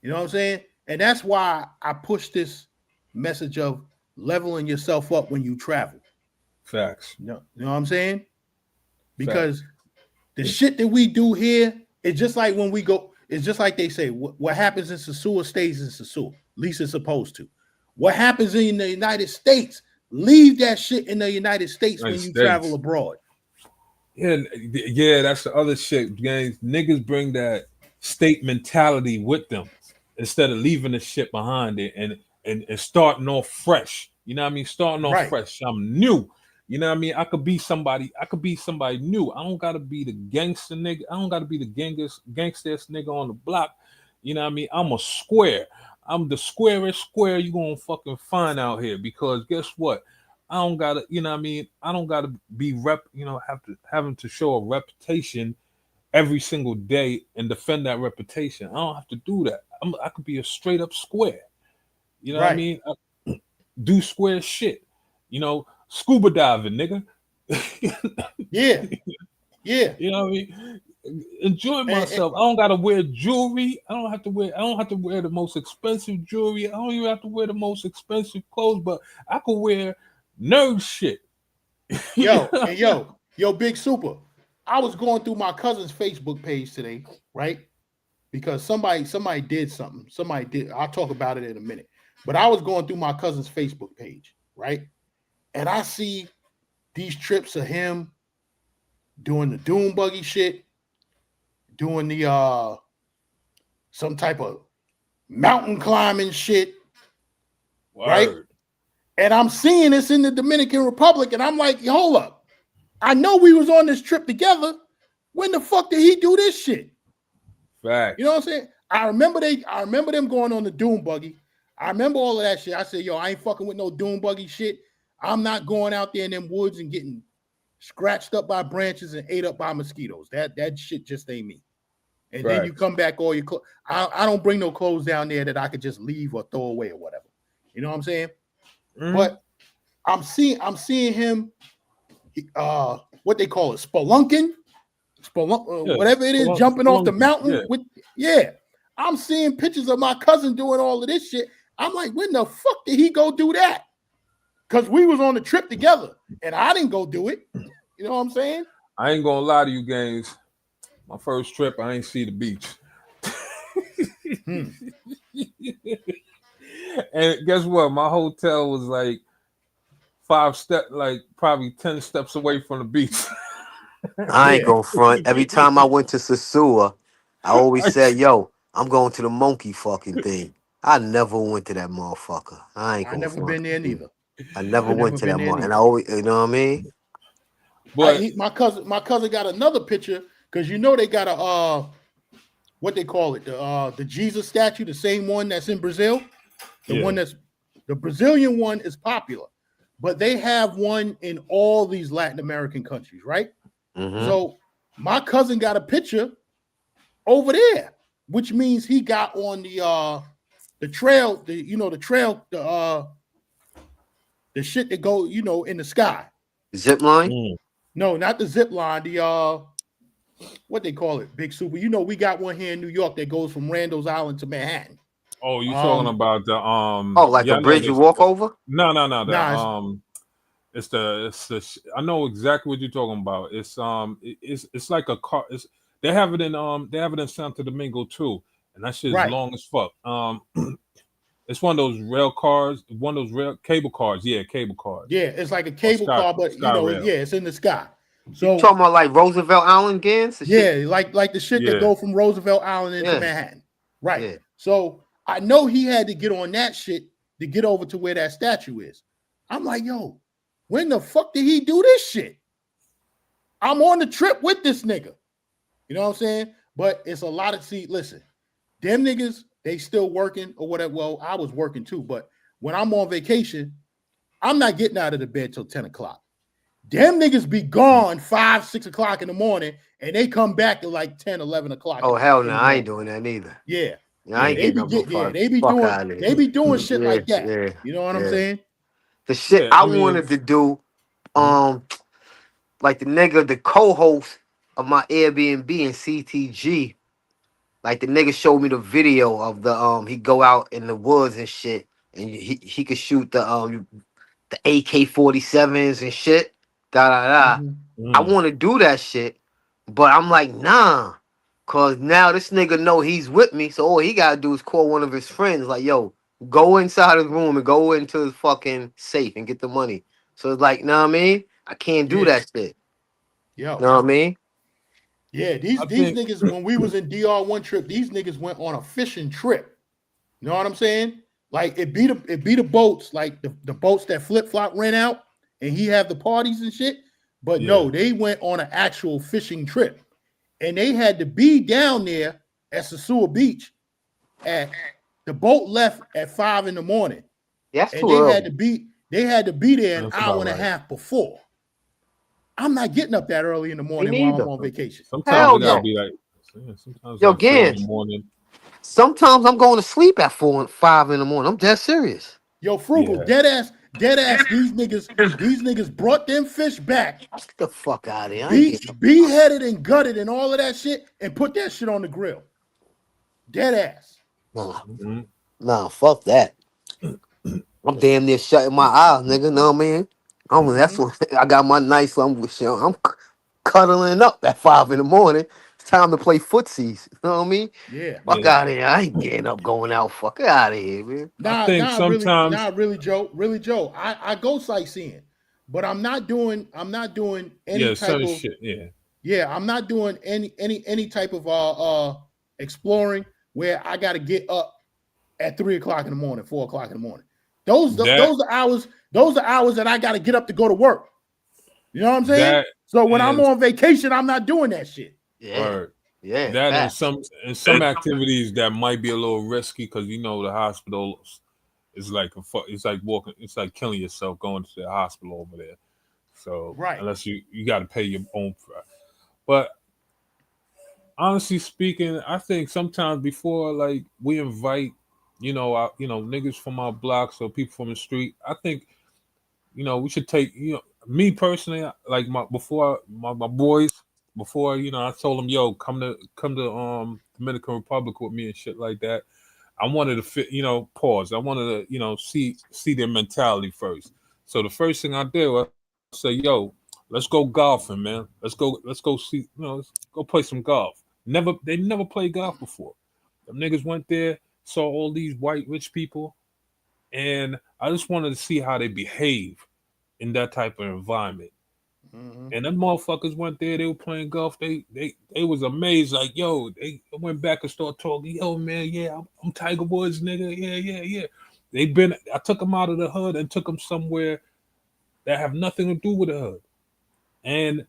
You know what I'm saying? And that's why I push this message of leveling yourself up when you travel. Facts. You know what I'm saying? Because the shit that we do here, it's just like when we go, it's just like they say, what happens in Sasua stays in Sasua. At least it's supposed to. What happens in the United States, leave that shit in the United States when you travel abroad. Yeah, that's the other shit, gang. Niggas bring that state mentality with them instead of leaving the shit behind it and starting off fresh. You know what I mean? Starting off fresh. I'm new. You know what I mean? I could be somebody new. I don't gotta be the gangster nigga. I don't gotta be the gangsterest nigga on the block. You know what I mean? I'm a square. I'm the squarest square you gonna fucking find out here, because guess what? I don't gotta, you know what I mean? I don't gotta be having to show a reputation every single day and defend that reputation. I don't have to do that. I could be a straight up square. You know what I mean? Do square shit. Scuba diving, nigga. Yeah. You know what I mean? Enjoy myself. I don't gotta wear jewelry. I don't have to wear the most expensive jewelry. I don't even have to wear the most expensive clothes, but I could wear nerd shit. Yo, Big Super. I was going through my cousin's Facebook page today, right? Because somebody did something. I'll talk about it in a minute. But I was going through my cousin's Facebook page, right? And I see these trips of him doing the dune buggy shit, doing the some type of mountain climbing shit. Word. Right? And I'm seeing this in the Dominican Republic, and I'm like, hold up. I know we was on this trip together. When the fuck did he do this shit? Fact. You know what I'm saying? I remember them going on the dune buggy. I remember all of that shit. I said, yo, I ain't fucking with no dune buggy shit. I'm not going out there in them woods and getting scratched up by branches and ate up by mosquitoes. That shit just ain't me. And then you come back all your clothes. I don't bring no clothes down there that I could just leave or throw away or whatever. You know what I'm saying? Mm-hmm. But I'm seeing him what they call it, spelunking, whatever it is, jumping off the mountain with I'm seeing pictures of my cousin doing all of this shit. I'm like, when the fuck did he go do that? Because we was on the trip together and I didn't go do it. You know what I'm saying? I ain't gonna lie to you, gangs. My first trip, I ain't see the beach. And guess what? My hotel was like probably 10 steps away from the beach. I ain't gonna front. Every time I went to Sasua, I always said, yo, I'm going to the monkey fucking thing. I never went to that motherfucker. I never been there neither. I never went to that motherfucker. And I always, you know what I mean? But my cousin got another picture, because they got a what they call it, the Jesus statue, the same one that's in Brazil. The Brazilian one is popular, but they have one in all these Latin American countries, right? Mm-hmm. So my cousin got a picture over there, which means he got on the trail, the shit that go, in the sky. Zip line? No, not the zip line. The what they call it, Big Super. We got one here in New York that goes from Randall's Island to Manhattan. Oh, you talking about the like a bridge you walk over? No. It's the I know exactly what you're talking about. It's like a car. They have it in Santo Domingo too, and that shit is long as fuck. It's one of those rail cars, cable cars. Yeah, cable cars. Yeah, it's like a cable car, but it's in the sky. So you talking about like Roosevelt Island, GanZzta? Yeah, like the shit that go from Roosevelt Island into Manhattan. Right. Yeah. So I know he had to get on that shit to get over to where that statue is. I'm like, yo, when the fuck did he do this shit? I'm on the trip with this nigga. You know what I'm saying? But it's a lot of listen, them niggas, they still working or whatever. Well, I was working too, but when I'm on vacation, I'm not getting out of the bed till 10 o'clock. Them niggas be gone 5, 6 o'clock in the morning, and they come back at like 10, 11 o'clock. Oh hell no, I ain't doing that neither. Yeah. I ain't They getting be up no they be fuck doing out of here. they be doing shit Yeah, like that. yeah, You know what I'm yeah. saying? The shit Yeah, I I mean, wanted to do, like the co-host of my Airbnb in CTG, like the nigga showed me the video of the he go out in the woods and shit, and he could shoot the AK-47s and shit. Da da da. I want to do that shit, but I'm like, nah, cause now this nigga know he's with me, so all he gotta do is call one of his friends, like, yo, go inside his room and go into his fucking safe and get the money. So it's like, know what I mean? I can't do that shit. Yo. Know what I mean? Yeah, these niggas, when we was in DR1 trip, these niggas went on a fishing trip. You know what I'm saying? Like it be the boats, like the boats that Flip Flop rent out, and he have the parties and shit. But no, they went on an actual fishing trip, and they had to be down there at Sasua Beach. At the boat left at 5 in the morning, That's and too they early. had to be there an That's hour about and a right. half before. I'm not getting up that early in the morning Me while I'm neither. on vacation. Sometimes Hell it gotta no. be like, sometimes Yo, like 4 in Gans, the morning. sometimes I'm going to sleep at 4 and 5 in the morning. I'm dead serious. Yo, Frugal, Yeah. dead ass. These niggas brought them fish back, Get the fuck out of here. I ain't getting up. beheaded and gutted and all of that shit, and put that shit on the grill. Dead ass. Nah, Mhm. nah, fuck that. I'm damn near shutting my eyes, nigga. Know what I mean? That's what I got my nice. I'm cuddling up at 5 in the morning. It's time to play footsies. You know what I mean? Yeah. Fuck Yeah. out of here. I ain't getting up, going out. Fuck out of here, man. I think sometimes, Really, Joe. I go sightseeing, but I'm not doing any type certain of shit. Yeah. I'm not doing any type of exploring where I gotta get up at 3 o'clock in the morning, 4 o'clock in the morning. Those are hours that I gotta get up to go to work. You know what I'm saying? That So when I'm and on vacation, I'm not doing that shit. Yeah, yeah. that and Facts. some activities that might be a little risky because the hospital is like it's like walking, it's like killing yourself going to the hospital over there. So Right. unless you got to pay your own, but honestly speaking, I think sometimes before like we invite, niggas from our blocks or people from the street, I think we should take, me personally, like my boys, before, I told them, yo, come to Dominican Republic with me and shit like that. I wanted to fit, pause. I wanted to, see their mentality first. So the first thing I did was say, yo, let's go golfing, man. Let's go see, let's go play some golf. They never played golf before. Them niggas went there, saw all these white rich people, and I just wanted to see how they behave in that type of environment. And them motherfuckers went there, they were playing golf. They was amazed, like, yo, they went back and started talking, yo, man, yeah, I'm Tiger Woods, nigga. Yeah. I took them out of the hood and took them somewhere that have nothing to do with the hood. And,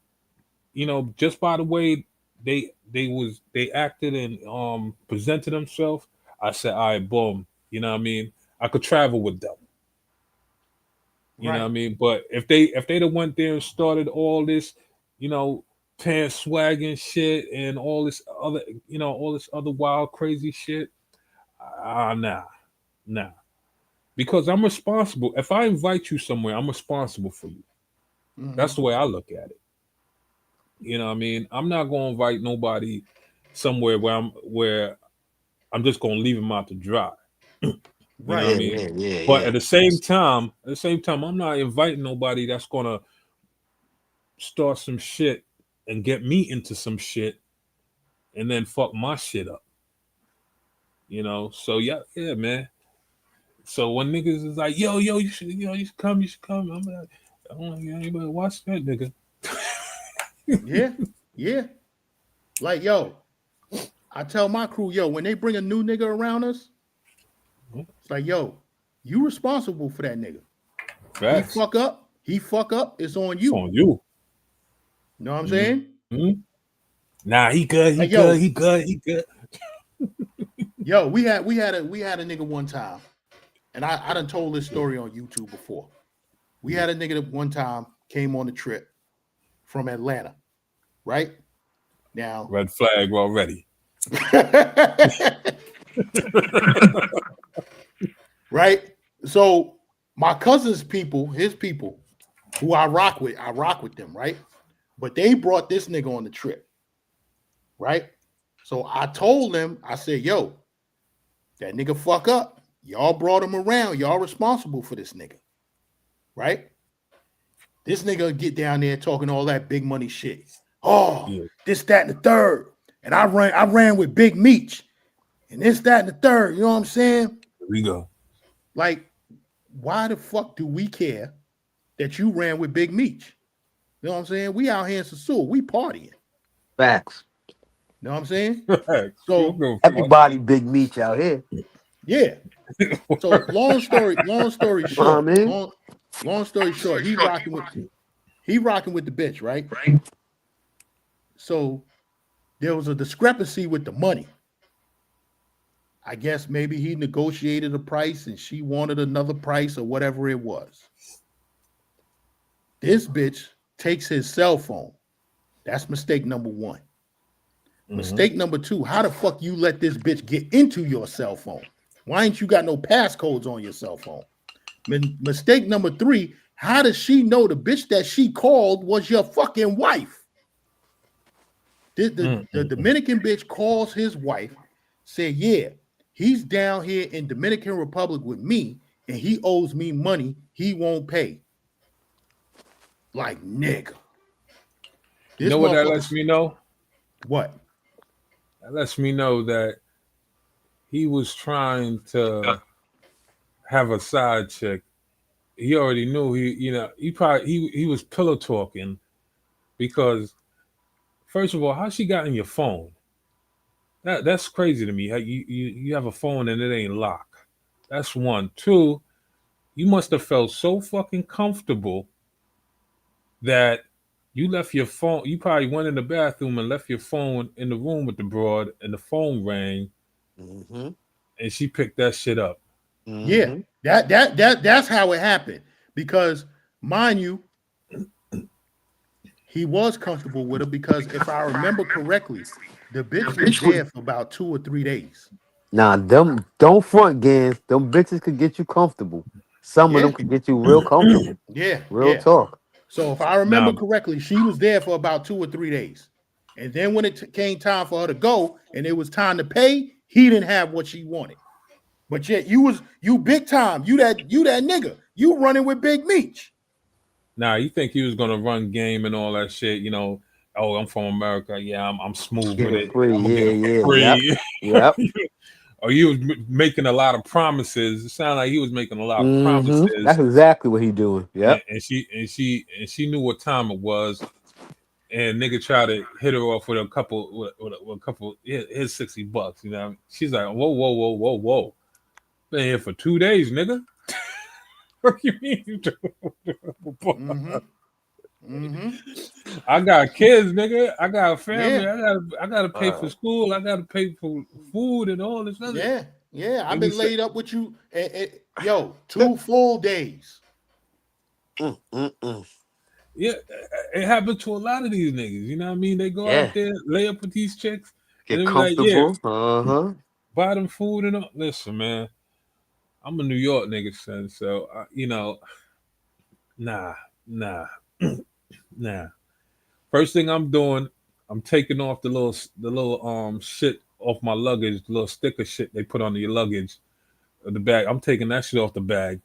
just by the way they acted and presented themselves, I said, all right, boom, you know what I mean? I could travel with them. You know what I mean? But if they'd have went there and started all this, pants swagging shit and all this other wild crazy shit, nah. Because I'm responsible. If I invite you somewhere, I'm responsible for you. That's the way I look at it. You know what I mean? I'm not gonna invite nobody somewhere where I'm just gonna leave them out to dry. You know what I mean? Yeah. But at the same time, I'm not inviting nobody that's gonna start some shit and get me into some shit and then fuck my shit up. So yeah, man. So when niggas is like, yo, you should come, I'm like, oh yeah, you better watch that nigga. Yeah. Like, yo, I tell my crew, yo, when they bring a new nigga around us, it's like, yo, you responsible for that nigga. Facts. He fuck up, it's on you. It's on you. You know what I'm saying? Nah, he good. He good. Yo, we had a nigga one time, and I done told this story on YouTube before. We had a nigga that one time came on the trip from Atlanta, right? Now, red flag already. right? So my cousin's people, his people, who I rock with them, right? But they brought this nigga on the trip, right? So I told them, I said, yo, that nigga fuck up. Y'all brought him around. Y'all responsible for this nigga, right? This nigga get down there talking all that big money shit. Oh, this, that, and the third. And I ran with Big Meech. And this, that, and the third. You know what I'm saying? Here we go. Like, why the fuck do we care that you ran with Big Meech? You know what I'm saying? We out here in Sasua. We partying. Facts. You know what I'm saying? Facts. So everybody Big Meech out here. Yeah. So long story short. I mean? Long story short, he rocking with the bitch, right? So there was a discrepancy with the money. I guess maybe he negotiated a price and she wanted another price or whatever it was. This bitch takes his cell phone. That's mistake number one. Mistake number two, how the fuck you let this bitch get into your cell phone? Why ain't you got no passcodes on your cell phone? Mistake number three, how does she know the bitch that she called was your fucking wife? The Dominican bitch calls his wife, said, yeah, he's down here in Dominican Republic with me and he owes me money he won't pay. Like, nigga. You know what that lets me know? What? That lets me know that he was trying to have a side chick. He already knew he was pillow talking because first of all, how she got in your phone? That's crazy to me. How you have a phone and it ain't locked. That's one. Two, you must have felt so fucking comfortable that you left your phone. You probably went in the bathroom and left your phone in the room with the broad, and the phone rang, and she picked that shit up. Yeah, that's how it happened. Because, mind you, he was comfortable with her because if I remember correctly, the bitch was there for about 2 or 3 days. Nah, them don't front games. Them bitches could get you comfortable. Some of them could get you real comfortable. Real talk. So if I remember correctly, she was there for about 2 or 3 days. And then when it came time for her to go and it was time to pay, he didn't have what she wanted. But yet you big time. You that nigga. You running with Big Meech. Nah, you think he was gonna run game and all that shit, you know? Oh, I'm from America. Yeah, I'm smooth with it. Free. I'm gonna get it free. Yep. Or he was making a lot of promises. It sounded like he was making a lot of promises. That's exactly what he doing. Yep. And she knew what time it was. And nigga tried to hit her off with a couple here's $60, you know. She's like, whoa. Been here for 2 days, nigga. What you mean? I got kids, nigga. I got a family. I gotta pay for school. I gotta pay for food and all this other. Yeah. I've been laid up with you. 2 full days. Yeah, it happened to a lot of these niggas. You know what I mean? They go out there, lay up with these chicks, get and comfortable. Buy them food and all. Listen, man, I'm a New York nigga, son. So nah. First thing I'm doing, I'm taking off the little shit off my luggage, the little sticker shit they put on your luggage, the bag. I'm taking that shit off the bag,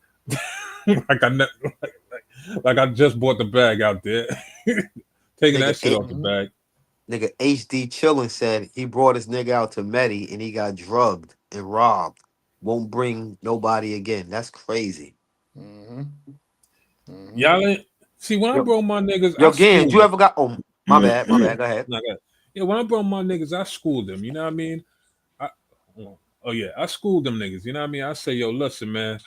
like I just bought the bag out there, taking that shit off the bag. Nigga HD Chillin said he brought his nigga out to Medi and he got drugged and robbed. Won't bring nobody again. That's crazy. Y'all ain't see when I brought my niggas. Yo, Gan, you ever got? Oh, my bad. Go ahead. Yeah, when I brought my niggas, I schooled them. You know what I mean? I schooled them niggas. You know what I mean? I say, yo, listen, man.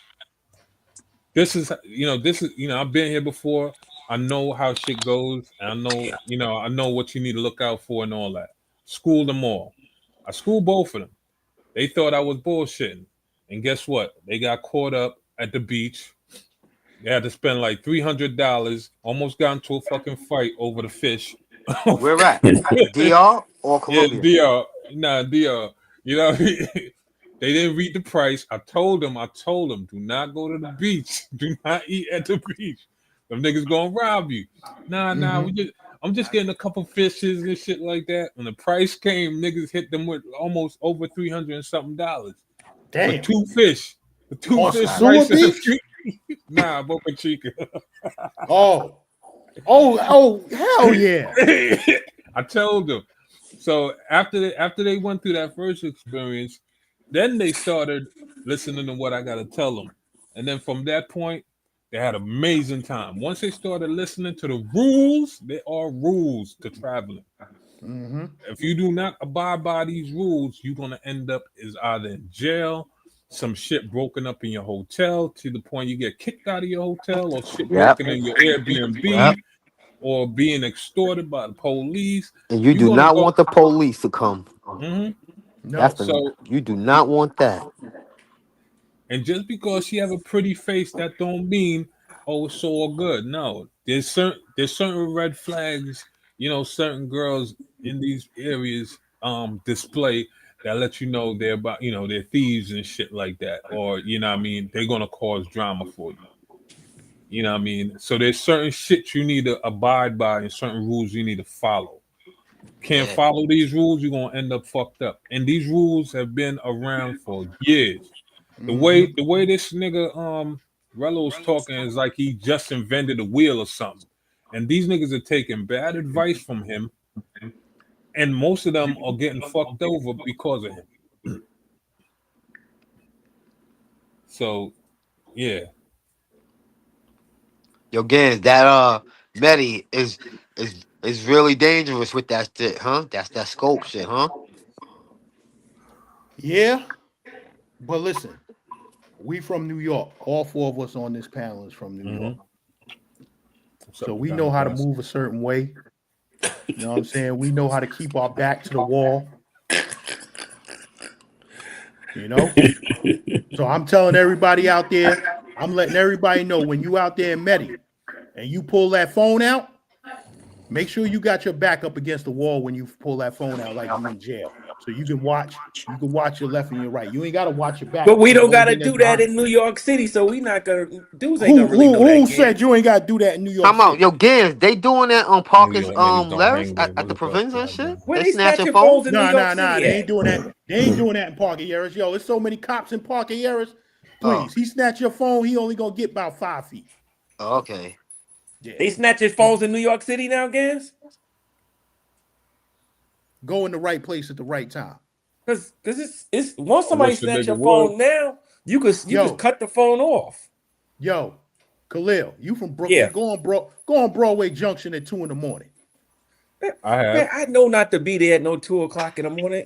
This is I've been here before. I know how shit goes. And I know what you need to look out for and all that. School them all. I school both of them. They thought I was bullshitting. And guess what? They got caught up at the beach. They had to spend like $300. Almost got into a fucking fight over the fish. Where at? DR or Yeah, Columbia? DR. Nah, DR. You know, they didn't read the price. I told them, do not go to the beach. Do not eat at the beach. Them niggas gonna rob you. Nah, I'm just getting a couple fishes and shit like that. When the price came, niggas hit them with almost over $300 and something for Damn. 2 fish. For 2 On fish Sasua rice and a Beach? few. Nah, Boca Chica. Oh, hell yeah. I told them. So after they went through that first experience, then they started listening to what I got to tell them, and then from that point, they had amazing time. Once they started listening to the rules, there are rules to traveling. If you do not abide by these rules, you're gonna end up is either in jail, some shit broken up in your hotel to the point you get kicked out of your hotel, or shit Yep. broken in your Airbnb, Yep. or being extorted by the police. And you do You're gonna not go. want the police to come. No. You do not want that. And just because she have a pretty face, that don't mean it's all good. No, there's certain red flags. You know, certain girls in these areas display that let you know they're about they're thieves and shit like that, or what I mean, they're gonna cause drama for you. You know what I mean? So there's certain shit you need to abide by and certain rules you need to follow. Can't Yeah. follow these rules, you're gonna end up fucked up. And these rules have been around for years. The way this nigga Rello's talking is like he just invented a wheel or something. And these niggas are taking bad advice from him, and most of them are getting fucked over because of him. So yeah. Yo, Gans, that Betty is really dangerous with that shit, huh? That's that scope shit, huh? Yeah, but listen, we from New York. All 4 of us on this panel is from New York. So we know how to move a certain way. You know what I'm saying? We know how to keep our back to the wall. You know? So I'm telling everybody out there, I'm letting everybody know when you out there in Medi and you pull that phone out, make sure you got your back up against the wall when you pull that phone out like you in jail. So you can watch your left and your right. You ain't gotta watch your back. But we don't gotta do that in New York City, so we not gonna dudes ain't gonna really know that. Who said you ain't gotta do that in New York Come City? out, yo, Gans, they doing that on New Parkers York niggas don't Larry's hang their at the Provenza and shit? Where They they snatch your snatching phone? phones in New York City? They ain't doing that. They ain't doing that in Parker Yarris. Yo, there's so many cops in Parker Yarris. Please, he snatch your phone, he only gonna get about 5 feet. Okay. Yeah. They snatching phones in New York City now, Gans? Go in the right place at the right time. Because it's once somebody snatch your phone now, you could cut the phone off. Yo, Khalil, you from Brooklyn? Yeah. Go on Broadway Junction at 2 a.m. Man, I know not to be there at no 2 o'clock in the morning.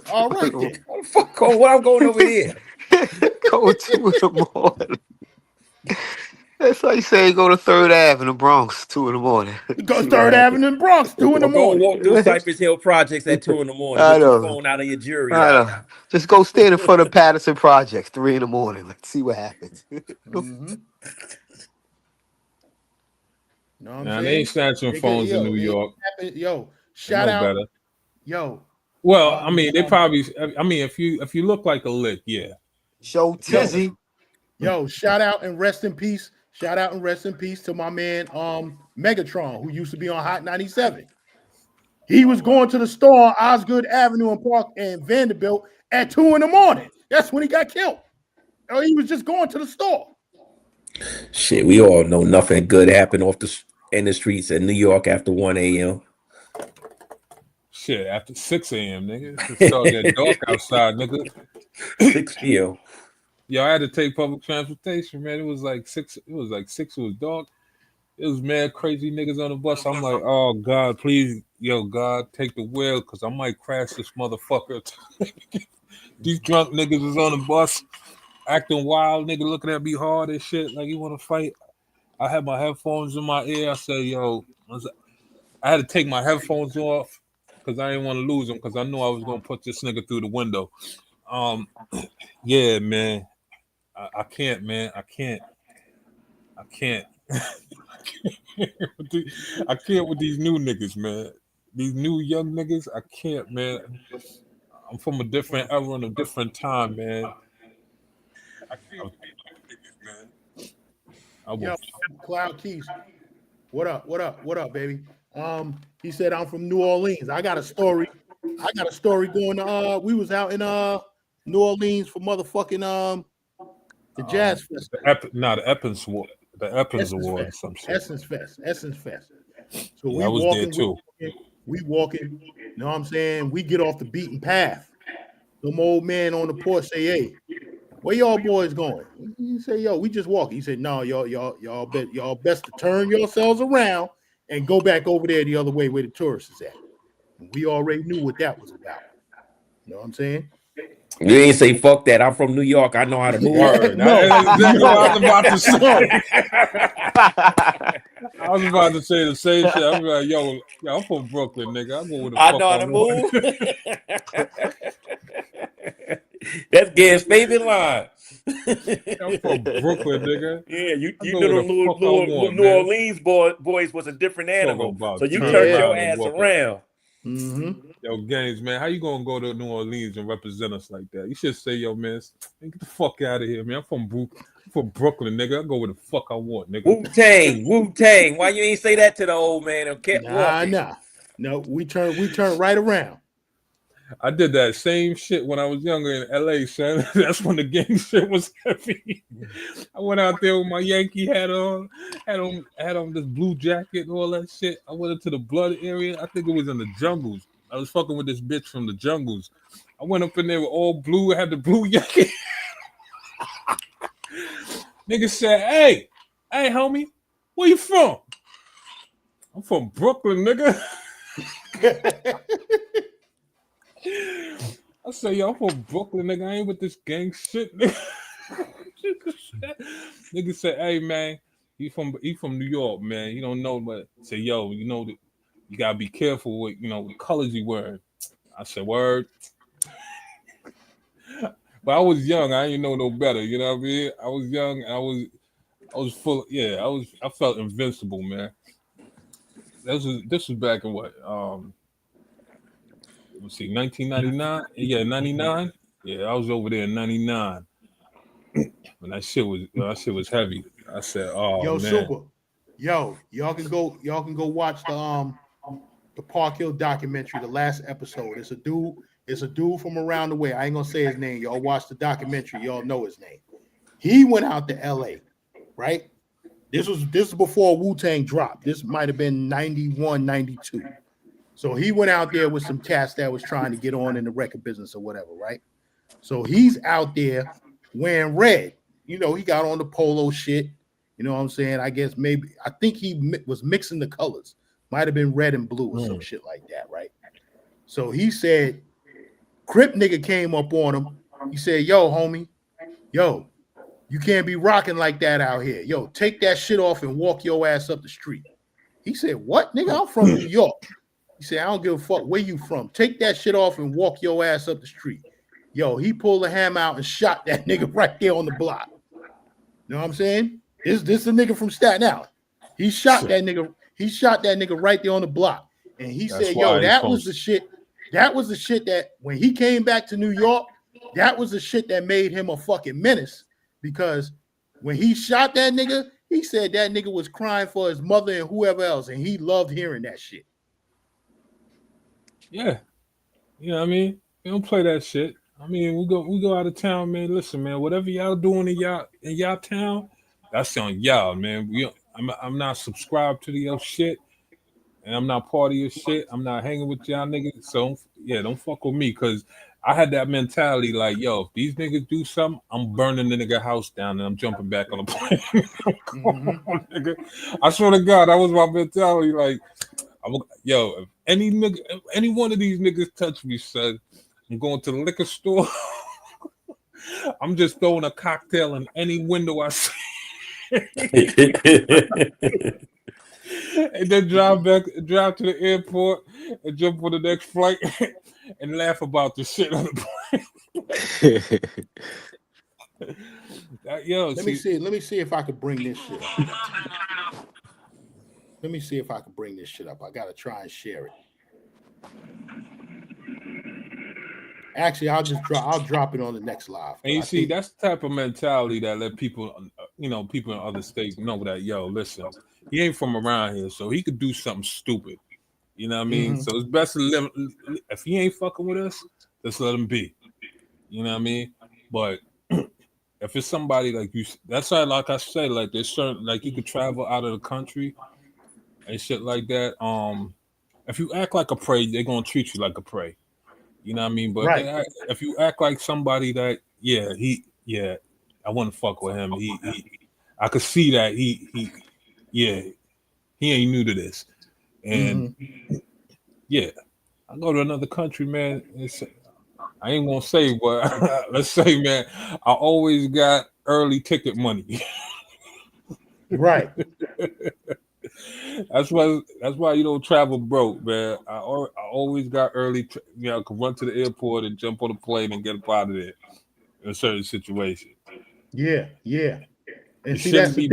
All right then. What the fuck? What I'm going over there? Go 2 in the morning. That's like saying go to 3rd Ave in the Bronx, 2 in the morning. Go 3rd Avenue in Bronx, 2 in the Go morning. walk through Cypress Hill Projects at 2 in the morning I with your know. phone out of your jury. I know. Just go stand in front of Patterson Projects 3 in the morning. Let's see what happens. Know what I'm Nah, saying? they ain't snatching phones in New York. Yo, shout out. Better. Yo. Well, I mean, they probably. I mean, if you look like a lick, yeah. Show Tizzy. Yo, shout out and rest in peace. Shout out and rest in peace to my man Megatron, who used to be on Hot 97. He was going to the store on Osgood Avenue in Park and Vanderbilt at 2 in the morning. That's when he got killed. Oh, he was just going to the store. Shit, we all know nothing good happened in the streets in New York after 1 a.m. Shit, after 6 a.m., nigga. It started getting dark outside, nigga. 6 p.m. Yo, I had to take public transportation, man. It was like 6. It was like 6. It was dark. It was mad crazy niggas on the bus. I'm like, oh God, please, yo, God, take the wheel, cause I might crash this motherfucker. These drunk niggas is on the bus, acting wild, nigga, looking at me hard and shit, like you want to fight. I had my headphones in my ear. I said, yo, I had to take my headphones off because I didn't want to lose them, because I knew I was gonna put this nigga through the window. Yeah, man. I can't, man. I can't. I can't. I can't with these new niggas, man. These new young niggas, I can't, man. I'm from a different era and a different time, man. I will. Yo, Cloud Keys. What up? What up? What up, baby? He said I'm from New Orleans. I got a story. I got a story going to we was out in New Orleans for motherfucking the jazz festival. The Epons Award. The Epons Essence Award or Fest. some shit. Essence Fest. Essence Fest. So Yeah, I was there too. we walking, you know what I'm saying? We get off the beaten path. Some old man on the porch say, hey, where y'all boys going? He say, yo, we just walking. He said, no, y'all best to turn yourselves around and go back over there the other way where the tourists is at. And we already knew what that was about. You know what I'm saying? You ain't say fuck that. I'm from New York. I know how to move. Word. That's exactly what I was about to say. I was about to say the same shit. I'm like, yo, I'm from Brooklyn, nigga. I go where the fuck know how I to want. move. That's Gay's favorite line. I'm from Brooklyn, nigga. Yeah, you go know where them the fuck I want, New man. Orleans boys was a different animal. So you turn turned your around and ass walk around. Mm-hmm. Yo, Gaines, man, how you gonna go to New Orleans and represent us like that? You should say, yo, man, get the fuck out of here, man. I'm from Brooklyn, nigga. I go where the fuck I want, nigga. Wu-Tang. Why you ain't say that to the old man and kept walking? No, we turned right around. I did that same shit when I was younger in LA, son. That's when the gang shit was heavy. I went out there with my Yankee hat on, had on this blue jacket and all that shit. I went into the blood area. I think it was in the jungles. I was fucking with this bitch from the jungles. I went up in there with all blue, had the blue jacket. Nigga said, hey, homie, where you from? I'm from Brooklyn, nigga. I say, yo, I'm from Brooklyn, nigga. I ain't with this gang shit, nigga. Nigga said, hey, man, he from New York, man. You don't know, but say, yo, you know, you gotta be careful with, the colors you wearing. I said, word. But I was young. I didn't know no better. You know what I mean? I was young. I was full. Yeah, I felt invincible, man. This was back in what? Let's see, 1999. Yeah, 99. Yeah, I was over there in 99. When that shit was heavy. I said, oh Yo, man. Super. Yo, y'all can go watch the Park Hill documentary, the last episode. It's a dude from around the way. I ain't gonna say his name. Y'all watch the documentary, y'all know his name. He went out to LA, right? This is before Wu-Tang dropped. This might have been 91, 92. So he went out there with some cats that was trying to get on in the record business or whatever, right? So he's out there wearing red. You know, he got on the polo shit. You know what I'm saying? I think he was mixing the colors. Might have been red and blue or some shit like that, right? So he said, Crip nigga came up on him. He said, yo, homie, yo, you can't be rocking like that out here. Yo, take that shit off and walk your ass up the street. He said, what, nigga? I'm from New York. He said, I don't give a fuck where you from. Take that shit off and walk your ass up the street. Yo, he pulled a hammer out and shot that nigga right there on the block. You know what I'm saying? This a nigga from Staten Island. He shot that nigga. He shot that nigga right there on the block. And he said, yo, that was the shit. That was the shit that when he came back to New York, that was the shit that made him a fucking menace. Because when he shot that nigga, he said that nigga was crying for his mother and whoever else. And he loved hearing that shit. Yeah. You know what I mean? We don't play that shit. I mean, we go out of town, man. Listen, man, whatever y'all doing in y'all town, that's on y'all, man. I'm not subscribed to your shit, and I'm not part of your shit. I'm not hanging with y'all niggas. So yeah, don't fuck with me, cause I had that mentality like, yo, if these niggas do something, I'm burning the nigga house down and I'm jumping back on the plane. Come on, nigga. I swear to God, that was my mentality. Like, if any one of these niggas touch me, son, I'm going to the liquor store. I'm just throwing a cocktail in any window I see. And then drive to the airport and jump on the next flight and laugh about the shit on the plane. Yo, Let me see. Let me see if I could bring this shit up. Let me see if I can bring this shit up. I gotta try and share it. Actually, I'll drop it on the next live. And you see, that's the type of mentality that let people, people in other states know that, yo, listen, he ain't from around here, so he could do something stupid. You know what I mean? So it's best to if he ain't fucking with us, just let him be. You know what I mean? But if it's somebody like you, that's why, like I said, like there's certain, like you could travel out of the country and shit like that. If you act like a prey, they're gonna treat you like a prey. You know what I mean? But if you act like somebody that, I wouldn't fuck with him. I could see that he ain't new to this, and I go to another country, man. I ain't gonna say, but let's say, man, I always got early ticket money. Right. That's why you don't travel broke, man. I always got early. I could run to the airport and jump on a plane and get up out of there in a certain situation. Yeah. And see, that's the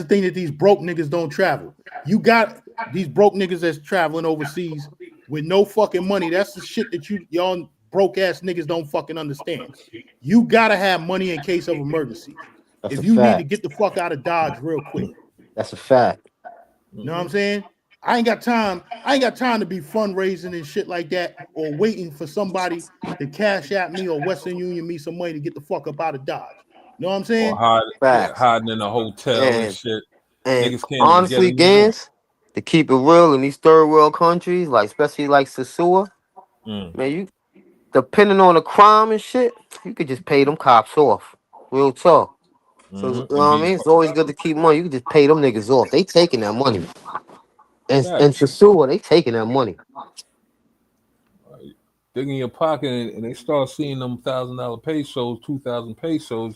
thing that these broke niggas don't travel. You got these broke niggas that's traveling overseas with no fucking money. That's the shit that y'all broke ass niggas don't fucking understand. You gotta have money in case of emergencies. That's if a you fact. need to get the fuck out of Dodge real quick. That's a fact. You know what I'm saying? I ain't got time to be fundraising and shit like that, or waiting for somebody to cash at me or Western Union me some money to get the fuck up out of Dodge. You know what I'm saying? Or hiding in a hotel and shit. And Niggas can't honestly, even get Gans, to keep it real in these third world countries, like especially like Sasua, man, you depending on the crime and shit, you could just pay them cops off. Real talk. So you know what I mean? It's always good to keep money. You can just pay them niggas off. They taking that money. And Sasua, they taking that money. Dig in your pocket and they start seeing them $1,000 pesos, 2,000 pesos.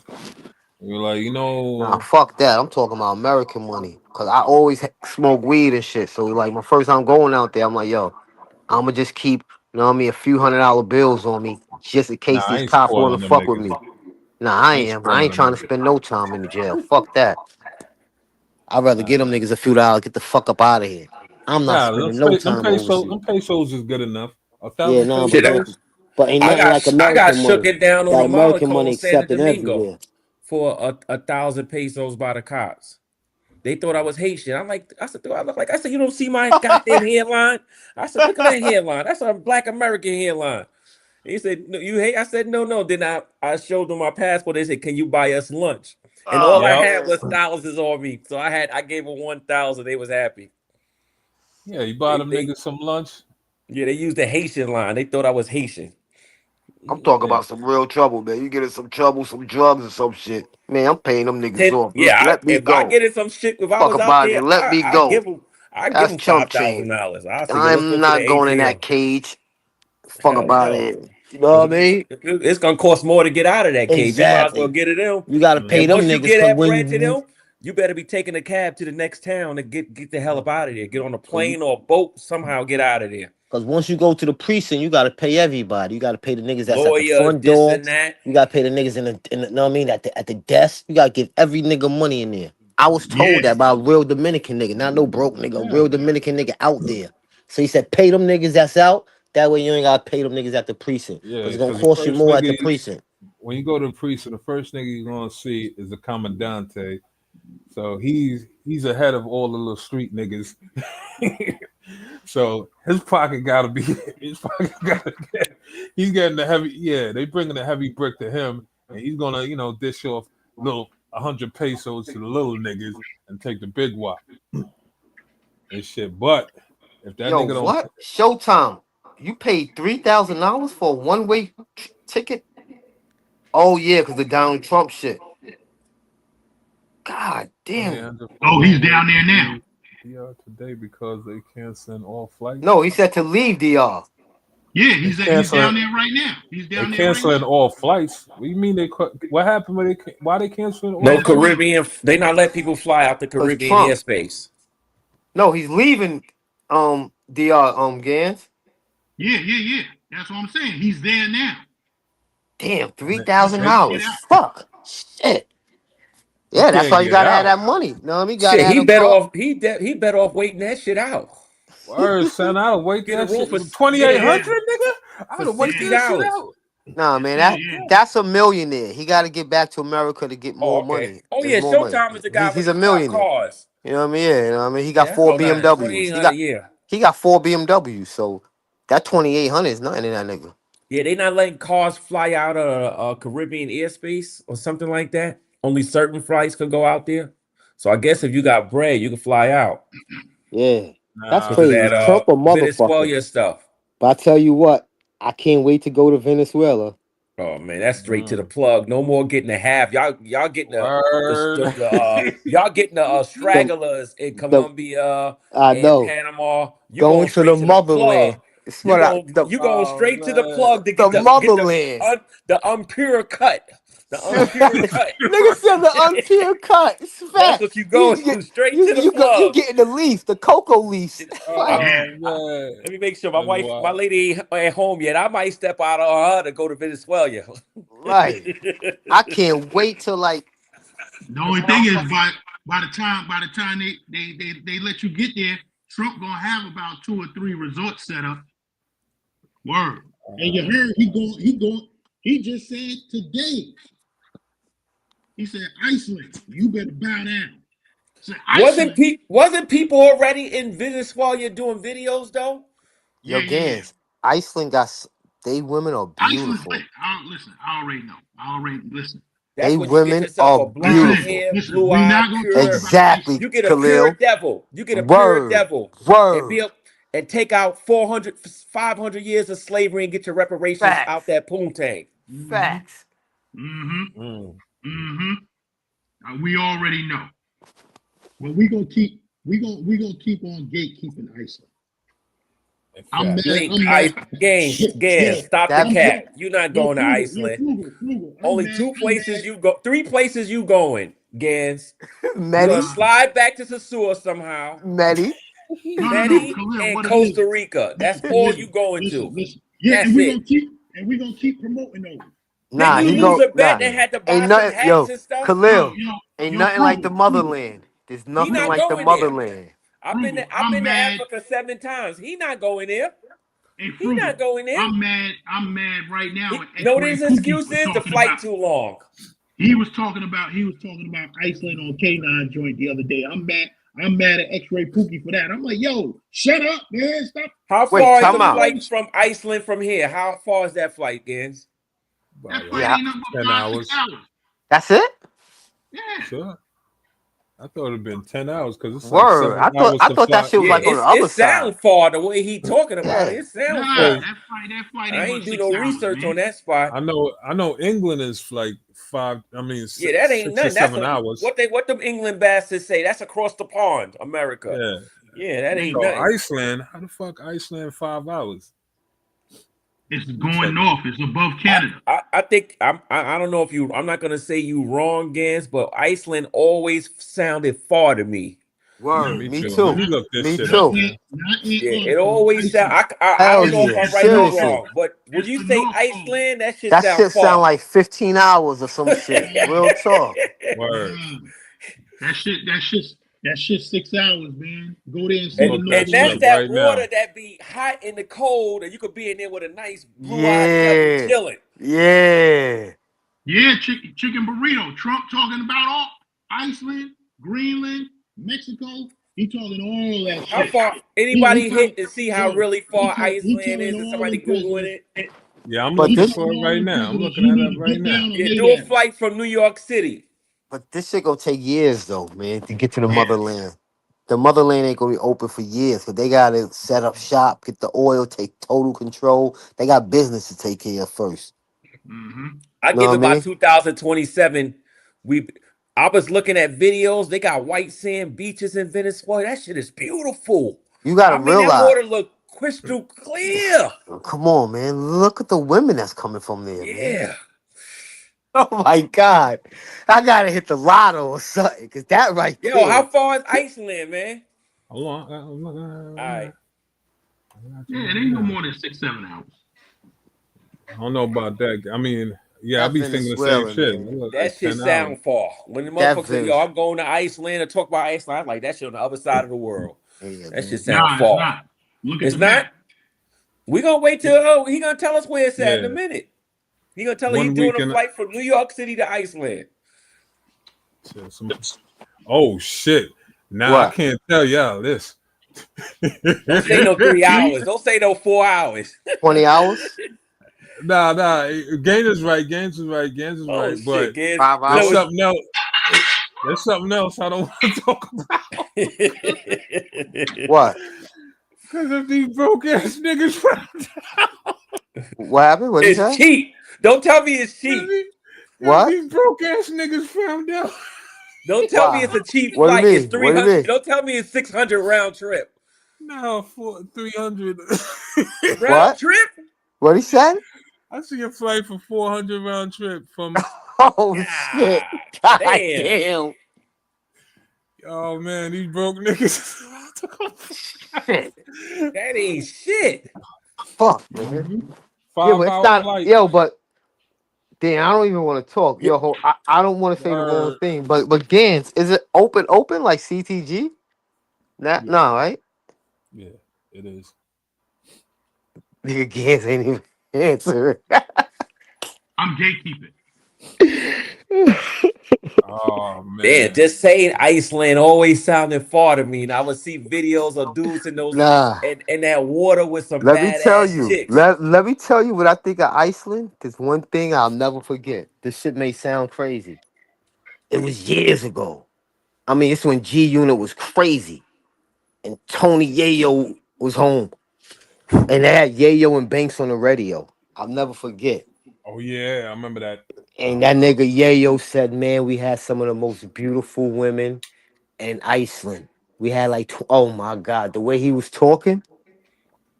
And you're like, Nah, fuck that. I'm talking about American money. Cause I always smoke weed and shit. So like my first time going out there, I'm like, yo, I'ma just keep, you know what I mean, a few $100 bills on me just in case I these ain't cops want spoiling to them fuck with niggas. me. Nah, I am. I spoiling ain't them trying to niggas. spend no time in the jail. Fuck that. I'd rather get them niggas a few dollars, get the fuck up out of here. I'm not Nah, spending no time overseas. them pesos is good enough. Yeah, 1,000 nah, pesos. but ain't I nothing like got American shook money. it down on That a American Molotov money in San accepted Domingo everywhere. for 1,000 pesos by the cops. They thought I was Haitian. I said, do I look like? I said, you don't see my goddamn hairline? I said, look at that hairline. That's a Black American hairline. And he said, no, you hate? I said, no. Then I showed them my passport. They said, can you buy us lunch? And all I had was thousands on me. So I gave them 1,000. They was happy. Yeah, you buy them niggas some lunch. Yeah, they used the Haitian line. They thought I was Haitian. I'm talking about some real trouble, man. You get in some trouble, some drugs or some shit. Man, I'm paying them niggas off. Let me If I go. get in some shit, if I Fuck was out about it. there, Let me I go. give them That's chump change. $5,000. I say, yo, let's go I'm to the not going in ATM. that cage. Fuck Hell about no. it. You know what I mean? It's gonna cost more to get out of that cage. You might as well Exactly. get it them. You gotta pay And them once you niggas get because that when bread to you them, you better be taking a cab to the next town to get the hell up out of there. Get on a plane or a boat, somehow get out of there. because once you go to the precinct, you gotta pay everybody. You gotta pay the niggas that's at the Lawyer, front this door. and that. You gotta pay the niggas in the you know what I mean at the desk. You gotta give every nigga money in there. I was told that by a real Dominican nigga, not no broke nigga, a real Dominican nigga out there. So he said, pay them niggas that's out. That way you ain't gotta pay them niggas at the precinct. Yeah, Because it's gonna because the cost you first more at the nigga, precinct. when you go to the precinct, the first nigga you're gonna see is the commandante. So he's ahead of all the little street niggas. So his pocket gotta be he's getting the heavy. Yeah, they bringing the heavy brick to him, and he's gonna dish off little 100 pesos to the little niggas and take the big wop and shit. But if that Yo, nigga don't, what? Showtime. You paid $3,000 for a one-way ticket? Oh yeah, because the Donald Trump shit. God damn. Oh, he's down there now. Today because they canceling all flights. No, he said to leave DR. Yeah, he's down there right now. He's down there right canceling now. all flights. What do you mean what happened when why they canceling all No flights? Caribbean. They not let people fly out the Because Caribbean Trump. airspace. No, he's leaving DR Gans. Yeah. That's what I'm saying. He's there now. Damn, And $3,000. Fuck. Shit. you Yeah, that's can't why you get gotta have out. that money. You know what I mean? You gotta Shit, have he a better car. off. He better off waiting that shit out. Word, son, I would wait Get a that room shit. for 2,800, nigga. I for would wait $60. that shit out. Nah, man, God that's a millionaire. He got to get back to America to get Oh, more okay. money. Oh There's yeah, more money. Showtime is the guy with He's the a millionaire. cars. You know what I mean? Yeah, you know what I mean. He got Yeah, that's 4 all nice. BMWs. 2,800 a year. He got 4 BMWs. So that 2,800 is nothing in that nigga. Yeah, they not letting cars fly out of Caribbean airspace or something like that. Only certain flights could go out there. So I guess if you got bread, you can fly out Yeah, that's Nah, because of crazy. that Trump a motherfucker. Venezuela stuff. But I tell you what, I can't wait to go to Venezuela. Oh man, that's straight to the plug. No more getting a half. Y'all getting Word. y'all getting the The, stragglers in the Colombia I and know. Panama. You Going going to the straight to the plug. motherland. It's what You going Oh straight to the man. plug to the get motherland. the unpure cut. The unpure cut. Nigga said the unpure cut. It's That's facts. what you going straight to the You plug. getting the leaf, the cocoa leaves. Oh man. Let me make sure That's my wild. lady ain't at home yet. I might step out on her to go to Venezuela. Right. I can't wait till like The only thing is by the time they let you get there, Trump gonna have about 2 or 3 resorts set up. Word. And you heard he just said today. He said, Iceland, you better bow down. Said, Wasn't people already in Venezuela doing videos though? yo Gans, Iceland got they women are Iceland's beautiful. lit. Listen, I already know. Listen. That's They when you get women yourself are a blonde beautiful. hair, Listen, blue we eye, not gonna talk pure. about Exactly, Iceland. You get a pure Khalil. devil. You get a pure Word. devil Word. and take out 500 years of slavery and get your reparations out Facts. that poontang. Facts. We already know. But we gonna keep on gatekeeping Iceland. I'm You mad. ain't I'm mad. Gans, stop the That cap. You're not Yo, going to Iceland. frugal. Only three places you going, Gans. You're gonna Medi, slide back to Sasua somehow. Medi. No, Medi Khalil, and what it is. Costa Rica. That's all Khalil, you going to. listen. Yeah, That's it. and we gonna keep promoting those. Didn't Nah, you he lose go a bet nah. and had to buy Ain't some nothing hats yo, and stuff? Khalil. Ain't Yo, nothing like the frugal. motherland. There's He nothing not like the going there. motherland. I've been to Africa 7 times. He not going there. Hey, He frugal. not going there. I'm mad right now. And You know what X-Ray his Pookie excuse was is? The talking flight about. too long. He was talking about Iceland on K9 joint the other day. I'm mad at X-Ray Pookie for that. I'm like, yo, shut up, man. Stop. How Wait, far is time the out. flight from Iceland from here? How far is that flight, Gans? That About flight like Yeah, ain't nothing but 10 5-6 hours. hours. that's it? Yeah. Sure. I thought it'd been 10 hours because it's like Word. 7 hours I to thought that fly. shit was Yeah, like on the it other side. sounds far the way he talking about it. Yeah. It sounds Nah, far. Because that flight I ain't ain't but do 6 no hours, research on man. that spot. I know England is like Yeah, that ain't 6 or nothing. That's 7 hours. what them England bastards say. That's across the pond, America. Yeah. Yeah, that ain't So nothing. Iceland, how the fuck Iceland 5 hours? It's going north. It's above Canada. I think I don't know if I'm not gonna say you wrong, Gans, but Iceland always sounded far to me. Yeah, Word. me Me too. Let too. me look this Me shit up, too. man. Not Yeah, it Antarctica. always sound. Iceland. I Hell don't know if yeah. I'm right or Seriously. wrong, but would It's you the say North Pole. Iceland? That shit That sound shit sound far. like 15 hours or some shit. Real talk. Word. That shit 6 hours, man. Go there and I'm see the look that And Northern shit that's up Lights. that right water now. that be hot in the cold, and you could be in there with a nice blue-eyed devil Yeah. chilling. Yeah. Yeah, chicken burrito. Trump talking about all Iceland, Greenland, Mexico. He talking all that How shit. far? He Anybody telling hit to see how really far he Iceland telling is? And all somebody the googling presidents. it. Yeah, I'm But He looking this for telling it all right the now. I'm presidents looking you at need it to right get now. down and Yeah, lay do a down. flight from New York City. shit gonna take years though, man, to get to the motherland. The motherland ain't gonna be open for years because they gotta set up shop, get the oil, take total control. They got business to take care of first. I Know give what it I by mean? 2027. I was looking at videos. They got white sand beaches in Venezuela. That shit is beautiful. You gotta I mean, that realize, water look crystal clear. come on, man. Look at the women that's coming from there, man. Yeah. Oh my God. I gotta hit the lotto or something, because that right Yo, there. how far is Iceland, man? Hold on. I'm looking at All it right right. now. I got you Yeah, it right ain't no now. more than 6-7 hours. I don't know about that. I mean, Yeah, I That be thinking the same Venezuela, shit. man. Look, That like shit 10 hours. sound far. When the That motherfucker say, Ven- yo, I'm going to Iceland and talk about Iceland, I'm like, that shit on the other side of the world. Yeah, That shit man. sound Nah, it's far. not. Look at It's the not? map. We gonna wait till he gonna tell us where it's at in a Yeah, minute. He gonna tell us he's 1 doing week a and flight from New York City to Iceland. some. Oh shit! Now I What? can't tell y'all this. Don't say no 3 See? hours. Don't say no 4 hours. 20 hours? Nah. Gaines is right. Gaines is right. Gaines is Oh right. shit, But kids. 5 there's hours? something else. There's something else I don't want to talk about. What? Because if these broke ass niggas found What happened? What did he It's say? cheap. Don't tell me it's cheap. if What? these broke ass niggas found out. Don't tell me Wow. it's a cheap What do you flight. It's mean? What do you 300. mean? Don't tell me it's 600 round trip. No, for 300. Round What? trip? What he said? I see a flight for 400 round trip from. Oh shit! God God damn. damn! Oh man, these broke niggas. Shit! That ain't shit. Fuck, man. Yeah, but it's 5 hour not. flight. Yo, but damn, I don't even want to talk. Yo, I don't want to say the wrong Word. thing, but Gans, is it open like CTG? Nah, Yeah, no, right? yeah, it is. Nigga, Gans ain't even answer. I'm gatekeeping. Oh Man, man. just saying Iceland always sounded far to me. And I would see videos of dudes in those Nah. in that water with some Let me tell badass you. chicks. Let me tell you what I think of Iceland. There's one thing I'll never forget. This shit may sound crazy. It was years ago. I mean, it's when G Unit was crazy, and Tony Yayo was home, and they had Yayo and Banks on the radio. I'll never forget. Oh yeah, I remember that. And that nigga Yayo said, "Man, we had some of the most beautiful women in Iceland. We had like, oh my god, the way he was talking."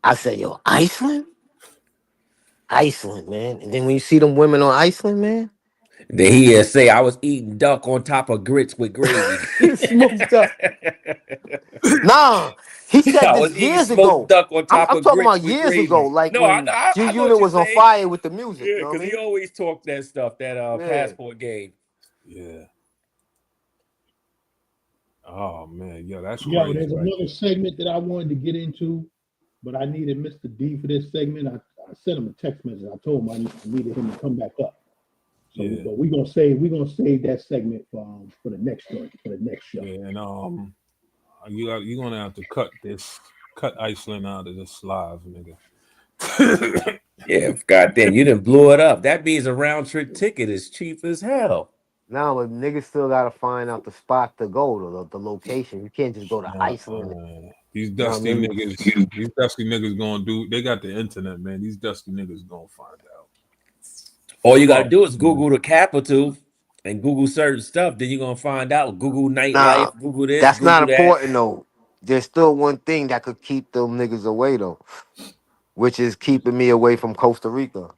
I said, "Yo, Iceland, Iceland, man." And then when you see them women on Iceland, man, Then he say I was eating duck on top of grits with gravy. smoked up. Nah, he said I this was eating years smoked ago. duck on top I'm of talking grits about with years ago, gravy. like No, I, when I, G I know what Unit you're was on saying. fire with the music. Yeah, You know what because I he mean? always talked that stuff, that Yeah. passport game. Yeah. Oh man, yo, that's Yo, crazy there's right another segment that I wanted to get into, but I needed Mr. D for this segment. I sent him a text message. I told him I needed him to come back up. So, there. Yeah. but we're gonna save that segment for the next joint, for the next show. Yeah, and you're gonna have to cut Iceland out of this live, nigga. Yeah, goddamn, you done blew it up. That means a round trip ticket is cheap as hell. Now, but niggas still gotta find out the spot to go to the location. You can't just go to Iceland. These You know what I dusty mean? niggas gonna do. They got the internet, man. These dusty niggas gonna find out. All you gotta do is Google the capital and Google certain stuff. Then you're gonna find out. Google Nah, nightlife, Google this, that's not Google that. important though. There's still one thing that could keep them niggas away though, which is keeping me away from Costa Rica.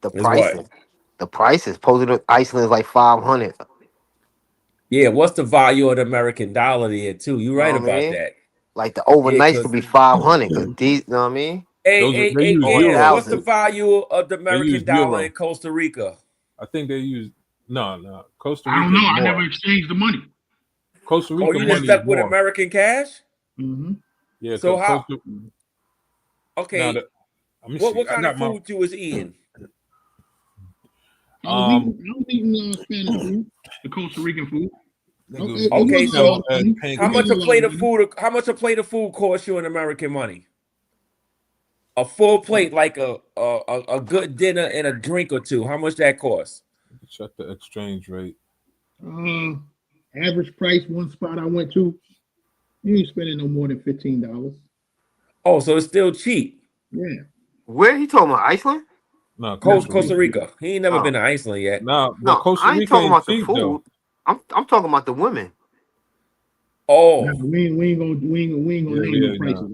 The Is what? prices. The prices. Posted to Iceland is like 500. Yeah, what's the value of the American dollar there too? You're You know right what I about mean? that. Like the Yeah, overnights could because be 500. Cause these, you know what I mean? They hey, use Or Gans, euros. what's the 1,000. value of the They American use dollar in euro. Costa Rica? I think they use no. Costa I don't Rica know. is I never more. exchanged the money. Costa Oh, Rica you just money is stuck with more. American cash? Mm-hmm. Yeah, So how? Costa. Now Okay, that let me what see. I kind of got my food you was eating? I was eating Spanish food, the Costa Rican food. niggas It eating Okay, wasn't a lot shell of so and money. It how much wasn't pancakes. a a lot plate of of money. food? How much a plate of food costs you in American money? A full plate, like a good dinner and a drink or two. How much that costs? Check the exchange rate. Average price, one spot I went to, you ain't spending no more than $15. Oh, so it's still cheap. Yeah. Where he talking about? Iceland? No, No, Costa Costa Rica. Rica. He ain't never Oh. been to Iceland yet. Nah, but No, Costa I ain't Rica talking ain't about the cheap though. food. I'm talking about the women. no, Oh, we ain't gonna name no Yeah, prices.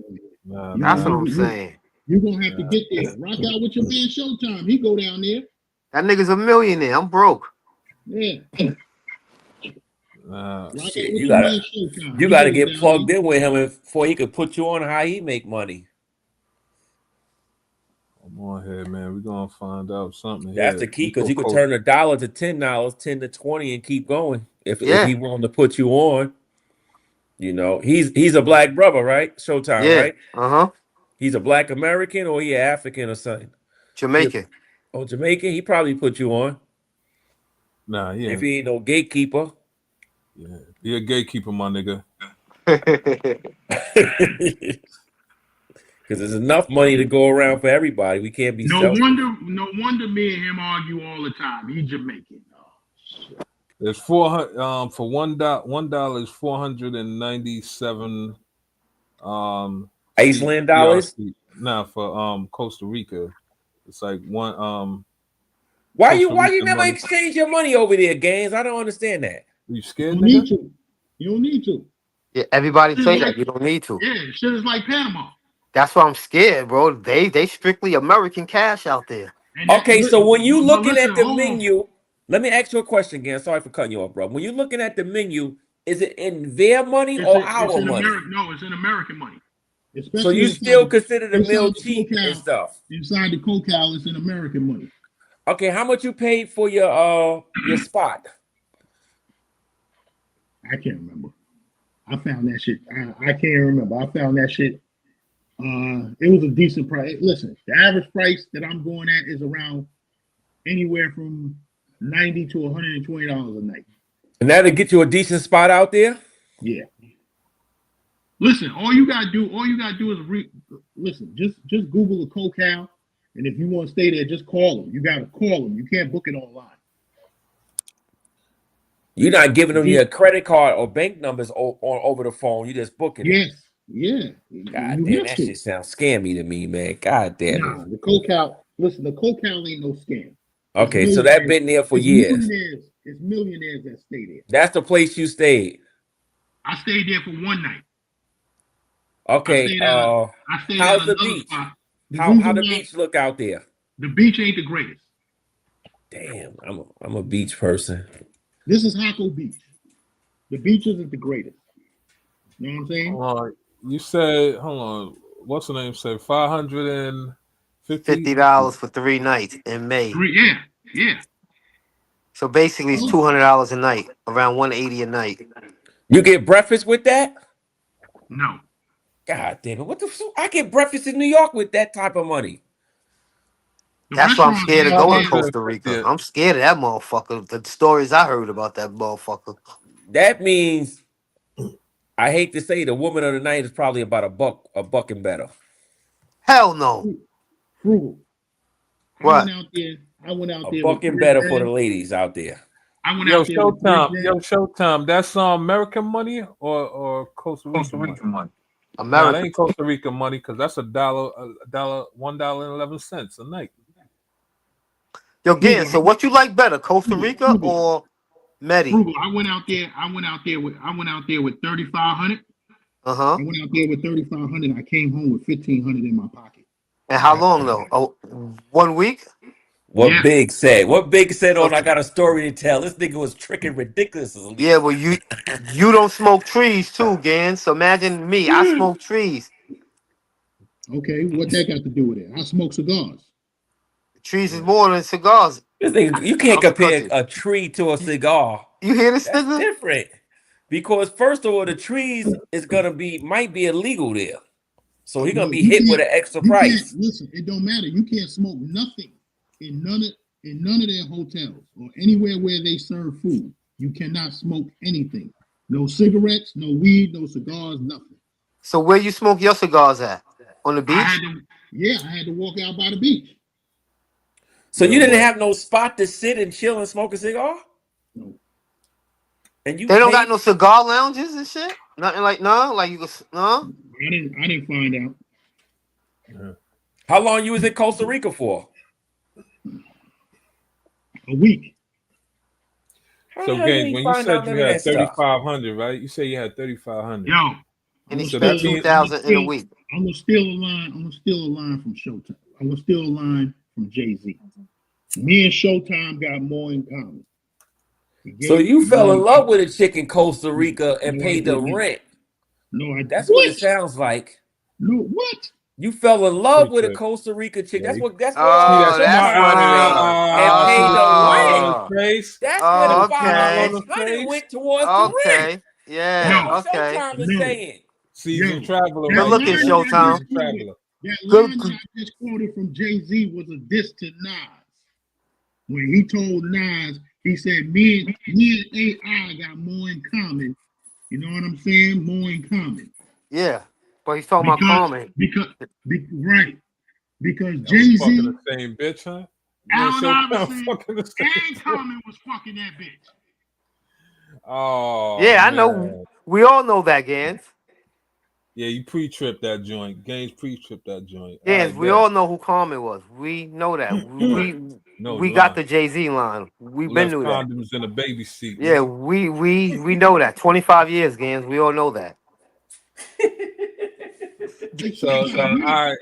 nah, That's what nah. I'm saying. You gonna have to get there. Rock out with your man Showtime. He go down there. That nigga's a millionaire. I'm broke. Yeah. Nah. Rock out shit! with You your gotta man Showtime. you He gotta goes get down plugged there. in with him before he could put you on how he make money. Come on here, man. We're gonna find out something That's here. the key We because go you could coach. turn $1 to $10, 10 to 20, and keep going if Yeah. he willing to put you on. You know, he's a black brother, right? Showtime, Yeah. right? Uh-huh. He's a black American or he African or something. Jamaican. Oh, Jamaican. He probably put you on Nah, he if ain't. he ain't no gatekeeper. Yeah, he a gatekeeper, my nigga. Because there's enough money to go around for everybody. We can't be No selfish. wonder me and him argue all the time. He's Jamaican. There's 400 for $1 is 497 Iceland dollars. Now for Costa Rica, it's like one Why Costa you Rican never money. exchange your money over there, Gaines? I don't understand that. You You scared, don't nigga? need to. You don't need to. Yeah, everybody Shit say is that. like, You don't need to. yeah, shit is like Panama. That's why I'm scared, bro. They strictly American cash out there. And that, Okay, so when you but looking listen, at the hold on. menu, let me ask you a question again. Sorry for cutting you off, bro. When you're looking at the menu, is it in their money or It's our in money? American. No, it's in American money. So Especially you still consider the meal inside the cheap and Cocal. stuff. Inside the Cocal, it's in American money. Okay, how much you paid for your spot? I can't remember. I found that shit. I can't remember. I found that shit. It was a decent price. Listen, the average price that I'm going at is around anywhere from $90 to $120 a night. And that'll get you a decent spot out there? Yeah. Listen, all you gotta do is listen. Just Google a Cocal, and if you want to stay there, just call them. You gotta call them. You can't book it online. You're not giving them your credit card or bank numbers over the phone. You just booking it. Yes. Yeah. God You damn, have that to. shit sounds scammy to me, man. God damn Nah, it. the Cocal. Listen, the Cocal ain't no scam. Okay, so that been there for years. It's millionaires that stay there. That's the place you stayed. I stayed there for one night. Okay. I stayed at How's the another beach? spot. How the beach look out there? The beach ain't the greatest. Damn, I'm a beach person. This is Hako Beach. The beach isn't the greatest. You know what I'm saying? Hold on. You said, hold on. What's the name? Said $550 for 3 nights in May. Yeah. So basically, it's $200 a night, around $180 a night. You get breakfast with that? No. God damn it! What the fuck? I get breakfast in New York with that type of money. That's why I'm scared to go to Costa Rica. I'm scared of that motherfucker. The stories I heard about that motherfucker. That means, I hate to say, the woman of the night is probably about a buck and better. Hell no. Frugal. What? I went out there. A buck and better for the ladies out there. I went Yo, out there. Showtime. That's American money or Costa Rican money? American. Nah, that ain't Costa Rican money because that's $1.11 a night. Yo, Gan, so what you like better, Costa Rica or Medi? Frugal. I went out there with $3,500. Uh-huh. I went out there with $3,500. I came home with $1,500 in my pocket. And how long though? Oh, 1 week? What Big said? What Big said on I Got a Story to Tell? This nigga was tricking ridiculously. Yeah, well, you don't smoke trees too, Gan. So imagine me. I smoke trees. Okay, what that got to do with it? I smoke cigars. Trees is more than cigars. This nigga, you can't compare a tree to a cigar. You hear this That's nigga? different. Because first of all, the trees is might be illegal there. So he's gonna be hit with an extra price. Listen, it don't matter. You can't smoke nothing in none of their hotels or anywhere where they serve food. You cannot smoke anything. No cigarettes, no weed, no cigars, nothing. So where you smoke your cigars at? On the beach? I had to walk out by the beach. So you didn't have no spot to sit and chill and smoke a cigar? No. And you They don't got no cigar lounges and shit? Nothing like you go no? I didn't find out. How long you was in Costa Rica for? A week. So, Gaines, when you said you had 3,500, right? You say you had 3,500. Yo, and he spent 2,000 in a week. I'm gonna steal a line from Showtime. I'm gonna steal a line from Jay-Z. Me and Showtime got more in common. So you fell in love with a chick in Costa Rica and paid the rent. No, that's what it sounds like. No, what? You fell in love with a Pre-trip. Costa Rica chick. Yeah, That's what See, all that's the smart. men want to say. And pay the Smile on rent. his face. That's where the The smile on his 500 face. went towards the rent. Okay. That's Yeah. what Okay. Showtime is saying. Seasoned traveler Good right looking, there. Showtime. Seasoned traveler. That Good. line that I just quoted from Jay-Z was a diss to Nas. When he told Nas, he said, me and AI got more in common. You know what I'm saying? More in common. Yeah. But he's talking about Common. Right. Because That was fucking Jay-Z, the same bitch, huh? Allen Showtime Iverson, fucking the same and Common was fucking that bitch. Oh, Yeah, I man. know. We all know that, Gans. Yeah, you pre-tripped that joint. Gaines pre-tripped that joint. Yes, we all know who Common was. We know that. We got the Jay-Z line. We've been left through that. condoms in a baby seat. Yeah, nigga. we know that. 25 years, Gans. We all know that. So all right.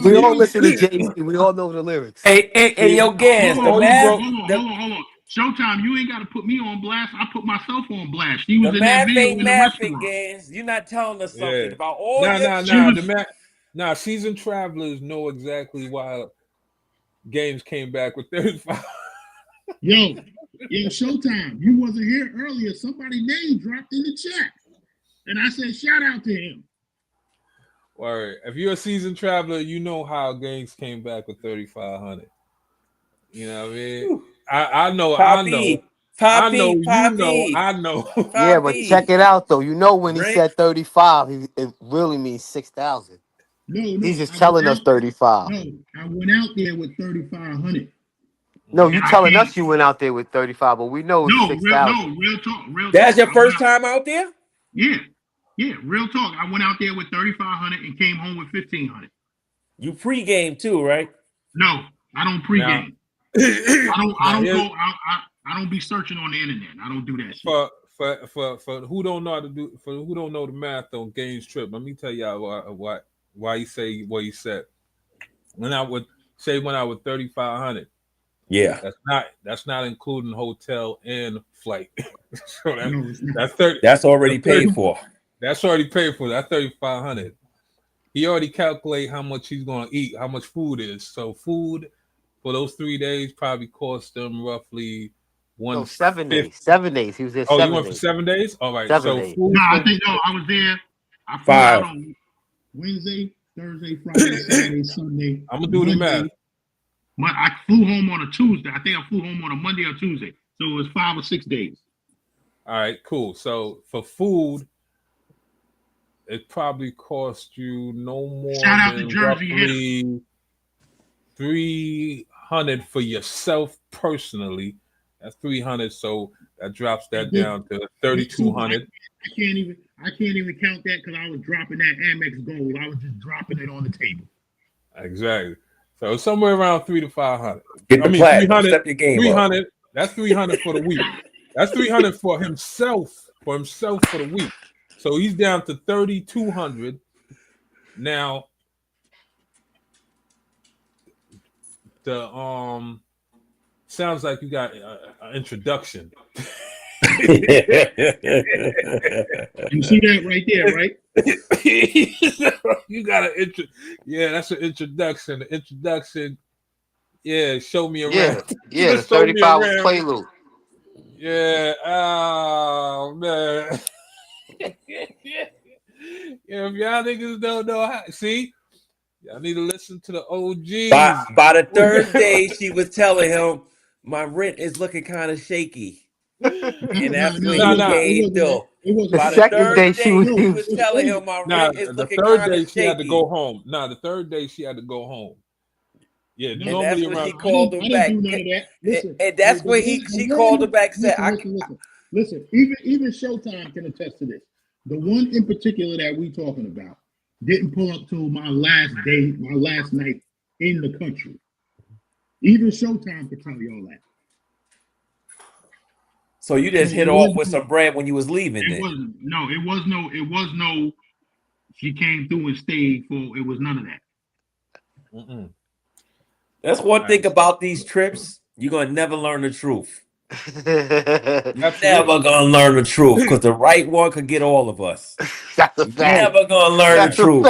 We all listen to Jay-Z. We all know the lyrics. Hey, yo, Gans, the Hold math. on. Showtime, you ain't got to put me on blast. I put myself on blast. She was The in that math video ain't in the mathing, restaurant. Gans. You're not telling us Yeah. something about all your Nah, seasoned travelers know exactly why Games came back with 35. Yo, Showtime, you wasn't here earlier. Somebody name dropped in the chat. And I said, shout out to him. Word. If you're a seasoned traveler, you know how Games came back with 3,500. You know what I mean? I know. Yeah, but check it out though. You know when he said 35, it really means 6,000. No, he's just telling us 35. No, I went out there with 3,500. No, you telling us you went out there with 35, but we know it's 6,000. Real talk. That's your first time out there? Yeah, real talk. I went out there with 3,500 and came home with 1,500. You pregame too, right? No, I don't pregame. I don't be searching on the internet. I don't do that shit. For who don't know how to do, for who don't know the math on Gaines trip, let me tell y'all why he say what he said. When I would say when I was 3,500. Yeah, that's not including hotel and flight. So that's 30. That's already paid for. That's already paid for. That's 3,500. He already calculate how much he's gonna eat, how much food is. So food for those 3 days probably cost them roughly 7 days. 7 days. He was there. Oh, 7 you went days. for 7 days? All right. 7 so days. food. I was there. I flew out on Wednesday, Thursday, Friday, Saturday, Sunday. I'm gonna do the math. I flew home on a Tuesday. I think I flew home on a Monday or Tuesday. So it was 5 or 6 days. All right, cool. So for food, it probably cost you no more than roughly 300 for yourself personally. That's 300. So that drops that down to 3,200. I can't even count that because I was dropping that Amex Gold. I was just dropping it on the table. Exactly. So somewhere around 300 to 500. Get the platinum. Step your game 300. That's 300 for the week. That's 300 for himself. For the week. So he's down to 3,200. Now the sounds like you got an introduction. You see that right there, right? You got an yeah, that's an introduction. The introduction, yeah, show me around. Yeah, the 35 was prelude. Yeah, oh man. Yeah, if y'all niggas don't know how, see, y'all need to listen to the OGs. By the third day, she was telling him, "My rent is looking kind of shaky." And that's when he came through. The second day she was telling him my rent is looking kind of shaky. The third day she had to go home. The third day she had to go home. Yeah, and normally that's when around. he called him back. And that's when she called him back. Said, "Listen, even Showtime can attest to this. The one in particular that we talking about didn't pull up till my last day, my last night in the country. Even Showtime could tell you all that." So you just hit off with some bread when you was leaving. It was no. She came through and stayed for. It was none of that. Mm-mm. That's one thing about these trips. You're gonna never learn the truth. You're never gonna learn the truth because the right one could get all of us. That's a fact. Never gonna learn the truth.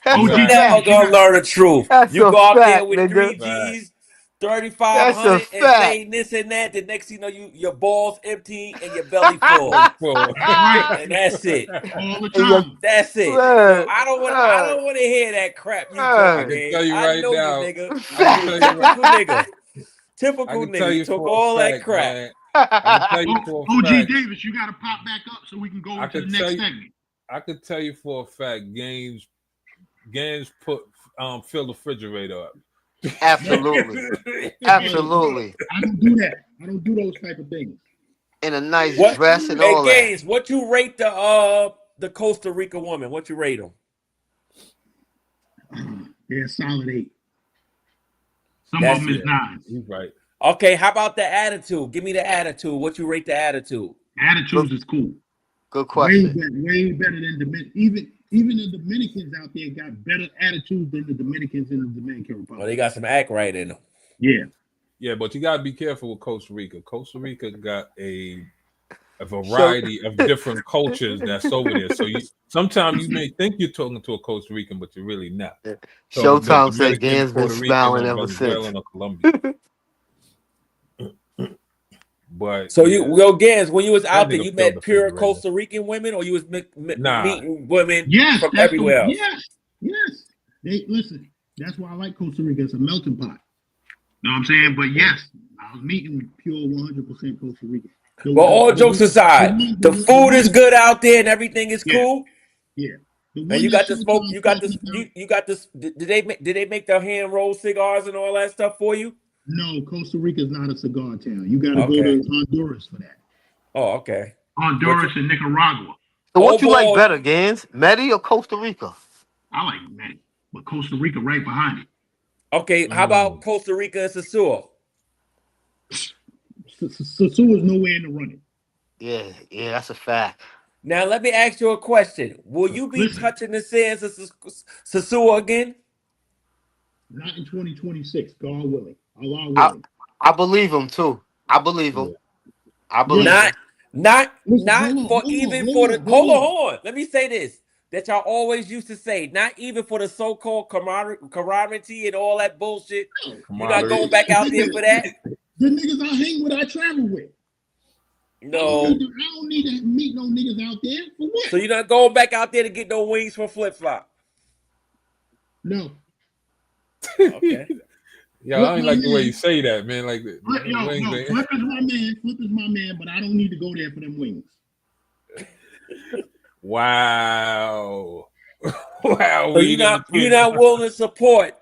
OG You Right. never Dave, gonna learn the truth. That's You a go out there fact, with nigga. 3 Gs, That's a 3,500, and fact. saying this and that. The next thing you know, your balls empty and your belly full, Belly full. right, and that's it. all the And your time. That's it. Yo, man, I don't want. I man, don't want to hear that crap you I talking, man. can man. tell you I right know you, now. nigga. I can You a tell you. typical nigga. I Typical can tell nigga. You you talk for all a that fact, crap. man. I can tell you for a OG fact. Davis, you got to pop back up so we can go I into the can next tell you. segment. I could tell you for a fact. Games put fill the refrigerator up. Absolutely. Absolutely. I don't do that. I don't do those type of things. In a nice What? dress and Hey, all that. Gaines, what you rate the Costa Rica woman? What you rate them? They're a solid 8. Some That's of them is it. 9. He's right. Okay, how about the attitude? Give me the attitude. What you rate the attitude? Attitudes is cool. Good Way question. better, way better than even the Dominicans out there got better attitudes than the Dominicans in the Dominican Republic. Well, they got some act right in them. Yeah. Yeah, but you gotta be careful with Costa Rica. Costa Rica got a variety of different cultures that's over there. So sometimes you may think you're talking to a Costa Rican, but you're really not. So there's Showtime said Dominican, Gan's been Puerto Rican, smiling and ever since. Venezuelan or Colombian. But So yeah, Gans, when you was out there, nigga you filled met the pure refrigerator. Costa Rican women, or you was Nah. meeting women Yes, from that's everywhere else? Yes. They listen. That's why I like Costa Rica. It's a melting pot. Know what I'm saying? But yes, I was meeting pure 100% Costa Rican. But all jokes aside, the food is good out there and everything is cool. Yeah. And you got to smoke. You got this. You got this. Did they make the hand rolled cigars and all that stuff for you? No, Costa Rica is not a cigar town. You got to go Okay. to Honduras for that. Oh, okay. Honduras and Nicaragua. So what you like boy. better, Gans? Medi or Costa Rica? I like Medi, but Costa Rica right behind it. Okay, how about Costa Rica and Sosúa? Sosúa is nowhere in the running. Yeah, that's a fact. Now let me ask you a question. Will you be touching the sands of Sosúa again? Not in 2026, God willing. Allah willing. I believe him too. I believe him. I believe Not him. Hold on. Let me say this. That y'all always used to say, not even for the so-called camaraderie and all that bullshit. You're not going back out there for that? The niggas I hang with, I travel with. No. I don't need to meet no niggas out there. For what? So you're not going back out there to get no wings from Flip Flop? No. Okay. Yo, I ain't like the way you say that, man. Like, Flip is my man. Flip is my man, but I don't need to go there for them wings. Wow. Wow. So you're not willing to support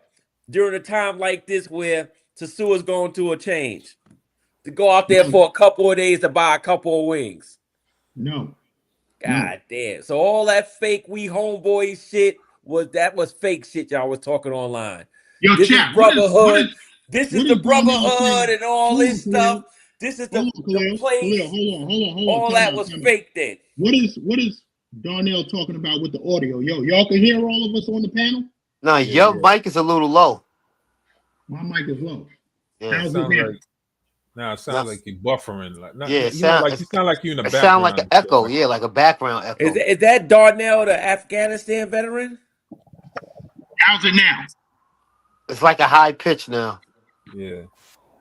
during a time like this where Sosúa's going through a change to go out there for a couple of days to buy a couple of wings. No. God damn. So all that fake we homeboy shit was fake shit y'all was talking online. Yo, this chat, is brotherhood. This is the Darnell brotherhood saying? and all this stuff. This is the place. Hold on. All that was fake then. What is Darnell talking about with the audio? Yo, y'all can hear all of us on the panel? No, your mic is a little low. My mic is low. Yeah, How's sound it now? like, it sounds like you're buffering. Like, it you sound like you're in the background. It sound like an echo. Yeah, like a background echo. Is that Darnell, the Afghanistan veteran? How's it now? It's like a high pitch now. Yeah,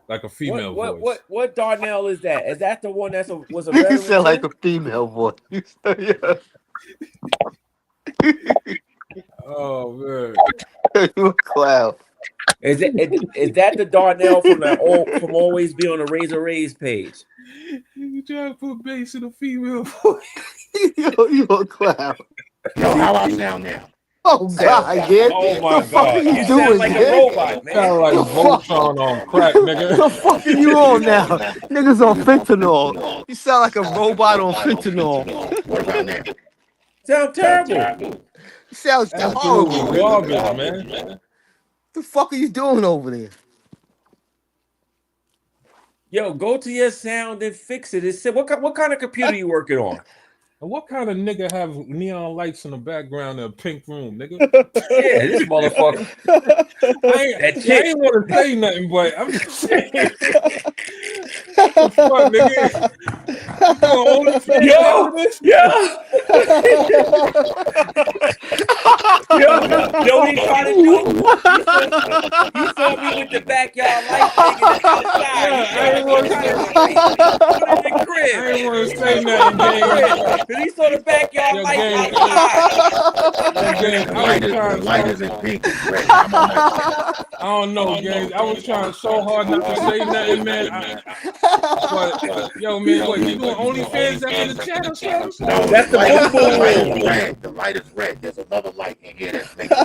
like a female voice. What Darnell is that? Is that the one was a You veteran? sound like a female voice. Yeah. Oh man, you a clown. Is that the Darnell from Always Be on the Razor Rays page? You trying to put bass in a female voice? You a clown. Yo, how I sound now? Oh God, yeah. Oh my What the fuck God! are you You doing, sound like a robot, man. Sound like Voltron on crack, nigga. What the fuck are you on now? Niggas on fentanyl. You sound like a robot on fentanyl. What about now? Sound terrible. You sound Absolutely horrible. garbage, man. What the fuck are you doing over there? Yo, go to your sound and fix it. What kind of computer you working on? And what kind of nigga have neon lights in the background in a pink room, nigga? Yeah, this motherfucker. I ain't want to say nothing, but I'm just saying. What the fuck, nigga? OnlyFans Yo, after this? Yo, he tried to do. He saw me with the backyard light thing and outside. Yeah, He I ain't want to tried say. to put it in the crib. I ain't want to say nothing, gang. Cause he saw the backyard Yo, light gang. outside. Yo, gang. I was trying. Light isn't pink, it's red. I'm on that. I don't know, gang. I was trying so hard not to say nothing, man. But yo, man, what you doing? OnlyFans after the chat or something? No, That's the light is boom. red. The light is red. There's another light in here that's making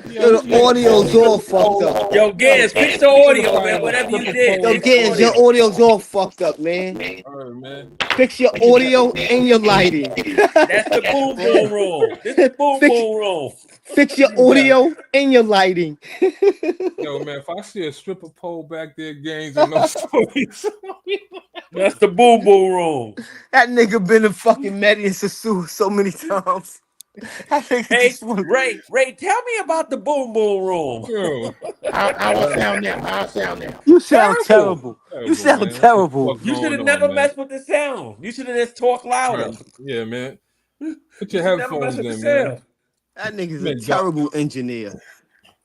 Yo, the audio's all fucked up. Yo, Gans, fix the audio, man. Whatever you did. Yo, Gans, your audio's all fucked up, man. Man. Fix your audio and your lighting. That's the boom boom room. This is boom boom room. Fix your audio and your lighting. Yo, man, if I see a stripper pole back there, gangs and no stories. That's the boom boom room. That nigga been in fucking Meddy and Sassoon so many times. Hey, Ray, tell me about the boom boom room. How I sound now? How I sound now? You sound terrible. You sound terrible. You should have never messed with the sound. You should have just talked louder. Yeah, man. Put your Never headphones mess with in, the man. sound. That nigga's a terrible engineer.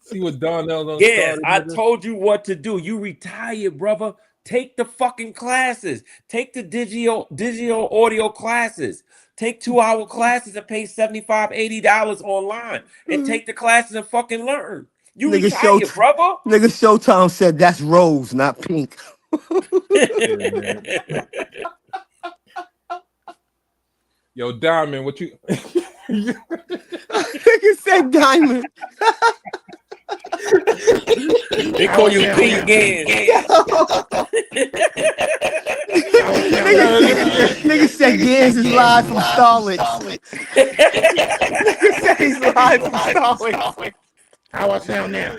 See what Donnell done Yes, started, I nigga? told you what to do. You retired, brother. Take the fucking classes. Take the digital audio classes. Take 2-hour classes and pay $75, $80 online and take the classes and fucking learn. You Nigga retired, brother. Nigga Showtime said that's rose, not pink. Yo, Diamond, what you? Nigga said diamond. They call you Pink Gans. Nigga said Gans is live from Starlet. Nigga said he's live from Starlet. How I sound now?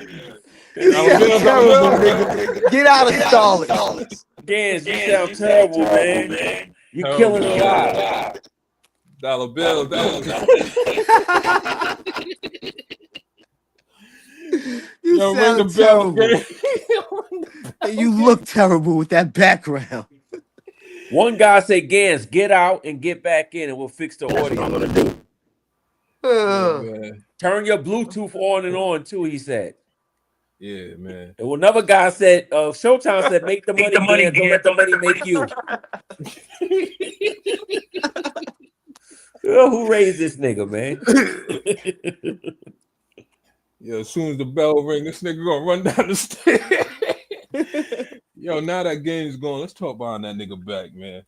You sound terrible, nigga. Get out of Starlet. Gans, you sound terrible, man. You killing a lot. Dollar bill. You Yo, ring sound the bell, terrible. And you look terrible with that background. One guy said, Gans, get out and get back in and we'll fix the audio. I'm gonna do. Turn your Bluetooth on and on too, he said. Yeah, man. And another guy said, Showtime said, make the money, Gans, don't let the money make you. Who raised this nigga, man? Yo, as soon as the bell ring, this nigga gonna run down the stairs. Yo, now that game's going, let's talk behind that nigga back, man.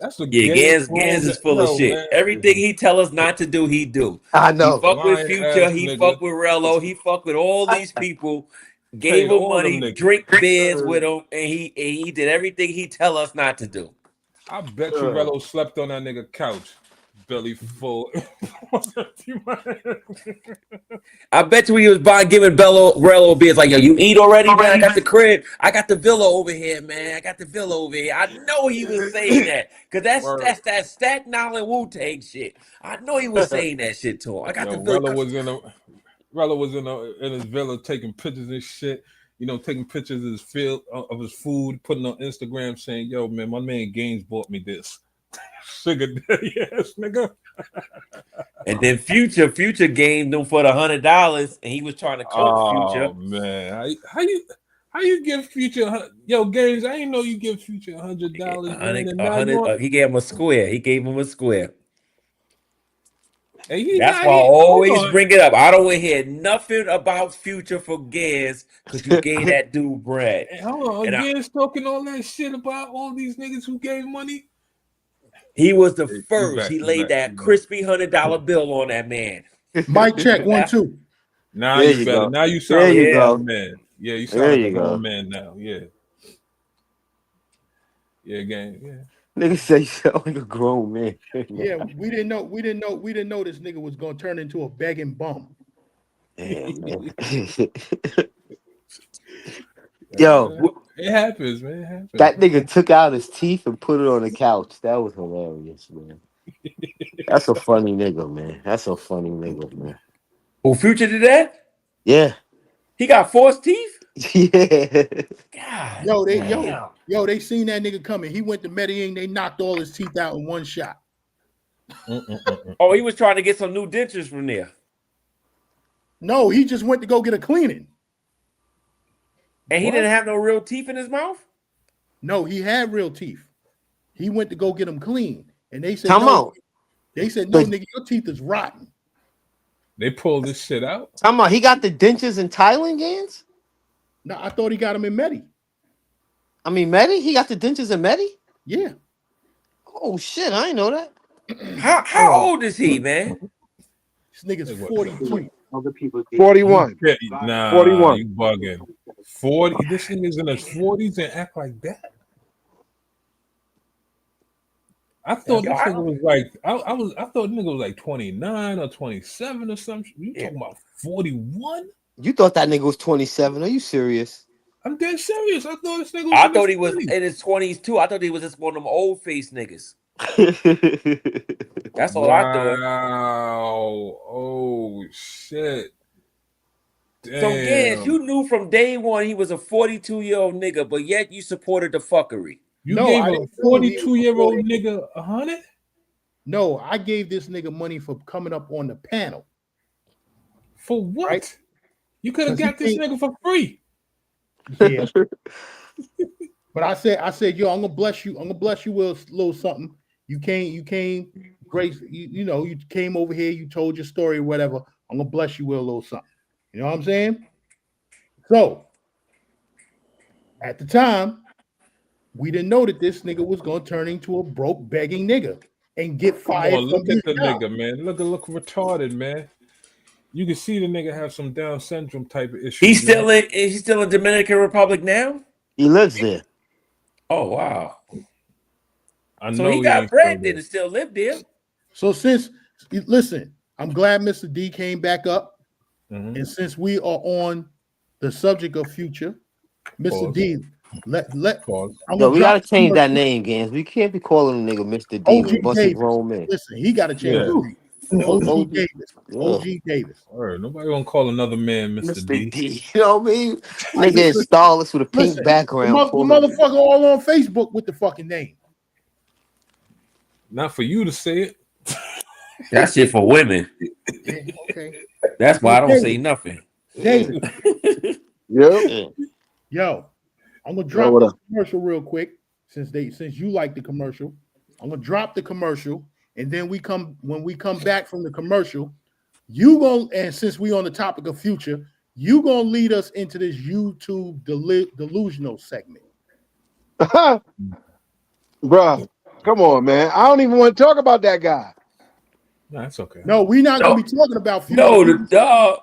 That's a Gans is full of shit. Man. Everything he tell us not to do, he do. I know. He fuck with Lying Future, ass he nigga. fuck with Rello, he fuck with all these people, gave Paid him all them money, niggas. drink beers with him, and he did everything he tell us not to do. I bet you Rello slept on that nigga couch. Belly full. I bet you he was giving Rello beers like, yo, you eat already, man? I got the crib. I got the villa over here, man. I got the villa over here. I know he was saying that because that's that Staten Island Wu-Tang shit. I know he was saying that shit to him. I got the villa. Rello was in his villa taking pictures and shit. You know, taking pictures of his food, putting on Instagram, saying, "Yo, man, my man Gaines bought me this." Sugar daddy ass nigga. And then Future gamed him for the $100, and he was trying to coach Future. Oh man, how you give Future? Yo, Gaines, I didn't know you give Future $100. He gave him a square. Hey, that's why I always bring it up. I don't want to hear nothing about Future for Gans because you gave that dude bread. Hey, hold on, Gans talking all that shit about all these niggas who gave money. He was the first. He laid that crispy $100 bill on that man. Mic check 1 2. Now you better. Now you sound like a grown man. Yeah, you sound like a grown man now. Yeah. Yeah, gang. Yeah. Nigga say you sound like a grown man. Yeah, we didn't know this nigga was gonna turn into a begging bum. Damn, man. Yo, it happens, man. It happens. That nigga took out his teeth and put it on the couch. That was hilarious, man. That's a funny nigga, man. Who Future did that? Yeah. He got false teeth? Yeah. God Yo, damn. they seen that nigga coming. He went to Medellin. They knocked all his teeth out in one shot. Oh, he was trying to get some new dentures from there. No, he just went to go get a cleaning. And he What? didn't have no real teeth in his mouth? No, he had real teeth. He went to go get them clean, and they said Come no. on. They said no, nigga, your teeth is rotten. They pulled this shit out. Come on. He got the dentures in Thailand, Gans? No, I thought he got them in Medi. I mean, Medi? He got the dentures in Medi? Yeah. Oh shit, I didn't know that. How old is he, man? This nigga's 42. 41. Nah, 41. you bugging. 40. This nigga's in his 40s and act like that. I thought this nigga was like I thought nigga was like 29 or 27 or something. You talking about 41? You thought that nigga was 27. Are you serious? I'm dead serious. I thought this nigga was I in thought his he was 20s. in his 20s too. I thought he was just one of them old face niggas. That's all I thought. Wow. Oh shit. Damn. So Gans, you knew from day one he was a 42-year-old nigga, but yet you supported the fuckery. You gave a 42-year-old nigga 100? No, I gave this nigga money for coming up on the panel. For what? Right? You could have got this nigga for free. Yeah. But I said, yo, I'm gonna bless you. I'm gonna bless you with a little something. You came, Grace. You know, you came over here. You told your story, or whatever. I'm gonna bless you with a little something. You know what I'm saying? So, at the time, we didn't know that this nigga was gonna turn into a broke, begging nigga and get fired. Come on, look from at the his job. nigga, man. Look retarded, man. You can see the nigga have some Down syndrome type of issues. He's still in Dominican Republic now? He lives there. Oh wow. I So know he he got ain't bread still then and still live there. So listen, I'm glad Mr. D came back up. And since we are on the subject of Future, Mr. D, let Yo, we gotta change that name, Gans. We can't be calling the nigga Mr. D. OG Bunch of Davis. grown men. Listen, he got to change his name. OG Davis. OG Davis. All right, nobody gonna call another man Mr. D. You know what I mean? Nigga is starless with a pink background. The motherfucker all on Facebook with the fucking name. Not for you to say it. That's it for women. Okay. That's why I don't say nothing. David. Yep. Yo, I'm gonna drop the commercial real quick since you like the commercial. I'm gonna drop the commercial, and then when we come back from the commercial, and since we on the topic of Future, you gonna lead us into this YouTube delusional segment. Bruh, come on, man. I don't even want to talk about that guy. No, that's okay. No, we're not gonna be talking about Future. No, the dog.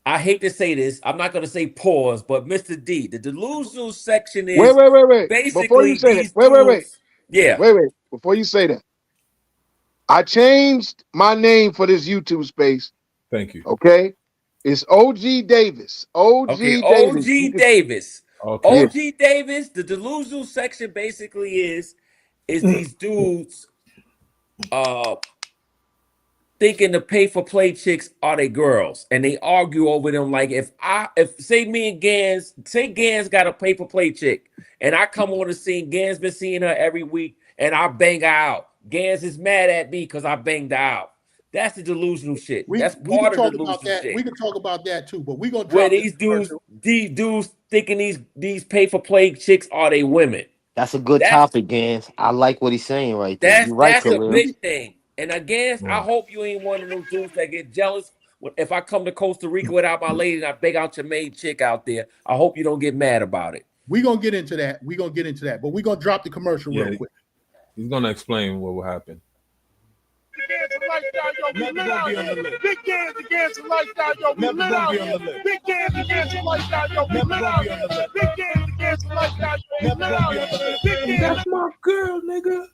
I hate to say this. I'm not going to say pause, but Mr. D, the delusional section is Wait. basically Before you say these that, wait. dudes- Yeah. Wait. Before you say that, I changed my name for this YouTube space. Thank you. Okay, it's OG Davis. OG Davis. Okay. OG Davis. The delusional section basically is these dudes thinking the pay for play chicks are they girls, and they argue over them. Like if say me and Gans, say Gans got a pay for play chick, and I come on the scene, Gans been seeing her every week, and I bang her out. Gans is mad at me because I banged her out. That's the delusional shit. That's part of the delusional shit. We can talk about that too, but we're gonna drop where these dudes thinking these pay for play chicks are they women. That's a good topic, Gans. I like what he's saying right there. You're right, That's a Khalil. big thing. And again, I hope you ain't one of those dudes that get jealous if I come to Costa Rica without my lady and I beg out your maid chick out there. I hope you don't get mad about it. We're gonna get into that. But we're gonna drop the commercial real quick. He's gonna explain what will happen. Big Gans against lifestyle, yo, we lit out here. Big Gans against lifestyle, yo, we lit out here. Big Gans against lifestyle, yo, we lit out here. That's my girl, nigga.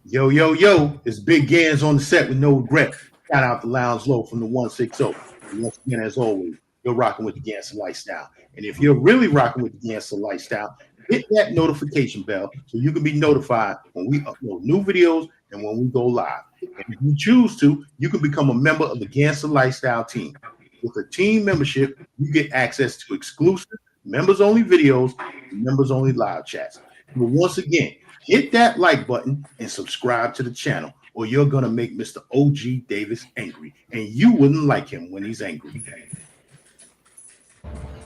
Yo, it's Big Gans on the set with no regret. Shout out to Lounge Low from the 160. And once again, as always, you're rocking with the GanZzta Lifestyle. And if you're really rocking with the GanZzta Lifestyle, hit that notification bell so you can be notified when we upload new videos and when we go live. And if you choose to, you can become a member of the GanZzta Lifestyle team. With a team membership, you get access to exclusive members-only videos and members-only live chats. But once again, hit that like button and subscribe to the channel, or you're gonna make Mr. OG Davis angry, and you wouldn't like him when he's angry.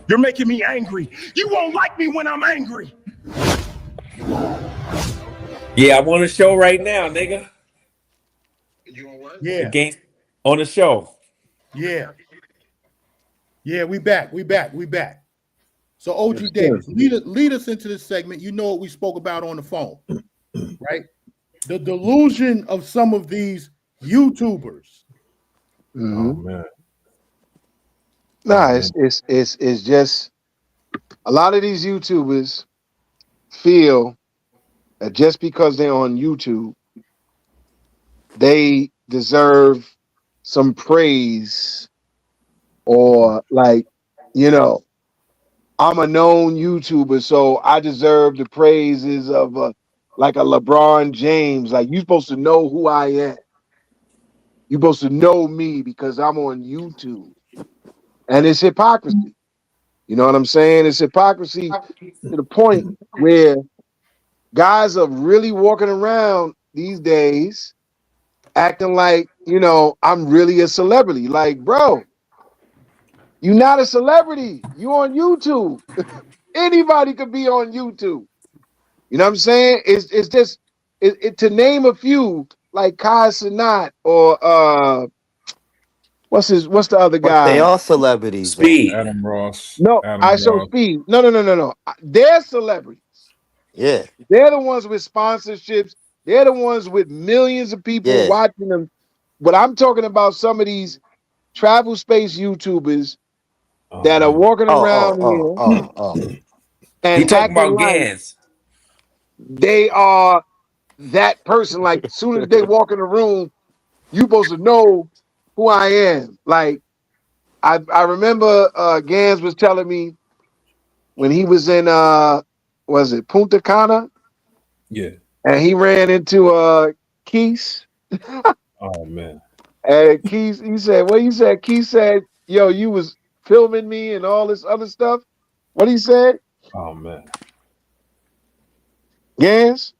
You're making me angry. You won't like me when I'm angry. Yeah, I'm on the show right now, nigga. Yeah, On the show. yeah, we back. So OG Yes, Davis, sir. lead us into this segment. You know what we spoke about on the phone, right? The delusion of some of these YouTubers. Oh man. Nah, it's just a lot of these YouTubers feel that just because they're on YouTube, they deserve some praise, or like, you know, I'm a known YouTuber, so I deserve the praises of like a LeBron James. Like, you're supposed to know who I am. You're supposed to know me because I'm on YouTube. And it's hypocrisy. You know what I'm saying? It's hypocrisy to the point where guys are really walking around these days acting like, you know, I'm really a celebrity. Like, bro, you're not a celebrity. You on YouTube. Anybody could be on YouTube. You know what I'm saying? It's just to name a few, like Kai Cenat or what's the other But they guy? are celebrities, though. Speed. Adam Ross. No, I Adam show Ross. Speed. No. They're celebrities. Yeah, They're the ones with sponsorships. They're the ones with millions of people yeah. watching them. But I'm talking about some of these travel space YouTubers Oh that are man. walking around here He and talking acting about like GanZzta. they are that person. Like, as soon as they walk in the room, you supposed to know who I am. Like, I remember Gans was telling me when he was in was it Punta Cana? Yeah. And he ran into Keith. Oh man. And Keith, he said, what he said? Keith said, yo, you was filming me and all this other stuff. What he said? Oh man. Gans?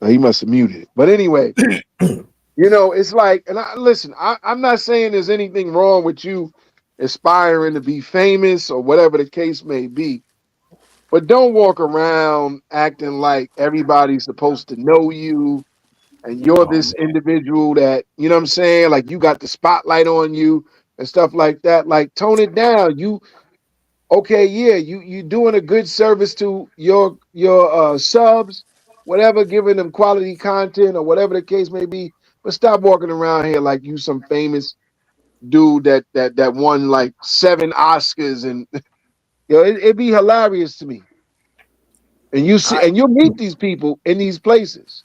Oh, he must have muted it. But anyway, you know, it's like, and listen, I'm not saying there's anything wrong with you aspiring to be famous or whatever the case may be. But don't walk around acting like everybody's supposed to know you and you're Oh this man. individual that, you know what I'm saying? Like, you got the spotlight on you and stuff like that. Like, tone it down. Okay, yeah, you doing a good service to your subs, whatever, giving them quality content or whatever the case may be. But stop walking around here like you some famous dude that won like 7 Oscars, and it'd be hilarious to me. And you see, I and you'll meet these people in these places.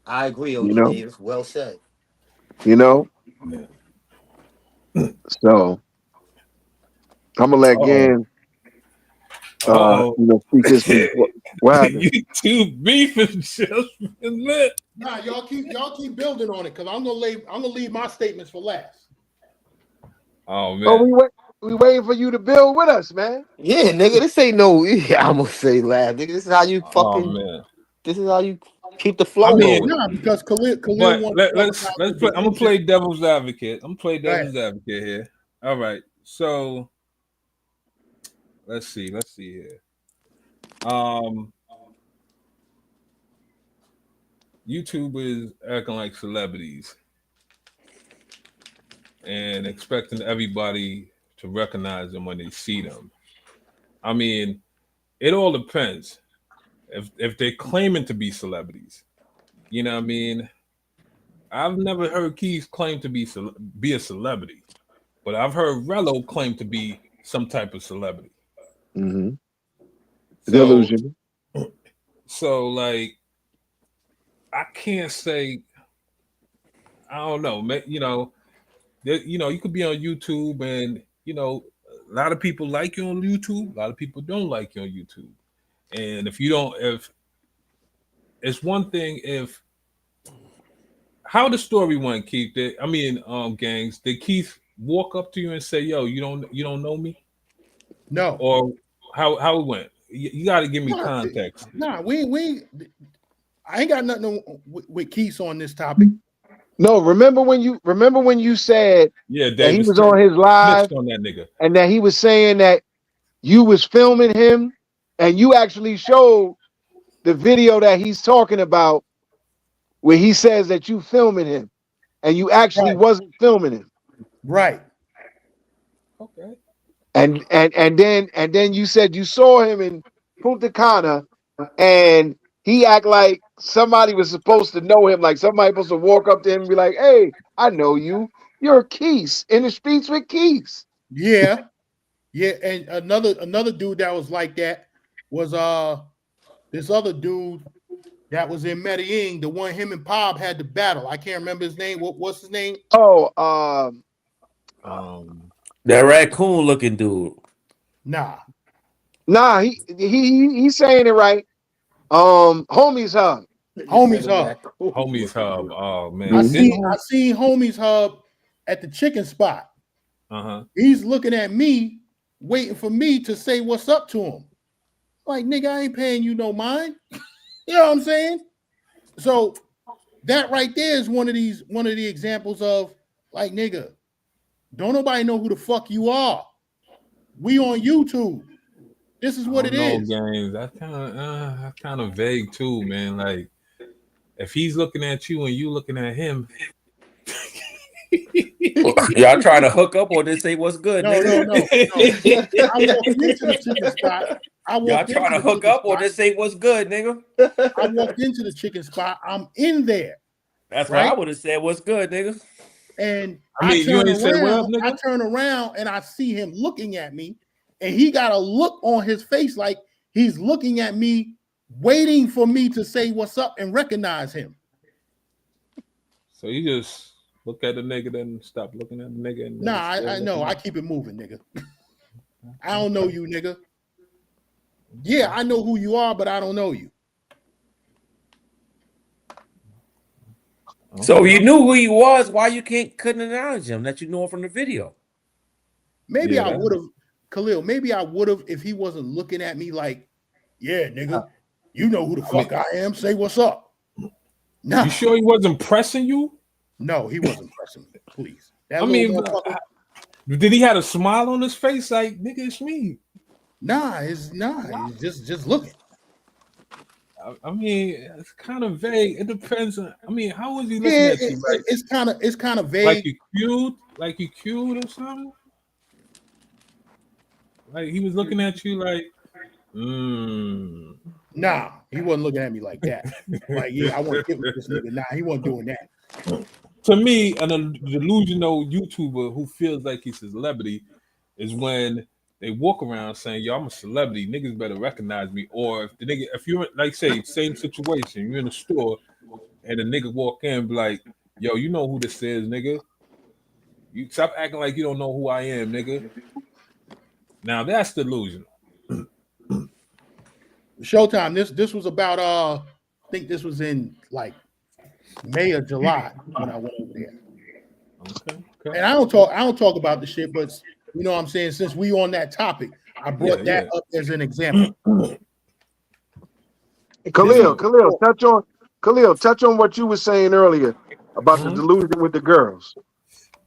I agree, You OG know, Davis. Well said. you know. Yeah. So I'm gonna let Oh. Gan, Oh. speak his piece. What happened? You two beef is just been lit. Nah, y'all keep building on it because I'm gonna leave my statements for last. Oh Oh, man. we waiting for you to build with us, man. Yeah, nigga, this ain't no. I'm gonna say laugh, nigga. This is how you Oh fucking. man. This is how you keep the I flow mean, going. Nah, because Khalil but wants to talk let's about let's the play. I'm gonna delusion. play devil's advocate. I'm gonna play Go ahead. devil's advocate here. All right. So let's see here. YouTubers acting like celebrities and expecting everybody to recognize them when they see them. I mean, it all depends. If they're claiming to be celebrities, you know what I mean? I've never heard Keith claim to be a celebrity, but I've heard Rello claim to be some type of celebrity. Mm-hmm. So, Delusion. like, I can't say. I don't know. You could be on YouTube, and a lot of people like you on YouTube. A lot of people don't like you on YouTube. And if it's one thing if how the story went, Keith? Gangs. Did Keith walk up to you and say, "Yo, you don't know me"? No. Or how it went? You got to give me context. Nah, we. I ain't got nothing with Keith on this topic. No, remember when you said that he was on his live on that nigga, and that he was saying that you was filming him, and you actually showed the video that he's talking about where he says that you filming him, and you actually wasn't filming him. Right. Okay. And then you said you saw him in Punta Cana, and he act like somebody was supposed to know him, like somebody supposed to walk up to him and be like, "Hey, I know you. You're Keith in the streets with Keith." Yeah. Yeah, and another dude that was like that was this other dude that was in Medellin, the one him and Pob had the battle. I can't remember his name. What's his name? Oh, that raccoon looking dude. Nah, he's saying it right. Homies Hub. Homies Hub. Homies Hub. Oh man. I seen Homies Hub at the chicken spot. He's looking at me, waiting for me to say what's up to him. Like, nigga, I ain't paying you no mind. You know what I'm saying? So that right there is one of the examples of, like, nigga, don't nobody know who the fuck you are. We on YouTube. This is what it is. Games. That's kind of vague too, man. Like, if he's looking at you and you looking at him, y'all trying to hook up or just say what's good? No. I walked into the chicken spot. Y'all trying to hook up or just say what's good, nigga? I walked into the chicken spot. I'm in there. That's right? What I would have said. What's good, nigga? And I turn around and I see him looking at me, and he got a look on his face like he's looking at me, waiting for me to say what's up and recognize him. So you just look at the nigga, then stop looking at the nigga. And I know. I keep it moving, nigga. I don't know you, nigga. Yeah, I know who you are, but I don't know you. So you knew who he was. Why you couldn't acknowledge him that you know him from the video? Maybe I would have, Khalil. Maybe I would have if he wasn't looking at me like, "Yeah, nigga, you know who the fuck I am. Say what's up." No, you sure he wasn't pressing you? No, he wasn't pressing me. Please. Did he have a smile on his face like, "Nigga, it's me"? Nah. He's just looking. I mean, it's kind of vague. It depends on. I mean, how was he looking at you? Like, it's kind of vague. Like you cute or something. Like he was looking at you like, Nah, he wasn't looking at me like that. Like, yeah, I want to get with this nigga. Nah, he wasn't doing that. To me, a delusional YouTuber who feels like he's a celebrity is when they walk around saying, "Yo, I'm a celebrity. Niggas better recognize me." Or if you're like, say, same situation, you're in a store and a nigga walk in and be like, "Yo, you know who this is, nigga? You stop acting like you don't know who I am, nigga." Now that's delusional. Showtime. This was about I think this was in like May or July when I went over there. Okay. And I don't talk about the shit, but you know what I'm saying, since we on that topic, I brought that up as an example. Khalil, touch on what you were saying earlier about the delusion with the girls.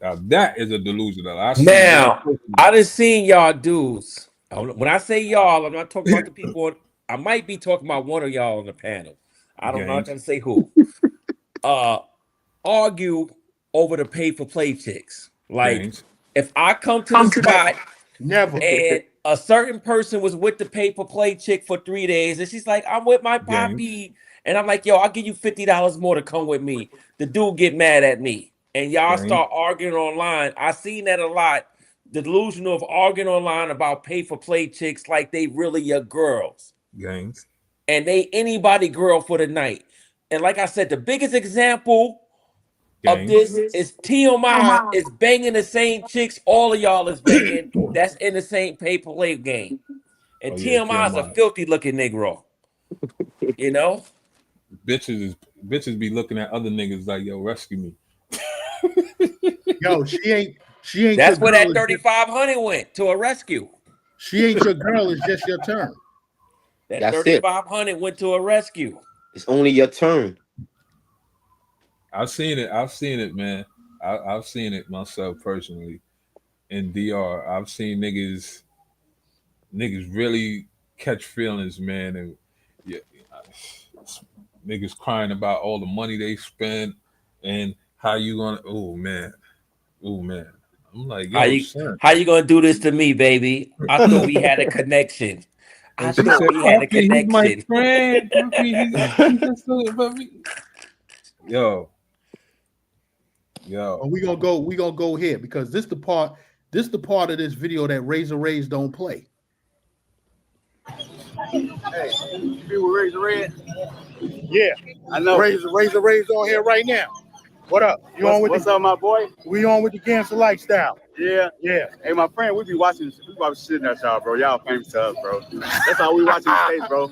Now that is a delusion. I done seen y'all dudes. When I say y'all, I'm not talking about the people. I might be talking about one of y'all on the panel. I don't know. I'm trying to say who. Argue over the pay for play chicks. Like, if I come to the spot, never, and a certain person was with the pay for play chick for 3 days, and she's like, "I'm with my poppy," and I'm like, "Yo, I'll give you $50 more to come with me." The dude get mad at me, and y'all start arguing online. I seen that a lot. The delusion of arguing online about pay for play chicks like they really your girls. Gangs. And they anybody girl for the night. And like I said, the biggest example of this is TMI is banging the same chicks all of y'all is banging that's in the same pay for play game. And TMI is a filthy looking Negro. You know? Bitches is bitches be looking at other niggas like, yo, rescue me. Yo, she ain't. That's your where girl. that 3,500 went to a rescue. She ain't your girl. It's just your turn. That That's it. 3,500 went to a rescue. It's only your turn. I've seen it, man. I've seen it myself personally in DR. I've seen niggas really catch feelings, man, and yeah, niggas crying about all the money they spent and how you gonna. Oh man. I'm like, yo, son. How you gonna do this to me, baby? I thought we had a connection. I And she thought said, we had a Puffy, he's my connection. friend. Puffy, he's just Puffy. Yo. But we gonna go here because this the part of this video that Razor Rays don't play. Hey, you be with Razor Red? Yeah, I know. Razor Rays on here right now. What up? You on with what's up, my boy? We on with the GanZzta lifestyle. Yeah. Hey, my friend, we be watching shit at y'all, bro. Y'all famous to us, bro. That's all we watch in the States, bro.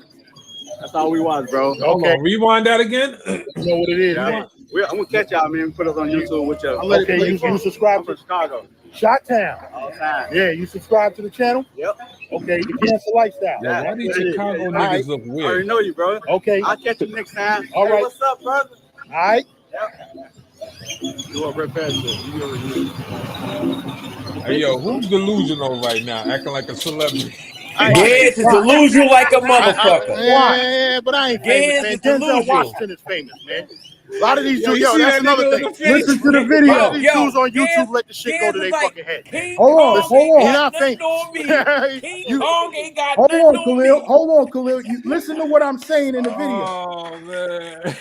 That's all we watch, bro. Okay, rewind that again. You know what it is. Yeah. I'm gonna catch y'all, man. Put us on YouTube with your. Okay, you subscribe to Chicago. Shot-Town. All the time. Yeah, you subscribe to the channel? Yep. Okay, the GanZzta lifestyle. Yeah, why these Chicago niggas look I already weird? know you, bro. Okay. I'll catch you next time. All Hey, right. what's up, brother? All right. Yep. You are right past you. Hey, yo, who's delusional right now, acting like a celebrity? Gans is delusional like a motherfucker. Yeah, but I ain't famous, Gans man. is Denzel delusional. Washington is famous, man. A lot of these Yo, dudes, you see that's that another nigga thing. in the face? Listen to the video. A lot of these dudes on Gans- YouTube let the shit go to Gans is their like fucking head. King Hold on, Kong ain't You're got not nothing famous. on me. King Kong ain't got Hold nothing on, on Khalil. me. Hold on, Khalil. You listen to what I'm saying in the video. Oh man.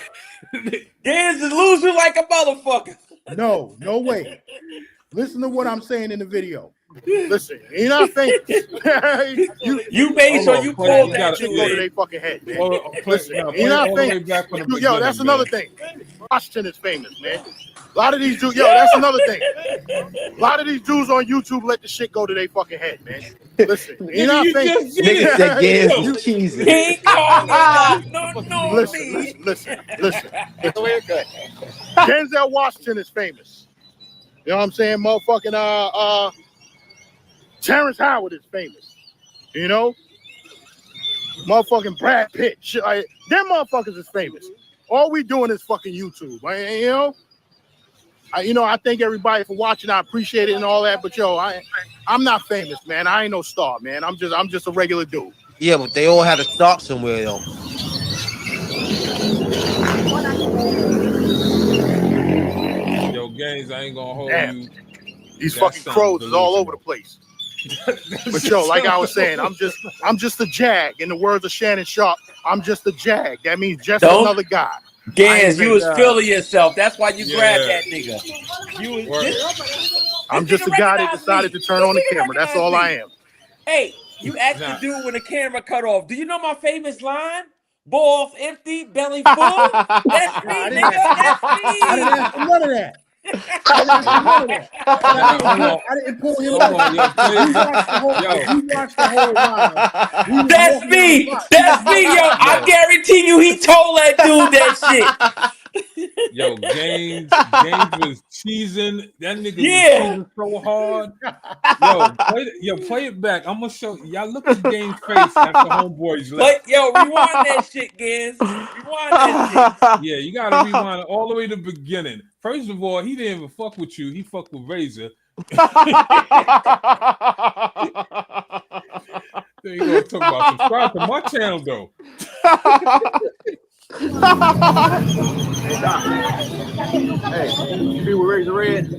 Gans is delusional like a motherfucker. No way. Listen to what I'm saying in the video. Listen, you're not famous. You made sure you pulled that shit shit go to in. their fucking head, man. Play Listen, it you're not all the way famous. back from the Yo, beginning, that's another man. thing. Washington is famous, man. A lot of these dudes, that's another thing. A lot of these dudes on YouTube let the shit go to their fucking head, man. Listen, you're not you famous. just did Nigga said Gans it. is cheesy. King Kong ain't got nothing on me. Listen. Denzel Washington is famous. You know what I'm saying? Motherfucking Terrence Howard is famous. You know? Motherfucking Brad Pitt. Shit like them motherfuckers is famous. All we doing is fucking YouTube. You know? I thank everybody for watching. I appreciate it and all that, but I'm not famous, man. I ain't no star, man. I'm just a regular dude. Yeah, but they all had to start somewhere though. Yo, Gaines, I ain't gonna hold Damn. you. These That fucking sounds crows is all delusional. over the place. But yo, like I was saying, I'm just a jag. In the words of Shannon Sharp, I'm just a jag. That means just another guy. Gans, you was feeling yourself. That's why you grabbed Yeah. that nigga. You was I'm just a guy that decided to turn on the camera. That's all I am. Hey, you asked the dude when the camera cut off. Do you know my famous line? Balls empty, belly full. That's me, nigga. That's me. I didn't ask for none of that. I didn't pull him out. We watched the whole while. That's me. That's me, yo. I guarantee you he told that dude that shit. Yo, Gaines was cheesing. That nigga was cheesing so hard. Play it back. I'm gonna show y'all. Look at Gaines' face after homeboys left. Yo, rewind that shit, Gans. Rewind that shit. Yeah, you gotta rewind it all the way to the beginning. First of all, he didn't even fuck with you. He fucked with Razor. Then you gonna talk about subscribe to my channel though. Hey, you be with Razor Red?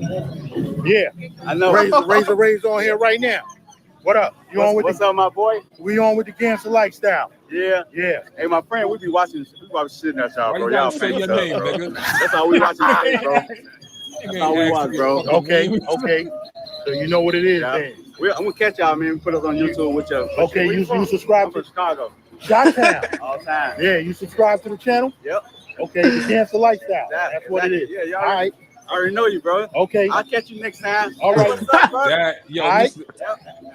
Yeah, I know. Razor Rays on here right now. What up? What's up, my boy? We on with the GanZzta lifestyle. Yeah. Hey, my friend, we be watching shit at y'all, Why bro. you Y'all gotta say famous your to us, name, bro. nigga? That's all we watch in the States, bro. That's all we watch, bro. Okay. So you know what it is, man. I'm gonna catch y'all, man. Put us on YouTube with your. Okay, you subscribe to Chicago. Shot-Town. All the time. Yeah, you subscribe to the channel? Yep. Okay, the GanZzta lifestyle. That's what it is. Yeah, y'all. All right. I already know you, bro. Okay. I'll catch you next time. All right. What's up, bro? Yo, All right.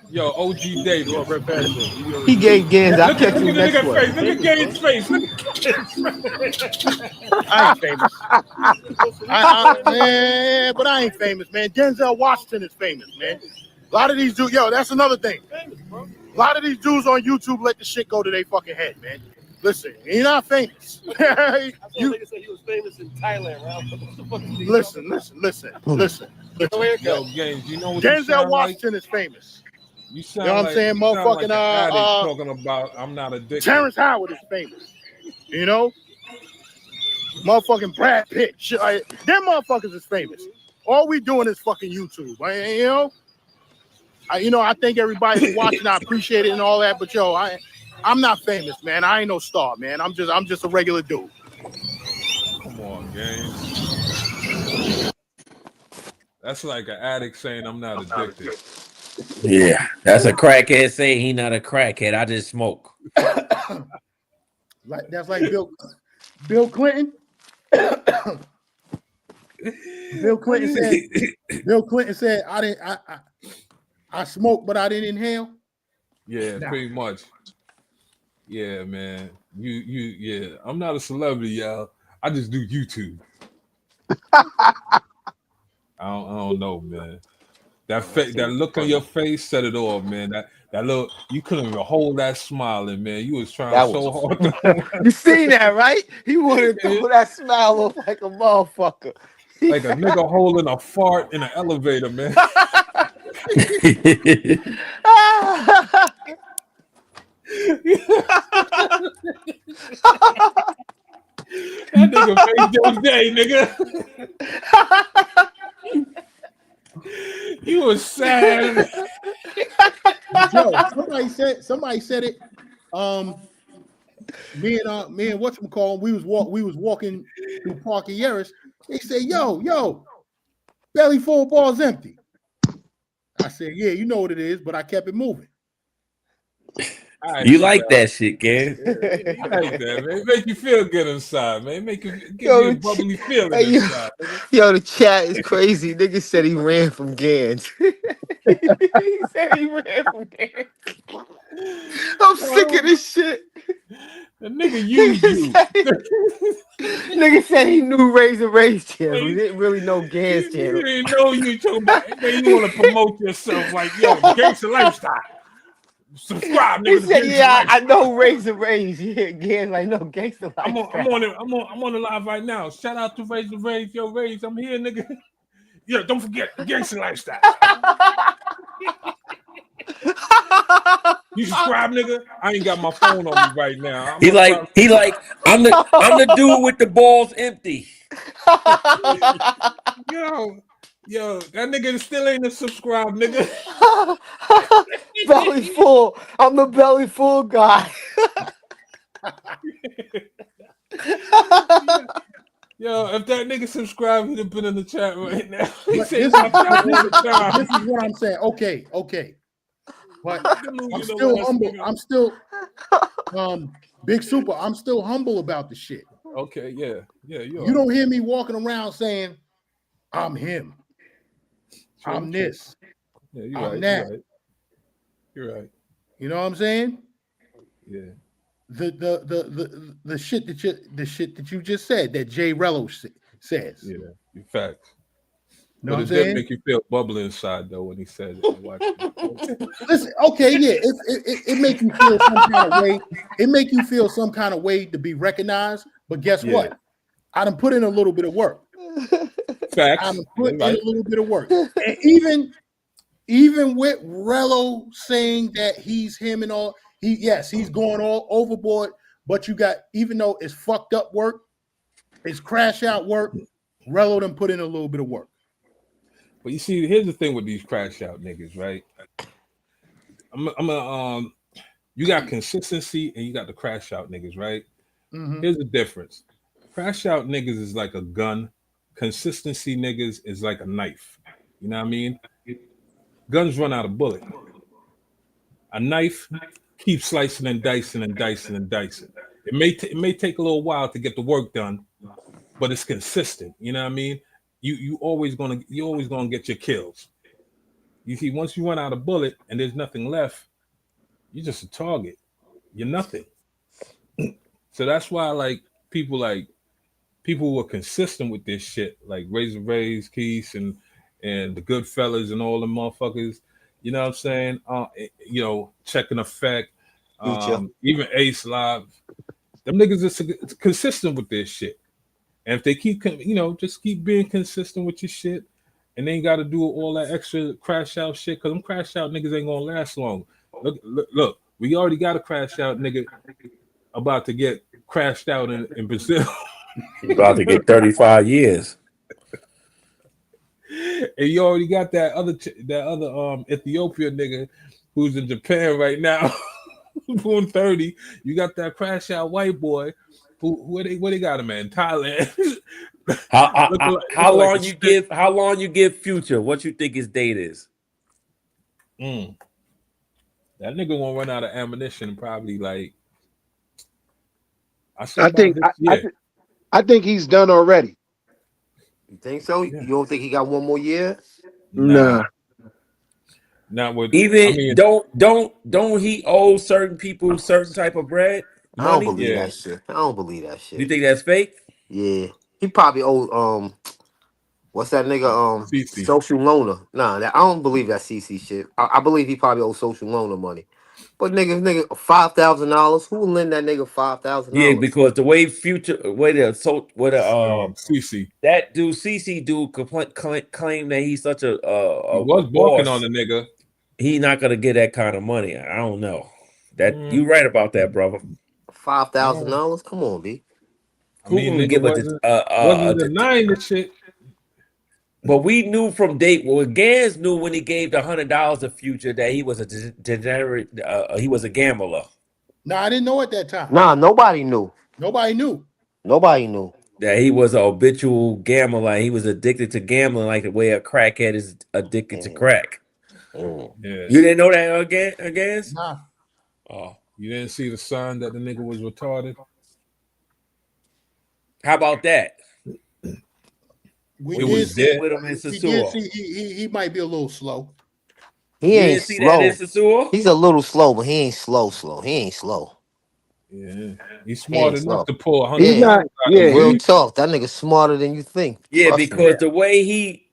yo, OG Davis. Go, Professor. He gave GanZzta. I'll Look catch at you the next nigga one. face. Look at Gabe's face. Look at Gabe's face. I ain't famous. Man, but I ain't famous, man. Denzel Washington is famous, man. A lot of these dudes, yo, that's another thing. A lot of these dudes on YouTube let the shit go to their fucking head, man. Listen, you're not famous. I saw a nigga say he was famous in Thailand, right? Listen. Yo, Games, you know what Denzel Washington is famous. You sound You know what I'm like, saying? you sound like Motherfucking an addict talking about I'm not addicted. Terrence Howard is famous. You know? Motherfucking Brad Pitt. Shit like them motherfuckers is famous. All we doing is fucking YouTube. You know, I thank everybody for watching. I appreciate it and all that, but yo, I'm not famous, man. I ain't no star, man. I'm just a regular dude. Come on, Games. That's like an addict saying I'm not addicted. Yeah, that's a crackhead saying he not a crackhead. I just smoke. That's like Bill Clinton. Bill Clinton said I smoked, but I didn't inhale. Yeah, pretty much. Yeah, man. Yeah. I'm not a celebrity, y'all. I just do YouTube. I don't know, man. That look on your face set it off, man. That look, you couldn't even hold that smiling, man. You was trying so hard. You seen that, right? He wanted to throw that smile off like a motherfucker. Like a nigga holding a fart in an elevator, man. That nigga face your day, nigga. You was sad. Yo, somebody said it. Me and whatchamacallit, we was walking through Park of Yaris. They said, yo, belly full, balls empty. I said, yeah, you know what it is, but I kept it moving. You like that shit, Gan? I like that, man. It make you feel good inside, man. Give you a bubbly feeling inside. Yo, the chat is crazy. Nigga said he ran from GanZzta. He said he ran from GanZzta. I'm sick of this shit. The nigga used you. Nigga said he knew Razor Ray's channel. He didn't really know GanZzta channel. You didn't know you talking about. Man, you want to promote yourself like, yo, GanZzta Lifestyle. Subscribe, nigga. He said, yeah, I know Razor Ray's. Yeah, GanZzta, like, no, GanZzta Lifestyle. I'm on the live right now. Shout out to Razor Rays. Yo, Rays, I'm here, nigga. Yo, don't forget, GanZzta Lifestyle. You subscribe, nigga? I ain't got my phone on me right now. He like, I'm the dude with the balls empty. Yo, that nigga still ain't a subscribe, nigga. Belly full. I'm the belly full guy. Yo, if that nigga subscribed, he'd have been in the chat right now. This is what I'm saying. Okay. But I'm still humble. I'm still Big Super. I'm still humble about the shit. Okay, yeah. You don't hear me walking around saying, I'm him. I'm this. Yeah, you're I'm right. that. You're right. You know what I'm saying? Yeah. The shit that you just said that Jay Rello says. Yeah, in fact. Know But what it I'm did saying? make you feel bubbly inside though when he said it. Listen, okay, yeah, it make you feel some kind of way. It make you feel some kind of way to be recognized. But guess what? I done put in a little bit of work. Facts. I done put in a little bit of work. And even with Rello saying that he's him and all, he's going all overboard. But you got, even though it's fucked up work, it's crash out work, Rello done put in a little bit of work. But you see, here's the thing with these crash out niggas, right? You got consistency and you got the crash out niggas, right? Mm-hmm. Here's the difference. Crash out niggas is like a gun. Consistency niggas is like a knife. You know what I mean? Guns run out of bullet. A knife keeps slicing and dicing and dicing and dicing. It may take a little while to get the work done, but it's consistent. You know what I mean? you always gonna get your kills. You see, once you run out of bullet and there's nothing left, you're just a target. You're nothing. So that's why people were consistent with this shit, like Razor Rays, Keith, and the Goodfellas and all the motherfuckers. You know what I'm saying? Checking Effect, Future. even Ace Live. Them niggas is consistent with this shit. And if they keep, just keep being consistent with your shit, and they ain't got to do all that extra crash out shit, because them crash out niggas ain't gonna last long. Look, we already got a crash out nigga about to get crashed out in Brazil. About to get 35 years. And you already got that other Ethiopia nigga who's in Japan right now, doing 30. You got that crash out white boy where they got him in Thailand. How long you give Future? What you think his date is? That nigga won't run out of ammunition probably like. I think he's done already. You think so? Yeah. You don't think he got one more year? Nah. Not with don't he owe certain people certain type of bread? Money? I don't believe that shit. I don't believe that shit. You think that's fake? Yeah. He probably owed what's that nigga? CC. Social loaner. Nah, I don't believe that CC shit. I believe he probably owes social loaner money. But nigga, $5,000. Who will lend that nigga $5,000? Yeah, because the way Future, CC, that dude CC dude claim that he's such a was walking on the nigga. He not gonna get that kind of money. I don't know. That you right about that, brother. $5,000? Come on, B. Who gonna give wasn't denying the shit? But we knew from Gans knew when he gave the $100 to Future that he was a degenerate. He was a gambler. No, I didn't know at that time. Nah, nobody knew. Nobody knew that he was an habitual gambler. Like he was addicted to gambling, like the way a crackhead is addicted to crack. Yeah. You didn't know that again? Nah. Oh, you didn't see the sign that the nigga was retarded? How about that? We did see with him in we did see he might be a little slow. He ain't slow. That he's a little slow, but he ain't slow. He ain't slow. Yeah, he's smart enough to pull 100. He's not. Yeah, real talk. That nigga's smarter than you think. Yeah, Trust because me. the way he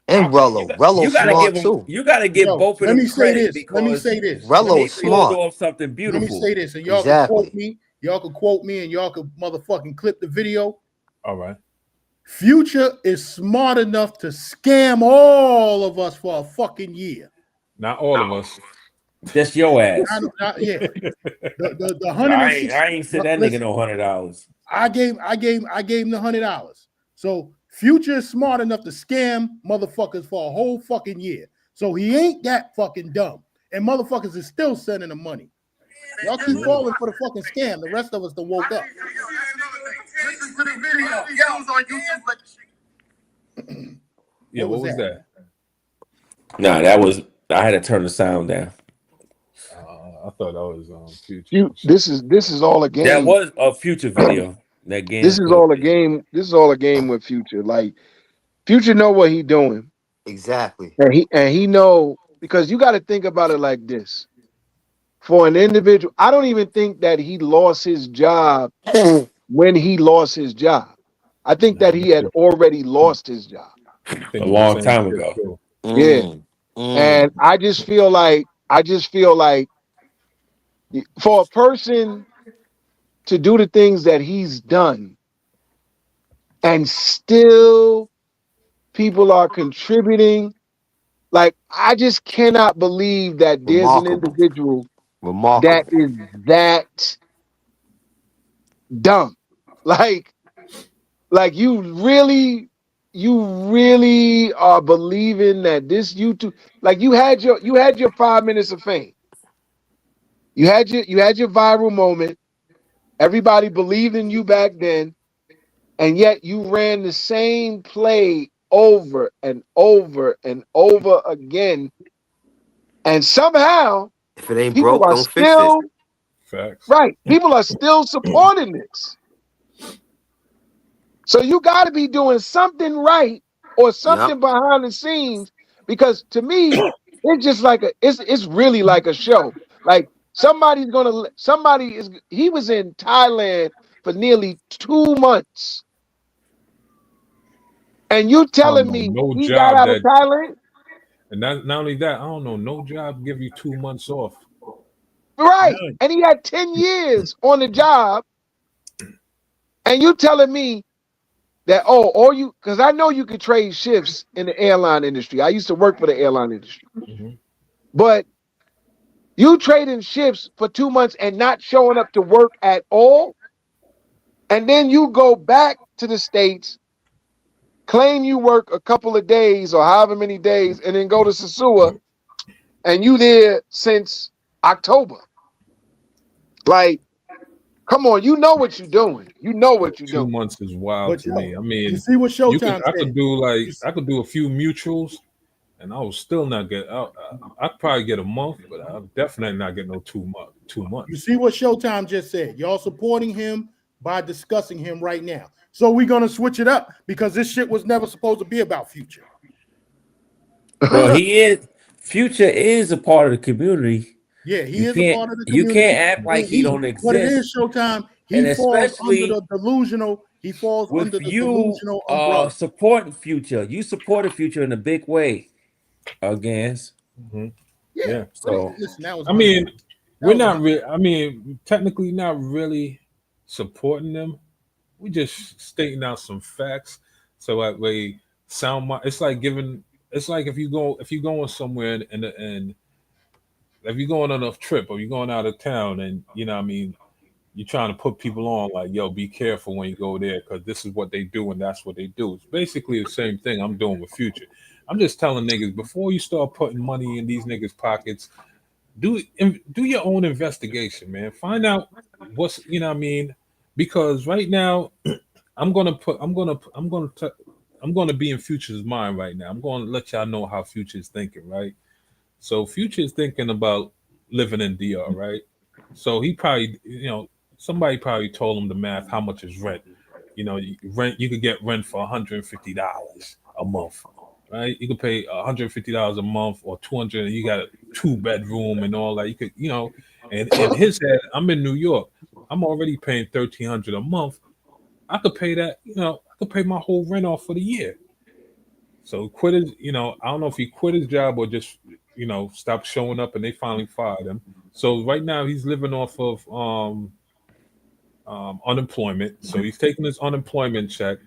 and Rello smart too. You got to give both of them credit. Let me say this. Rello is smart. Off something beautiful. Let me say this, and y'all can quote me. Y'all can quote me, and y'all can motherfucking clip the video. All right. Future is smart enough to scam all of us for a fucking year. Not all of us. Just your ass. Yeah. The $100. I ain't said that nigga no $100. I gave him the $100. So Future is smart enough to scam motherfuckers for a whole fucking year. So he ain't that fucking dumb. And motherfuckers is still sending him money. Y'all keep falling for the fucking scam. The rest of us done woke up. Listen to the video. Videos on YouTube. Yeah, what was that? Nah, that was. I had to turn the sound down. I thought that was Future. This is all a game. That was a Future video. That game. This is all a game. This is all a game with Future. Like Future know what he doing. Exactly. And he know, because you got to think about it like this. For an individual, I don't even think that he lost his job when he lost his job. I think that he had already lost his job a long time ago. Yeah. And I just feel like for a person to do the things that he's done and still people are contributing, like I just cannot believe that there's an individual that is that dumb. Like you really are believing that this YouTube, like you had your 5 minutes of fame. You had your viral moment. Everybody believed in you back then, and yet you ran the same play over and over and over again. And somehow, if it ain't people broke, don't fix it. Facts. Right. People are still supporting this. So you got to be doing something right or something behind the scenes, because to me, it's just like it's really like a show. Like he was in Thailand for nearly 2 months. And you I don't telling know me no he got job out of that, Thailand? and not only that, I don't know no job give you 2 months off. Right. And he had 10 years on the job. And you telling me that, or you, because I know you could trade shifts in the airline industry. I used to work for the airline industry. But you trading shifts for 2 months and not showing up to work at all. And then you go back to the States, claim you work a couple of days or however many days, and then go to Sasua, and you there since October. Like, come on, you know what you're doing. You know what you're 2 doing. months is wild But to me. I you mean, see what Showtime I said. could do a few mutuals, and I will still not get. I'd probably get a month, but I'll definitely not get no 2 months. 2 months. You see what Showtime just said. Y'all supporting him by discussing him right now. So we're gonna switch it up because this shit was never supposed to be about Future. Well, Future is a part of the community. Yeah, he You is a can't part of the you community. can't act like he don't What it exist. is, Showtime, he And falls under especially the delusional. He falls under with the you delusional umbrella. supporting Future. You supported Future in a big way, Gans. Yeah. So Listen, that was. I mean, that we're was not really. I mean, technically, not really supporting them. We just stating out some facts, so that way it's like giving. It's like if you're going somewhere and if you're going on a trip or you're going out of town, and you know what I mean, you're trying to put people on like, yo, be careful when you go there because this is what they do and that's what they do. It's basically the same thing I'm doing with Future. I'm just telling niggas before you start putting money in these niggas' pockets, do your own investigation, man. Find out what's, you know what I mean, because right now I'm gonna be in Future's mind right now. I'm gonna let y'all know how Future's thinking, right? So Future's thinking about living in DR, right? So he probably, somebody probably told him the math, how much is rent. You could get rent for $150 a month, right? You could pay $150 a month or 200, and you got a 2-bedroom and all that. You could, and in his head, I'm in New York. I'm already paying $1,300 a month. I could pay that, I could pay my whole rent off for the year. So quit his, I don't know if he quit his job or just, stopped showing up and they finally fired him. So right now he's living off of unemployment. So he's taking his unemployment check.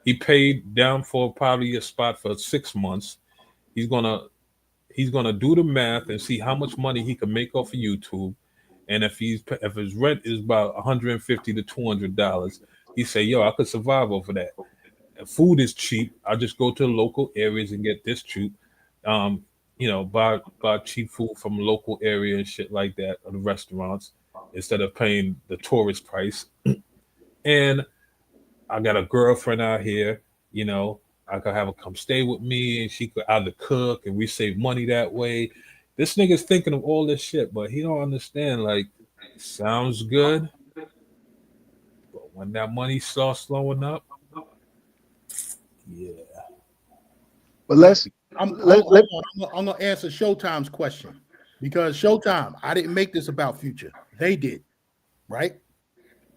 He paid down for probably a spot for 6 months. He's gonna do the math and see how much money he can make off of YouTube. And if his rent is about $150 to $200, he say, yo, I could survive over that. Food is cheap. I just go to the local areas and get this cheap. Buy cheap food from local area and shit like that, or the restaurants, instead of paying the tourist price. And I got a girlfriend out here, I could have her come stay with me and she could either cook and we save money that way. This nigga's thinking of all this shit, but he don't understand, like, sounds good. But when that money starts slowing up, yeah. But I'm gonna answer Showtime's question because Showtime, I didn't make this about Future. They did, right?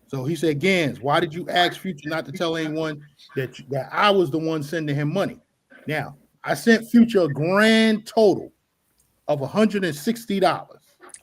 So he said, Gans, why did you ask Future not to tell anyone that I was the one sending him money? Now, I sent Future a grand total of $160.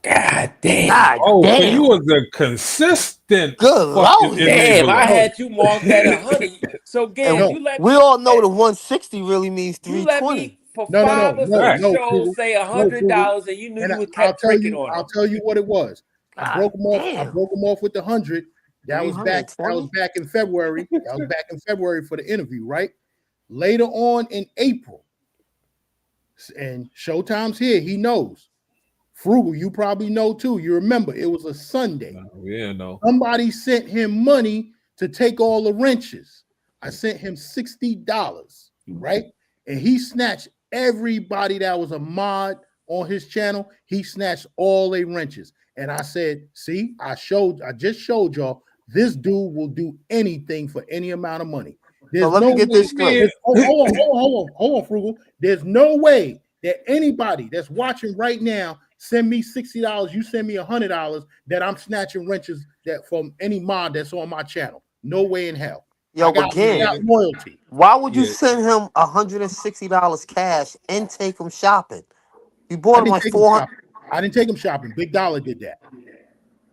God damn. So you was a consistent Good fucking Lord. Damn, I enabler. had you marked at 100. So Gans, And we all know the 160 really means you let 320. me for No, 5 or 6 no, shows Google. say No, Google. $100 and you knew And you I'll kept tell tricking you, on I'll them. tell you what it was. I God broke them off. I damn. broke them off with the 100. That was back 320? in February. That was back in February for the interview, right? Later on in April, and Showtime's here, he knows. Frugal, you probably know too. You remember it was a Sunday. Yeah, no. Somebody sent him money to take all the wrenches. I sent him $60, right? And he snatched everybody that was a mod on his channel. He snatched all their wrenches. And I said, see, I just showed y'all this dude will do anything for any amount of money. There's let no me get way. this straight. Hold on, Frugal. There's no way that anybody that's watching right now send me $60. You send me $100 that I'm snatching wrenches that from any mod that's on my channel. No way in hell. Yo, I got loyalty. why would you send him $160 cash and take him shopping? You bought him like 400. I didn't take him shopping. Big Dollar did that.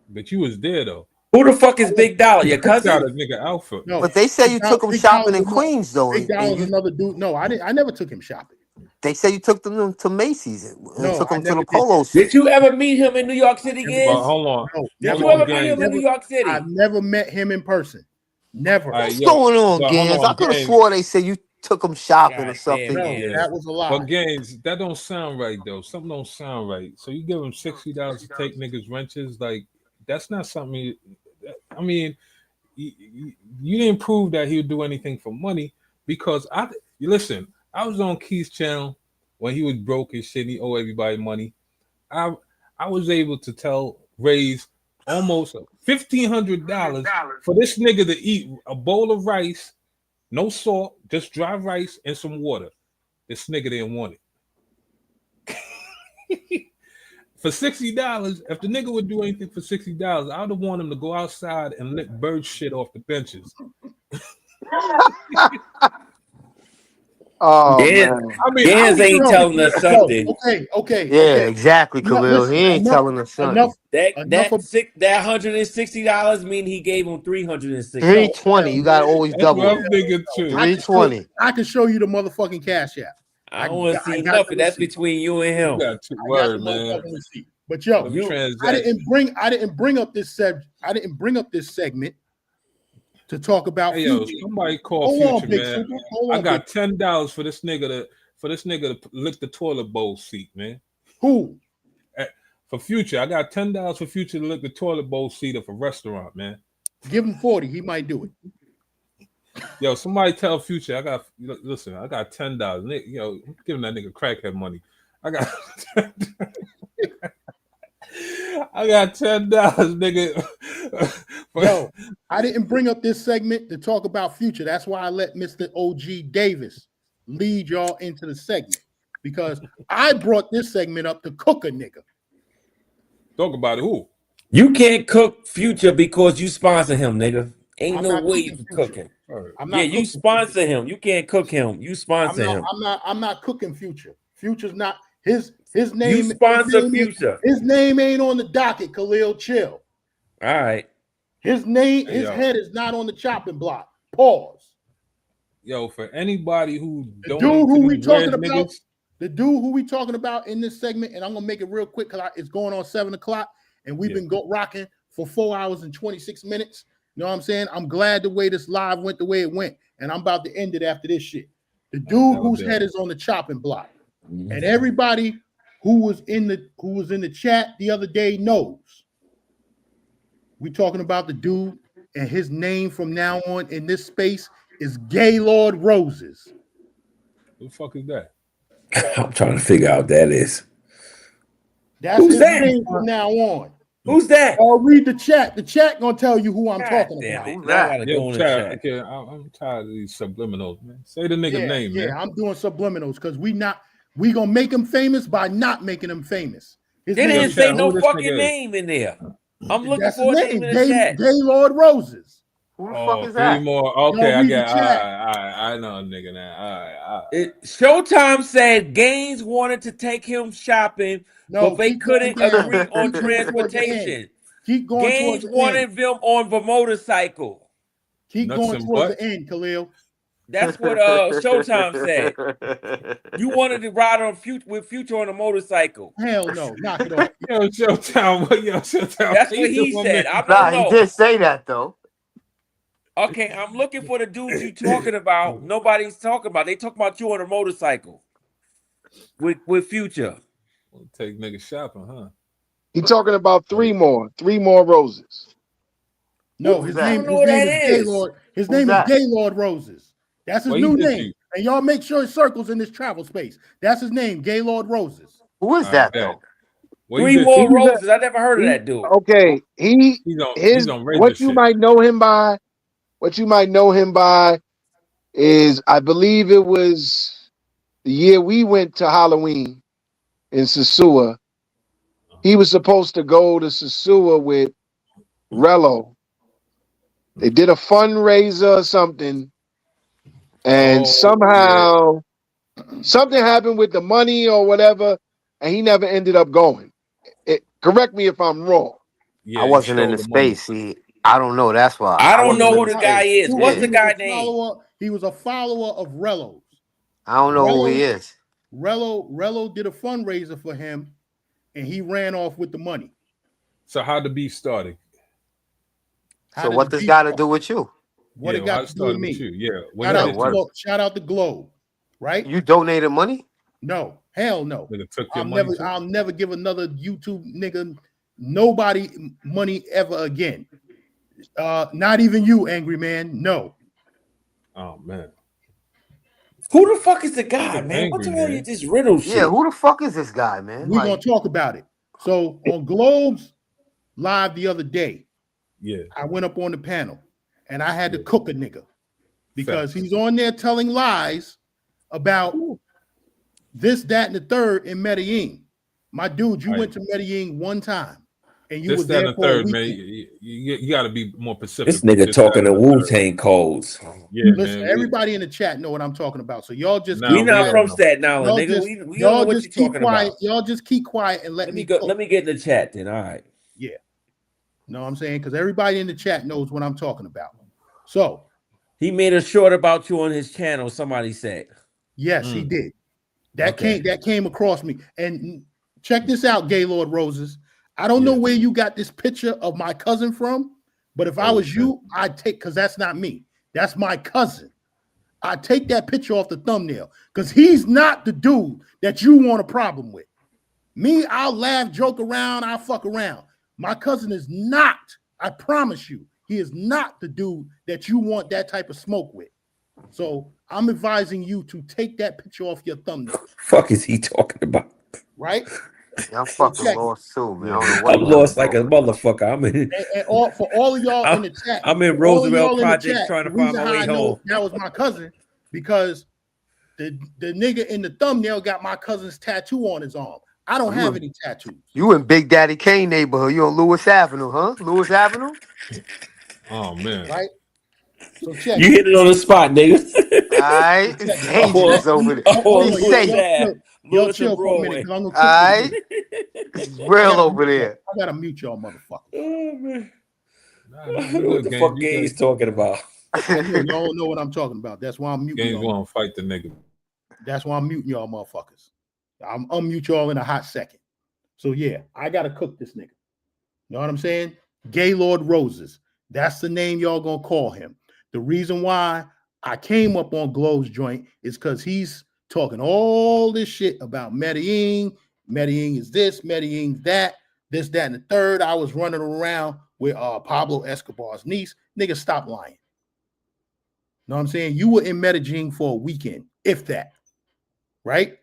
But you was there though. Who the fuck is Big Dollar? Your Got a cousin? nigga outfit. No, But they say you took him Big shopping in Dollar's Queens though. Big Dollar's another dude. No, I didn't. I never took him shopping. They say you took them to Macy's and No, took I him to never the did polo that. shit. Did you ever meet him in New York City, But Giz? hold on. No, Did never. you ever Gang. meet him in New York City? I've never met him in person. Never. All right, What's yo, going on, but hold Gans? on, I could have Gang. swore they said you took him shopping or God something. damn, No, Giz. that was a lie. But Gaines, that don't sound right though. Something don't sound right. So you give him $60 to take niggas wrenches, like that's not something. I mean, you didn't prove that he would do anything for money because you listen. I was on Keith's channel when he was broke and shit. And he owed everybody money. I was able to raise almost $1,500 for this nigga to eat a bowl of rice, no salt, just dry rice and some water. This nigga didn't want it. For $60, if the nigga would do anything for $60, I would have wanted him to go outside and lick bird shit off the benches. Oh Gans, man. I mean, Gans ain't telling us something. Okay. Yeah, exactly, Khalil. Listen, He ain't telling us something. That enough of $160 mean he gave him $360. 320. You gotta always That's what double I'm it. thinking too. 320. I can show you the motherfucking cash app. I don't want to see got nothing. the That's receipt. between you and You him. got two I got word, the man. motherfucking receipt. But yo, Let me transact. I didn't bring up this segment to talk about Hey yo, Future. somebody call Hold Future, on, Big man. Super. Hold I on, got $10 for this nigga to lick the toilet bowl seat, man. Who? For Future, I got $10 for Future to lick the toilet bowl seat of a restaurant, man. Give him 40. He might do it. Yo, somebody tell Future I got $10. Yo, I'm giving that nigga crackhead money. I got $10, nigga. Yo, I didn't bring up this segment to talk about Future. That's why I let Mr. OG Davis lead y'all into the segment because I brought this segment up to cook a nigga. Talk about it. Who? You can't cook Future because you sponsor him, nigga. Ain't I'm no not way you cooking can Future. cook him. I'm Yeah, not you cooking sponsor Future. him. You can't cook him. You sponsor him. I'm not cooking Future. Future's not his name. You sponsor Future. His name ain't on the docket. Khalil, chill. All right. His name, his head is not on the chopping block. Pause. Yo, for anybody who The don't dude who we talking red about, niggas, the dude who we talking about in this segment, and I'm gonna make it real quick because it's going on 7 o'clock, and we've been rocking for 4 hours and 26 minutes. You know what I'm saying? I'm glad the way this live went the way it went, and I'm about to end it after this shit. The dude whose head is on the chopping block, and everybody who was in the chat the other day knows. We talking about the dude, and his name from now on in this space is Gaylord Roses. who the fuck is that? I'm trying to figure out what that is. That's Who's his that? name from now on. Who's that? I'll read the chat. The chat gonna tell you who I'm talking damn about. it. Now I gotta go Yo, in the Chad, chat. okay, I'm tired of these subliminals, man. Say the nigga name, man. Yeah, I'm doing subliminals because we gonna make him famous by not making him famous. His They name didn't is- say no fucking name in there. I'm looking That's for his a name name, in the chat. Gaylord Roses. Who the Oh, three more. Okay, Y'all I read get. the chat. All right, I know a nigga now. All right. Showtime said Gaines wanted to take him shopping, but they couldn't agree on transportation. Keep going Gaines towards the wanted end. them on the motorcycle. Keep Nuts going and towards butt. the end, Khalil. That's what Showtime said. You wanted to ride on with Future on a motorcycle. Hell no, knock it off. Yo, Showtime. Showtime. That's what he said. I don't Nah, know. he did say that though. Okay, I'm looking for the dudes you talking about. Nobody's talking about. They talking about you on a motorcycle with Future. Take niggas shopping, huh? He talking about three more roses. No, his name is Gaylord. His name is Gaylord Roses. That's his Well, new he did name. you. And y'all make sure it circles in this travel space. That's his name, Gaylord Roses. Who is that though? Three more roses. I never heard of that dude. Okay, he's on what you might know him by is I believe it was the year we went to Halloween in Sosua. He was supposed to go to Sosua with Rello. They did a fundraiser or something, and somehow something happened with the money or whatever, and he never ended up going. Correct me if I'm wrong. I wasn't in the space. See, I don't know. That's why I I don't wasn't know in who the the guy space. is. What's Yeah, the guy name? He was a follower of Rello's. I don't know who he is. Rello did a fundraiser for him, and he ran off with the money. So how the beef started? So what this got to do with you? What it got to do with me? Shout out to Globe, right? You donated money? No, hell no. Nigga took your money too? I'll never give another YouTube nigga nobody money ever again. Not even you, angry man. No. Oh man. Who the fuck is the guy, man? What the hell you just riddle shit? Yeah, who the fuck is this guy, man? We're gonna talk about it. So on Globe's live the other day, I went up on the panel and I had to cook a nigga because he's on there telling lies about this, that, and the third in Medellin. My dude, you went to Medellin one time and you were there the for a third, weekend. man. You got to be more specific. This nigga talking to Wu-Tang codes. Yeah, listen, man, everybody in the chat know what I'm talking about. So y'all just we not from Staten Island, nigga. We don't know what you're talking about. Y'all just keep quiet and let me go. cook. Let me get in the chat then. All right. Yeah. Know what I'm saying? Because everybody in the chat knows what I'm talking about. So he made a short about you on his channel. Somebody said. Yes, he did. That came across me. And check this out, Gaylord Roses. I don't know where you got this picture of my cousin from, but if I was you, I'd take, because that's not me. That's my cousin. I'd take that picture off the thumbnail because he's not the dude that you want a problem with. Me, I'll laugh, joke around, I'll fuck around. My cousin is not, I promise you, he is not the dude that you want that type of smoke with. So I'm advising you to take that picture off your thumbnail. Fuck is he talking about? Right? I'm fucking lost too, man. I don't know what I'm lost like a motherfucker. I'm in. And for all of y'all in the chat, I'm in Roosevelt Projects trying to find my way home. That was my cousin because the nigga in the thumbnail got my cousin's tattoo on his arm. I don't have any tattoos. You in Big Daddy Kane neighborhood. You on Lewis Avenue, huh? Lewis Avenue? Oh man. Right? So check. You hit it on the spot, nigga. All right. It's dangerous over there. Be safe. Y'all chill for a minute. I'm gonna all right. It's real over there. I gotta mute y'all motherfuckers. Oh man. What the fuck game he's talking about? Y'all don't know what I'm talking about. That's why I'm muting y'all. Gonna fight the nigga. That's why I'm muting y'all motherfuckers. I'm unmute y'all in a hot second. So yeah, I gotta cook this nigga. You know what I'm saying? Gaylord Roses. That's the name y'all gonna call him. The reason why I came up on Glow's joint is because he's talking all this shit about Medellin. Medellin is this, Medellin that, this, that, and the third. I was running around with Pablo Escobar's niece. Nigga, stop lying. Know what I'm saying? You were in Medellin for a weekend, if that. Right?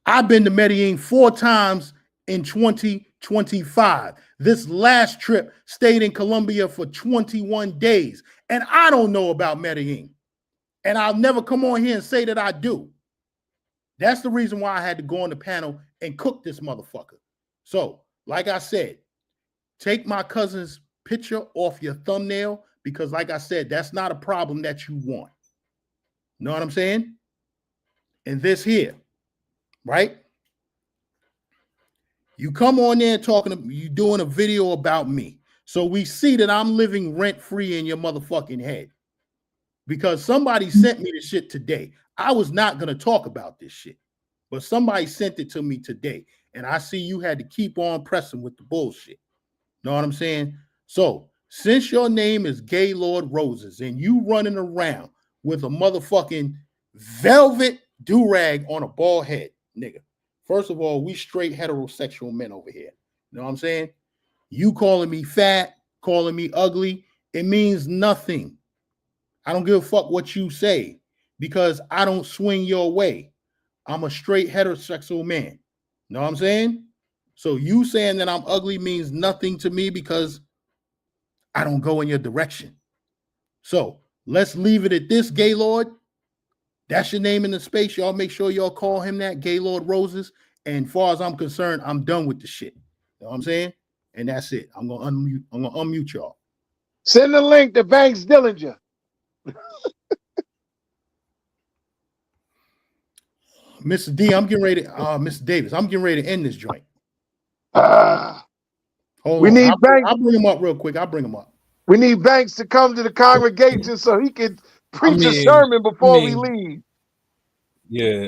I've been to Medellin 4 times in 2025. This last trip stayed in Colombia for 21 days. And I don't know about Medellin. And I'll never come on here and say that I do. That's the reason why I had to go on the panel and cook this motherfucker. So, like I said, take my cousin's picture off your thumbnail because, like I said, that's not a problem that you want. Know what I'm saying? And this here, right? You come on there talking, you doing a video about me. So we see that I'm living rent-free in your motherfucking head. Because somebody sent me this shit today. I was not going to talk about this shit. But somebody sent it to me today. And I see you had to keep on pressing with the bullshit. Know what I'm saying? So, since your name is Gaylord Roses and you running around with a motherfucking velvet do-rag on a bald head, nigga. First of all, we straight heterosexual men over here. You know what I'm saying? You calling me fat, calling me ugly, it means nothing. I don't give a fuck what you say because I don't swing your way. I'm a straight heterosexual man. Know what I'm saying? So you saying that I'm ugly means nothing to me because I don't go in your direction. So Let's leave it at this, Gaylord. That's your name in the space. Y'all make sure y'all call him that, Gaylord Roses. And as far as I'm concerned, I'm done with the shit. You know what I'm saying? And that's it. I'm gonna unmute y'all. Send the link to Banks Dillinger. Mr. D, I'm getting ready to, Mr. Davis, I'm getting ready to end this joint. Hold We on. need Banks. I'll bring him up real quick. I'll bring him up. We need Banks to come to the congregation so he can preach a sermon before we leave. Yeah.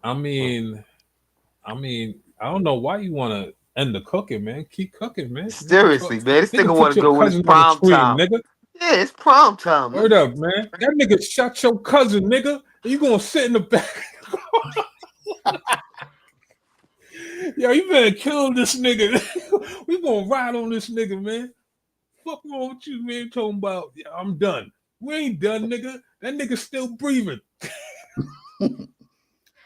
I mean, I don't know why you want to end the cooking, man. Keep cooking, man. Seriously, man. This nigga want put to your go when it's cousin on the prime screen, time. nigga. Yeah, it's prime time. Word up, man. That nigga shot your cousin, nigga. And you gonna sit in the back. Yo, you better kill this nigga. We gonna ride on this nigga, man. Fuck wrong with you, man? Talking about, yeah, I'm done. We ain't done, nigga. That nigga still breathing.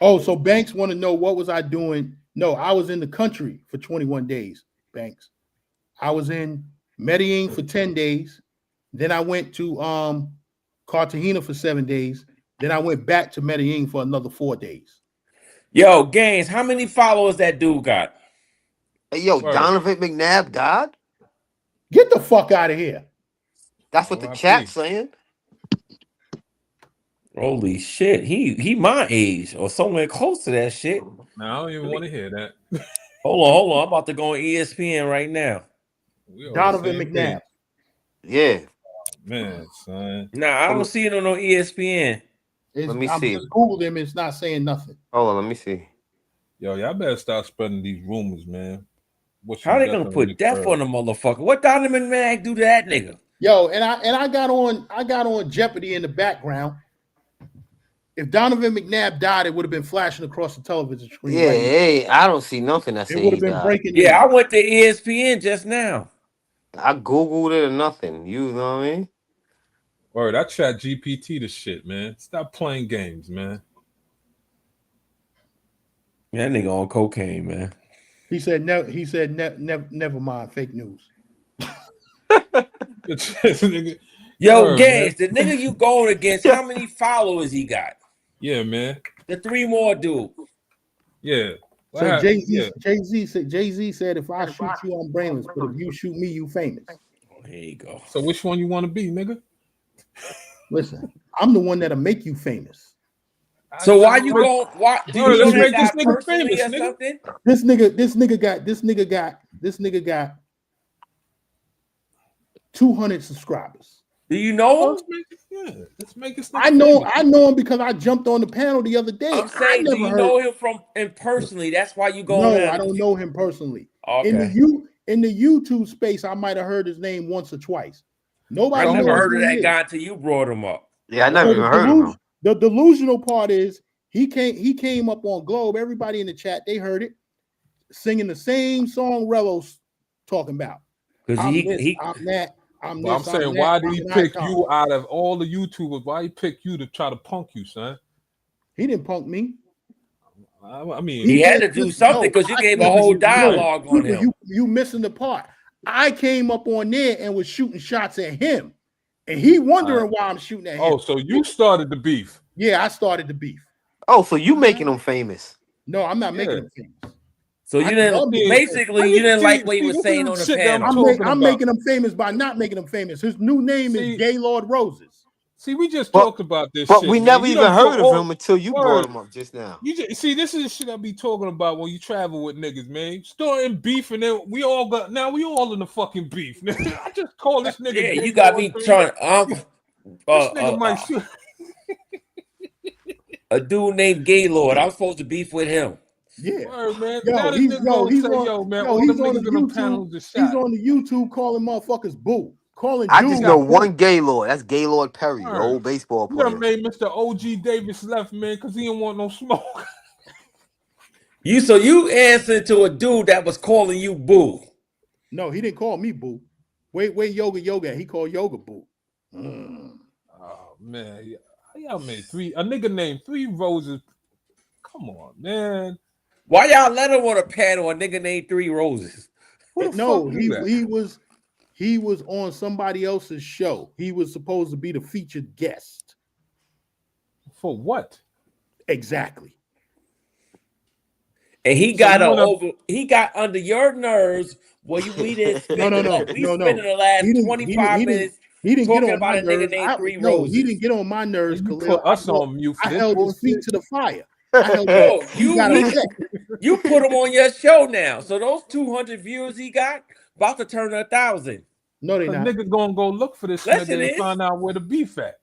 Oh, so Banks want to know what was I doing? No, I was in the country for 21 days, Banks. I was in Medellin for 10 days. Then I went to Cartagena for 7 days. Then I went back to Medellin for another 4 days. Yo, Gaines, how many followers that dude got? Hey, yo, Donovan McNabb died? Get the fuck out of here. That's what the chat's saying. Holy shit. He my age or somewhere close to that shit. No, I don't even want to hear that. Hold on. I'm about to go on ESPN right now. Donovan McNabb. Yeah. Man, son. Nah, I don't see it on no ESPN. Let me I'm see. just Googled him. It's not saying nothing. Hold on, let me see. Yo, y'all better start spreading these rumors, man. How they gonna put death on the motherfucker? What Donovan McNabb do to that nigga? Yo, and I got on Jeopardy in the background. If Donovan McNabb died, it would have been flashing across the television screen. Yeah, hey, I don't see nothing that It say would he have been died. breaking. Yeah, I went to ESPN just now. I Googled it or nothing. You know what I mean? Word, I chat GPT the shit, man. Stop playing games, man. Yeah, that nigga on cocaine, man. He said never mind, fake news. Yo, Gaines, the nigga you going against, how many followers he got? Yeah, man. The 3 more dude. Yeah. So Jay-Z said, if I shoot you, I'm brainless, but if you shoot me, you famous. There you go. So which one you want to be, nigga? Listen, I'm the one that'll make you famous. So why you going? Why do you know that guy personally or something? This nigga got 200 subscribers. Do you know him? Let's make it. I know him because I jumped on the panel the other day. I'm saying, do you know him personally? That's why you going. No, I don't know him personally. Okay. In the YouTube space, I might have heard his name once or twice. Nobody I never knows heard of who he that is. guy until you brought him up. Yeah, I never even heard of him. The delusional part is he came up on Globe. Everybody in the chat, they heard it, singing the same song Rello's talking about. Because I'm that. I'm saying, why did he pick you out of all the YouTubers? Why he pick you to try to punk you, son? He didn't punk me. I mean, he had to do something because you gave a whole dialogue on him. You missing the part. I came up on there and was shooting shots at him, and he wondering why I'm shooting at him. Oh, so you started the beef? Yeah, I started the beef. Oh, so you making him famous? No, I'm not making him famous. So you didn't you didn't like what he was saying on the panel. I'm making him famous by not making him famous. His new name is Gaylord Roses. See, we just talked about this, but shit, we man. never You even done heard put of him until you brought him up just now. See, this is the shit I be talking about when you travel with niggas, man. Starting beef, and then we all in the fucking beef. I just call this nigga. Yeah, you got me trying. This nigga might shoot. A dude named Gaylord. I'm supposed to beef with him. Yeah, word, man. He's on the YouTube calling motherfuckers boo. I just know one Gaylord. That's Gaylord Perry, the old baseball You player. done made Mr. OG Davis left, man, because he didn't want no smoke. So you answered to a dude that was calling you boo. No, he didn't call me boo. Wait, yoga. He called yoga boo. Oh man, y'all made a nigga named 3 Roses. Come on, man. Why y'all let him on a panel? A nigga named 3 Roses. Who the No, fuck do that? he was on somebody else's show. He was supposed to be the featured guest. For what? Exactly. And he So got you wanna he got under your nerves where we didn't No, spend no, enough. no, We no, spending no. the last He didn't. He didn't. 25 He didn't. minutes He didn't get talking on about my a nigga nerves. named Three No, he Roses. didn't get on my nerves, you Khalil. put us on mute for I this held his feet bullshit? to the fire. I held. No, He got upset. you put him on your show now. So those 200 viewers he got about to turn to 1,000. No, they Cause not. niggas gonna go look for this Less it nigga and is. find out where the beef at.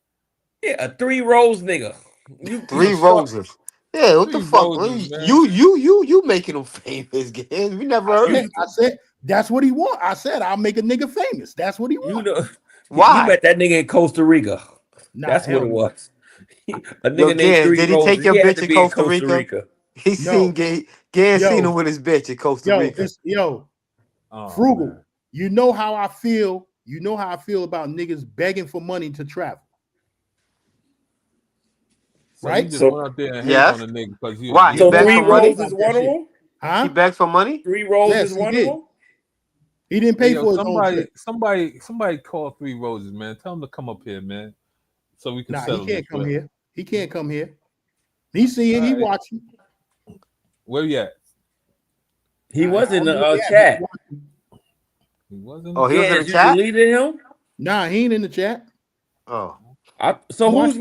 Yeah, a 3 Rose nigga. You 3 start roses. Yeah, what the 3 fuck? roses, man. You making him famous, Gans. We never heard it. I said that's what he want. I said I'll make a nigga famous. That's what he want. You know, Why? you met that nigga in Costa Rica. Nah, That's what hell it no. was. A Yo, nigga named Gans, Three did he Roses. take your He had bitch to in be in Costa Costa Rica? Rica. He seen Gans seen him with his bitch in Costa Rica. Oh, Frugal. man. You know how I feel. You know how I feel about niggas begging for money to travel. So right? you just went out there and hate Yes. on the nigga because you. Why? He So begged Three for money? Roses one of them? Huh? He begged for money? 3 Roses Yes, he one did. of them? He didn't Hey, pay yo, for his own trip. somebody call 3 Roses, man. Tell him to come up here, man, so we can Nah, he settle this. can't come shit. here. He can't come here. He see it. He All right. watching. Where you at? He was in I don't know the where he at, chat. but he watching. He wasn't. Oh, he was in Yes, the you chat? deleted him? Nah, he ain't in the chat. Oh. So Watch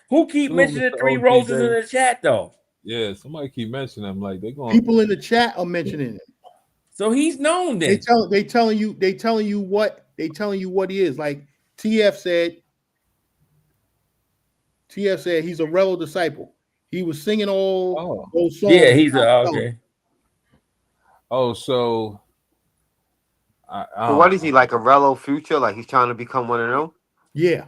who keep Salute, mentioning Mr. 3 OG Roses in Day. the chat though? Yeah, somebody keep mentioning him like they going. People in the chat are mentioning it. So he's known then. They telling you what he is. Like TF said he's a rebel disciple. He was singing all those songs. Yeah, he's okay. Oh, so So what is he, like a Rello Future? Like he's trying to become one of them? Yeah.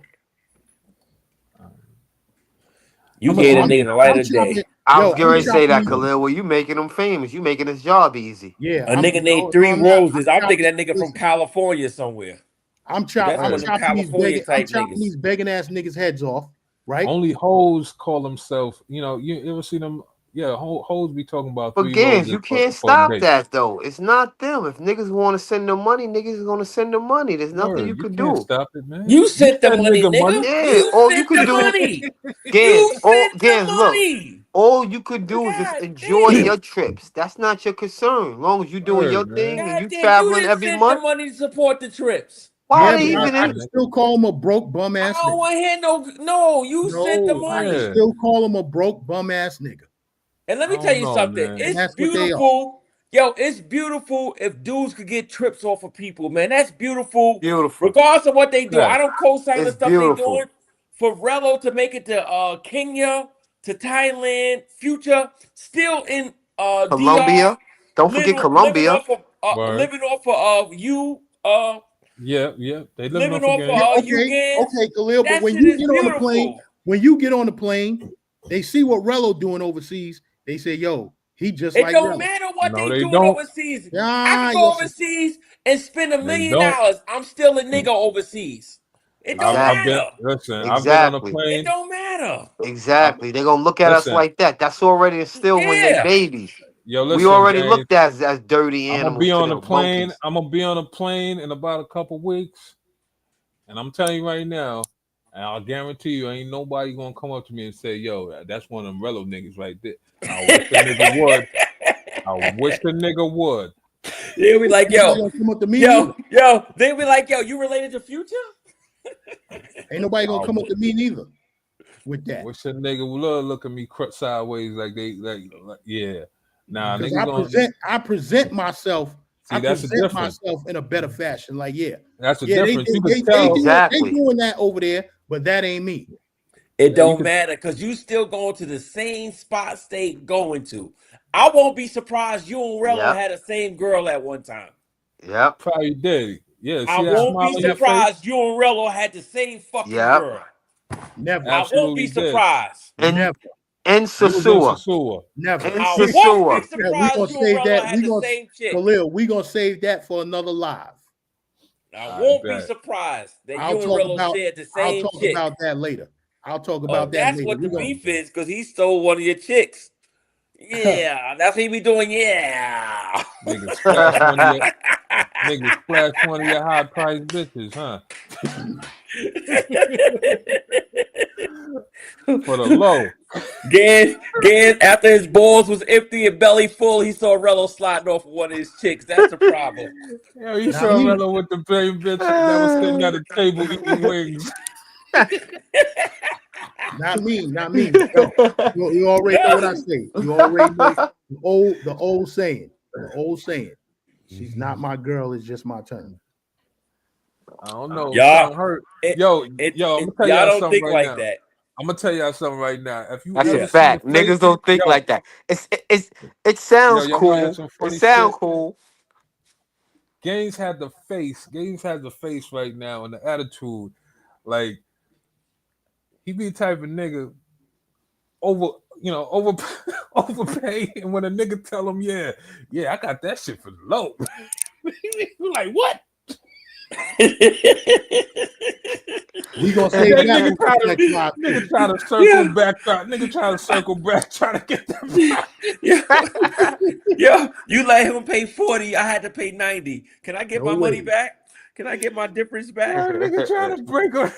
You gave a nigga the light of day. I was getting ready to say that, Khalil. Well, you making him famous. You making his job easy. Yeah. A nigga named 3 Roses. I'm thinking that nigga from California somewhere. I'm That's one of them California type niggas. these begging ass niggas heads off, right? only hoes call themselves. You know, you ever see them? Yeah, hoes be talking about. But 3 Gans, Roses you for can't a stop date. that though. It's not them. If niggas want to send them money, niggas is gonna send them money. There's nothing Word, you could can't do. stop it, man. You sent the send money, nigga. Yeah, You all you sent could the do, money. Gans, sent the Gans, look, money. all you could do is just God enjoy damn. your trips. That's not your concern. As long as you doing your Word, thing man. and you God damn, you traveling didn't every send the month. money to support the trips. Why Yeah, are they but even I in? can still call him a broke bum I ass don't nigga. want to hear no. You sent the No, I can money. Yeah. still call him a broke bum ass nigga. And let me I tell don't you know, something. man. It's That's what they are. beautiful. Yo, it's beautiful if dudes could get trips off of people, man. That's beautiful. Beautiful. Regardless of what they do. I Right. don't co-sign the It's stuff they beautiful. doing. For Rello to make it to Kenya, to Thailand, Future, still in Colombia. DR, Don't forget living Colombia. Word. living off of you, Yeah. They living living off off again. of Okay, you, Gans. okay, Khalil. But That when shit you is get on the plane, beautiful. when you get on the plane, they see what Rello doing overseas. They say, "Yo, he just It like don't Rello." matter what No, they they doing don't. overseas. I Ah, can go yes. overseas and spend $1 They million. don't. I'm still a nigga overseas. It don't I've Exactly. been. matter. Listen, I've been on a Exactly. It plane. don't matter. Exactly. They're gonna look at us Listen, like that. That's already instilled when they Yeah. babies. yo, We listen, already gang. looked at as dirty I'm gonna animals be to on the a plane. monkeys. I'm gonna be on a plane in about a couple weeks, and I'm telling you right now, and I'll guarantee you, ain't nobody gonna come up to me and say, "Yo, that's one of them Rello niggas right there." I wish the nigga would. I wish the nigga would. They'll be like, Nobody yo, gonna come up to me neither. They'll be like, yo, you related to Future? Ain't nobody gonna I come up to me neither with that. wish a nigga would look at me sideways like they like yeah. Nah, Because niggas I present myself. See, I that's the present difference. myself in a better fashion. Like, yeah, That's the yeah, difference. You can tell. Exactly. they doing that over there, but that ain't me. It You don't can- matter because you still going to the same spots they going to. I won't be surprised you and Rello Yep. had the same girl at one time. Yep. Probably did. Yeah. I See that won't smile be on your face? surprised you and Rello had the same fucking Yep. girl. Never, I won't Absolutely be did. surprised. And never, You was in Sasua. Sasua. never. And I won't be Sasua. Yeah, we surprised gonna you and save Rello that. had We the gonna same chick. Khalil, we gonna save that for another live. I won't be bet. surprised that I'll you and talk Rello about. shared the I'll same talk chick. about that later. I'll talk Oh, about that that's later. what the We gonna- beef is because he stole one of your chicks. Yeah, that's what he be doing. Yeah. Niggas flash one of your Niggas flash one of your high price bitches, huh? For the low. Gan, after his balls was empty and belly full, he saw Rello sliding off one of his chicks. That's the problem. Yeah, you saw Rello with the same bitch that was sitting at a table eating wings. Not me. Yo, you already know what I say. You already know the old saying. The old saying. She's not my girl, it's just my turn. I don't know. Y'all, Hurt. Yo, I'm gonna tell y'all y'all don't something think right like now. that. I'm gonna tell y'all something right now. If you That's ever a see the fact. face, Niggas don't think like that. It sounds y'all wanna hear cool. some It funny sounds shit? cool. Gaines has the face right now and the attitude. Like he be the type of nigga overpay, and when a nigga tell him, yeah, I got that shit for the low. You're like, what? We gonna save that nigga for the next live. nigga try to circle back, try to get that. Yo, you let him pay 40. I had to pay 90. Can I get No my money way. back? Can I get my difference back? Yeah, nigga trying to break her.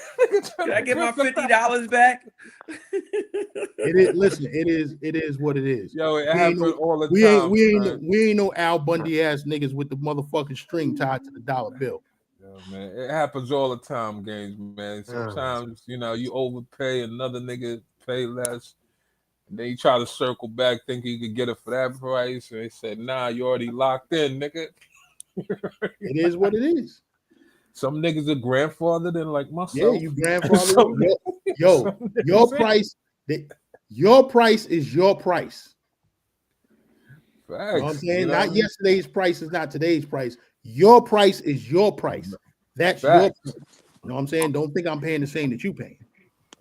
Can I get my $50 back? It is. Listen, it is what it is. Yo, it happens all the time. We ain't no Al Bundy ass niggas with the motherfucking string tied to the dollar bill. Yo, man, it happens all the time, Games, man. Sometimes you overpay, another nigga pay less, and then you try to circle back, think you could get it for that price, and they said, nah, you already locked in, nigga. It is what it is. Some niggas are grandfathered in like myself. Yeah, you grandfather. Your price. Your price is your price. Facts. You know what I'm saying? Not yesterday's price is not today's price. Your price is your price. That's your price. You know what I'm saying? Don't think I'm paying the same that you paying.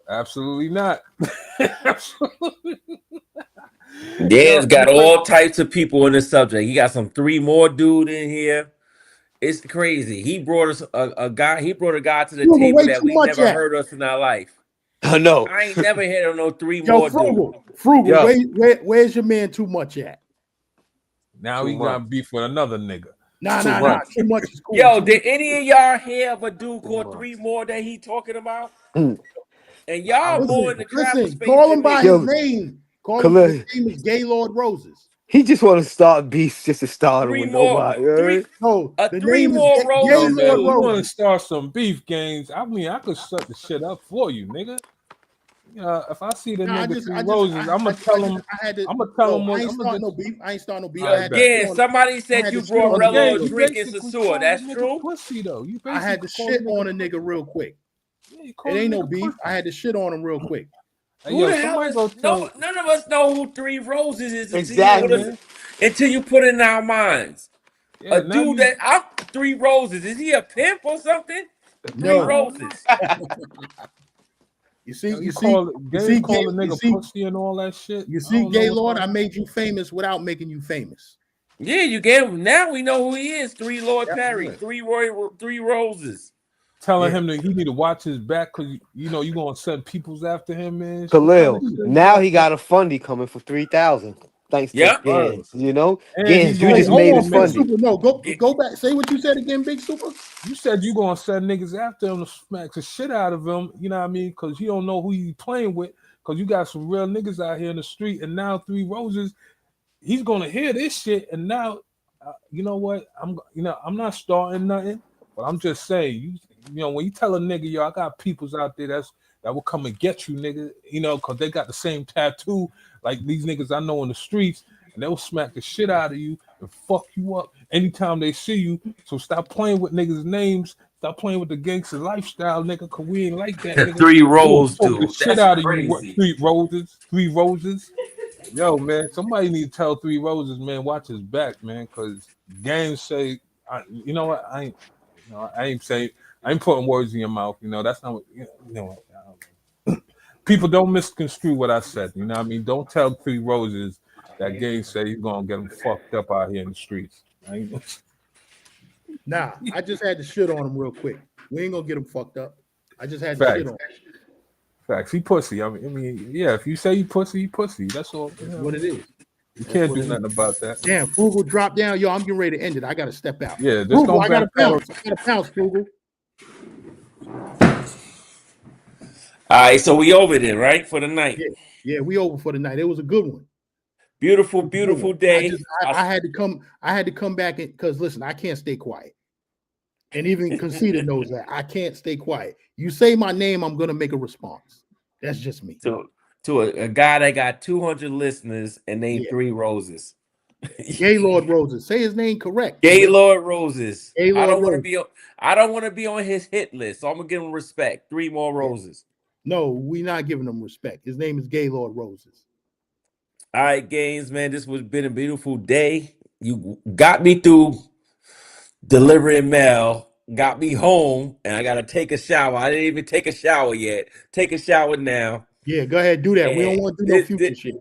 Absolutely not. Absolutely. Dan's got all types of people in the subject. He got some 3 more dude in here. It's crazy. He brought us a guy. He brought a guy to the table that we never heard us in our life. I know. I ain't never heard of no 3 Yo, more dude. Frugal. Where's your man too much at? Now he got beef with another nigga. Nah. Too much is cool. Yo, did any of y'all hear of a dude called 3 more that he talking about? And y'all more in the travel space. Call him by his name. Call him. His name is Gaylord Roses. He just want to start beef just to start him with 3 more. nobody. The 3 name more is Roses. Yo, man, Gaylord you want to Roses. start some beef games? I mean, I could shut the shit up for you, nigga. If I see the nigga 3 Roses, I'm gonna tell him. I'm gonna tell him. I ain't starting no beef. I ain't starting no beef. Again, somebody said you brought Rello a drink in Sasua. That's true. Pussy though. You I had to shit on a nigga real quick. It ain't no beef. I had to shit on him real quick. Hey, Who the hell is none of us know who 3 Roses is until you put it in our minds. Yeah, a dude that I'm 3 Roses. Is he a pimp or something? 3 Roses. You see, call a nigga pussy and all that shit. You see, Gaylord, I made you famous without making you famous. Yeah, you gave him. Now we know who he is. 3 Lord Perry. 3 Roses. Telling him that he need to watch his back because you gonna send peoples after him, man. Khalil, now he got a fundy coming for 3,000. Thanks to Gans. Gans, you just made his fundy. Super, no, go back. Say what you said again, Big Super. You said you gonna send niggas after him to smack the shit out of him. You know what I mean? Because you don't know who you playing with. Because you got some real niggas out here in the street, and now 3 Roses, he's gonna hear this shit. And now, you know what? I'm not starting nothing, but I'm just saying, when you tell a nigga, yo, I got peoples out there that will come and get you, nigga, because they got the same tattoo like these niggas I know in the streets, and they'll smack the shit out of you and fuck you up anytime they see you. So stop playing with niggas' names. Stop playing with the gangster lifestyle, nigga, because we ain't like that, nigga. 3 Roses, dude. The shit out of you. What, 3 Roses. Yo, man, somebody need to tell 3 Roses, man, watch his back, man, because Games say, you know what, I ain't putting words in your mouth. That's not what, people don't misconstrue what I said. You know what I mean? Don't tell 3 Roses that Games say he's going to get them fucked up out here in the streets. Nah, I just had to shit on him real quick. We ain't going to get him fucked up. I just had to shit on him. Facts. He pussy. I mean, yeah, if you say you pussy, That's all. That's what it is. You can't do nothing about that. Damn, Frugal dropped down. Yo, I'm getting ready to end it. I gotta step out. Yeah, just Frugal, don't I gotta backpedal. bounce. I gotta bounce, Frugal. All right, so we over there, right, for the night. Yeah, we over for the night. It was a good one. Beautiful, beautiful day. I had to come back because listen, I can't stay quiet. And even Conceited knows that. I can't stay quiet. You say my name, I'm gonna make a response. That's just me. To a guy that got 200 listeners and named 3 Roses. Gaylord Roses. Say his name correct. Gaylord Roses. Gaylord I don't want to Roses. be on. I don't want to be on his hit list, so I'm gonna give him respect. 3 more roses. No, we're not giving him respect. His name is Gaylord Roses. All right, Gaines, man, this has been a beautiful day. You got me through delivering mail, got me home, and I gotta take a shower. I didn't even take a shower yet. Take a shower now. Yeah, go ahead, do that. And we don't want to do no future shit.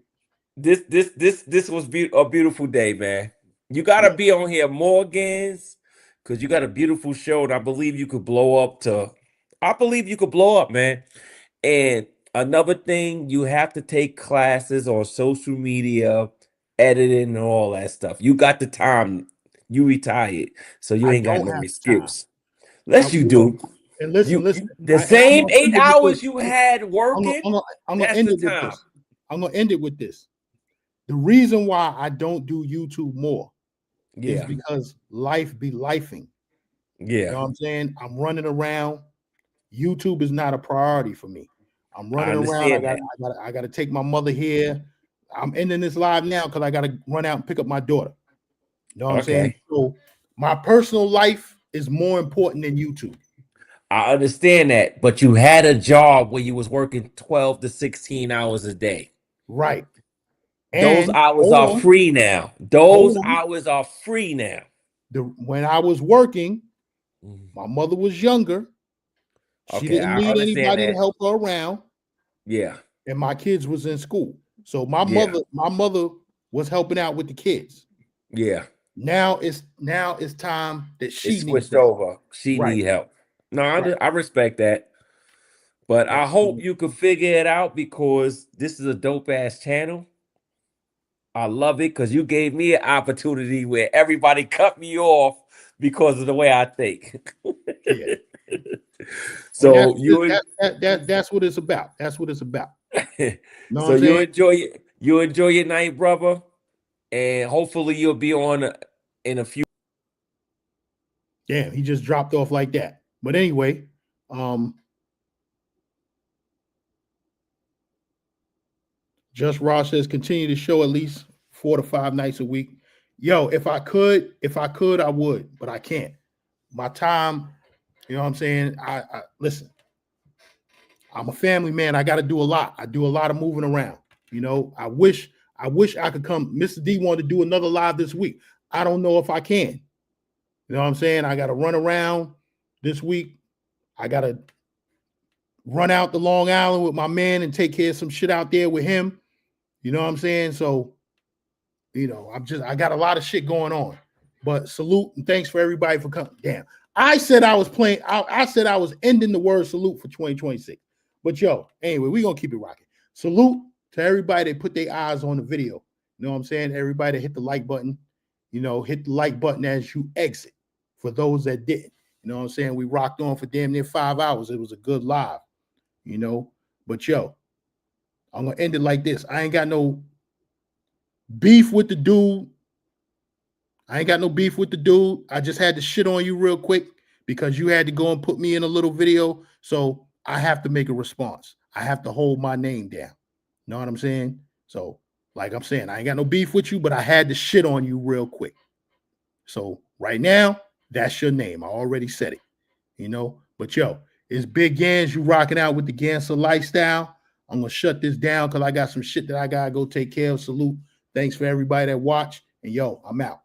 This was a beautiful day, man. You gotta be on here more, Gaines, because you got a beautiful show, and I believe you could blow up, man. And another thing, you have to take classes on social media, editing, and all that stuff. You got the time. You retired, so you ain't got no excuse. Yes, you do. And listen. The same 8 hours you had working. I'm gonna end it with this. I'm gonna end it with this. The reason why I don't do YouTube more is because life be lifing. Yeah. You know what I'm saying? I'm running around. YouTube is not a priority for me. I'm running around. I got to take my mother here. I'm ending this live now because I got to run out and pick up my daughter. You know what I'm saying? So my personal life is more important than YouTube. I understand that, but you had a job where you was working 12 to 16 hours a day. Right. Those hours are free now. Those hours are free now. When I was working, my mother was younger. She didn't need anybody to help her around. Yeah. And my kids was in school. So my mother was helping out with the kids. Yeah. Now it's time that she switched over. She need help. No, I respect that. But I hope you can figure it out because this is a dope ass channel. I love it because you gave me an opportunity where everybody cut me off because of the way I think. Yeah. So that's what it's about. That's what it's about. So you enjoy your night, brother, and hopefully you'll be on in a few. Damn, he just dropped off like that. But anyway, Just Ross says continue to show at least 4 to 5 nights a week. Yo, if I could, I would, but I can't. My time, you know what I'm saying? I listen. I'm a family man. I got to do a lot. I do a lot of moving around. You know, I wish I could come. Mr. D wanted to do another live this week. I don't know if I can. You know what I'm saying? I got to run around this week. I got to run out to Long Island with my man and take care of some shit out there with him. You know what I'm saying? So, you know, I got a lot of shit going on. But salute and thanks for everybody for coming. Damn. I said I was playing. I said I was ending the word salute for 2026. But yo, anyway, we're gonna keep it rocking. Salute to everybody that put their eyes on the video. You know what I'm saying? Everybody that hit the like button, you know, hit the like button as you exit. For those that didn't, you know what I'm saying? We rocked on for damn near 5 hours. It was a good live, you know. But yo, I'm gonna end it like this. I ain't got no beef with the dude. I just had to shit on you real quick because you had to go and put me in a little video. So I have to make a response. I have to hold my name down. You know what I'm saying? So, like I'm saying, I ain't got no beef with you, but I had to shit on you real quick. So right now, that's your name. I already said it, you know. But yo, it's Big Gans. You rocking out with the GanZzta lifestyle. I'm gonna shut this down because I got some shit that I gotta go take care of. Salute. Thanks for everybody that watched. And yo, I'm out.